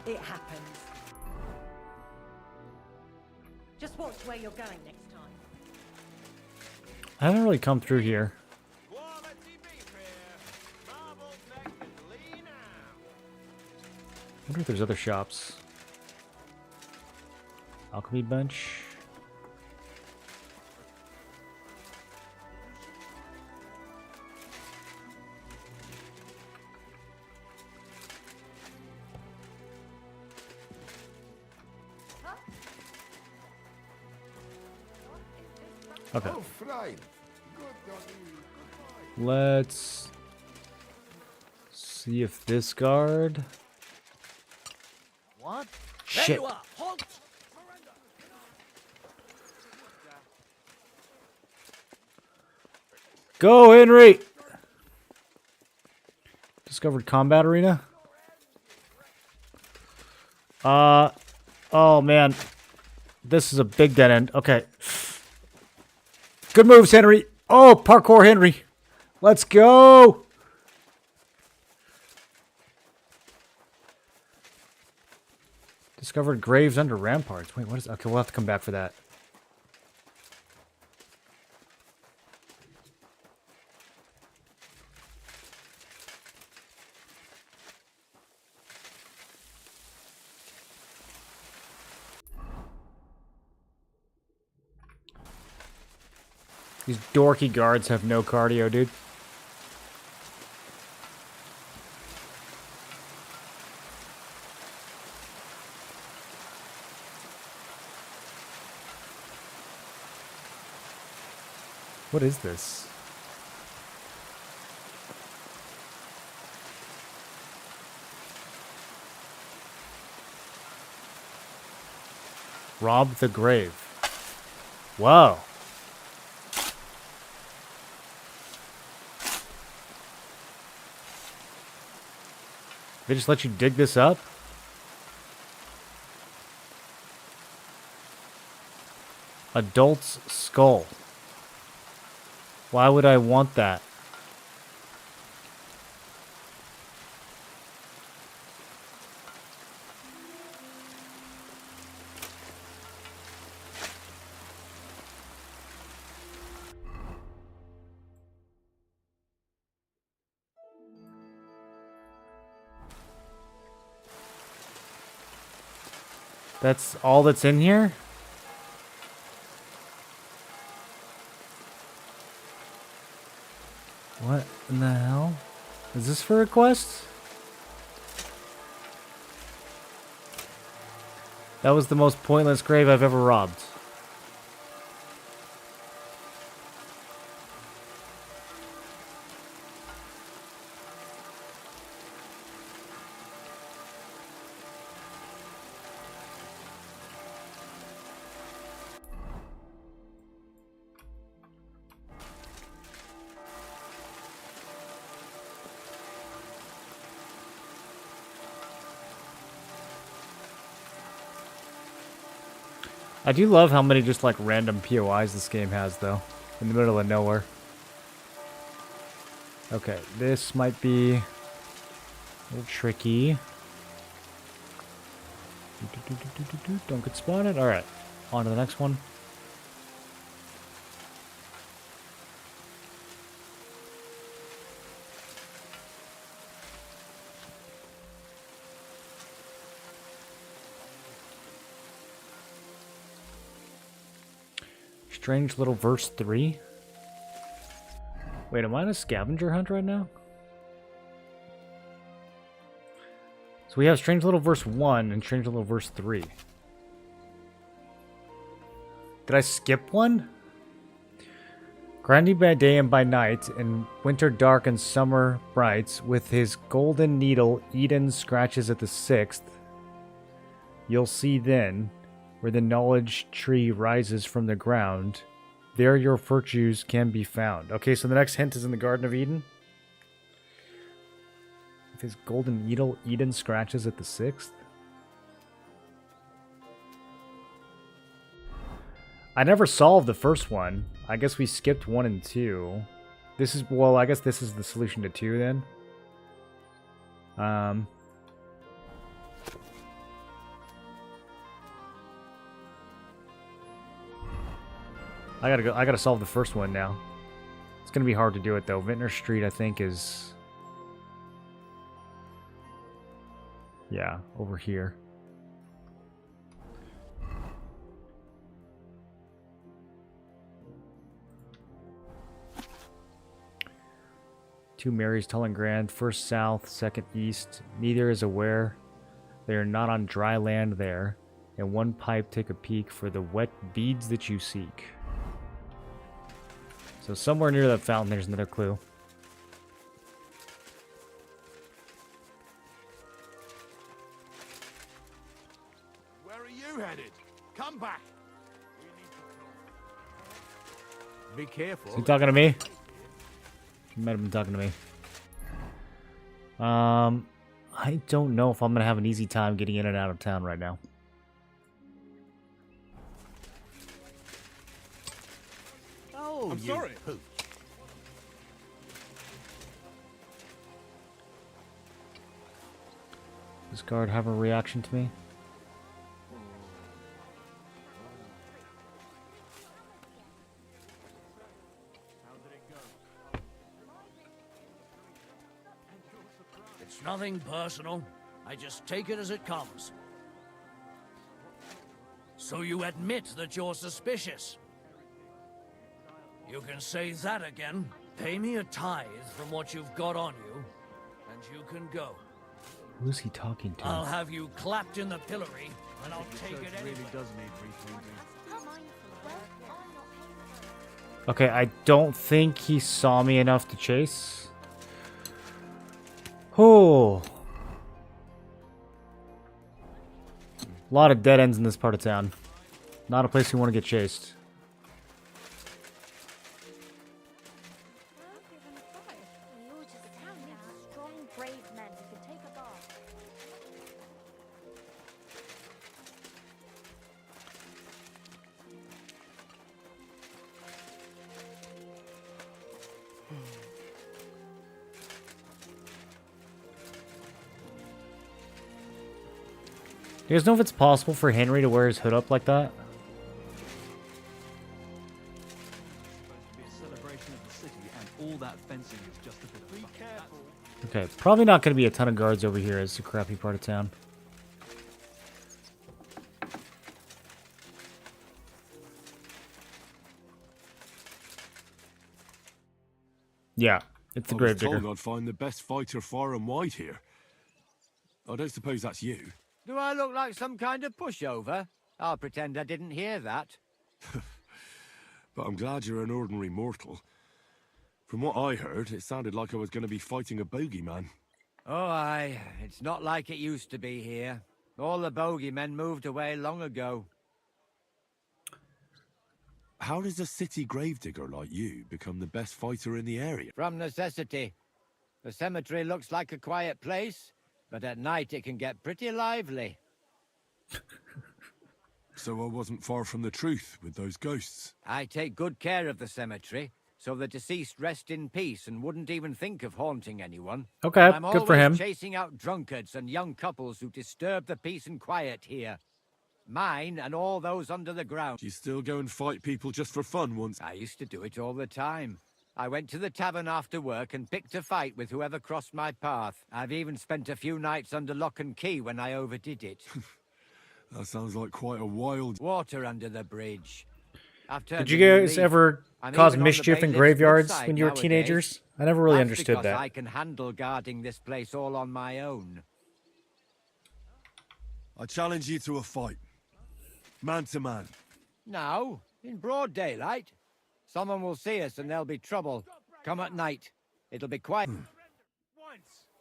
It happens. Just watch where you're going next time. I haven't really come through here. I wonder if there's other shops. Alchemy bench. Okay. Let's see if this guard. What? Shit. There you are. Halt! Go, Henry! Discovered combat arena. Oh man. This is a big dead end. Okay. Good moves, Henry. Oh, parkour Henry. Let's go. Discovered graves under ramparts. Wait, what is... Okay, we'll have to come back for that. These dorky guards have no cardio, dude. What is this? Rob the grave. Whoa. They just let you dig this up? Adult's skull. Why would I want that? That's all that's in here? What in the hell? Is this for a quest? That was the most pointless grave I've ever robbed. I do love how many just like random POIs this game has though, in the middle of nowhere. Okay, this might be a little tricky. Don't get spotted. All right, on to the next one. Strange little verse 3. Wait, am I on a scavenger hunt right now? So we have Strange Little Verse 1 and Strange Little Verse 3. Did I skip one? Grinding by day and by night, and winter dark and summer bright, with his golden needle Eden scratches at the 6th. You'll see then, where the knowledge tree rises from the ground, there your virtues can be found. Okay, so the next hint is in the Garden of Eden. With his golden needle, Eden scratches at the 6th. I never solved the first one. I guess we skipped 1 and 2. This is, well, I guess this is the solution to 2 then. I gotta solve the first one now. It's gonna be hard to do it though. Vintner Street, I think, is... yeah, over here. Two Marys tall and grand, first south, second east. Neither is aware they are not on dry land there. And one pipe take a peek for the wet beads that you seek. So somewhere near that fountain, there's another clue. Where are you headed? Come back. Be careful. Is he talking to me? He might have been talking to me. I don't know if I'm gonna have an easy time getting in and out of town right now. Oh, I'm sorry. Pooch. Does guard have a reaction to me? It's nothing personal. I just take it as it comes. So you admit that you're suspicious? You can say that again. Pay me a tithe from what you've got on you, and you can go. Who's he talking to? I'll have you clapped in the pillory, and I'll take it anyway. Okay, I don't think he saw me enough to chase. Oh. A lot of dead ends in this part of town. Not a place you want to get chased. Do you guys know if it's possible for Henry to wear his hood up like that? Okay, probably not going to be a ton of guards over here. It's a crappy part of town. Yeah, it's the Gravedigger. I was told I'd find the best fighter far and wide here. I don't suppose that's you. Do I look like some kind of pushover? I'll pretend I didn't hear that. But I'm glad you're an ordinary mortal. From what I heard, it sounded like I was going to be fighting a bogeyman. Oh, aye. It's not like it used to be here. All the bogeymen moved away long ago. How does a city gravedigger like you become the best fighter in the area? From necessity. The cemetery looks like a quiet place, but at night it can get pretty lively. So I wasn't far from the truth with those ghosts. I take good care of the cemetery, so the deceased rest in peace and wouldn't even think of haunting anyone. Okay, And I'm good for always him. chasing out drunkards and young couples who disturb the peace and quiet here. Mine and all those under the ground. You still go and fight people just for fun once? I used to do it all the time. I went to the tavern after work and picked a fight with whoever crossed my path. I've even spent a few nights under lock and key when I overdid it. That sounds like quite a wild... Water under the bridge. Did you guys ever cause mischief in graveyards when you were teenagers? I never really understood that. I can handle guarding this place all on my own. I challenge you to a fight. Man to man. Now, in broad daylight. Someone will see us and there'll be trouble. Come at night. It'll be quiet.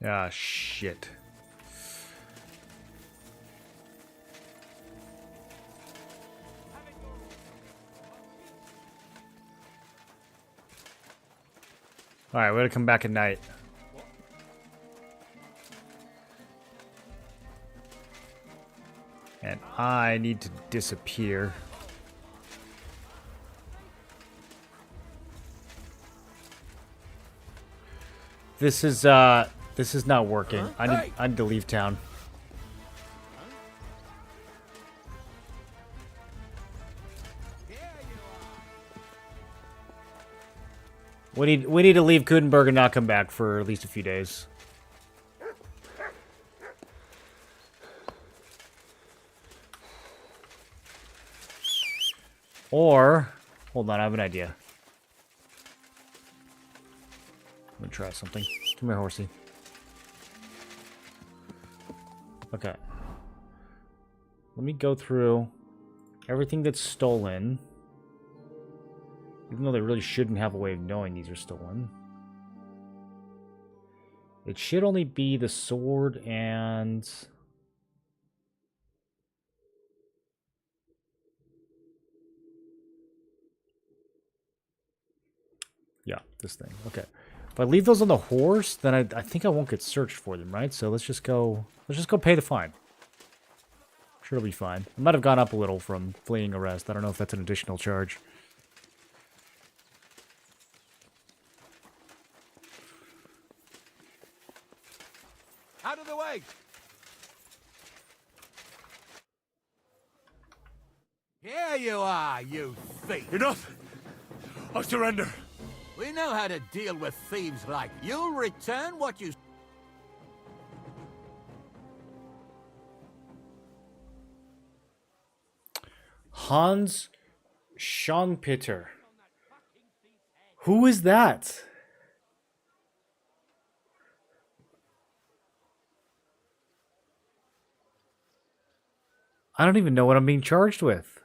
Ah, shit. Alright, we're gonna come back at night. And I need to disappear. This is not working. I need to leave town. We need to leave Kudenberg and not come back for at least a few days. Or hold on, I have an idea. I'm gonna try something. Come here, horsey. Okay. Let me go through everything that's stolen. Even though they really shouldn't have a way of knowing these are stolen. It should only be the sword and... yeah, this thing. Okay. If I leave those on the horse, then I think I won't get searched for them, right? So let's just go pay the fine. I'm sure it'll be fine. It might have gone up a little from fleeing arrest. I don't know if that's an additional charge. Out of the way! Here you are, you thief! Enough! I surrender! We know how to deal with thieves like you'll return what you... Hans Schonpeter. Who is that? I don't even know what I'm being charged with.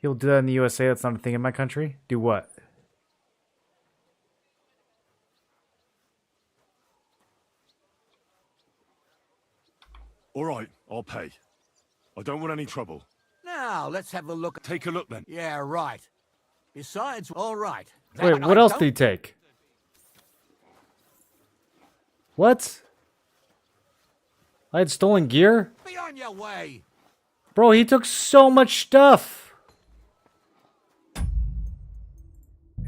People do that in the USA. That's not a thing in my country. Do what? All right, I'll pay. I don't want any trouble. Now, let's have a look. Take a look, then. Yeah, right. Besides, all right. Wait, what else did he take? What? I had stolen gear? Be on your way. Bro, he took so much stuff.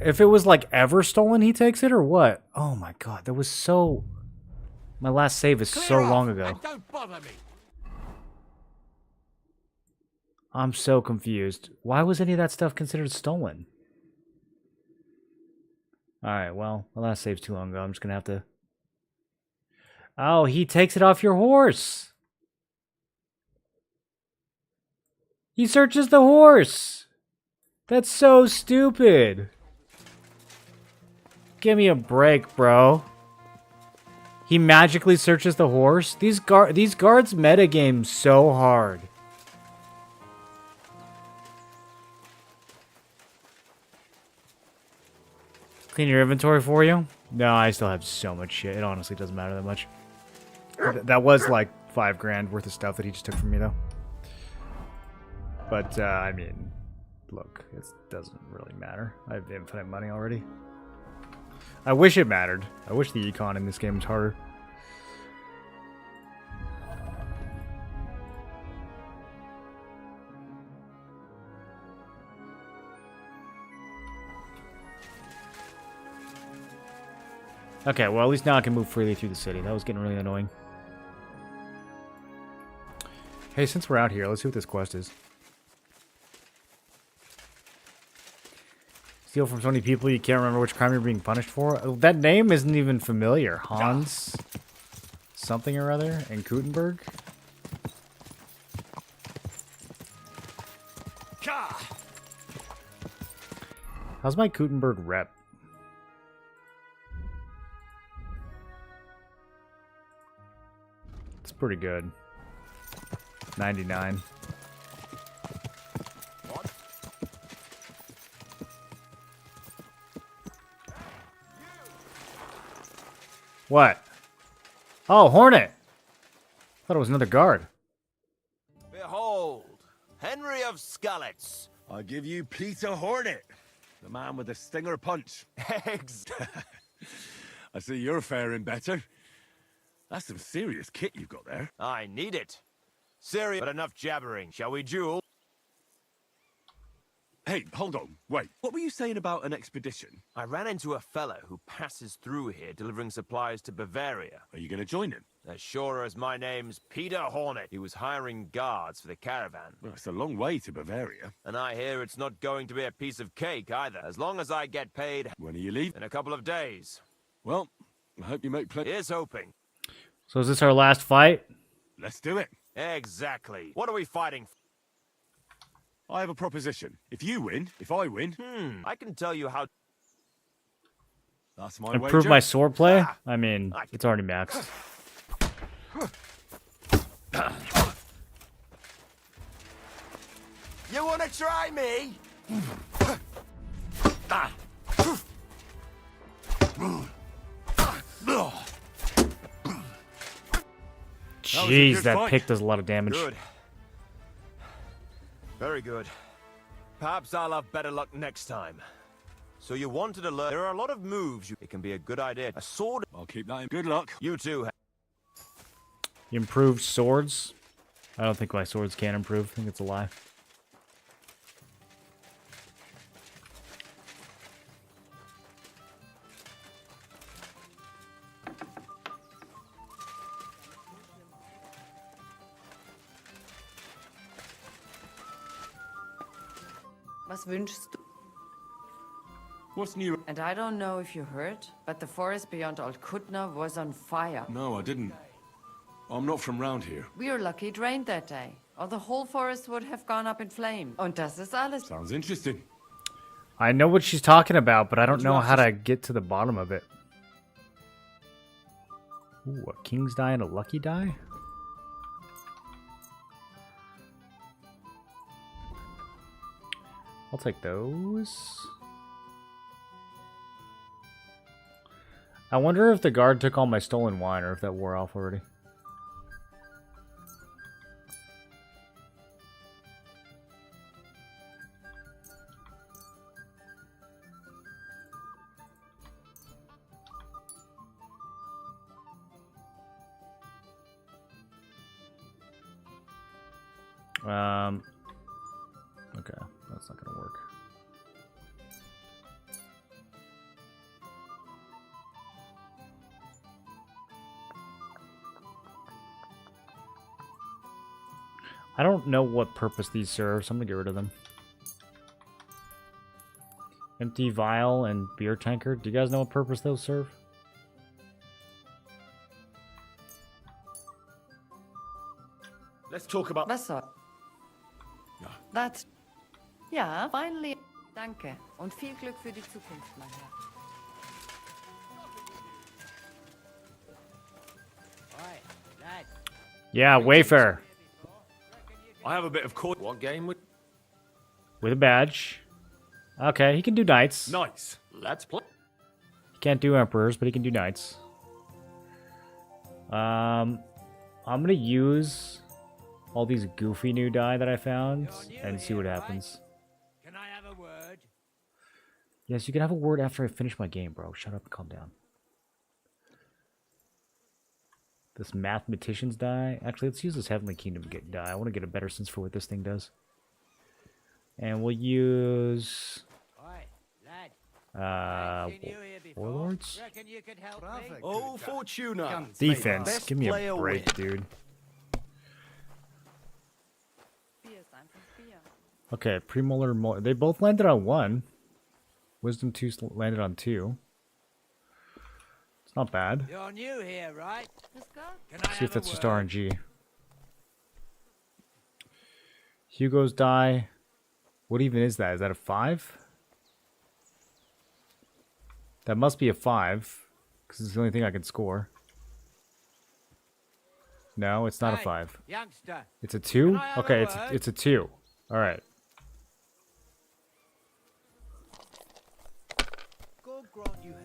If it was like ever stolen, he takes it or what? Oh my god, that was so... My last save is so long ago. Don't bother me. I'm so confused. Why was any of that stuff considered stolen? Alright, well, my last save's too long ago. I'm just gonna have to... Oh, he takes it off your horse. He searches the horse. That's so stupid. Give me a break, bro. He magically searches the horse? These guards metagame so hard. Clean your inventory for you? No, I still have so much shit. It honestly doesn't matter that much. That was like $5 grand worth of stuff that he just took from me, though. But, I mean, look, it doesn't really matter. I have infinite money already. I wish it mattered. I wish the econ in this game was harder. Okay, well, at least now I can move freely through the city. That was getting really annoying. Hey, since we're out here, let's see what this quest is. Steal from so many people you can't remember which crime you're being punished for? Oh, that name isn't even familiar. Hans something or other in Gutenberg? How's my Gutenberg rep? It's pretty good. 99. What? Oh, Hornet! Thought it was another guard. Behold, Henry of Scullets. I give you Peter Hornet, the man with the stinger punch. Eggs. I see you're faring better. That's some serious kit you've got there. I need it. Serious, but enough jabbering. Shall we duel? Hey, hold on. Wait. What were you saying about an expedition? I ran into a fellow who passes through here delivering supplies to Bavaria. Are you going to join him? As sure as my name's Peter Hornet. He was hiring guards for the caravan. Well, it's a long way to Bavaria. And I hear it's not going to be a piece of cake either, as long as I get paid. When are you leaving? In a couple of days. Well, I hope you make plenty. Here's hoping. So is this our last fight? Let's do it. Exactly. What are we fighting for? I have a proposition. If you win, if I win... I can tell you how... That's my Improve wager. my swordplay? I mean, it's already maxed. You want to try me? Jeez, that pick does a lot of damage. Good. Very good. Perhaps I'll have better luck next time. So you wanted to learn. There are a lot of moves. It can be a good idea. A sword. I'll keep that in. Good luck. You too. Improved swords? I don't think my swords can improve. I think it's a lie. Was wünschst du? What's new? And I don't know if you heard, but the forest beyond Old Kutna was on fire. No, I didn't. I'm not from round here. We were lucky it rained that day, or the whole forest would have gone up in flames. Und das ist alles. Sounds interesting. I know what she's talking about, but I don't know how to get to the bottom of it. Ooh, a king's die and a lucky die? I'll take those. I wonder if the guard took all my stolen wine or if that wore off already. Okay, that's not gonna work. I don't know what purpose these serve, so I'm gonna get rid of them. Empty vial and beer tanker. Do you guys know what purpose those serve? Let's talk about... Wasser. That's... Ja, finally. Danke. Und viel Glück für die Zukunft, mein Herr. Yeah, Wayfair. I have a bit of court. What game would... With a badge. Okay, he can do knights. Nice. Let's play. He can't do emperors, but he can do knights. I'm gonna use all these goofy new die that I found and see what happens. Can I have a word? Yes, you can have a word after I finish my game, bro. Shut up and calm down. This mathematician's die. Actually, let's use this Heavenly Kingdom die. I want to get a better sense for what this thing does. And we'll use Warlords? Oh, Fortuna! Defense. Give me a break, dude. Okay, premolar, they both landed on 1. Wisdom 2 landed on 2. It's not bad. You're new here, right? See if that's just RNG. Hugo's die. What even is that? Is that a 5? That must be a 5, because it's the only thing I can score. No, it's not a 5. Youngster. It's a 2? Okay, it's a 2. All right. God grant you health.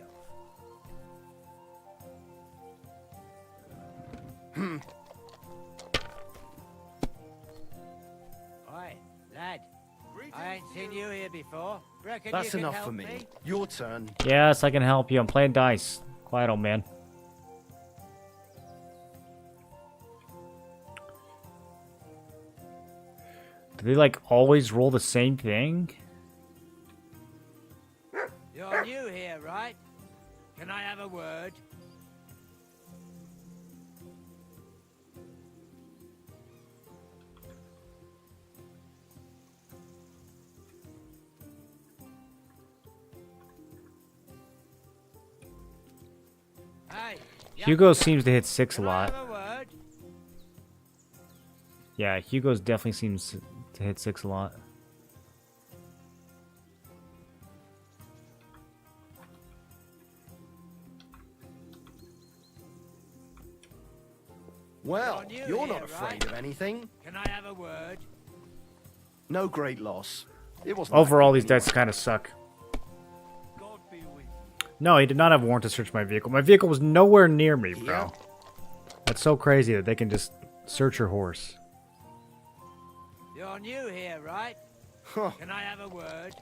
Oi, lad. I ain't seen you here before. Reckon That's you can enough help for me. Your turn. Yes, I can help you. I'm playing dice. Quiet, old man. Do they, like, always roll the same thing? You're new here, right? Can I have a word? Hey, Hugo seems to hit 6 a can I lot. have a word? Yeah, Hugo's definitely seems to hit 6 a lot. Well, You're new you're not here, afraid right? of anything. Can I have a word? No great loss. It wasn't Overall, that these big dice kind of suck. No, he did not have warrant to search my vehicle. My vehicle was nowhere near me, bro. That's so crazy that they can just search your horse. You're new here, right? Can I have a word?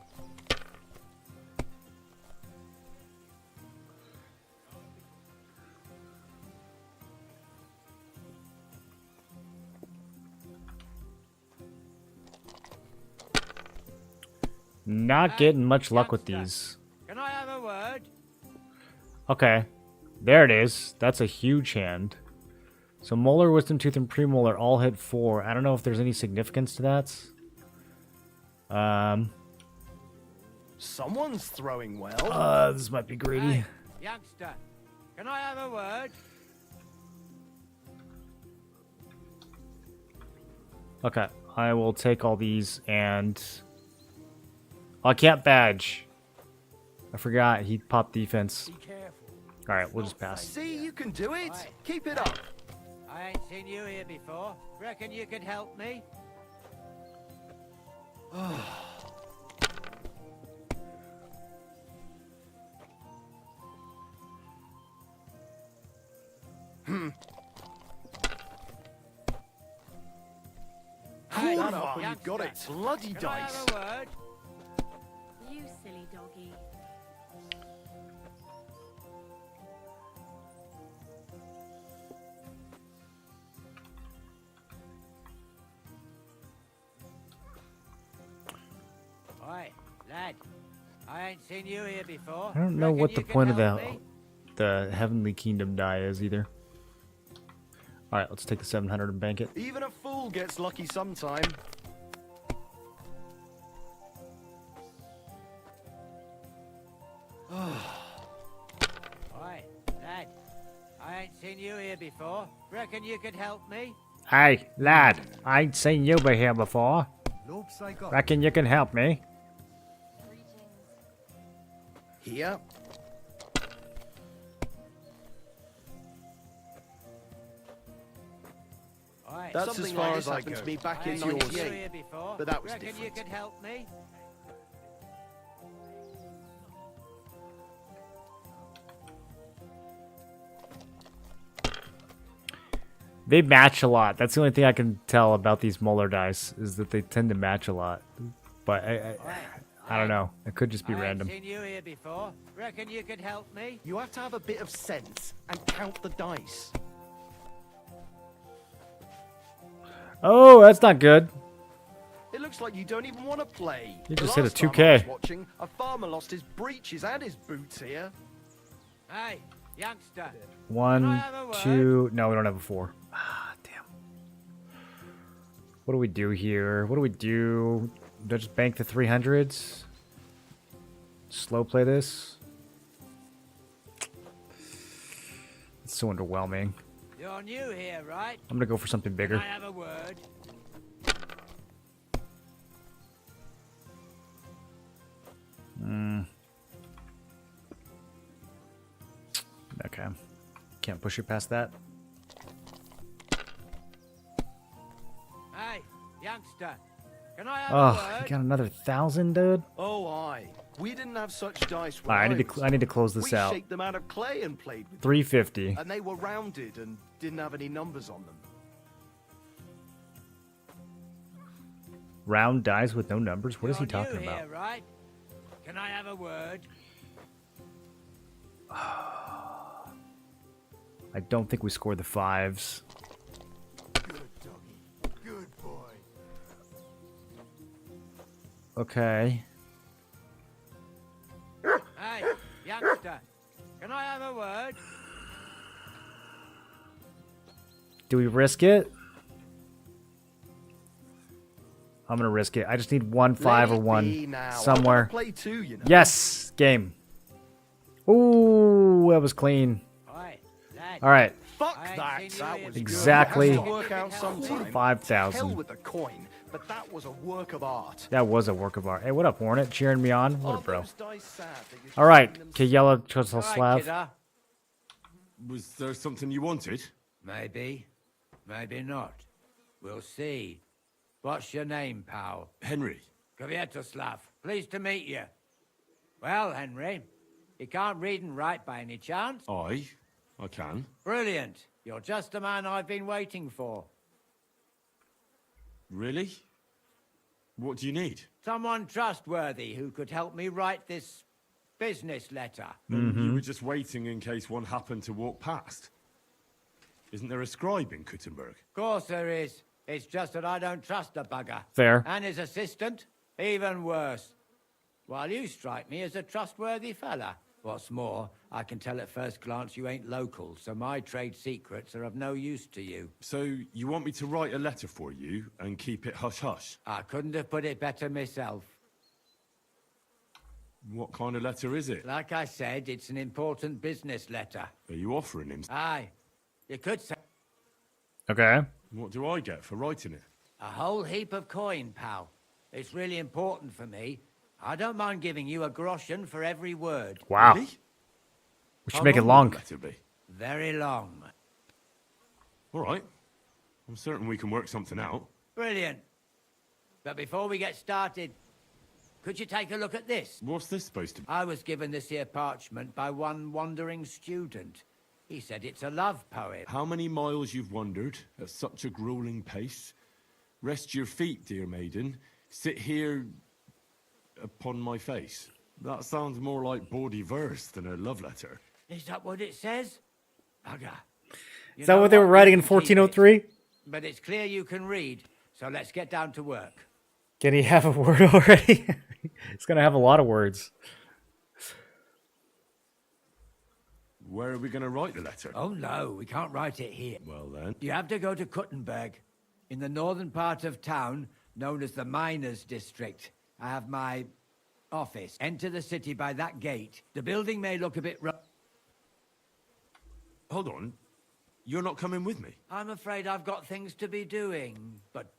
Not getting much luck with these. Can I have a word? Okay. There it is. That's a huge hand. So Molar, Wisdom Tooth, and Premolar all hit 4. I don't know if there's any significance to that. Someone's throwing well. This might be greedy. Hey, youngster, can I have a word? Okay, I will take all these and... I can't badge. I forgot he popped defense. Alright, we'll just pass. See, you can do it. Keep it up. I ain't seen you here before. Reckon you could help me? Hey, that up when you got it. Bloody Can I dice. have a word? You silly doggy. Oi, lad. I ain't seen you here before. I don't know Reckon what you the can point of help me? the Heavenly Kingdom die is either. Alright, let's take the 700 and bank it. Even a fool gets lucky sometime. Oi, lad. I ain't seen you here before. Reckon you could help me? Hey, lad, I ain't seen you be here before. Looks like I Reckon you can help me? Here. Oi, That's as far as I happened go. to me back I in ain't seen you 98. here before. But that was Reckon different. you could help me? They match a lot. That's the only thing I can tell about these Molar dice, is that they tend to match a lot. But I don't know. It could just be I random. ain't seen you here before. Reckon you could help me? You have to have a bit of sense and count the dice. Oh, that's not good. It looks like you don't even want to play. You The just hit a last time I 2K. was watching, a farmer lost his breeches and his boots here. Hey, youngster. 1, 2. No, we don't have a 4. Ah, damn. What do we do here? What do we do? Do I just bank the 300s? Slow play this? It's so underwhelming. You're new here, right? I'm gonna go for something bigger. Can I have a word? Okay. Can't push it past that. Hey, youngster. Can I have a Oh, word? you got another 1,000, dude? Oh, aye. We didn't have such dice. All right, I need to close this we out. shaped them out of clay and played with 350. them. And they were rounded and didn't have any numbers on them. Round dice with no numbers? What is he You're talking new about? Here, right? Can I have a word? I don't think we scored the 5s. Good doggy. Good boy. Okay. Hey, youngster. Can I have a word? Do we risk it? I'm gonna risk it. I just need 1 5 or 1 somewhere. Play too, you know. Yes, game. Ooh, that was clean. All right, Fuck that. That was exactly good. It has to work out sometime. 5,000. Hell with the coin, but that was a work of art. That was a work of art. Hey, what up, Hornet? Cheering me on? What Are up, bro? those dice sad that you're All right, shaping them Kayela Choslav. Was there something you wanted? Maybe. Maybe not. We'll see. What's your name, pal? Henry. Kvietoslav. Pleased to meet you. Well, Henry, you can't read and write by any chance? I can. Brilliant. You're just the man I've been waiting for. Really? What do you need? Someone trustworthy who could help me write this business letter. You were just waiting in case one happened to walk past. Isn't there a scribe in Kuttenberg? Of course there is. It's just that I don't trust the bugger. Fair. And his assistant, even worse. While you strike me as a trustworthy fella. What's more, I can tell at first glance you ain't local, so my trade secrets are of no use to you. So you want me to write a letter for you and keep it hush-hush? I couldn't have put it better myself. What kind of letter is it? Like I said, it's an important business letter. Are you offering him? Aye. You could say Okay. What do I get for writing it? a whole heap of coin, pal. It's really important for me. I don't mind giving you a groschen for every word. Wow. Really? We should make it long. Very long. All right. I'm certain we can work something out. Brilliant. But before we get started, could you take a look at this? What's this supposed to be? I was given this here parchment by one wandering student. He said it's a love poem. How many miles you've wandered at such a grueling pace? Rest your feet, dear maiden. Sit here upon my face. That sounds more like bawdy verse than a love letter. Is that what it says? Bugger. Is that what they were writing in 1403? But it's clear you can read, so let's get down to work. Can he have a word already? He's gonna have a lot of words. Where are we going to write the letter? Oh no, we can't write it here. Well then. You have to go to Kuttenberg, in the northern part of town, known as the Miners' District. I have my office. Enter the city by that gate. The building may look a bit rough. Hold on. You're not coming with me? I'm afraid I've got things to be doing, but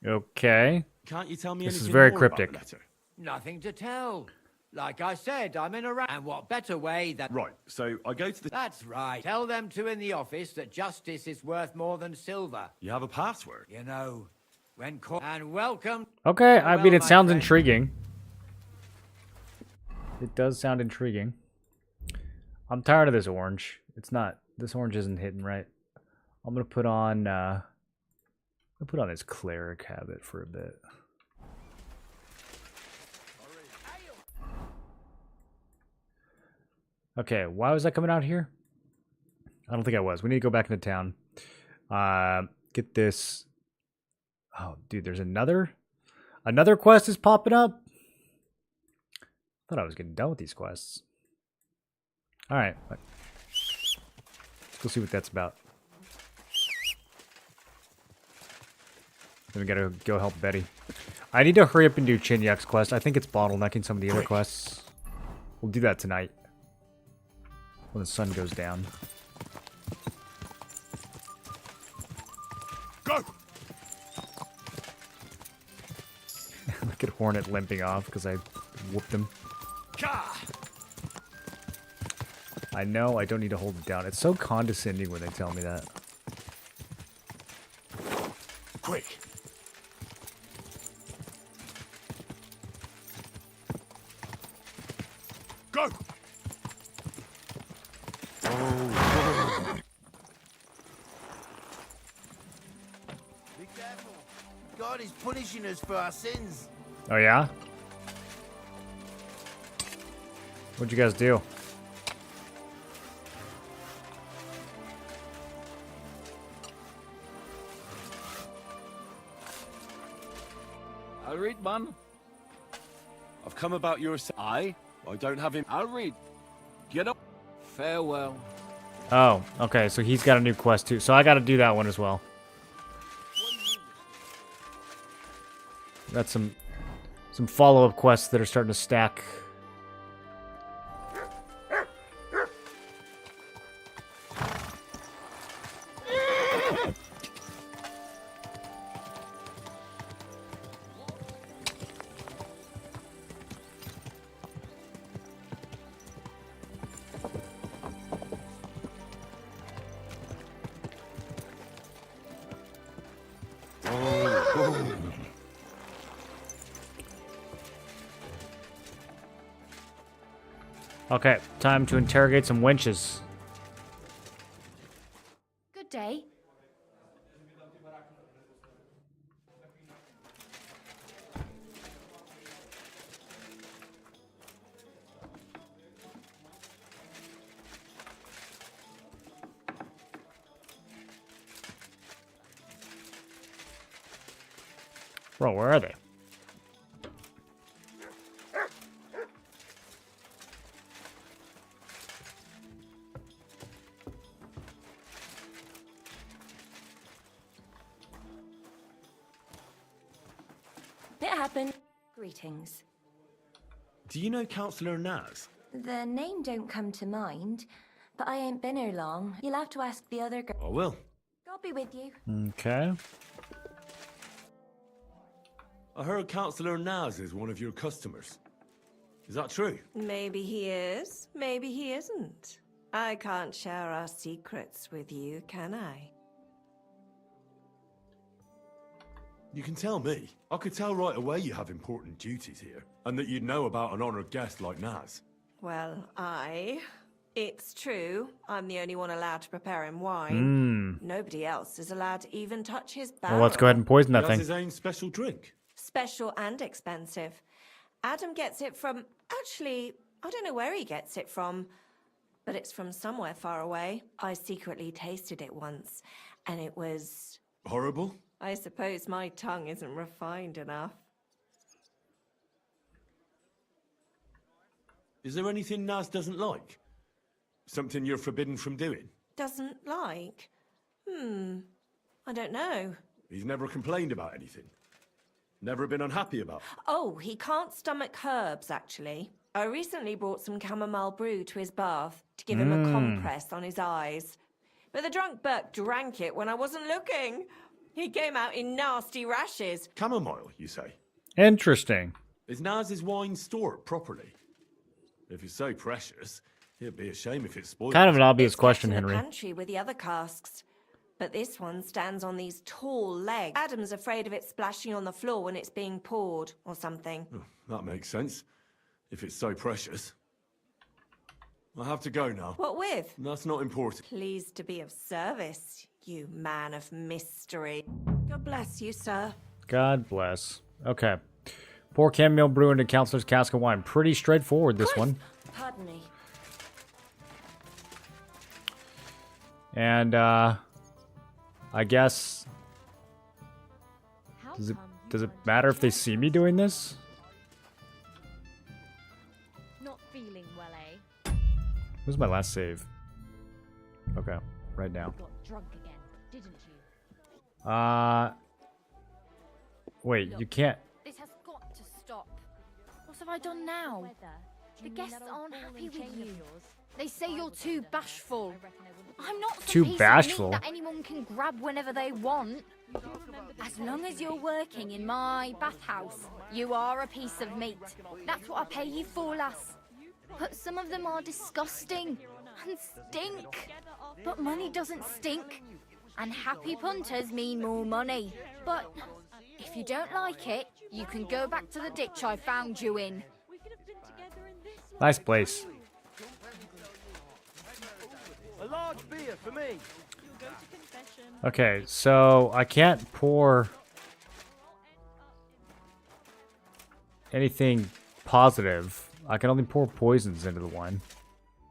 Okay. Can't you tell me This anything is very more about cryptic. the letter? nothing to tell. Like I said, I'm in a rush. And what better way than... Right, so I go to the... That's right. Tell them two in the office that justice is worth more than silver. You have a password? You know, when called... And welcome... Okay, I mean, Well, it my sounds friend. intriguing. It does sound intriguing. I'm tired of this orange. It's not... This orange isn't hitting right. I'm gonna put on, this cleric habit for a bit. Okay, why was I coming out here? I don't think I was. We need to go back into town. Get this. Oh, dude, there's another quest is popping up. Thought I was getting done with these quests. All right, let's go see what that's about. Then we gotta go help Betty. I need to hurry up and do Chinyak's quest. I think it's bottlenecking some of the other quests. We'll do that tonight when the sun goes down. Go! Look at Hornet limping off because I whooped him. I know I don't need to hold it down. It's so condescending when they tell me that. Quick! Go! Be careful. God is punishing us for our sins. Oh yeah? What'd you guys do? I'll read, man. I've come about your... I don't have him. I'll read. Get up. Farewell. Oh, okay, so he's got a new quest too. So I gotta do that one as well. Got some follow-up quests that are starting to stack. Okay, time to interrogate some wenches. Good day. Bro, where are they? It happened. Greetings. Do you know Councillor Naz? The name don't come to mind, but I ain't been here long. You'll have to ask the other girl. I will. God be with you. Okay. I heard Councillor Naz is one of your customers. Is that true? Maybe he is, maybe he isn't. I can't share our secrets with you, can I? You can tell me. I could tell right away you have important duties here, and that you'd know about an honoured guest like Naz. Well, it's true. I'm the only one allowed to prepare him wine. Nobody else is allowed to even touch his barrel. Well, let's go ahead and poison that He thing. has his own special drink. Special and expensive. Adam gets it from... Actually, I don't know where he gets it from, but it's from somewhere far away. I secretly tasted it once, and it was... Horrible? I suppose my tongue isn't refined enough. Is there anything Naz doesn't like? Something you're forbidden from doing? Doesn't like? I don't know. He's never complained about anything? Never been unhappy about? Oh, he can't stomach herbs, actually. I recently brought some chamomile brew to his bath to give him a compress on his eyes. But the drunk Burke drank it when I wasn't looking. He came out in nasty rashes. Chamomile, you say? Interesting. Is Naz's wine stored properly? If it's so precious, it'd be a shame if it's spoiled. Kind of an obvious It's question, kept in Henry. the pantry with the other casks. But this one stands on these tall legs. Adam's afraid of it splashing on the floor when it's being poured or something. Oh, that makes sense. If it's so precious. I have to go now. What with? That's not important. Pleased to be of service, you man of mystery. God bless you, sir. God bless. Okay. Pour chamomile brew into Counselor's cask of wine. Pretty straightforward, this one. Pardon me. And, I guess... Does it matter if they see me doing this? Not feeling well, eh? Where's my last save? Okay, right now. You got drunk again, didn't you? Wait, you can't... This has got to stop. What have I done now? The guests aren't happy with you. They say you're too bashful. I'm not some Too piece bashful? of meat that anyone can grab whenever they want. As long as you're working in my bathhouse, you are a piece of meat. That's what I pay you for, lass. But some of them are disgusting and stink. But money doesn't stink. And happy punters mean more money. But if you don't like it, you can go back to the ditch I found you in. Nice place. A large beer for me. Okay, so I can't pour anything positive. I can only pour poisons into the wine.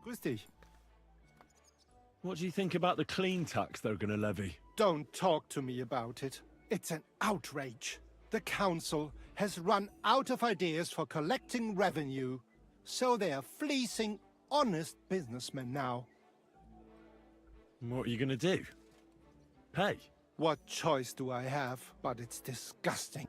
Grüß dich. What do you think about the clean tax they're going to levy? Don't talk to me about it. It's an outrage. The council has run out of ideas for collecting revenue, so they are fleecing honest businessmen now. What are you going to do? Pay? What choice do I have? But it's disgusting.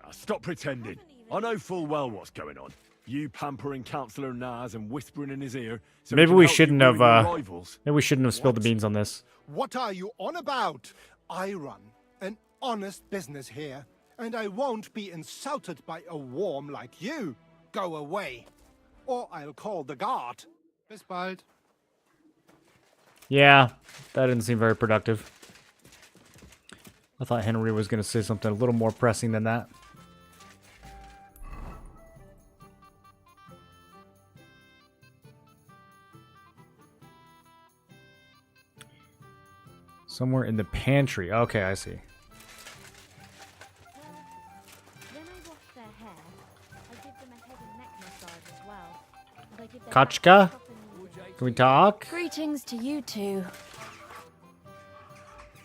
Stop pretending. I know full well what's going on. You pampering Councillor Naz and whispering in his ear. So Maybe we shouldn't have. Rivals. Maybe we shouldn't have spilled the beans on this. What are you on about? I run an honest business here, and I won't be insulted by a worm like you. Go away, or I'll call the guard. Bis bald. Yeah, that didn't seem very productive. I thought Henry was going to say something a little more pressing than that. Somewhere in the pantry. Okay, I see. Kachka? Can we talk? Greetings to you two.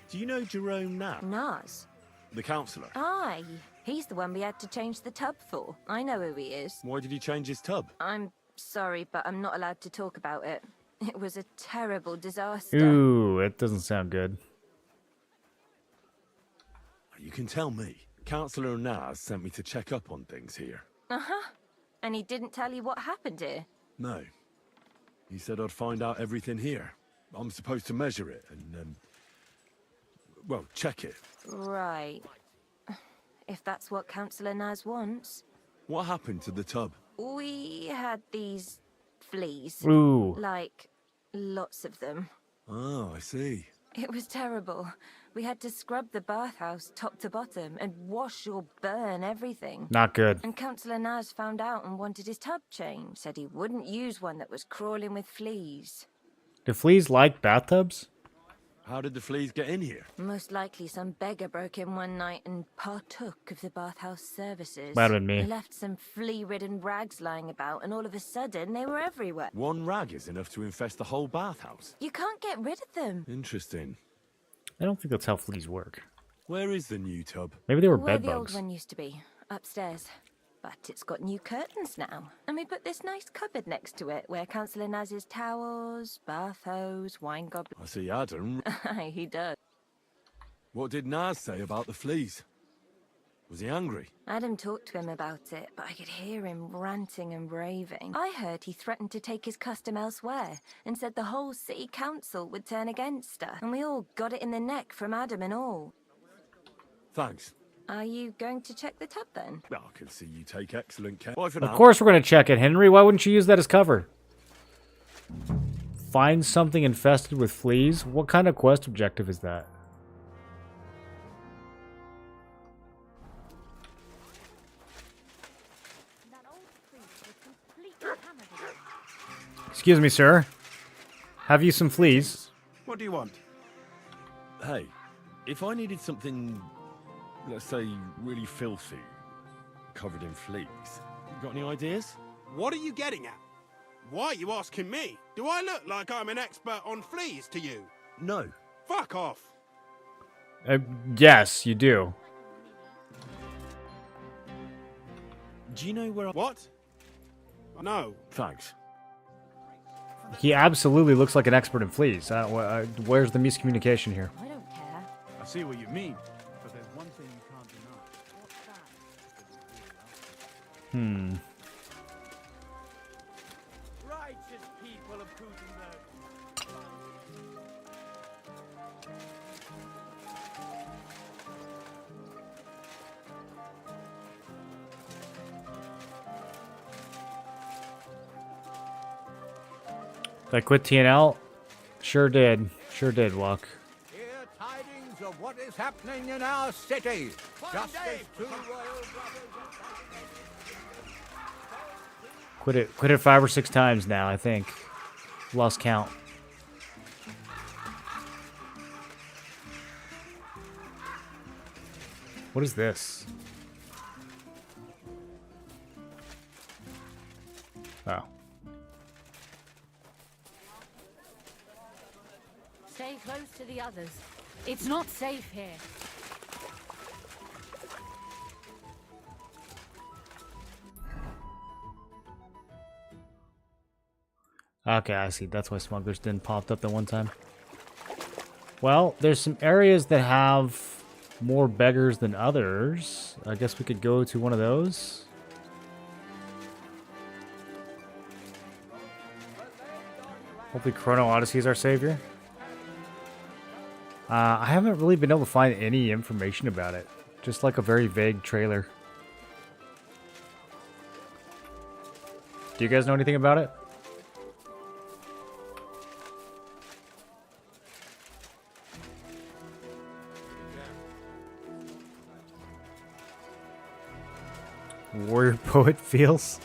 Do you know Jerome Naz? Naz? The councillor. Aye. He's the one we had to change the tub for. I know who he is. Why did he change his tub? I'm sorry, but I'm not allowed to talk about it. It was a terrible disaster. Ooh, it doesn't sound good. You can tell me. Councillor Naz sent me to check up on things here. Uh-huh. And he didn't tell you what happened here? No. He said I'd find out everything here. I'm supposed to measure it and, well, check it. Right. If that's what Councillor Naz wants. What happened to the tub? We had these fleas. Ooh. Like, lots of them. Oh, I see. It was terrible. We had to scrub the bathhouse top to bottom and wash or burn everything. Not good. And Councillor Naz found out and wanted his tub changed. Said he wouldn't use one that was crawling with fleas. Do fleas like bathtubs? How did the fleas get in here? Most likely some beggar broke in one night and partook of the bathhouse services. Might have been me. He left some flea-ridden rags lying about, and all of a sudden they were everywhere. One rag is enough to infest the whole bathhouse. You can't get rid of them. Interesting. I don't think that's how fleas work. Where is the new tub? Maybe they were Where bed the old bugs. one used to be, upstairs. But it's got new curtains now. And we put this nice cupboard next to it, where Councillor Naz's towels, bath hose, wine goblet... I see Adam. Aye, he does. What did Naz say about the fleas? Was he angry? Adam talked to him about it, but I could hear him ranting and raving. I heard he threatened to take his custom elsewhere, and said the whole city council would turn against her. And we all got it in the neck from Adam and all. Thanks. Are you going to check the tub then? I can see you take excellent care. Bye for Of now. course we're going to check it, Henry. Why wouldn't you use that as cover? Find something infested with fleas? What kind of quest objective is that? Excuse me, sir. Have you some fleas? What do you want? Hey, if I needed something, let's say, really filthy, covered in fleas, you got any ideas? What are you getting at? Why are you asking me? Do I look like I'm an expert on fleas to you? No. Fuck off. Yes, you do. Do you know where What? No. Thanks. He absolutely looks like an expert in fleas. Where's the miscommunication here? I don't care. I see what you mean, but there's one thing you can't deny. Righteous people of Gutenberg. Did I quit TNL? Sure did. Sure did, Walk. Hear tidings of what is happening in our city. Just as two royal brothers Quit it 5 or 6 times now, I think. Lost count. What is this? Oh. Stay close to the others. It's not safe here. Okay, I see. That's why smugglers didn't pop up that one time. Well, there's some areas that have more beggars than others. I guess we could go to one of those. Hopefully Chrono Odyssey is our savior. I haven't really been able to find any information about it. Just like a very vague trailer. Do you guys know anything about it? Warrior Poet feels.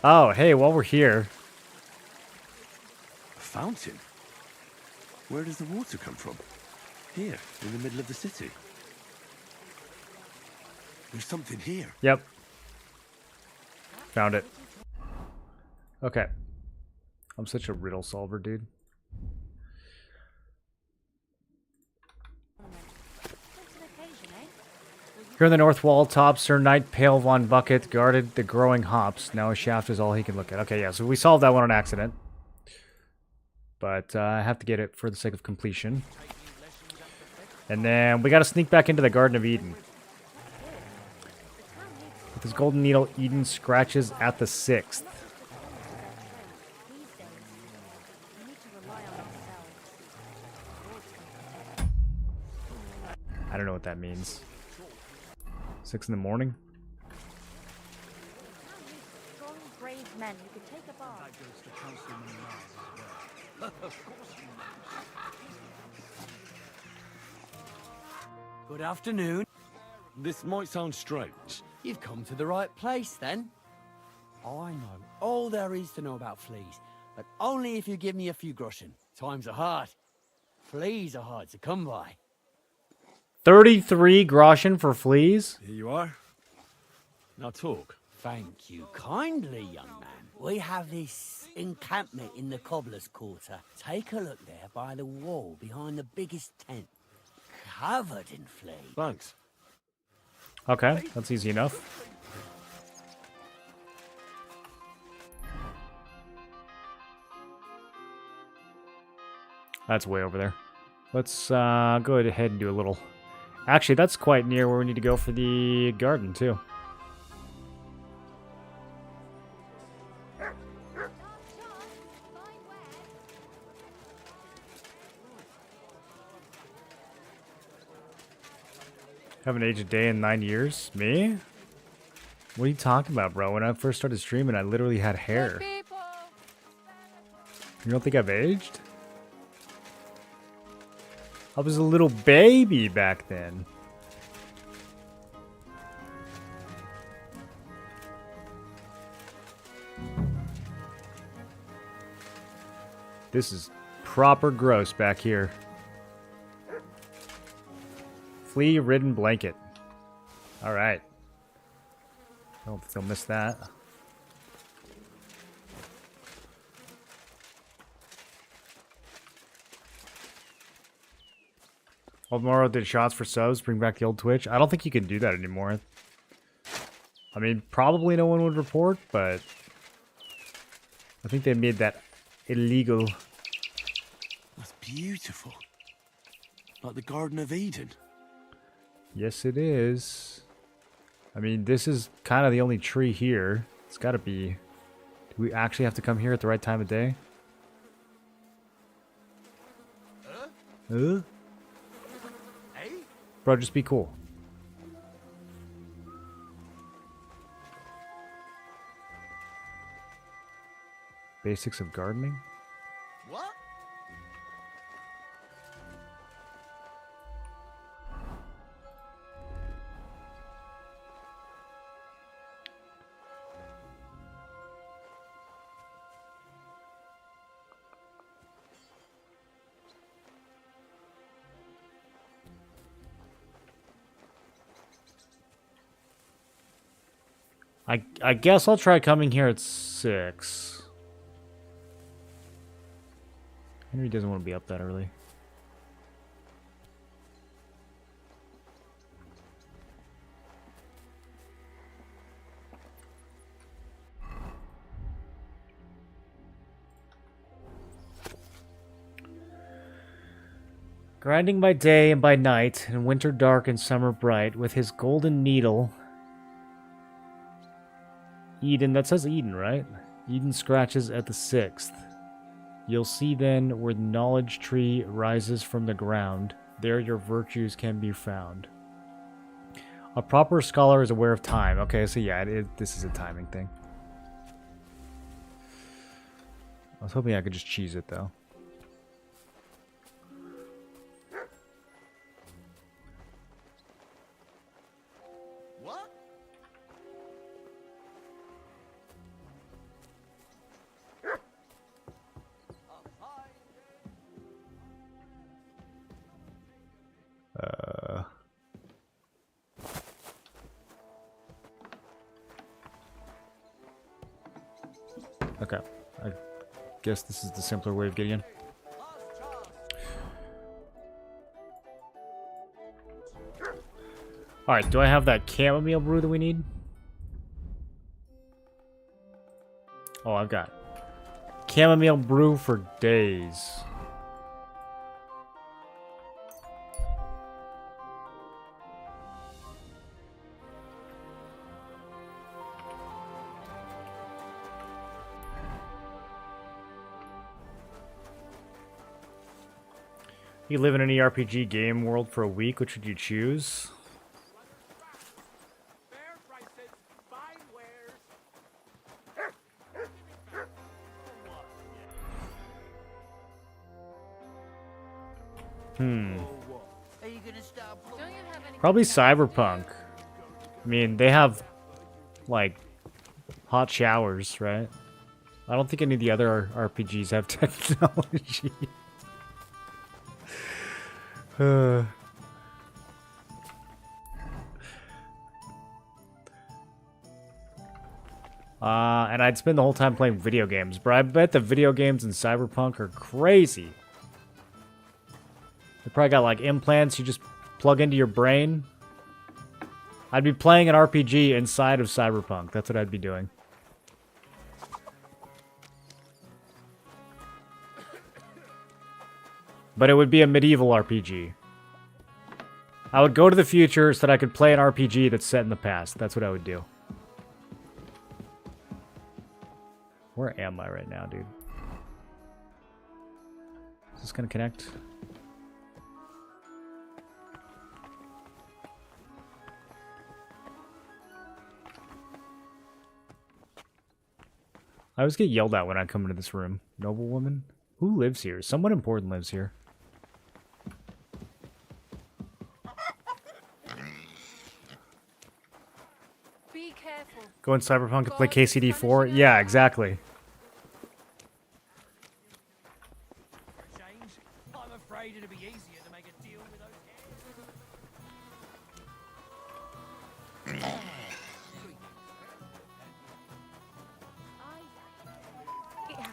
Oh, hey, while we're here. A fountain? Where does the water come from? Here, in the middle of the city. There's something here. Yep. Found it. Okay. I'm such a riddle solver, dude. Here on the north wall, top Sir Knight Pale Von Bucket guarded the growing hops. Now his shaft is all he can look at. Okay, yeah, so we solved that one on accident. But I have to get it for the sake of completion. And then we got to sneak back into the Garden of Eden. With his golden needle, Eden scratches at the 6th. I don't know what that means. 6 in the morning? Strong, brave men who could take a bath. That goes to Councilman Mars as well. Of course you know. Good afternoon. This might sound strange. You've come to the right place, then. I know all there is to know about fleas, but only if you give me a few groschen. Times are hard. Fleas are hard to come by. 33 groschen for fleas? Here you are. Now talk. Thank you kindly, young man. We have this encampment in the Cobbler's Quarter. Take a look there by the wall behind the biggest tent. Covered in fleas. Thanks. Okay, that's easy enough. That's way over there. Let's go ahead and do a little... Actually, that's quite near where we need to go for the garden, too. Haven't aged a day in 9 years? Me? What are you talking about, bro? When I first started streaming, I literally had hair. You don't think I've aged? I was a little baby back then. This is proper gross back here. Flea-ridden blanket. Alright. I don't think they'll miss that. Old did shots for subs, bring back the old Twitch. I don't think you can do that anymore. I mean, probably no one would report, but I think they made that illegal. That's beautiful. Like the Garden of Eden. Yes, it is. I mean, this is kind of the only tree here. It's got to be. Do we actually have to come here at the right time of day? Huh? Bro, just be cool. Basics of gardening? What? I guess I'll try coming here at 6. Henry doesn't want to be up that early. Grinding by day and by night, and winter dark and summer bright, with his golden needle. Eden, that says Eden, right? Eden scratches at the 6th. You'll see then where the knowledge tree rises from the ground. There your virtues can be found. A proper scholar is aware of time. Okay, so yeah, this is a timing thing. I was hoping I could just cheese it, though. Okay, I guess this is the simpler way of getting in. Alright, do I have that chamomile brew that we need? Oh, I've got chamomile brew for days. You live in an RPG game world for a week, which would you choose? Probably Cyberpunk. I mean, they have, like, hot showers, right? I don't think any of the other RPGs have technology. And I'd spend the whole time playing video games, but I bet the video games in Cyberpunk are crazy. They probably got like implants you just plug into your brain. I'd be playing an RPG inside of Cyberpunk. That's what I'd be doing. But it would be a medieval RPG. I would go to the future so that I could play an RPG that's set in the past. That's what I would do. Where am I right now, dude? Is this gonna connect? I always get yelled at when I come into this room. Noblewoman? Who lives here? Someone important lives here. Be careful. Go in Cyberpunk and play KCD4? Yeah, exactly. I'm afraid it'd be easier to make a deal with those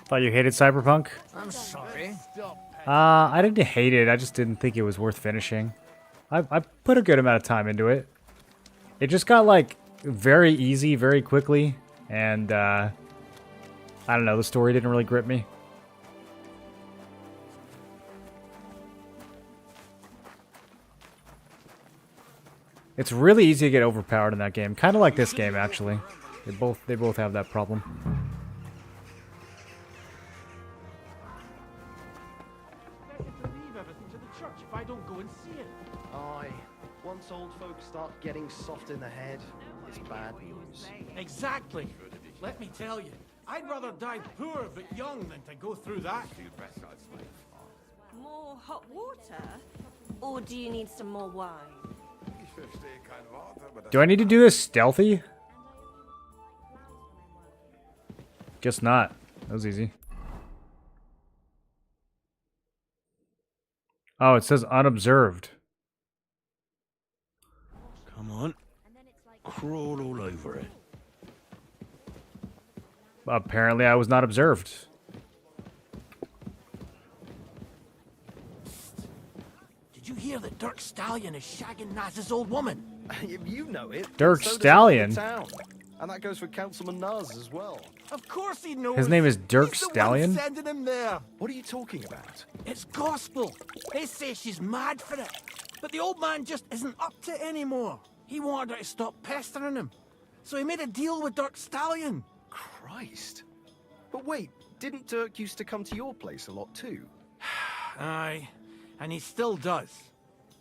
Thought you hated Cyberpunk? I'm sorry. I didn't hate it. I just didn't think it was worth finishing. I put a good amount of time into it. It just got like very easy very quickly, and I don't know, the story didn't really grip me. It's really easy to get overpowered in that game, kind of like this game actually. They both have that problem. If I don't go and see it. Aye. Once old folks start getting soft in the head, it's bad news. Exactly. Let me tell you, I'd rather die poor but young than to go through that. More hot water? Or do you need some more wine? Do I need to do this stealthy? Guess not. That was easy. Oh, it says unobserved. Come on. Crawl all over it. Apparently I was not observed. Did you hear that Dirk Stallion is shagging Naz's old woman? You know it. Dirk So does Stallion? the town. And that goes for Councilman Naz as well. Of course he knows. His name is Dirk He's the one Stallion? sending him there. What are you talking about? It's gospel. They say she's mad for it. But the old man just isn't up to it anymore. He wanted her to stop pestering him. So he made a deal with Dirk Stallion. Christ. But wait, didn't Dirk used to come to your place a lot too? Aye, and he still does.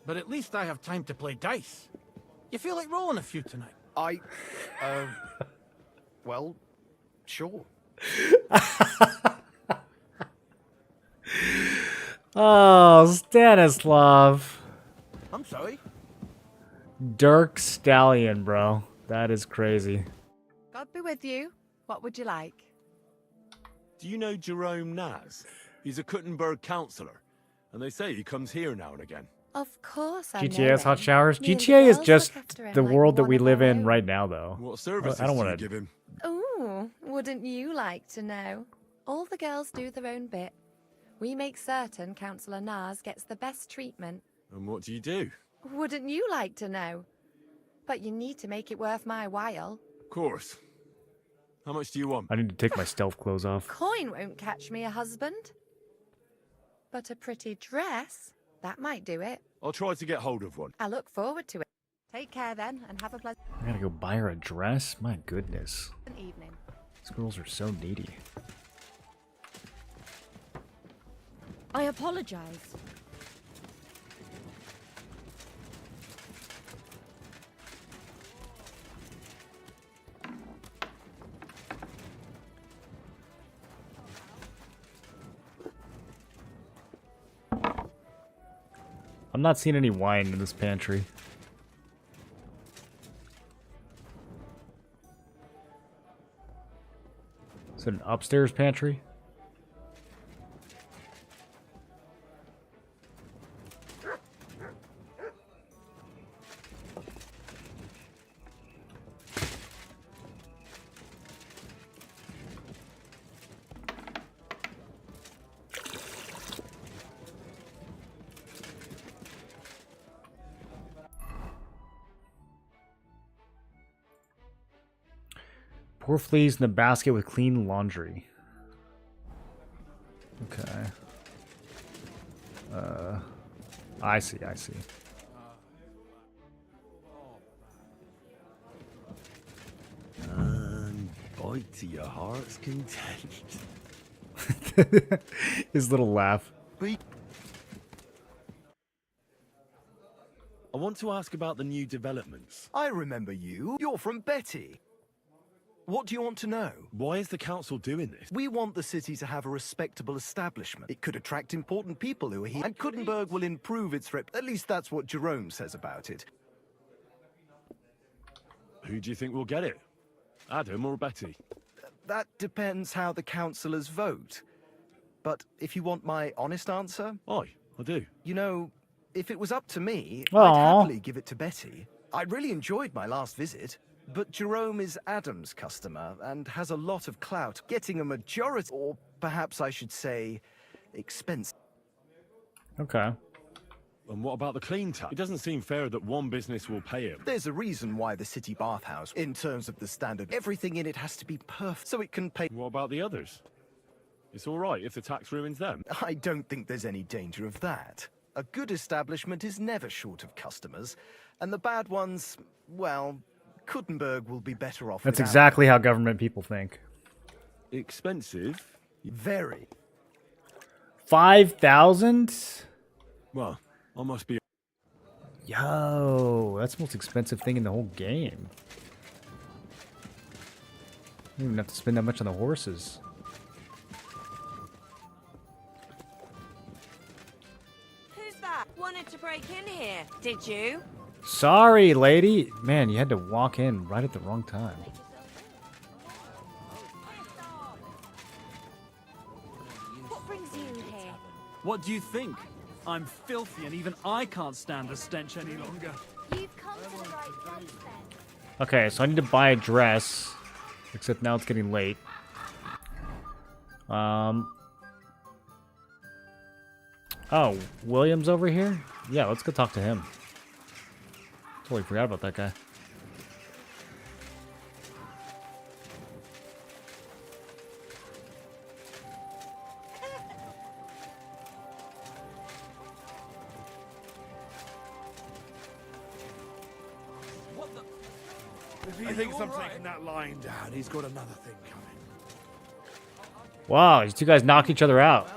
But at least I have time to play dice. You feel like rolling a few tonight? Well, sure. Oh, Stanislav. I'm sorry? Dirk Stallion, bro. That is crazy. God be with you. What would you like? Do you know Jerome Naz? He's a Kuttenberg councillor, and they say he comes here now and again. Of course I GTA know has hot him. showers. Me and the GTA is girls just look after him the like world that one we of live our in own. right now, though. What services I don't do you want to give him? Ooh, wouldn't you like to know? All the girls do their own bit. We make certain Councillor Naz gets the best treatment. And what do you do? Wouldn't you like to know? But you need to make it worth my while. Of course. How much do you want? I need to take my stealth clothes off. Coin won't catch me a husband. But a pretty dress, that might do it. I'll try to get hold of one. I look forward to it. Take care then, and have a pleasant I gotta go buy her a dress? My goodness. evening. These girls are so needy. I apologize. I'm not seeing any wine in this pantry. Is it an upstairs pantry? Pour fleas in the basket with clean laundry. Okay. I see, I see. And bite to your heart's content. His little laugh. I want to ask about the new developments. I remember you. You're from Betty. What do you want to know? Why is the council doing this? We want the city to have a respectable establishment. It could attract important people who are here, and Kuttenberg will improve its rep. At least that's what Jerome says about it. Who do you think will get it? Adam or Betty? That depends how the councillors vote. But if you want my honest answer... Aye, I do. You know, if it was up to me, Aww. I'd happily give it to Betty. I really enjoyed my last visit. But Jerome is Adam's customer and has a lot of clout. Getting a majority, or perhaps I should say, expense. Okay. And what about the clean tax? It doesn't seem fair that one business will pay him. There's a reason why the city bathhouse, in terms of the standard, everything in it has to be perfect so it can pay. What about the others? It's all right if the tax ruins them. I don't think there's any danger of that. A good establishment is never short of customers, and the bad ones, well, Kuttenberg will be better off. That's without exactly how government people think. Expensive? Very. 5,000? Well, I must be. Yo, that's the most expensive thing in the whole game. You don't even have to spend that much on the horses. Who's that? Wanted to break in here, did you? Sorry, lady. Man, you had to walk in right at the wrong time. What brings you here? What do you think? I'm filthy and even I can't stand the stench any longer. You've come to the right place then. Okay, so I need to buy a dress. Except now it's getting late. Oh, William's over here? Yeah, let's go talk to him. Totally forgot about that guy. If he thinks I'm taking that line down, he's got another thing coming. Wow, these two guys knocked each other out.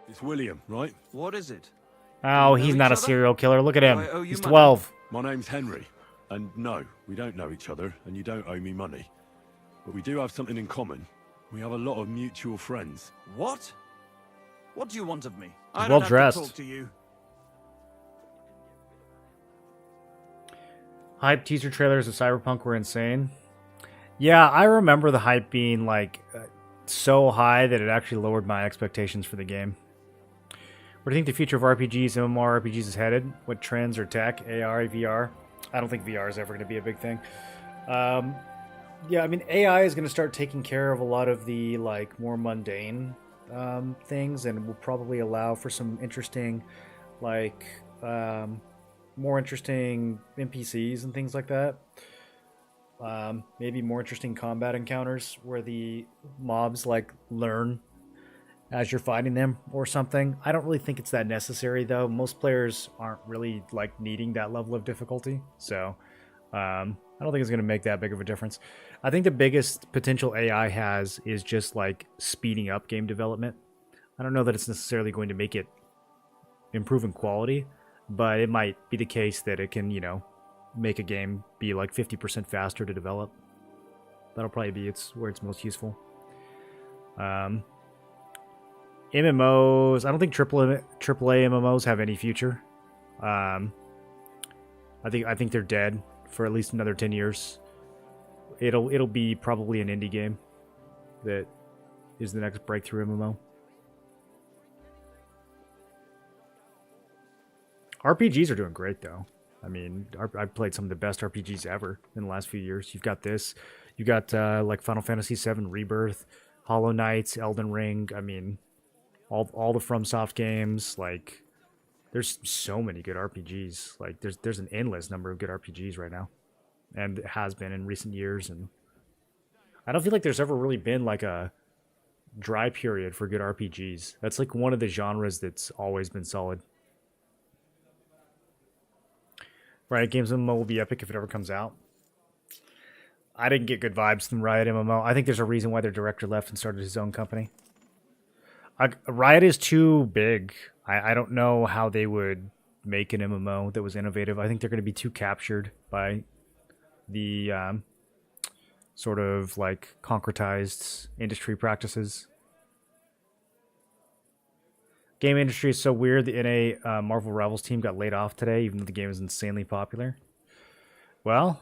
It's William, right? What is it? Oh, he's not a serial killer. Look at him. I owe you He's money. 12. My name's Henry. And no, we don't know each other, and you don't owe me money. But we do have something in common. We have a lot of mutual friends. What? What do you want of me? He's I don't have well-dressed. to talk to you. Hype teaser trailers of Cyberpunk were insane. Yeah, I remember the hype being like so high that it actually lowered my expectations for the game. Where do you think the future of RPGs, MMORPGs is headed? What trends or tech, AR, VR? I don't think VR is ever going to be a big thing. Yeah, I mean, AI is going to start taking care of a lot of the like more mundane things, and will probably allow for some interesting, like, more interesting NPCs and things like that. Maybe more interesting combat encounters where the mobs like learn as you're fighting them or something. I don't really think it's that necessary though. Most players aren't really like needing that level of difficulty, so I don't think it's going to make that big of a difference. I think the biggest potential AI has is just like speeding up game development. I don't know that it's necessarily going to make it improve in quality, but it might be the case that it can, you know, make a game be like 50% faster to develop. That'll probably be where it's most useful. MMOs, I don't think AAA MMOs have any future. I think they're dead for at least another 10 years. It'll be probably an indie game that is the next breakthrough MMO. RPGs are doing great though. I mean, I've played some of the best RPGs ever in the last few years. You've got this, you got like Final Fantasy VII Rebirth, Hollow Knight, Elden Ring. I mean, all the FromSoft games. Like, there's so many good RPGs. Like, there's an endless number of good RPGs right now, and it has been in recent years. And I don't feel like there's ever really been like a dry period for good RPGs. That's like one of the genres that's always been solid. Riot Games MMO will be epic if it ever comes out. I didn't get good vibes from Riot MMO. I think there's a reason why their director left and started his own company. Riot is too big. I don't know how they would make an MMO that was innovative. I think they're going to be too captured by the sort of like concretized industry practices. Game industry is so weird. The NA Marvel Rivals team got laid off today, even though the game is insanely popular. Well,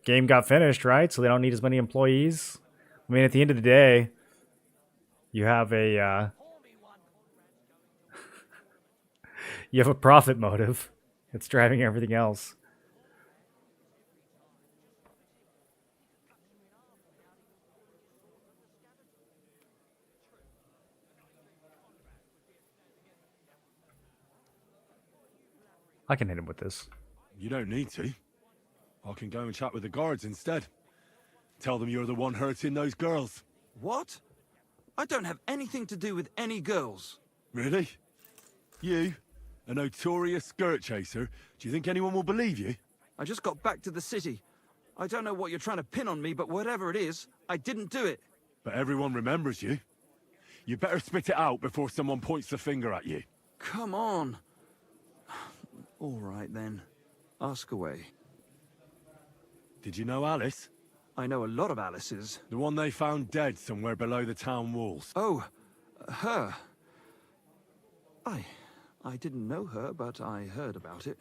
game got finished, right? So they don't need as many employees. I mean, at the end of the day, you have a you have a profit motive that's driving everything else. I can hit him with this. You don't need to. I can go and chat with the guards instead. Tell them you're the one hurting those girls. What? I don't have anything to do with any girls. Really? You? A notorious skirt chaser? Do you think anyone will believe you? I just got back to the city. I don't know what you're trying to pin on me, but whatever it is, I didn't do it. But everyone remembers you. You better spit it out before someone points the finger at you. Come on. All right, then. Ask away. Did you know Alice? I know a lot of Alices. The one they found dead somewhere below the town walls. Oh, her. I didn't know her, but I heard about it.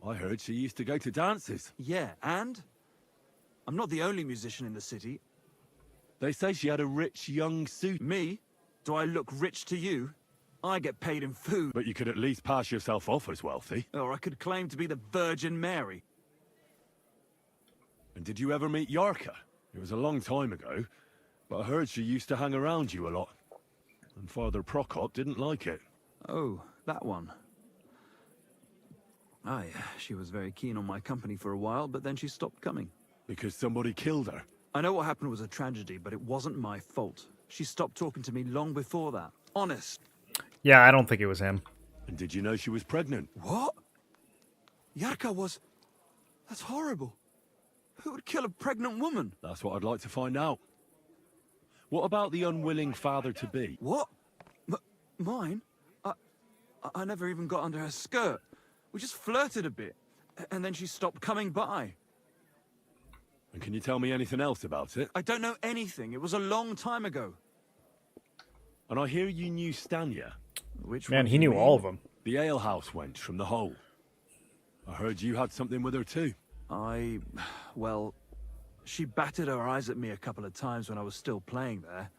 I heard she used to go to dances. Yeah, and? I'm not the only musician in the city. They say she had a rich young suit. Me? Do I look rich to you? I get paid in food. But you could at least pass yourself off as wealthy. Or I could claim to be the Virgin Mary. And did you ever meet Yarka? It was a long time ago, but I heard she used to hang around you a lot. And Father Prokop didn't like it. Oh, that one. Aye, she was very keen on my company for a while, but then she stopped coming. Because somebody killed her? I know what happened was a tragedy, but it wasn't my fault. She stopped talking to me long before that. Honest. Yeah, I don't think it was him. And did you know she was pregnant? What? Yarka was... That's horrible. Who would kill a pregnant woman? That's what I'd like to find out. What about the unwilling father-to-be? What? Mine? I never even got under her skirt. We just flirted a bit, and then she stopped coming by. And can you tell me anything else about it? I don't know anything. It was a long time ago. And I hear you knew Stanya. Which Man, one he do you knew mean? all of them. The alehouse wench from the hole. I heard you had something with her too. Well, she batted her eyes at me a couple of times when I was still playing there.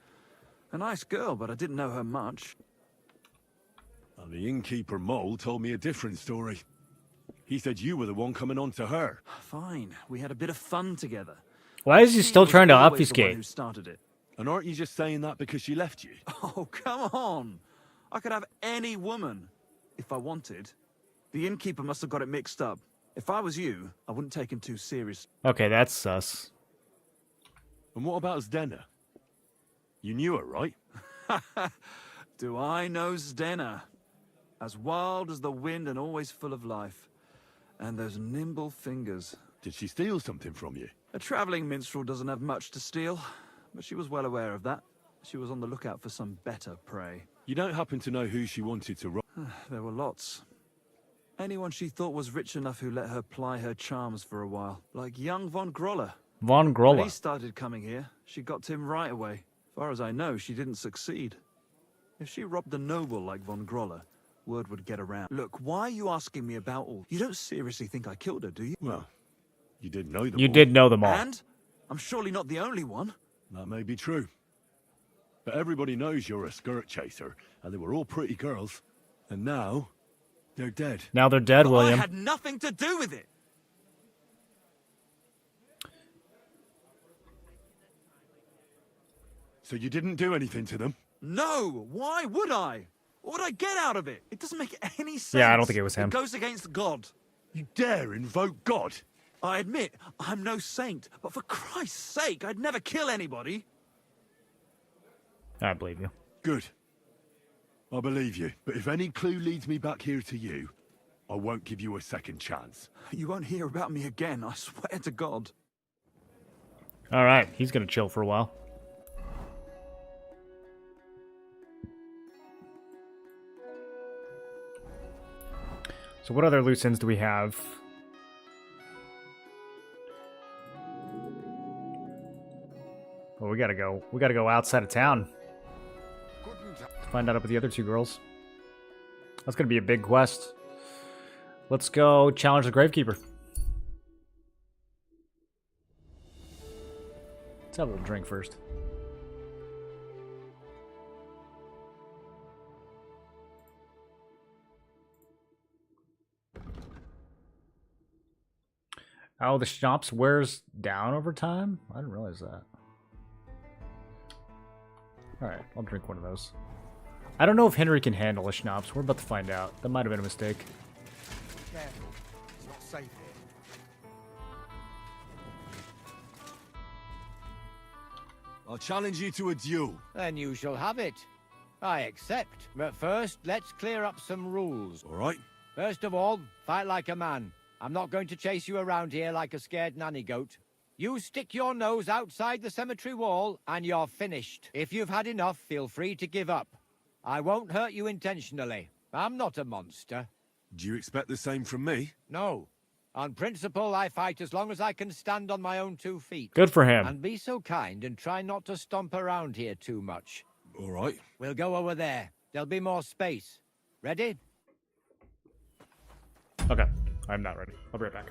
A nice girl, but I didn't know her much. And the innkeeper Mole told me a different story. He said you were the one coming on to her. Fine, we had a bit of fun together. Why is he still was trying to always the one obfuscate? who started it. And aren't you just saying that because she left you? Oh, come on. I could have any woman, if I wanted. The innkeeper must have got it mixed up. If I was you, I wouldn't take him too serious. Okay, that's sus. And what about Zdena? You knew her, right? Do I know Zdena? As wild as the wind and always full of life. And those nimble fingers. Did she steal something from you? A traveling minstrel doesn't have much to steal, but she was well aware of that. She was on the lookout for some better prey. You don't happen to know who she wanted to rob? There were lots. Anyone she thought was rich enough who let her ply her charms for a while. Like young Von Groller. Von When Groller. he started coming here, she got to him right away. As far as I know, she didn't succeed. If she robbed a noble like Von Groller, word would get around. Look, why are you asking me about all? You don't seriously think I killed her, do you? Well, you did know them all. You did know them all. And? I'm surely not the only one. That may be true. But everybody knows you're a skirt chaser, and they were all pretty girls. And now, they're dead. Now they're dead, But William. I had nothing to do with it. So you didn't do anything to them? No, why would I? What would I get out of it? It doesn't make any sense. Yeah, I don't think it was him. It goes against God. You dare invoke God? I admit, I'm no saint, but for Christ's sake, I'd never kill anybody. I believe you. Good. I believe you. But if any clue leads me back here to you, I won't give you a second chance. You won't hear about me again, I swear to God. All right, he's gonna chill for a while. So what other loose ends do we have? Well, we gotta go. We gotta go outside of town to find out about the other two girls. That's gonna be a big quest. Let's go challenge the Gravekeeper. Let's have a little drink first. Oh, the schnapps wears down over time? I didn't realize that. Alright, I'll drink one of those. I don't know if Henry can handle a schnapps. We're about to find out. That might have been a mistake. Careful. It's not safe here. I'll challenge you to a duel. Then you shall have it. I accept. But first, let's clear up some rules. All right. First of all, fight like a man. I'm not going to chase you around here like a scared nanny goat. You stick your nose outside the cemetery wall, and you're finished. If you've had enough, feel free to give up. I won't hurt you intentionally. I'm not a monster. Do you expect the same from me? No. On principle, I fight as long as I can stand on my own 2 feet. Good for him. And be so kind and try not to stomp around here too much. All right. We'll go over there. There'll be more space. Ready? Okay. I'm not ready. I'll be right back.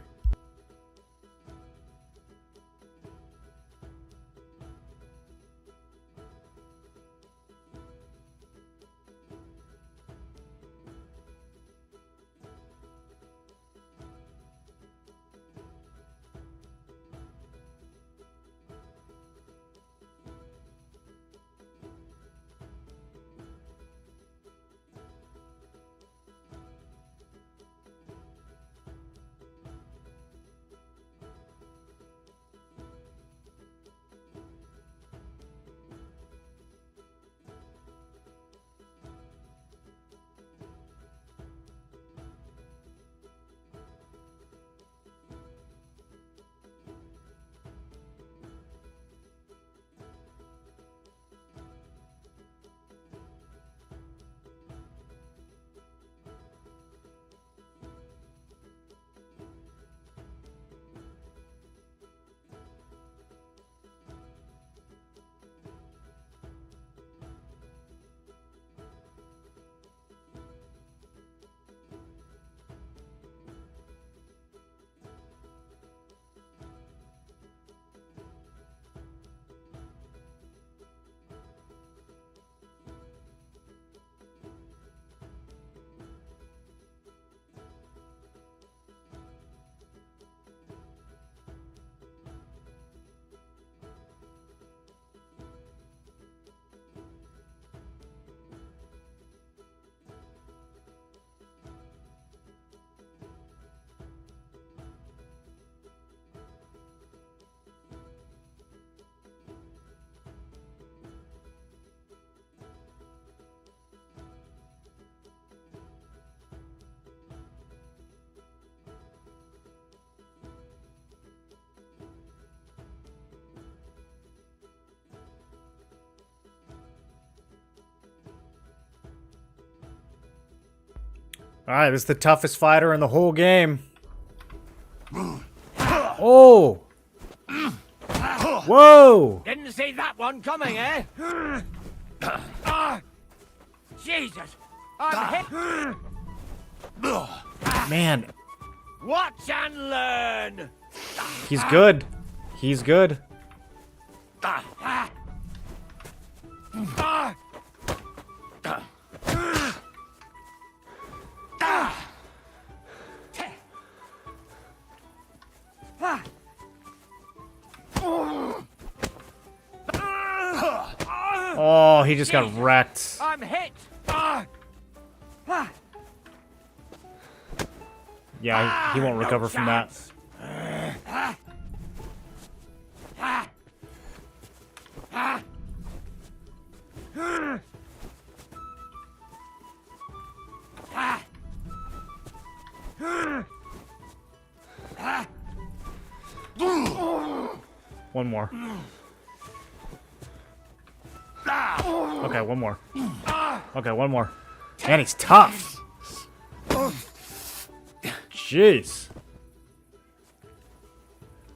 Alright, this is the toughest fighter in the whole game. Oh! Whoa! Didn't see that one coming, eh? Jesus! I'm hit! Man, Watch and learn! he's good. He's good. Oh, he just got wrecked. I'm hit! Yeah, he won't recover from that. One more. Okay, one more. Okay, one more. Man, he's tough. Jeez.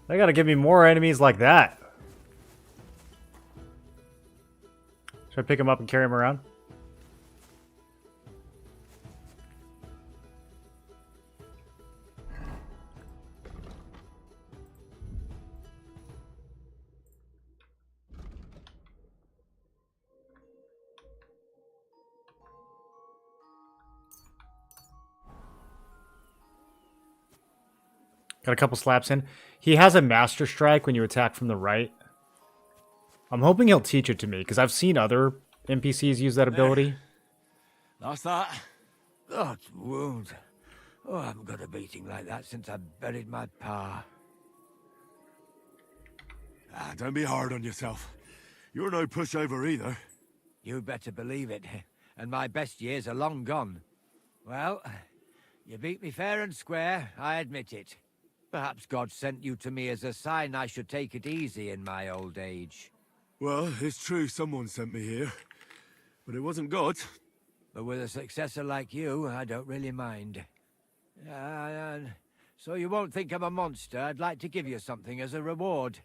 They gotta give me more enemies like that. Should I pick him up and carry him around? Got a couple slaps in. He has a master strike when you attack from the right. I'm hoping he'll teach it to me, because I've seen other NPCs use that ability. That's that. That wound. Oh, I haven't got a beating like that since I buried my pa. Ah, don't be hard on yourself. You're no pushover either. You better believe it. And my best years are long gone. Well, you beat me fair and square, I admit it. Perhaps God sent you to me as a sign I should take it easy in my old age. Well, it's true someone sent me here. But it wasn't God. But with a successor like you, I don't really mind. So you won't think I'm a monster. I'd like to give you something as a reward.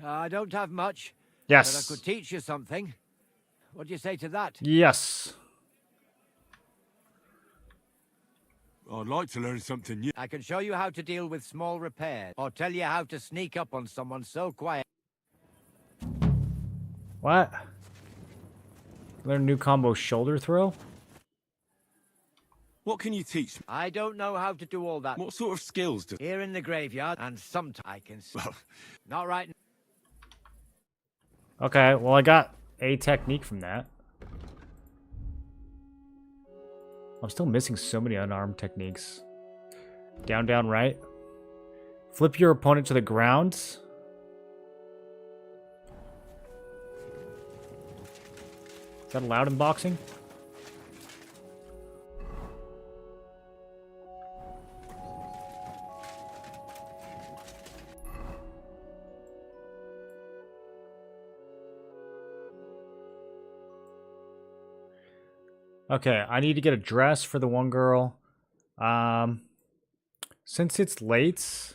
I don't have much. Yes. But I could teach you something. What do you say to that? Yes. I'd like to learn something new. I can show you how to deal with small repairs, or tell you how to sneak up on someone so quiet. What? Learn new combo shoulder throw? What can you teach me? I don't know how to do all that. What sort of skills do... Here in the graveyard, and sometimes I can... Not right now. Okay, well I got a technique from that. I'm still missing so many unarmed techniques. Down, down, right. Flip your opponent to the ground. Is that allowed in boxing? Okay, I need to get a dress for the one girl. Since it's late,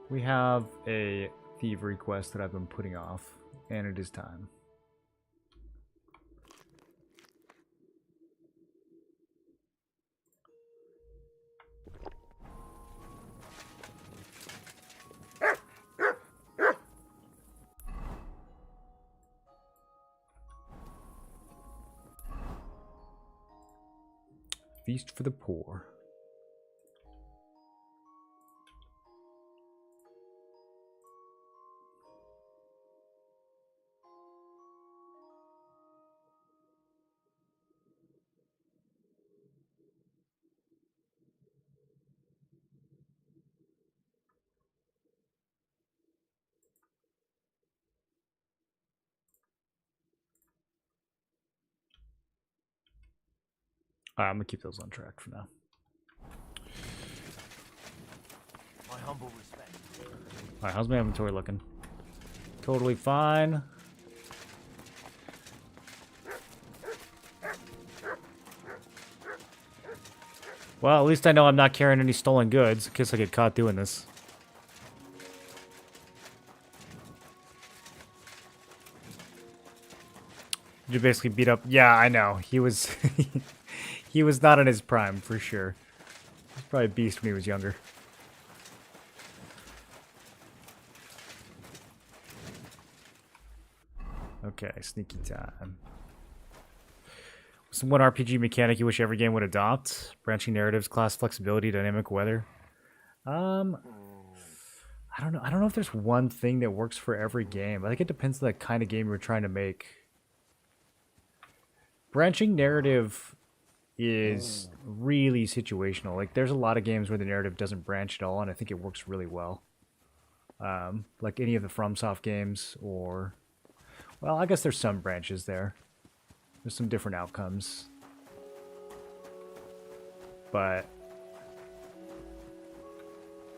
we have a thievery quest that I've been putting off, and it is time. Feast for the poor. Alright, I'm gonna keep those on track for now. My humble respect. Alright, how's my inventory looking? Totally fine. Well, at least I know I'm not carrying any stolen goods in case I get caught doing this. You basically beat up... Yeah, I know. He was... he was not in his prime, for sure. He was probably a beast when he was younger. Okay, sneaky time. So one RPG mechanic you wish every game would adopt? Branching narratives, class flexibility, dynamic weather. I don't know. I don't know if there's one thing that works for every game. I think it depends on the kind of game you're trying to make. Branching narrative is really situational. Like, there's a lot of games where the narrative doesn't branch at all, and I think it works really well. Like any of the FromSoft games, or... Well, I guess there's some branches there. There's some different outcomes. But...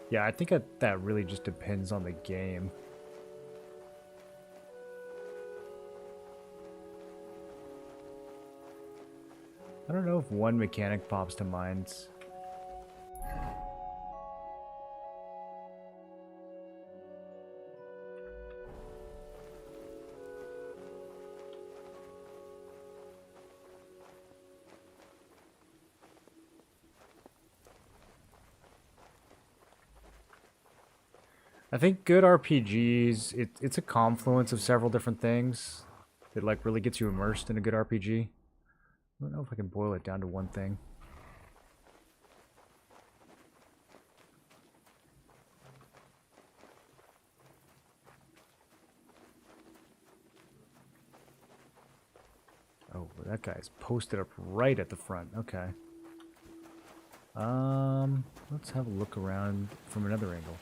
yeah, I think that really just depends on the game. I don't know if one mechanic pops to mind. I think good RPGs, it's a confluence of several different things that like really gets you immersed in a good RPG. I don't know if I can boil it down to one thing. Oh, that guy's posted up right at the front. Okay. Let's have a look around from another angle.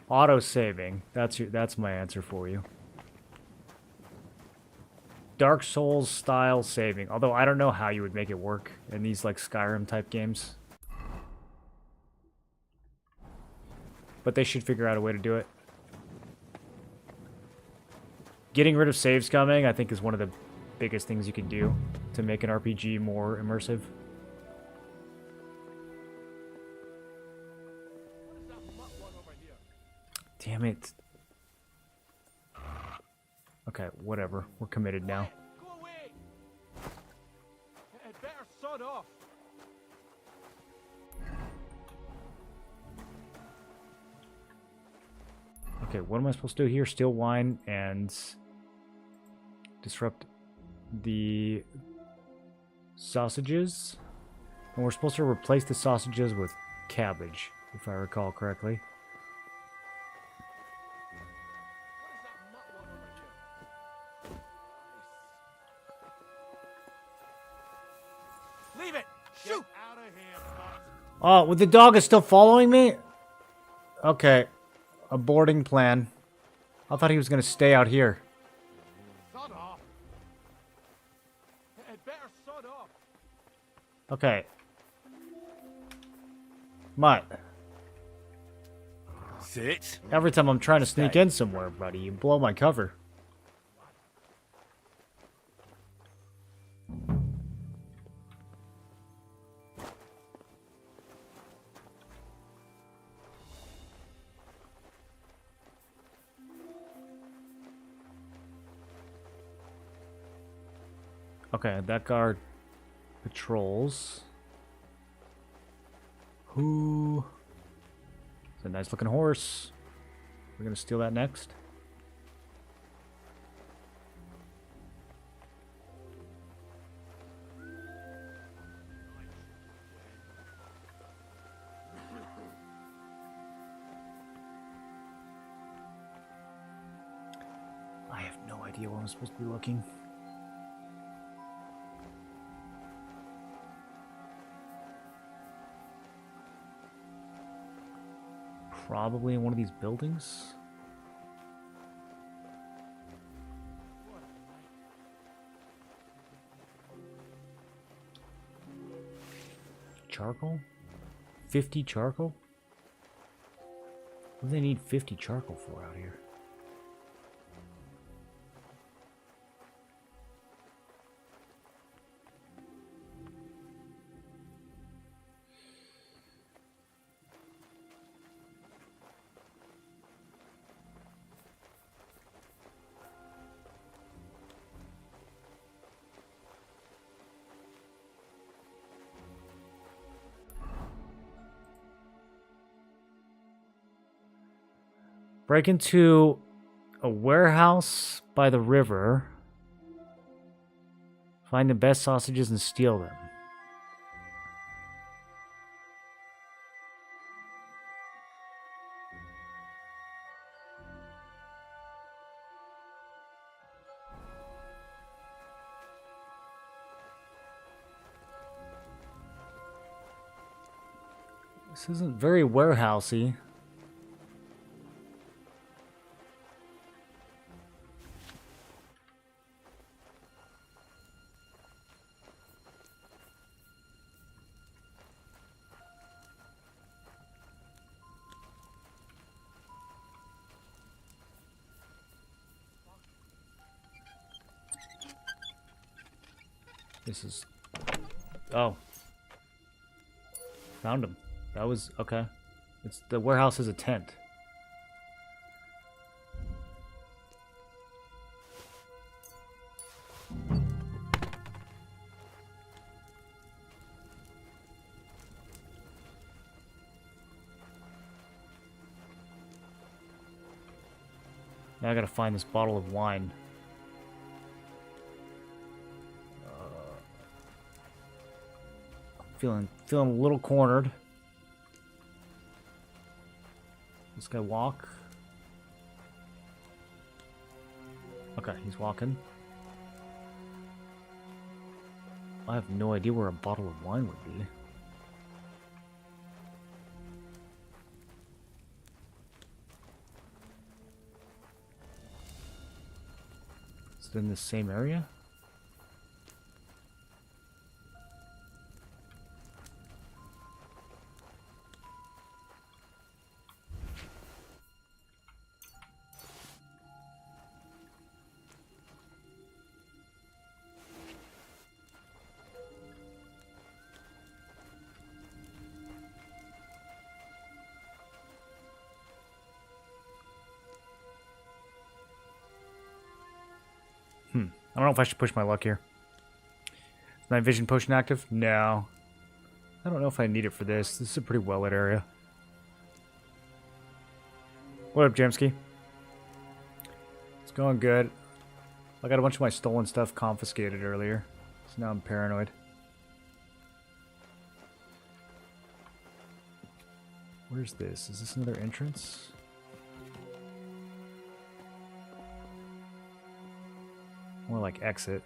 Auto-saving. That's my answer for you. Dark Souls style saving. Although I don't know how you would make it work in these like Skyrim type games. But they should figure out a way to do it. Getting rid of saves coming, I think, is one of the biggest things you can do to make an RPG more immersive. Damn it. Okay, whatever. We're committed now. Go away! I'd better sod off. Okay, what am I supposed to do here? Steal wine and disrupt the sausages. And we're supposed to replace the sausages with cabbage, if I recall correctly. Leave it! Shoot! Out of here, Oh, well, the dog is still following me? Okay. Aborting plan. I thought he was going to stay out here. Sod off. I'd better sod off. Okay. Mutt. Sit. Every time I'm trying to sneak in somewhere, buddy, you blow my cover. Okay, that guard patrols. Who? It's a nice looking horse. We're gonna steal that next. I have no idea where I'm supposed to be looking. Probably in one of these buildings. Charcoal? 50 charcoal? What do they need 50 charcoal for out here? Break into a warehouse by the river. Find the best sausages and steal them. This isn't very warehousey. This is... Oh. Found him. That was... Okay. It's the warehouse is a tent. Now I gotta find this bottle of wine. Feeling a little cornered. This guy walk. Okay, he's walking. I have no idea where a bottle of wine would be. Is it in the same area? I don't know if I should push my luck here. Is night vision potion active? No. I don't know if I need it for this. This is a pretty well-lit area. What up, Jamsky? It's going good. I got a bunch of my stolen stuff confiscated earlier, so now I'm paranoid. Where's this? Is this another entrance? More like exit.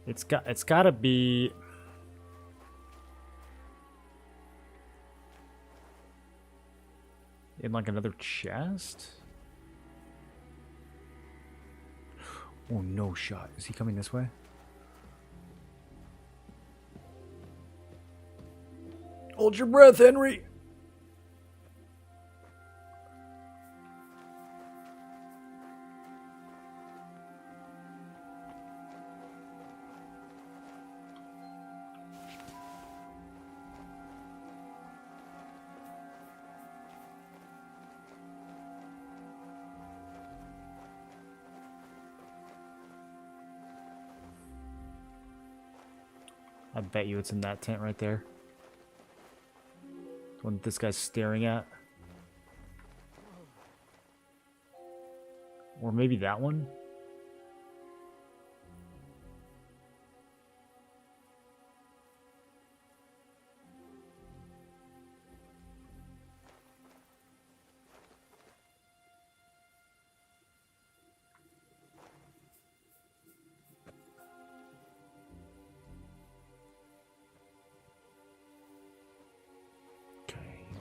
It's gotta be in like another chest. Oh, no shot. Is he coming this way? Hold your breath, Henry. I bet you it's in that tent right there. The one that this guy's staring at. Or maybe that one?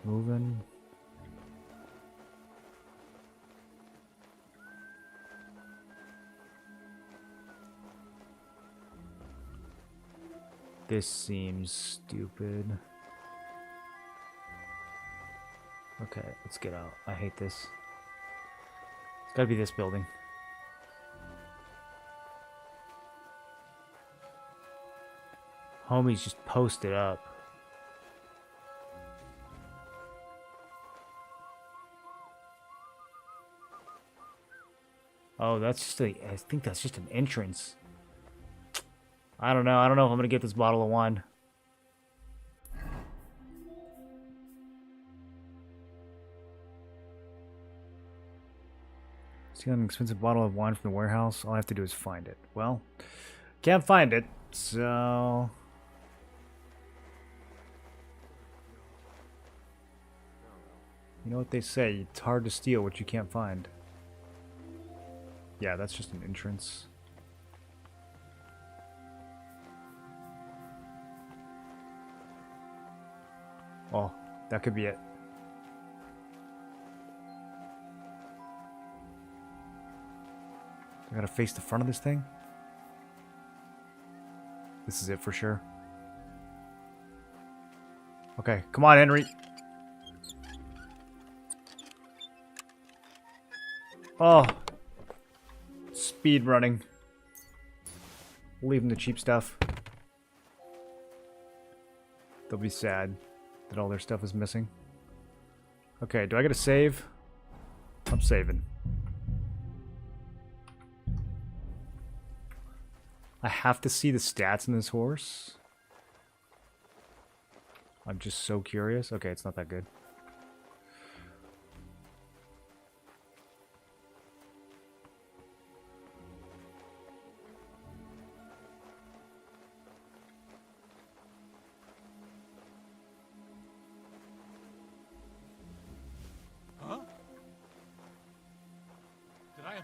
Moving. This seems stupid. Okay, let's get out. I hate this. It's gotta be this building. Homies just posted up. Oh, that's just I think that's just an entrance. I don't know. I don't know if I'm gonna get this bottle of wine. See an expensive bottle of wine from the warehouse? All I have to do is find it. Well, can't find it, so... You know what they say, it's hard to steal what you can't find. Yeah, that's just an entrance. Oh, that could be it. I gotta face the front of this thing? This is it for sure. Okay, come on, Henry. Oh. Speed running. Leaving the cheap stuff. They'll be sad that all their stuff is missing. Okay, do I gotta save? I'm saving. I have to see the stats in this horse. I'm just so curious. Okay, it's not that good.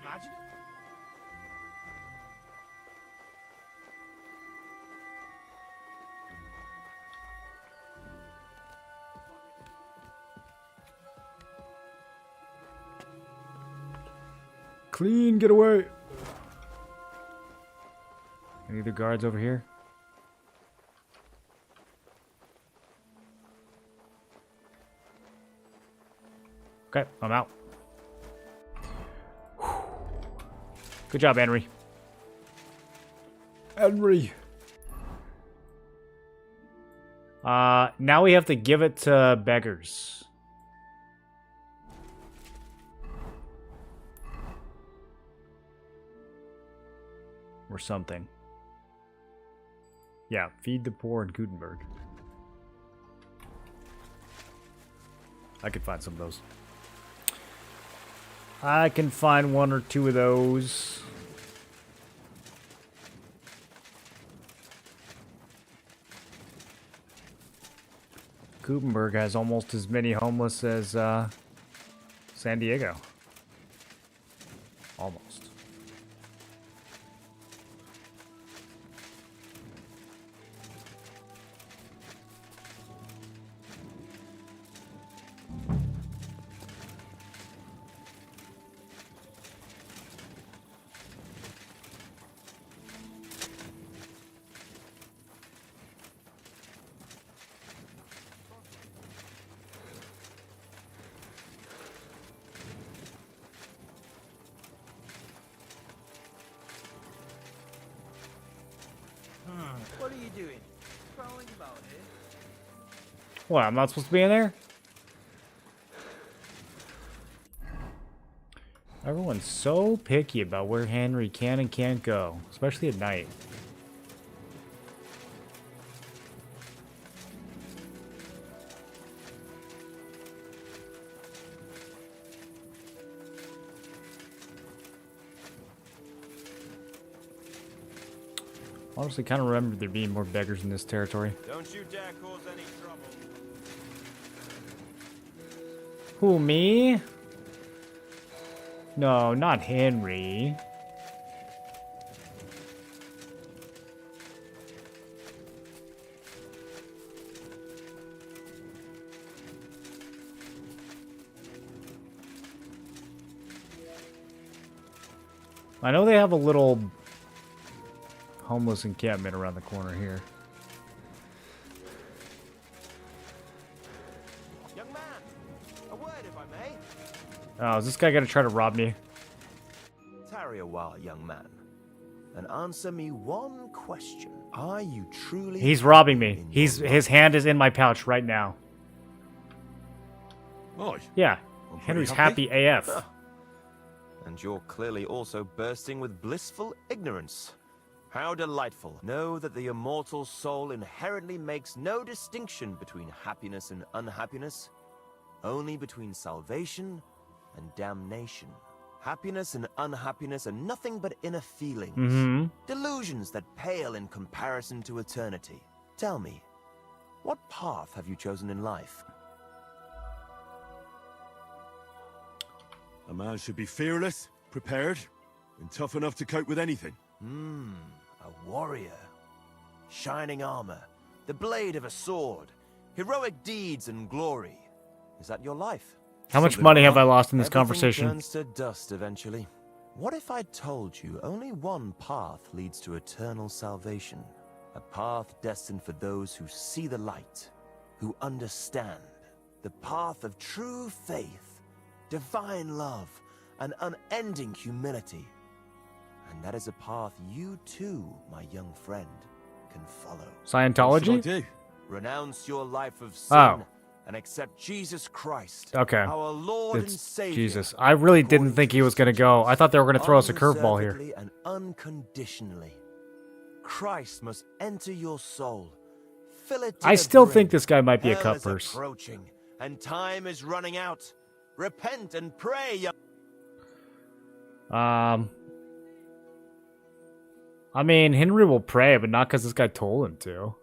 imagine? Clean, get away. Any other guards over here? Okay, I'm out. Good job, Henry. Henry. Now we have to give it to beggars. Or something. Yeah, feed the poor in Gutenberg. I could find some of those. I can find one or two of those. Gutenberg has almost as many homeless as San Diego. Almost. What are you doing? Crawling about here? What, I'm not supposed to be in there? Everyone's so picky about where Henry can and can't go, especially at night. Honestly, kind of remember there being more beggars in this territory. Don't you dare cause any trouble. Who, me? No, not Henry. I know they have a little homeless encampment around the corner here. Young man, a word if I may. Oh, is this guy gonna try to rob me? Tarry a while, young man, and answer me one question. Are you truly... He's robbing me. His hand is in my pouch right now. Why? Yeah, Henry's happy AF. And you're clearly also bursting with blissful ignorance. How delightful. Know that the immortal soul inherently makes no distinction between happiness and unhappiness, only between salvation and damnation. Happiness and unhappiness are nothing but inner feelings, delusions that pale in comparison to eternity. Tell me, what path have you chosen in life? A man should be fearless, prepared, and tough enough to cope with anything. A warrior. Shining armor, the blade of a sword, heroic deeds and glory. Is that your life? How much money have I lost in this conversation? Everything turns to dust eventually. What if I told you only one path leads to eternal salvation? A path destined for those who see the light, who understand. The path of true faith, divine love, and unending humility. And that is a path you too, my young friend, can follow. Scientology? What should I do? Renounce your life of sin and accept Jesus Christ, Okay. our Lord and It's Savior. Jesus. I really didn't think he was going to go. I thought they were going to throw us a curveball here. Unreservedly and unconditionally. Christ must enter your soul. Fill it to I the still brim. think this guy might be a Hell cut is purse. approaching, and time is running out. Repent and pray, young... I mean, Henry will pray, but not because this guy told him to.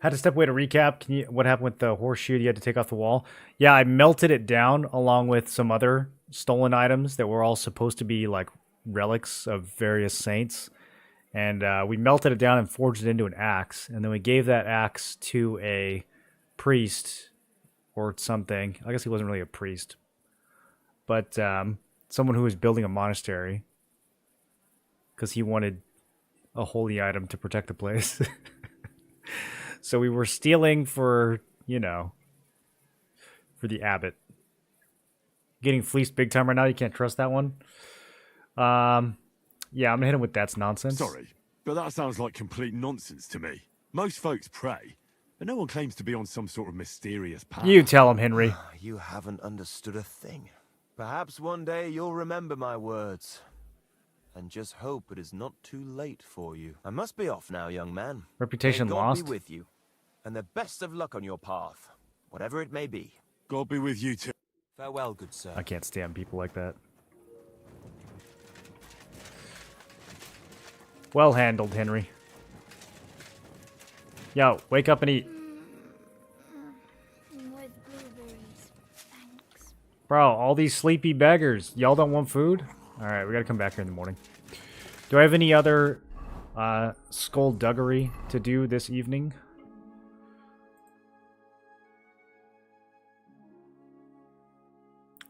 Had to step away to recap. What happened with the horseshoe you had to take off the wall? Yeah, I melted it down along with some other stolen items that were all supposed to be like relics of various saints. And we melted it down and forged it into an axe. And then we gave that axe to a priest or something. I guess he wasn't really a priest. But someone who was building a monastery. Because he wanted a holy item to protect the place. So we were stealing for, you know, for the abbot. Getting fleeced big time right now. You can't trust that one. Yeah, I'm gonna hit him with that's nonsense. Sorry, but that sounds like complete nonsense to me. Most folks pray, but no one claims to be on some sort of mysterious path. You tell him, Henry. You haven't understood a thing. Perhaps one day you'll remember my words. And just hope it is not too late for you. I must be off now, young man. Reputation May God lost. be with you. And the best of luck on your path, whatever it may be. God be with you too. Farewell, good sir. I can't stand people like that. Well handled, Henry. Yo, wake up and eat. With blueberries. Thanks. Bro, all these sleepy beggars. Y'all don't want food? Alright, we gotta come back here in the morning. Do I have any other skullduggery to do this evening?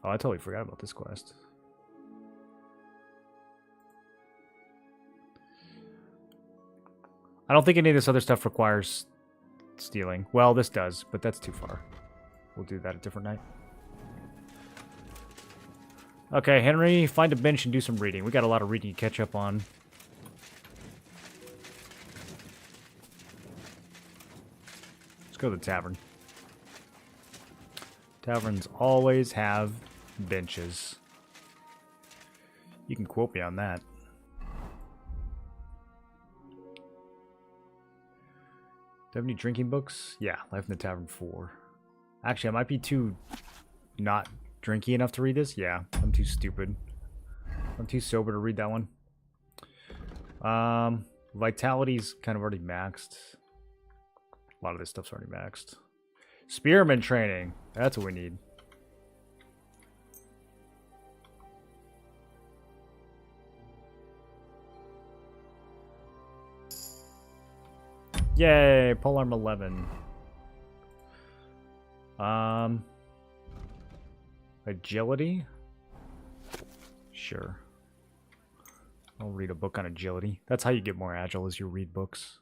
Oh, I totally forgot about this quest. I don't think any of this other stuff requires stealing. Well, this does, but that's too far. We'll do that a different night. Okay, Henry, find a bench and do some reading. We got a lot of reading to catch up on. Let's go to the tavern. Taverns always have benches. You can quote me on that. Do I have any drinking books? Yeah, Life in the Tavern 4. Actually, I might be too not drinky enough to read this. Yeah, I'm too stupid. I'm too sober to read that one. Vitality's kind of already maxed. A lot of this stuff's already maxed. Spearman training. That's what we need. Yay, polearm 11. Agility? Sure. I'll read a book on agility. That's how you get more agile, is you read books.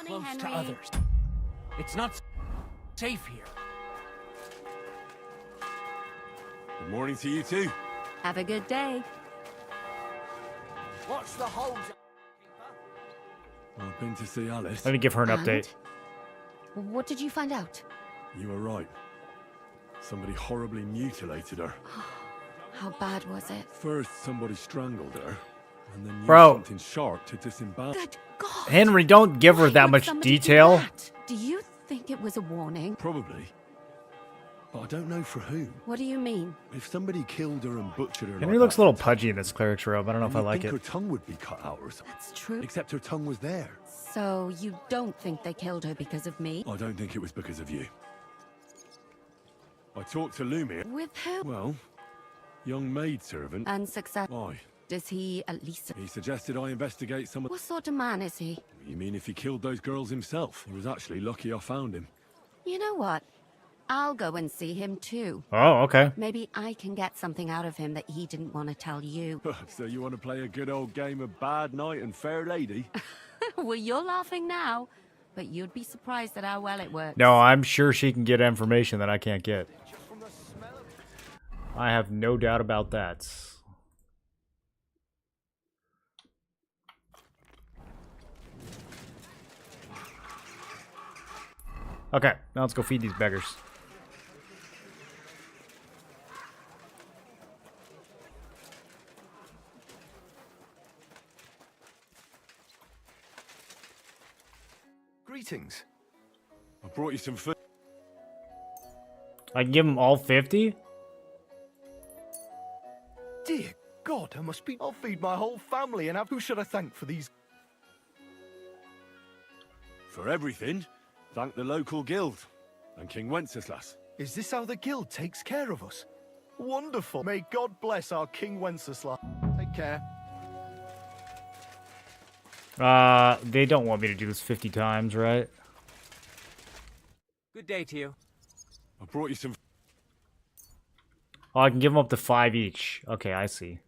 Close to others. It's not safe here. Good morning to you too. Have a good day. What's the hold? I've been to see Alice. Let me give her an update. What did you find out? You were right. Somebody horribly mutilated her. How bad was it? First, somebody strangled her, and then used Bro. something sharp to disembowel. Good God! Henry, don't give her that much Somebody do detail. that? Do you think it was a warning? Probably. But I don't know for who. What do you mean? If somebody killed her and butchered her Henry like looks that, a little pudgy in this cleric's robe. I don't know if I you'd like think it. her tongue would be cut out or something. That's true. Except her tongue was there. So you don't think they killed her because of me? I don't think it was because of you. I talked to Lumia. With who? Well, young maidservant. And success. Why? Does he at least... He suggested I investigate some of... What sort of man is he? You mean if he killed those girls himself? He was actually lucky I found him. You know what? I'll go and see him too. Oh, okay. Maybe I can get something out of him that he didn't want to tell you. So you want to play a good old game of bad knight and fair lady? Well, you're laughing now, but you'd be surprised at how well it works. No, I'm sure she can get information that I can't get. I have no doubt about that. Okay, now let's go feed these beggars. Greetings. I brought you some food. I can give them all 50? Dear God, I must be... I'll feed my whole family and have... Who should I thank for these... For everything, thank the local guild and King Wenceslas. Is this how the guild takes care of us? Wonderful. May God bless our King Wenceslas. Take care. They don't want me to do this 50 times, right? Good day to you. I brought you some... Oh, I can give them up to 5 each. Okay, I see.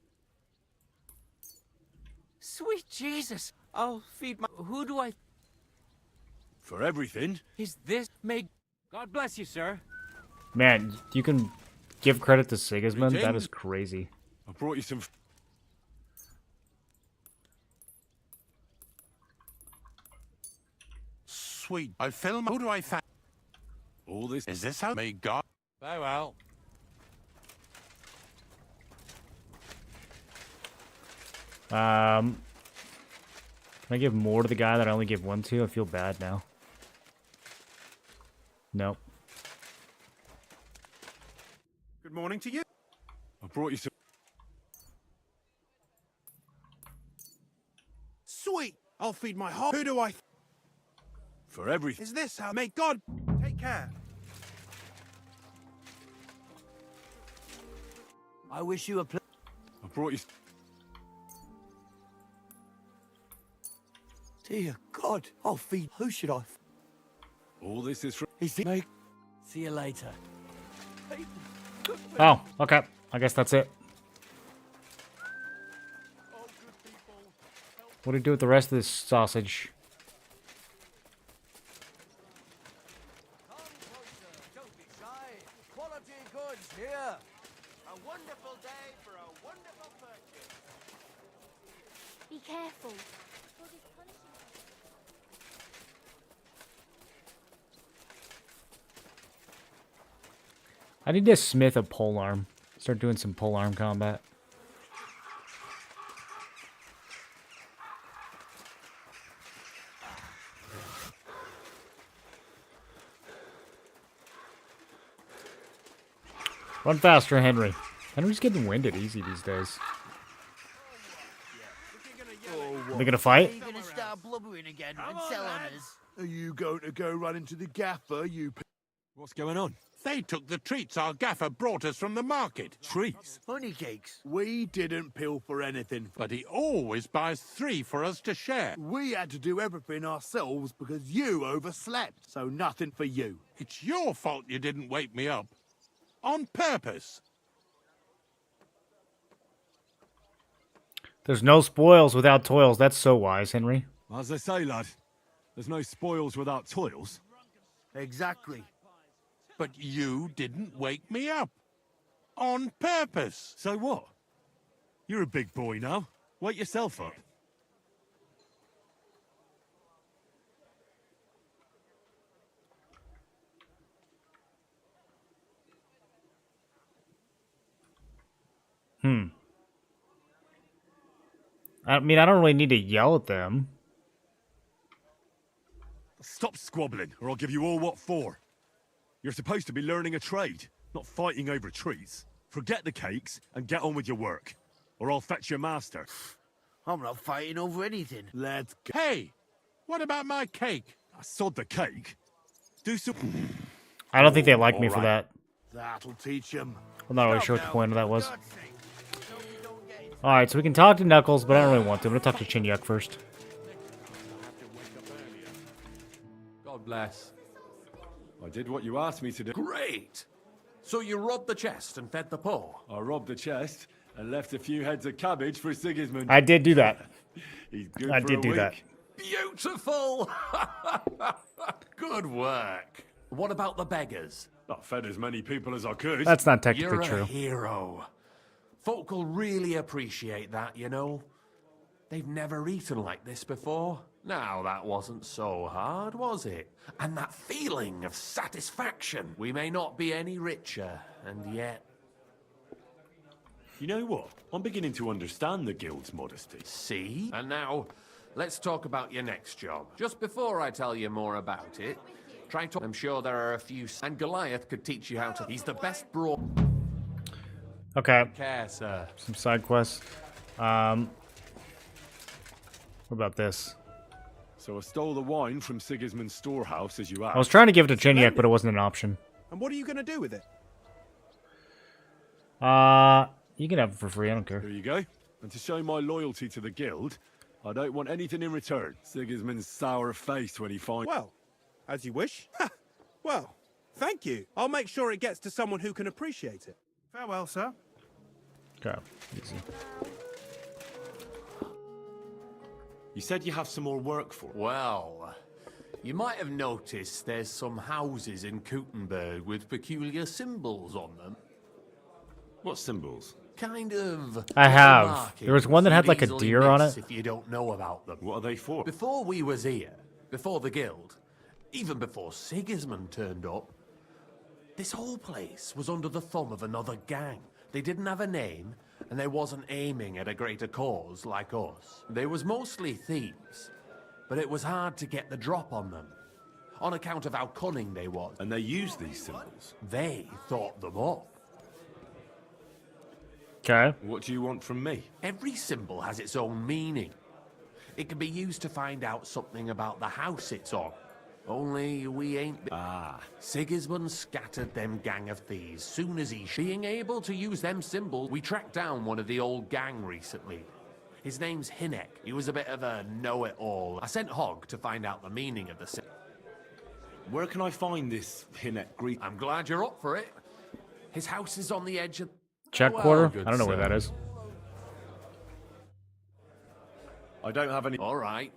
Sweet Jesus. I'll feed my... Who do I... For everything. Is this... May... God bless you, sir. Man, you can give credit to Sigismund? That Greetings. is crazy. I brought you some... Sweet. I film. Who do I find? All this... Is this how? May God. Very well. Can I give more to the guy that I only give 1 to? I feel bad now. Nope. Good morning to you. I brought you some... Sweet. I'll feed my heart. Who do I? For everything. Is this how? May God take care. I wish you a I brought you... Dear God, I'll feed. Who should I? All this is from... Is it? See you later. Oh, okay. I guess that's it. What do you do with the rest of this sausage? Don't be shy. Quality goods here. A wonderful day for a wonderful purchase. Be careful. I need to smith a polearm. Start doing some polearm combat. Run faster, Henry. Henry's getting winded easy these days. Are they gonna fight? Are you gonna start blubbering again and sell on us? Are you going to go run into the gaffer, you... What's going on? They took the treats our gaffer brought us from the market. Treats? Honey cakes. We didn't pilfer anything, but he always buys 3 for us to share. We had to do everything ourselves because you overslept, so nothing for you. It's your fault you didn't wake me up. On purpose. There's no spoils without toils. That's so wise, Henry. As they say, lad, there's no spoils without toils. Exactly. But you didn't wake me up. On purpose. So what? You're a big boy now. Wake yourself up. I mean, I don't really need to yell at them. Stop squabbling, or I'll give you all what for. You're supposed to be learning a trade, not fighting over treats. Forget the cakes and get on with your work, or I'll fetch your master. I'm not fighting over anything. Let's go. Hey, what about my cake? I sod the cake. Do some... I don't think they like me for All that. That'll teach him. I'm not really sure what the point of that was. Alright, so we can talk to Knuckles, but I don't really want to. I'm gonna talk to Chinyuk first. God bless. I did what you asked me to do. Great! So you robbed the chest and fed the poor? I robbed the chest and left a few heads of cabbage for Sigismund. I did do that. He's good I for did a do week. that. Beautiful! Good work. What about the beggars? I fed as many people as I could. That's not technically You're a true. hero. Folk will really appreciate that, you know. They've never eaten like this before. Now, that wasn't so hard, was it? And that feeling of satisfaction. We may not be any richer, and yet... You know what? I'm beginning to understand the guild's modesty. See? And now, let's talk about your next job. Just before I tell you more about it, try to... I'm sure there are a few... And Goliath could teach you how to... He's the best broad... Okay. Care, sir. Some side quests. What about this? So I stole the wine from Sigismund's storehouse, as you asked. I was trying to give it to Chinyuk, but it wasn't an option. And what are you going to do with it? You can have it for free, I don't care. Here you go. And to show my loyalty to the guild, I don't want anything in return. Sigismund's sour face when he finds... Well, as you wish. Well, thank you. I'll make sure it gets to someone who can appreciate it. Farewell, sir. Okay, easy. You said you have some more work for me. Well, you might have noticed there's some houses in Kuttenberg with peculiar symbols on them. What symbols? Kind of... I have. markings There was one that had you'd like a easily deer on miss it. if you don't know about them. What are they for? Before we was here, before the guild, even before Sigismund turned up, this whole place was under the thumb of another gang. They didn't have a name, and they wasn't aiming at a greater cause like us. They was mostly thieves, but it was hard to get the drop on them, on account of how cunning they was. And they used these symbols? They thought them up. Okay. What do you want from me? Every symbol has its own meaning. It can be used to find out something about the house it's on. Only we ain't... Sigismund scattered them gang of thieves soon as he... Being able to use them symbols, we tracked down one of the old gang recently. His name's Hinek. He was a bit of a know-it-all. I sent Hogg to find out the meaning of the symbol. Where can I find this Hinek Greek? I'm glad you're up for it. His house is on the edge of... Check Well, quarter? good I don't know where sir. that is. I don't have any... All right.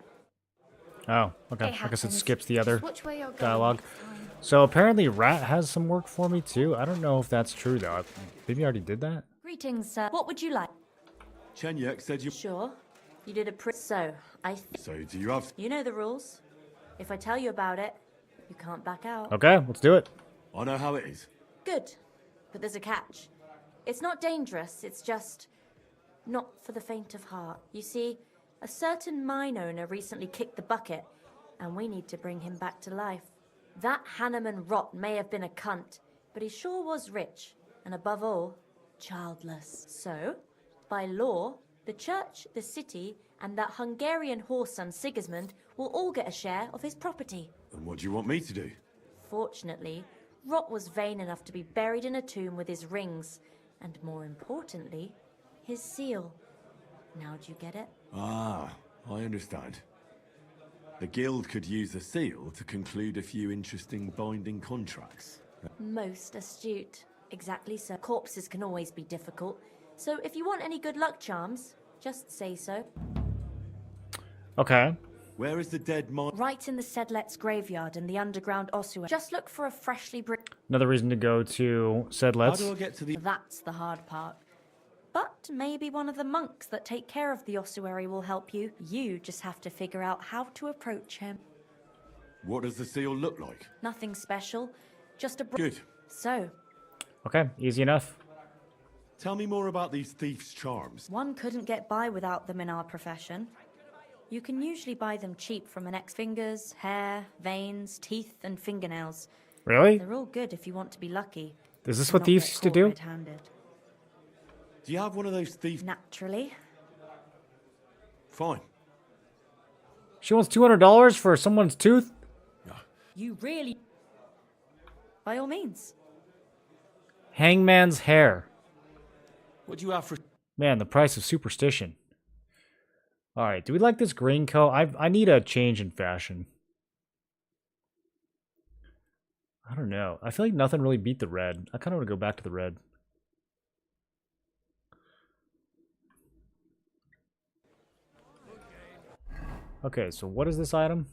Oh, okay. It I guess it happens. skips the other Just watch where you're going dialogue. next time. So apparently Rat has some work for me too. I don't know if that's true though. Maybe I already did that? Greetings, sir. What would you like? Chenyek said you... Sure. You did a So, So do you have... You know the rules. If I tell you about it, you can't back out. Okay, let's do it. I know how it is. Good. But there's a catch. It's not dangerous, it's just not for the faint of heart. You see, a certain mine owner recently kicked the bucket, and we need to bring him back to life. That Hanneman rot may have been a cunt, but he sure was rich, and above all, childless. So, by law, the church, the city, and that Hungarian whoreson son Sigismund will all get a share of his property. And what do you want me to do? Fortunately, Rot was vain enough to be buried in a tomb with his rings, and more importantly, his seal. Now do you get it? Ah, I understand. The guild could use the seal to conclude a few interesting binding contracts. Most astute. Exactly so. Corpses can always be difficult, so if you want any good luck charms, just say so. Okay. Where is the dead mine? Right in the Sedlet's graveyard in the underground ossuary. Just look for a freshly Another reason to go to Sedlet's. How do I get to the... That's the hard part. But maybe one of the monks that take care of the ossuary will help you. You just have to figure out how to approach him. What does the seal look like? Nothing special, just a... Good. So, Okay, easy enough. Tell me more about these thieves' charms. one couldn't get by without them in our profession. You can usually buy them cheap from an fingers, hair, veins, teeth, and fingernails. Really? They're all good if you want to be lucky. Is this and what not thieves get used to caught do? red-handed. Do you have one of those thieves? Naturally. Fine. She wants $200 for someone's tooth? You really... By all means. Hangman's hair. What do you have for... Man, the price of superstition. Alright, do we like this green coat? I need a change in fashion. I don't know. I feel like nothing really beat the red. I kind of want to go back to the red. Okay, so what is this item?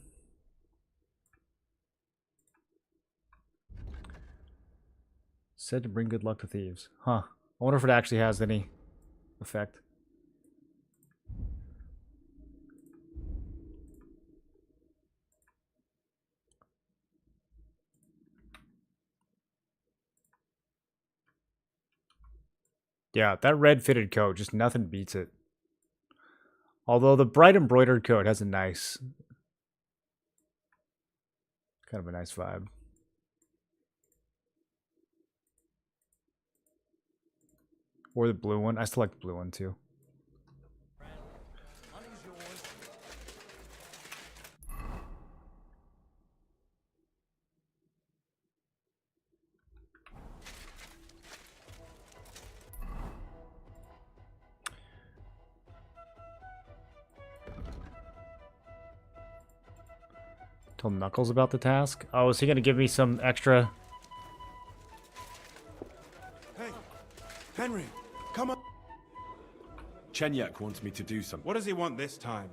Said to bring good luck to thieves. Huh. I wonder if it actually has any effect. Yeah, that red fitted coat, just nothing beats it. Although the bright embroidered coat has a nice, kind of a nice vibe. Or the blue one. I still like the blue one too. Told Knuckles about the task. Oh, is he gonna give me some extra? Hey, Henry, come on. Chenyek wants me to do something. What does he want this time?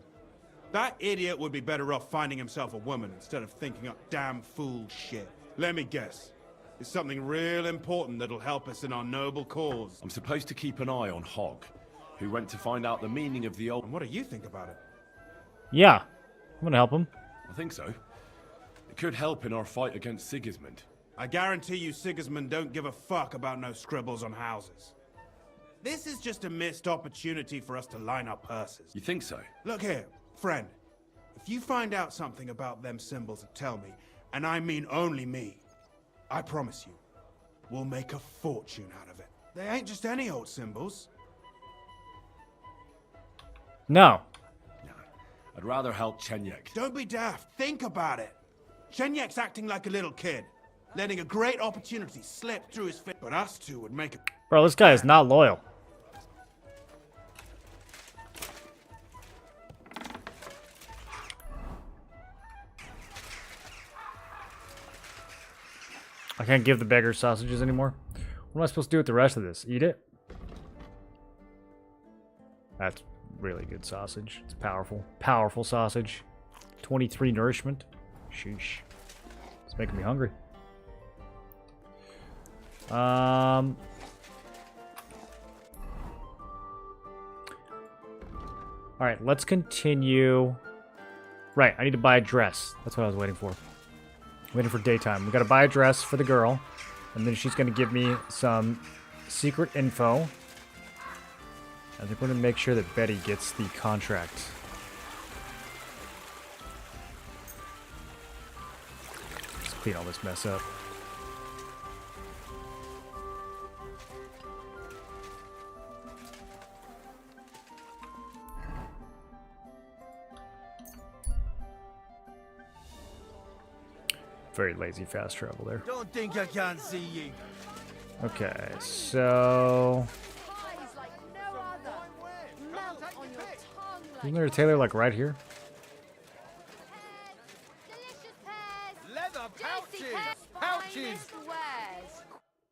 That idiot would be better off finding himself a woman instead of thinking up damn fool shit. Let me guess. It's something real important that'll help us in our noble cause. I'm supposed to keep an eye on Hog, who went to find out the meaning of the old... And what do you think about it? Yeah, I'm gonna help him. I think so. It could help in our fight against Sigismund. I guarantee you Sigismund don't give a fuck about no scribbles on houses. This is just a missed opportunity for us to line our purses. You think so? Look here, friend. If you find out something about them symbols, tell me. And I mean only me. I promise you, we'll make a fortune out of it. They ain't just any old symbols. No. I'd rather help Chenyek. Don't be daft. Think about it. Chenyek's acting like a little kid, letting a great opportunity slip through his fingers. But us two would make it. Bro, this guy is not loyal. I can't give the beggar sausages anymore. What am I supposed to do with the rest of this? Eat it? That's really good sausage. It's powerful. Powerful sausage. 23 nourishment. Sheesh. It's making me hungry. Alright, let's continue. Right, I need to buy a dress. That's what I was waiting for. Waiting for daytime. We gotta buy a dress for the girl. And then she's gonna give me some secret info. And they're gonna make sure that Betty gets the contract. Let's clean all this mess up. Very lazy fast travel there. Don't think I can't see you. Okay, so... Isn't there a tailor like right here? Leather pouches! Pouches!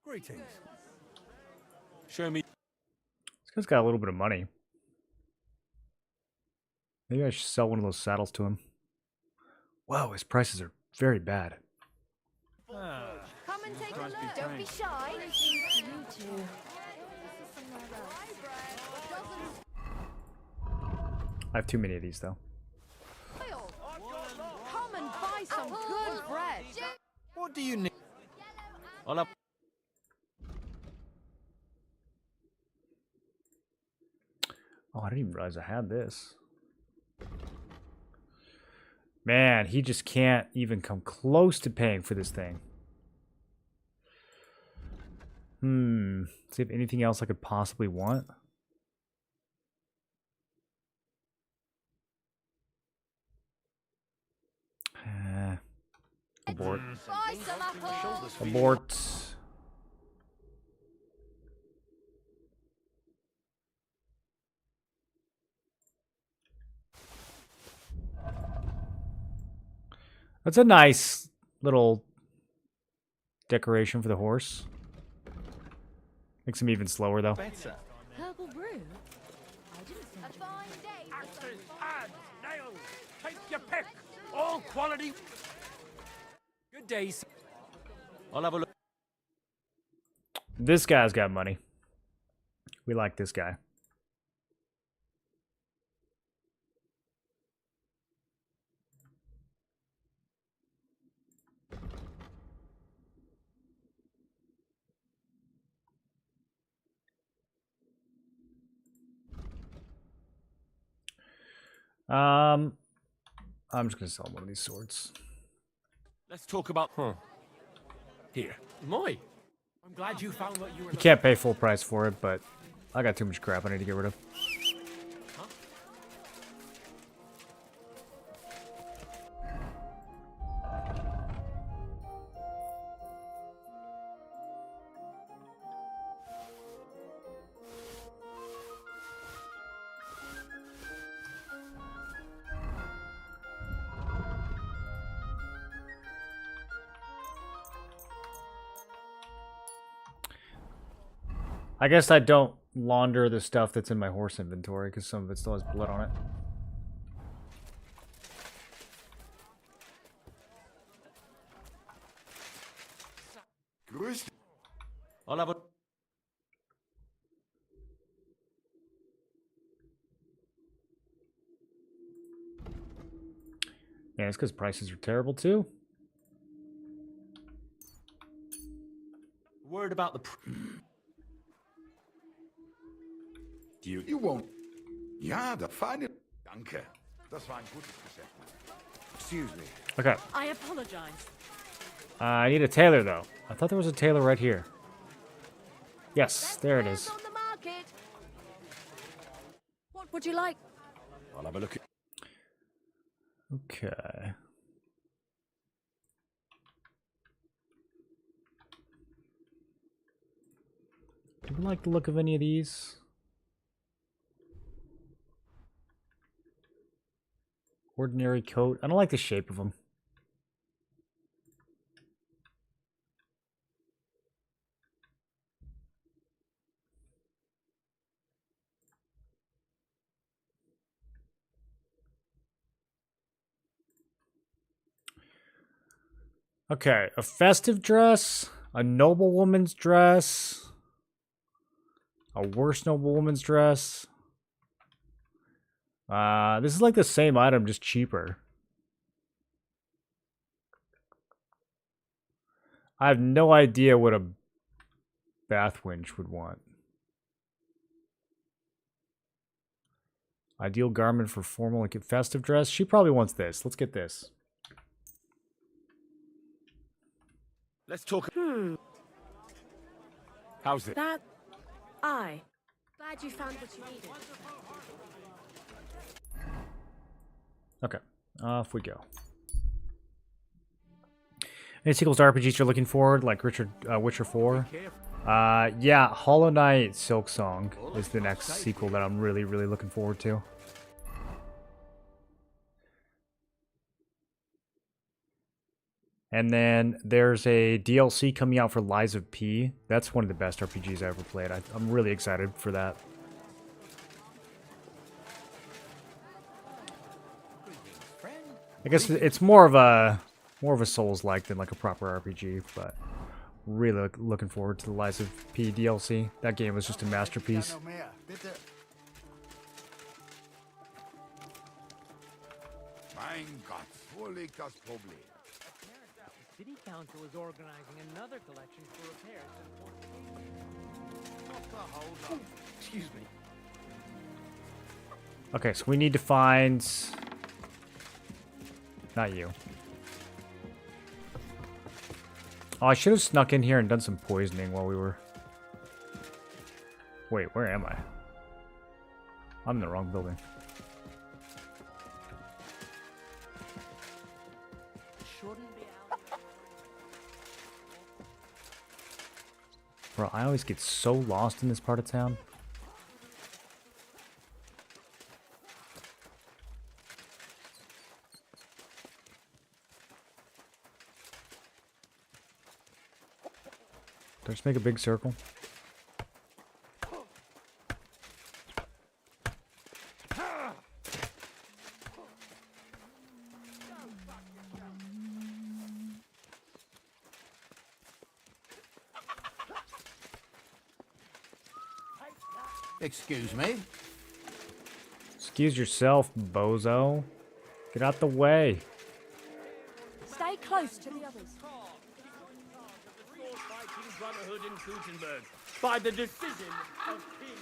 Greetings. Show me. This guy's got a little bit of money. Maybe I should sell one of those saddles to him. Wow, his prices are very bad. Come and take a look. Don't be shy. You too. I have too many of these, though. Come and buy some good bread. What do you need? Oh, I didn't even realize I had this. Man, he just can't even come close to paying for this thing. See if anything else I could possibly want. Abort. Abort. That's a nice little decoration for the horse. Makes him even slower, though. Better. Herbal brew? I didn't send a fine day. Axes, adze, nails. Take your pick. All quality. Good days. I'll have a look. This guy's got money. We like this guy. I'm just gonna sell one of these swords. Let's talk about... Here. Moi. I'm glad you found what you were... You can't pay full price for it, but I got too much crap I need to get rid of. I guess I don't launder the stuff that's in my horse inventory because some of it still has blood on it. I'll have a... Yeah, it's because prices are terrible too. Worried about the... You won't. Ja, dat feine. Danke. Das war ein gutes Geschäft. Excuse me. Okay. I apologize. I need a tailor though. I thought there was a tailor right here. Yes, there it is. On the market. What would you like? I'll have a look at. Okay. Do you like the look of any of these? Ordinary coat. I don't like the shape of them. Okay, a festive dress, a noblewoman's dress, a worse noblewoman's dress. This is like the same item, just cheaper. I have no idea what a bath winch would want. Ideal garment for formal and festive dress. She probably wants this. Let's get this. Let's talk. How's it? That. Glad you found what you needed. Okay, off we go. Any sequels to RPGs you're looking forward, like Witcher 4? Yeah, Hollow Knight Silksong is the next sequel that I'm really, really looking forward to. And then there's a DLC coming out for Lies of P. That's one of the best RPGs I ever played. I'm really excited for that. I guess it's more of a Souls-like than like a proper RPG, but really looking forward to the Lies of P DLC. That game was just a masterpiece. Mein Gott, wo liegt das Problem? The city council is organizing another collection for repairs and Excuse me. Okay, so we need to find... Not you. Oh, I should have snuck in here and done some poisoning while we were... Wait, where am I? I'm in the wrong building. Bro, I always get so lost in this part of town. Do I just make a big circle? Excuse me? Excuse yourself, bozo. Get out the way. Stay close to the others. Brotherhood in Gutenberg by the decision of King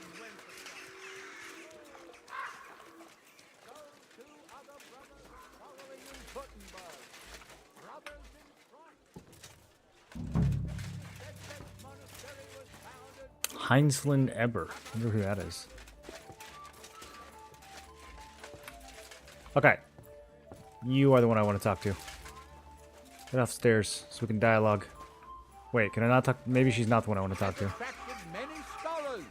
Heinzland Eber. I wonder who that is. Okay. You are the one I want to talk to. Get upstairs so we can dialogue. Wait, can I not talk? Maybe she's not the one I want to talk to. Attracted many scholars,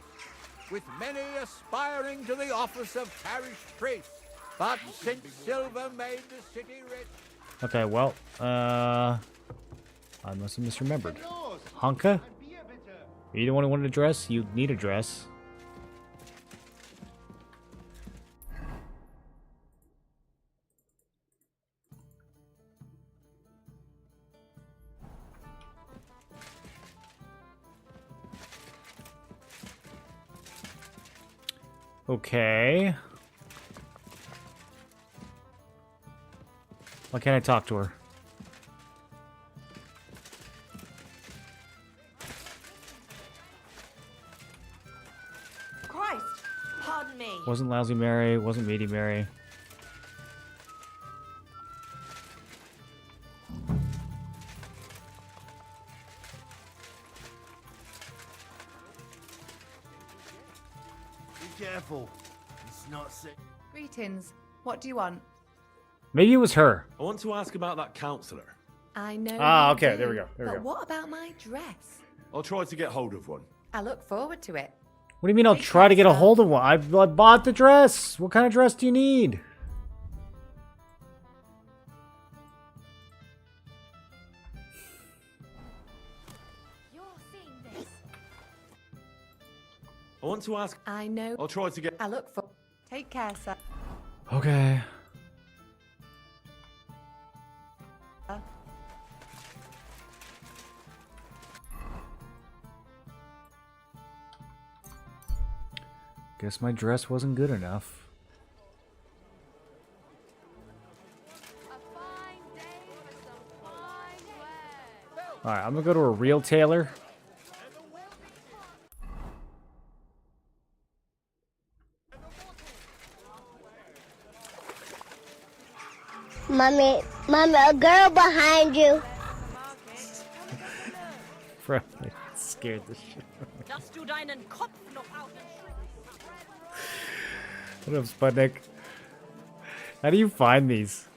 with many aspiring to the office of parish priest. But since silver made the city rich... Okay, well, I must have misremembered. Honka? You the one who wanted a dress? You need a dress. Okay. Why can't I talk to her? Christ! Pardon me. Wasn't Lousy Mary, wasn't Meaty Mary. Be careful. It's not sick. Greetings. What do you want? Maybe it was her. I want to ask about that counsellor. I know. Ah, you okay, do, there we go, there we but go. what about my dress? I'll try to get hold of one. I look forward to it. What do you mean I'll try to get a hold of one? I bought the dress. What kind of dress do you need? I want to ask. I know. I'll try to get. I look for. Take care, sir. Okay. Guess my dress wasn't good enough. Alright, I'm gonna go to a real tailor. Mommy, a girl behind you. Bro, I scared the shit out of me. Dass du deinen Kopf noch auf What up, Sputnik? How do you find these?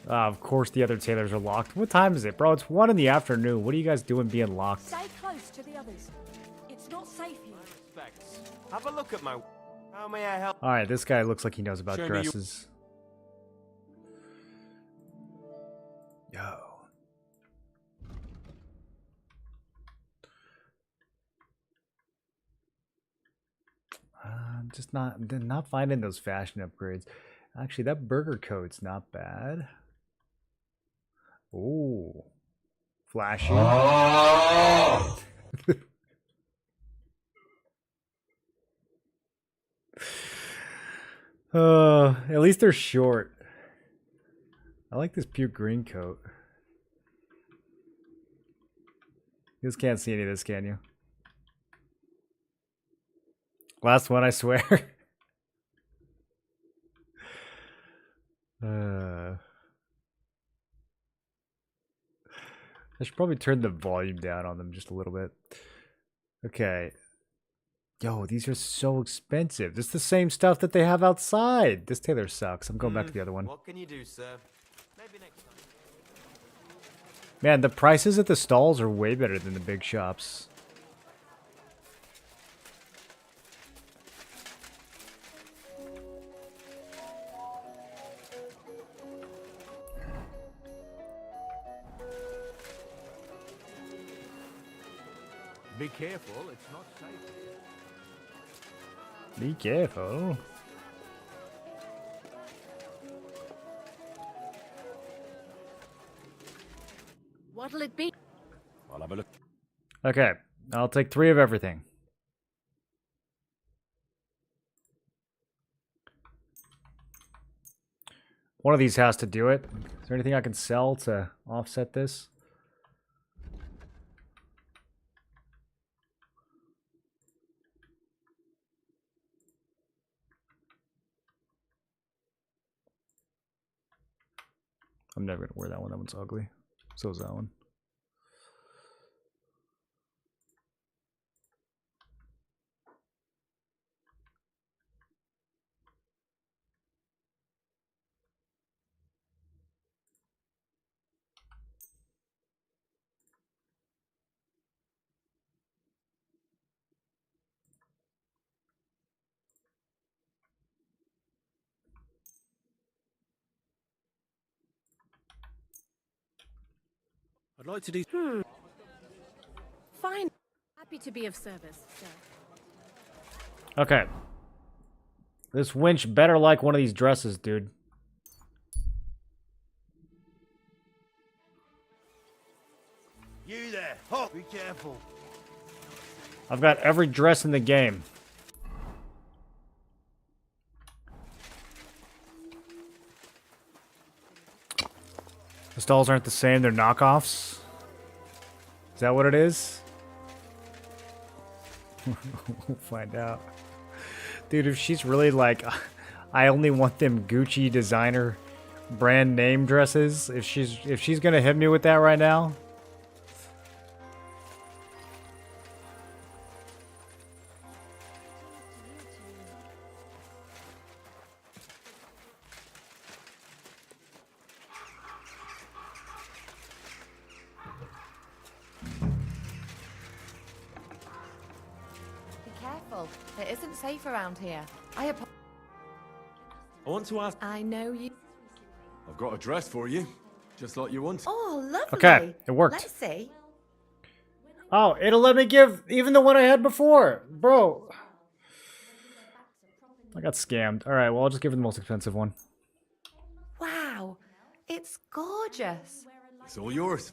Of course the other tailors are locked. What time is it, bro? It's 1 in the afternoon. What are you guys doing being locked? Stay close to the others. It's not safe here. Have a look at my... How may I help? Alright, this guy looks like he knows about Show me you- dresses. Yo. I'm just not finding those fashion upgrades. Actually, that burger coat's not bad. Ooh. Flashy. At least they're short. I like this pure green coat. You just can't see any of this, can you? Last one, I swear. I should probably turn the volume down on them just a little bit. Okay. Yo, these are so expensive. This is the same stuff that they have outside. This tailor sucks. I'm going back to the other one. What can you do, sir? Maybe next time. Man, the prices at the stalls are way better than the big shops. Be careful, it's not safe. Be careful. What'll it be? I'll have a look. Okay, I'll take 3 of everything. One of these has to do it. Is there anything I can sell to offset this? I'm never going to wear that one. That one's ugly. So is that one. I'd like to do... Fine. Happy to be of service, sir. Okay. This winch better like one of these dresses, dude. You there, Hawk, be careful. I've got every dress in the game. The stalls aren't the same, they're knockoffs. Is that what it is? We'll find out. Dude, if she's really like, I only want them Gucci designer brand name dresses, if she's gonna hit me with that right now. Be careful. It isn't safe around here. I want to ask... I know you... I've got a dress for you, just like you want. Oh, lovely. Okay, it worked. Let's see. Oh, it'll let me give even the one I had before. Bro. I got scammed. Alright, well, I'll just give her the most expensive one. Wow. It's gorgeous. It's all yours.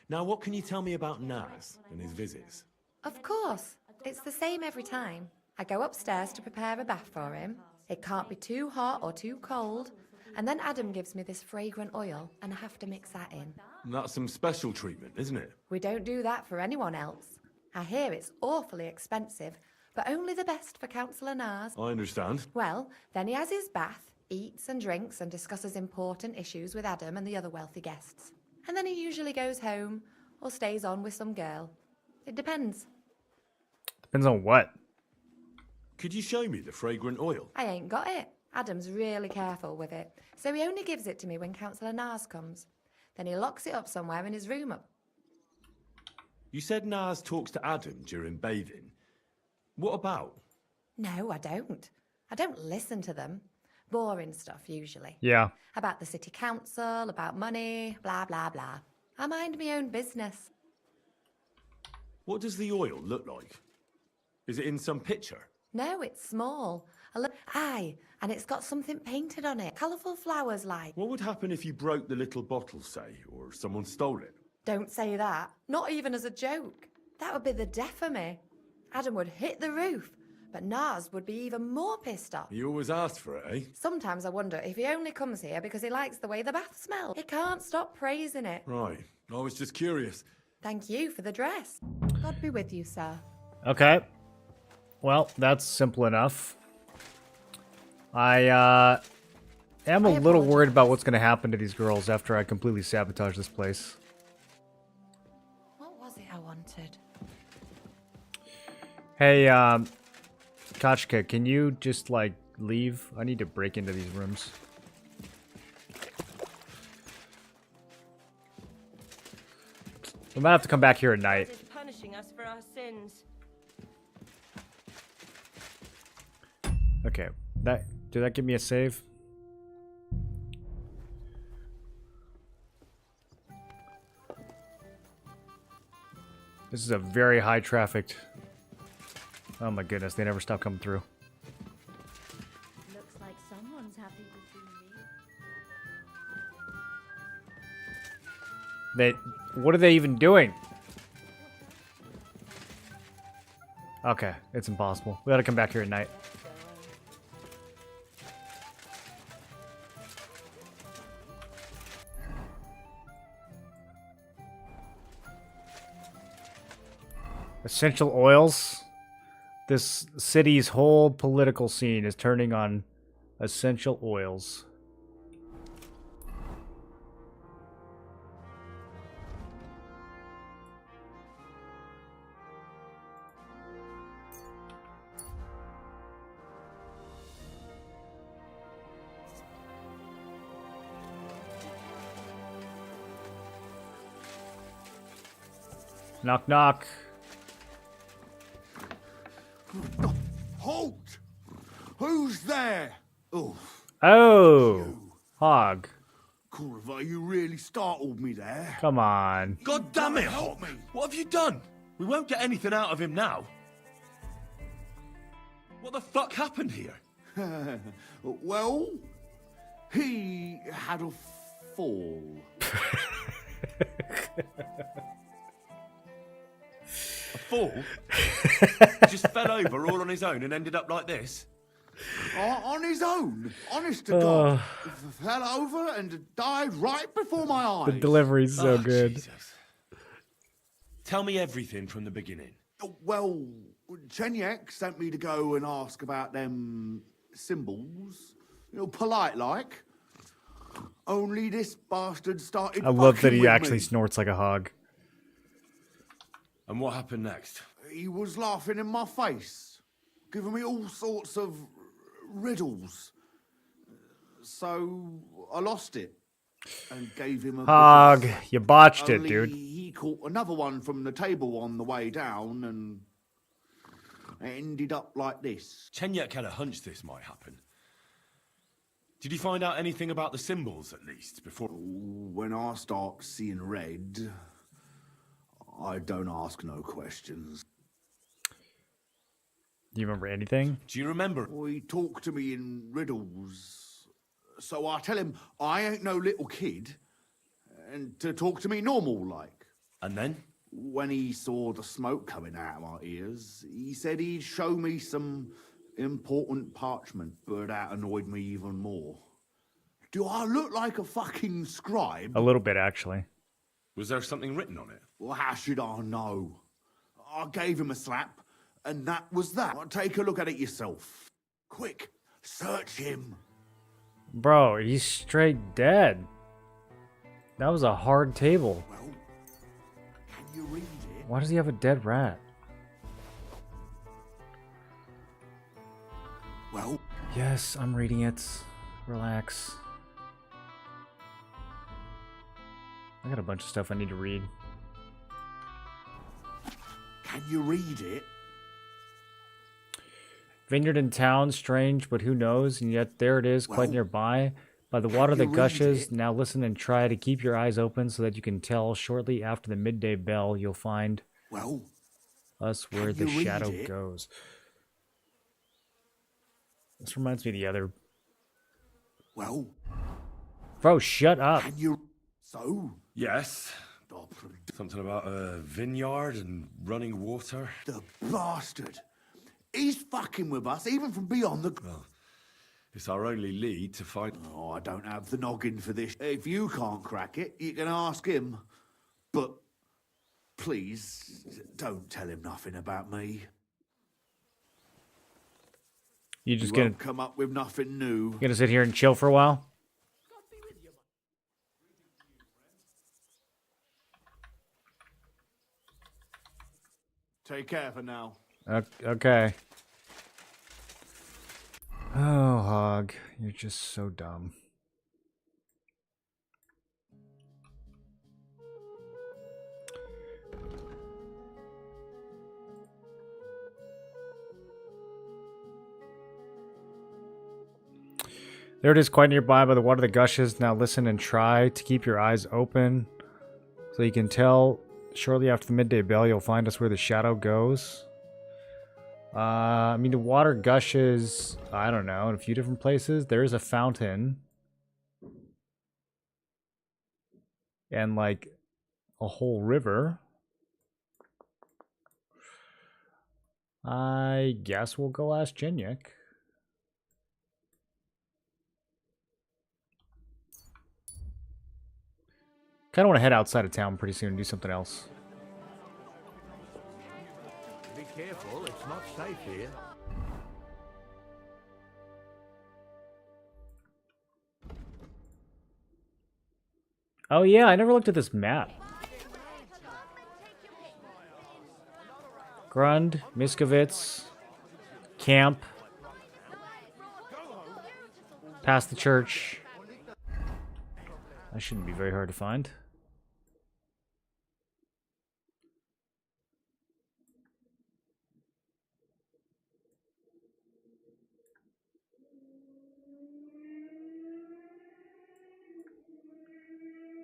Now, what can you tell me about Naz and his visits? Of course. It's the same every time. I go upstairs to prepare a bath for him. It can't be too hot or too cold. And then Adam gives me this fragrant oil, and I have to mix that in. That's some special treatment, isn't it? We don't do that for anyone else. I hear it's awfully expensive, but only the best for Councillor Nars. I understand. Well, then he has his bath, eats and drinks and discusses important issues with Adam and the other wealthy guests. And then he usually goes home or stays on with some girl. It depends. Depends on what. Could you show me the fragrant oil? I ain't got it. Adam's really careful with it, so he only gives it to me when Councillor Nars comes. Then he locks it up somewhere in his room. You said Naz talks to Adam during bathing. What about? No, I don't. I don't listen to them. Boring stuff, usually. Yeah. About the city council, about money, blah, blah, blah. I mind my own business. What does the oil look like? Is it in some picture? No, it's small. Aye, and it's got something painted on it. Colourful flowers like. What would happen if you broke the little bottle, say, or someone stole it? Don't say that. Not even as a joke. That would be the death of me. Adam would hit the roof, but Nars would be even more pissed off. He always asked for it, eh? Sometimes I wonder if he only comes here because he likes the way the bath smells. He can't stop praising it. Right. I was just curious. Thank you for the dress. God be with you, sir. Okay. Well, that's simple enough. I am a little worried about what's going to happen to these girls after I completely sabotage this place. What was it I wanted? Hey, Kachka, can you just, like, leave? I need to break into these rooms. We might have to come back here at night. Is punishing us for our sins. Okay, did that give me a save? This is a very high trafficked. Oh my goodness, they never stop coming through. Looks like someone's happy with What are they even doing? Okay, it's impossible. We gotta come back here at night. Essential oils. This city's whole political scene is turning on essential oils. Knock knock. Halt! Who's there? Oh. Oh, Hog. Kurva, you really startled me there. Come on. God damn it, Hawk! What have you done? We won't get anything out of him now. What the fuck happened here? Well, he had a fall. A fall? He just fell over all on his own and ended up like this? On his own, honest to God, fell over and died right before my eyes. The delivery's so good. Jesus. Tell me everything from the beginning. Well, Chenyek sent me to go and ask about them symbols, polite like. Only this bastard started. I love that fucking he with actually me. snorts like a hog. And what happened next? He was laughing in my face, giving me all sorts of riddles. So I lost it and gave him a Hog, bit of- you botched it, Only dude. He caught another one from the table on the way down, and it ended up like this. Chenyek had a hunch this might happen. Did you find out anything about the symbols, at least, before... When I start seeing red, I don't ask no questions. Do you remember anything? Do you remember? He talked to me in riddles. So I tell him I ain't no little kid, and to talk to me normal like. And then? When he saw the smoke coming out of my ears, he said he'd show me some important parchment, but that annoyed me even more. Do I look like a fucking scribe? A little bit, actually. Was there something written on it? Well, how should I know? I gave him a slap, and that was that. Take a look at it yourself. Quick, search him. Bro, he's straight dead. That was a hard table. Well, can you read it? Why does he have a dead rat? Well, yes, I'm reading it. Relax. I got a bunch of stuff I need to read. Can you read it? Vineyard in town, strange, but who knows? And yet there it is, quite nearby. By the water that you read gushes, it? now listen and try to keep your eyes open so that you can tell. Shortly after the midday bell, you'll find Well, us where can the you read shadow it? goes. This reminds me of the other. Well, Bro, shut up. can you... So? Yes. Something about a vineyard and running water. The bastard. He's fucking with us, even from beyond the... Well, it's our only lead to find... Oh, I don't have the noggin for this. If you can't crack it, you can ask him. But please, don't tell him nothing about me. You just You gonna won't come up with nothing new. gonna sit here and chill for a while? Take care for now. Okay. Oh, Hog, you're just so dumb. There it is, quite nearby by the water that gushes. Now listen and try to keep your eyes open so you can tell. Shortly after the midday bell, you'll find us where the shadow goes. I mean, the water gushes, I don't know, in a few different places. There's a fountain. And, like, a whole river. I guess we'll go ask Chenyek. Kind of want to head outside of town pretty soon and do something else. Be careful, it's not safe here. Oh yeah, I never looked at this map. Grund, Miskovitz, Camp, past the church. That shouldn't be very hard to find.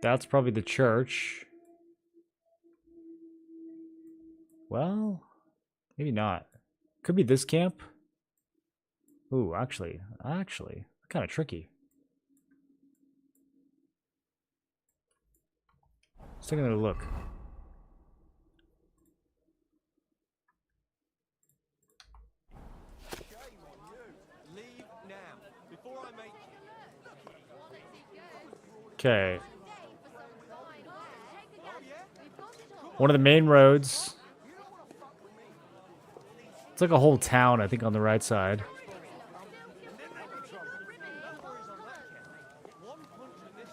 That's probably the church. Well, maybe not. Could be this camp. Ooh, actually, kind of tricky. Let's take another look. Okay. One of the main roads. It's like a whole town, I think, on the right side.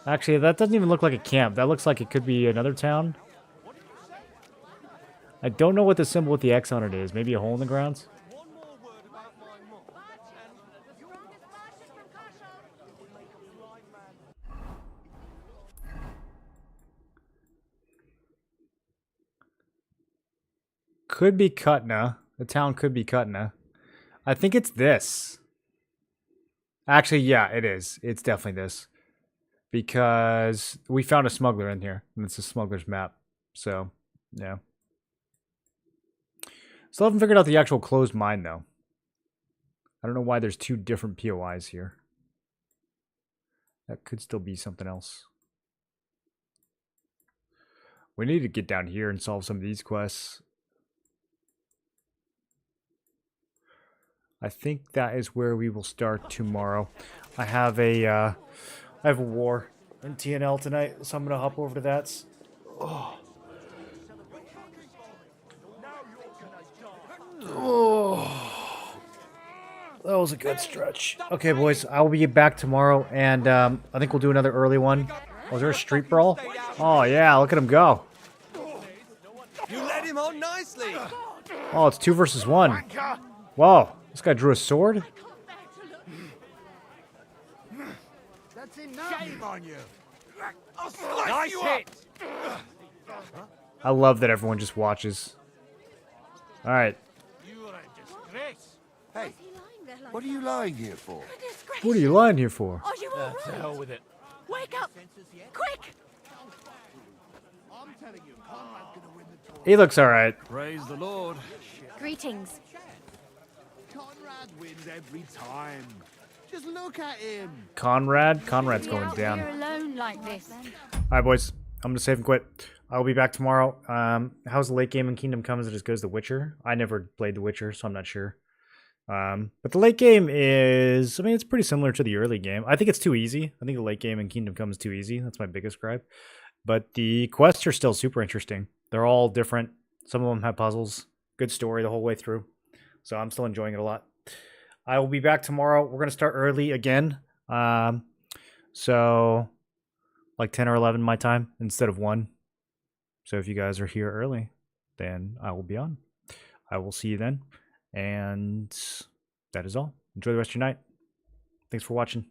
Actually, that doesn't even look like a camp. That looks like it could be another town. I don't know what the symbol with the X on it is. Maybe a hole in the ground? Could be Kutna. The town could be Kutna. I think it's this. Actually, yeah, it is. It's definitely this. Because we found a smuggler in here. And it's a smuggler's map. So, yeah. Still haven't figured out the actual closed mine, though. I don't know why there's two different POIs here. That could still be something else. We need to get down here and solve some of these quests. I think that is where we will start tomorrow. I have a war in TNL tonight, so I'm gonna hop over to that. Oh. Oh. That was a good stretch. Okay, boys, I will be back tomorrow, and I think we'll do another early one. Was there a street brawl? Oh yeah, look at him go. You led him on nicely. Oh, it's 2 versus 1. Whoa, this guy drew a sword? That's enough. Shame on you. Nice hit. I love that everyone just watches. Alright. Hey, what are you lying here for? What are you lying here for? Are you all right? To hell with it. Wake up! Quick! I'm telling you, Conrad's gonna win the tour. He looks alright. Praise the Lord. Greetings. Conrad wins every time. Just look at him. Conrad's going You're down. alone like this. Alright, boys. I'm gonna save and quit. I'll be back tomorrow. How's the late game in Kingdom Come as it just goes The Witcher? I never played The Witcher, so I'm not sure. But the late game is, I mean, it's pretty similar to the early game. I think it's too easy. I think the late game in Kingdom Come is too easy. That's my biggest gripe. But the quests are still super interesting. They're all different. Some of them have puzzles. Good story the whole way through. So I'm still enjoying it a lot. I will be back tomorrow. We're going to start early again. So like 10 or 11 my time instead of 1. So if you guys are here early, then I will be on. I will see you then. And that is all. Enjoy the rest of your night. Thanks for watching.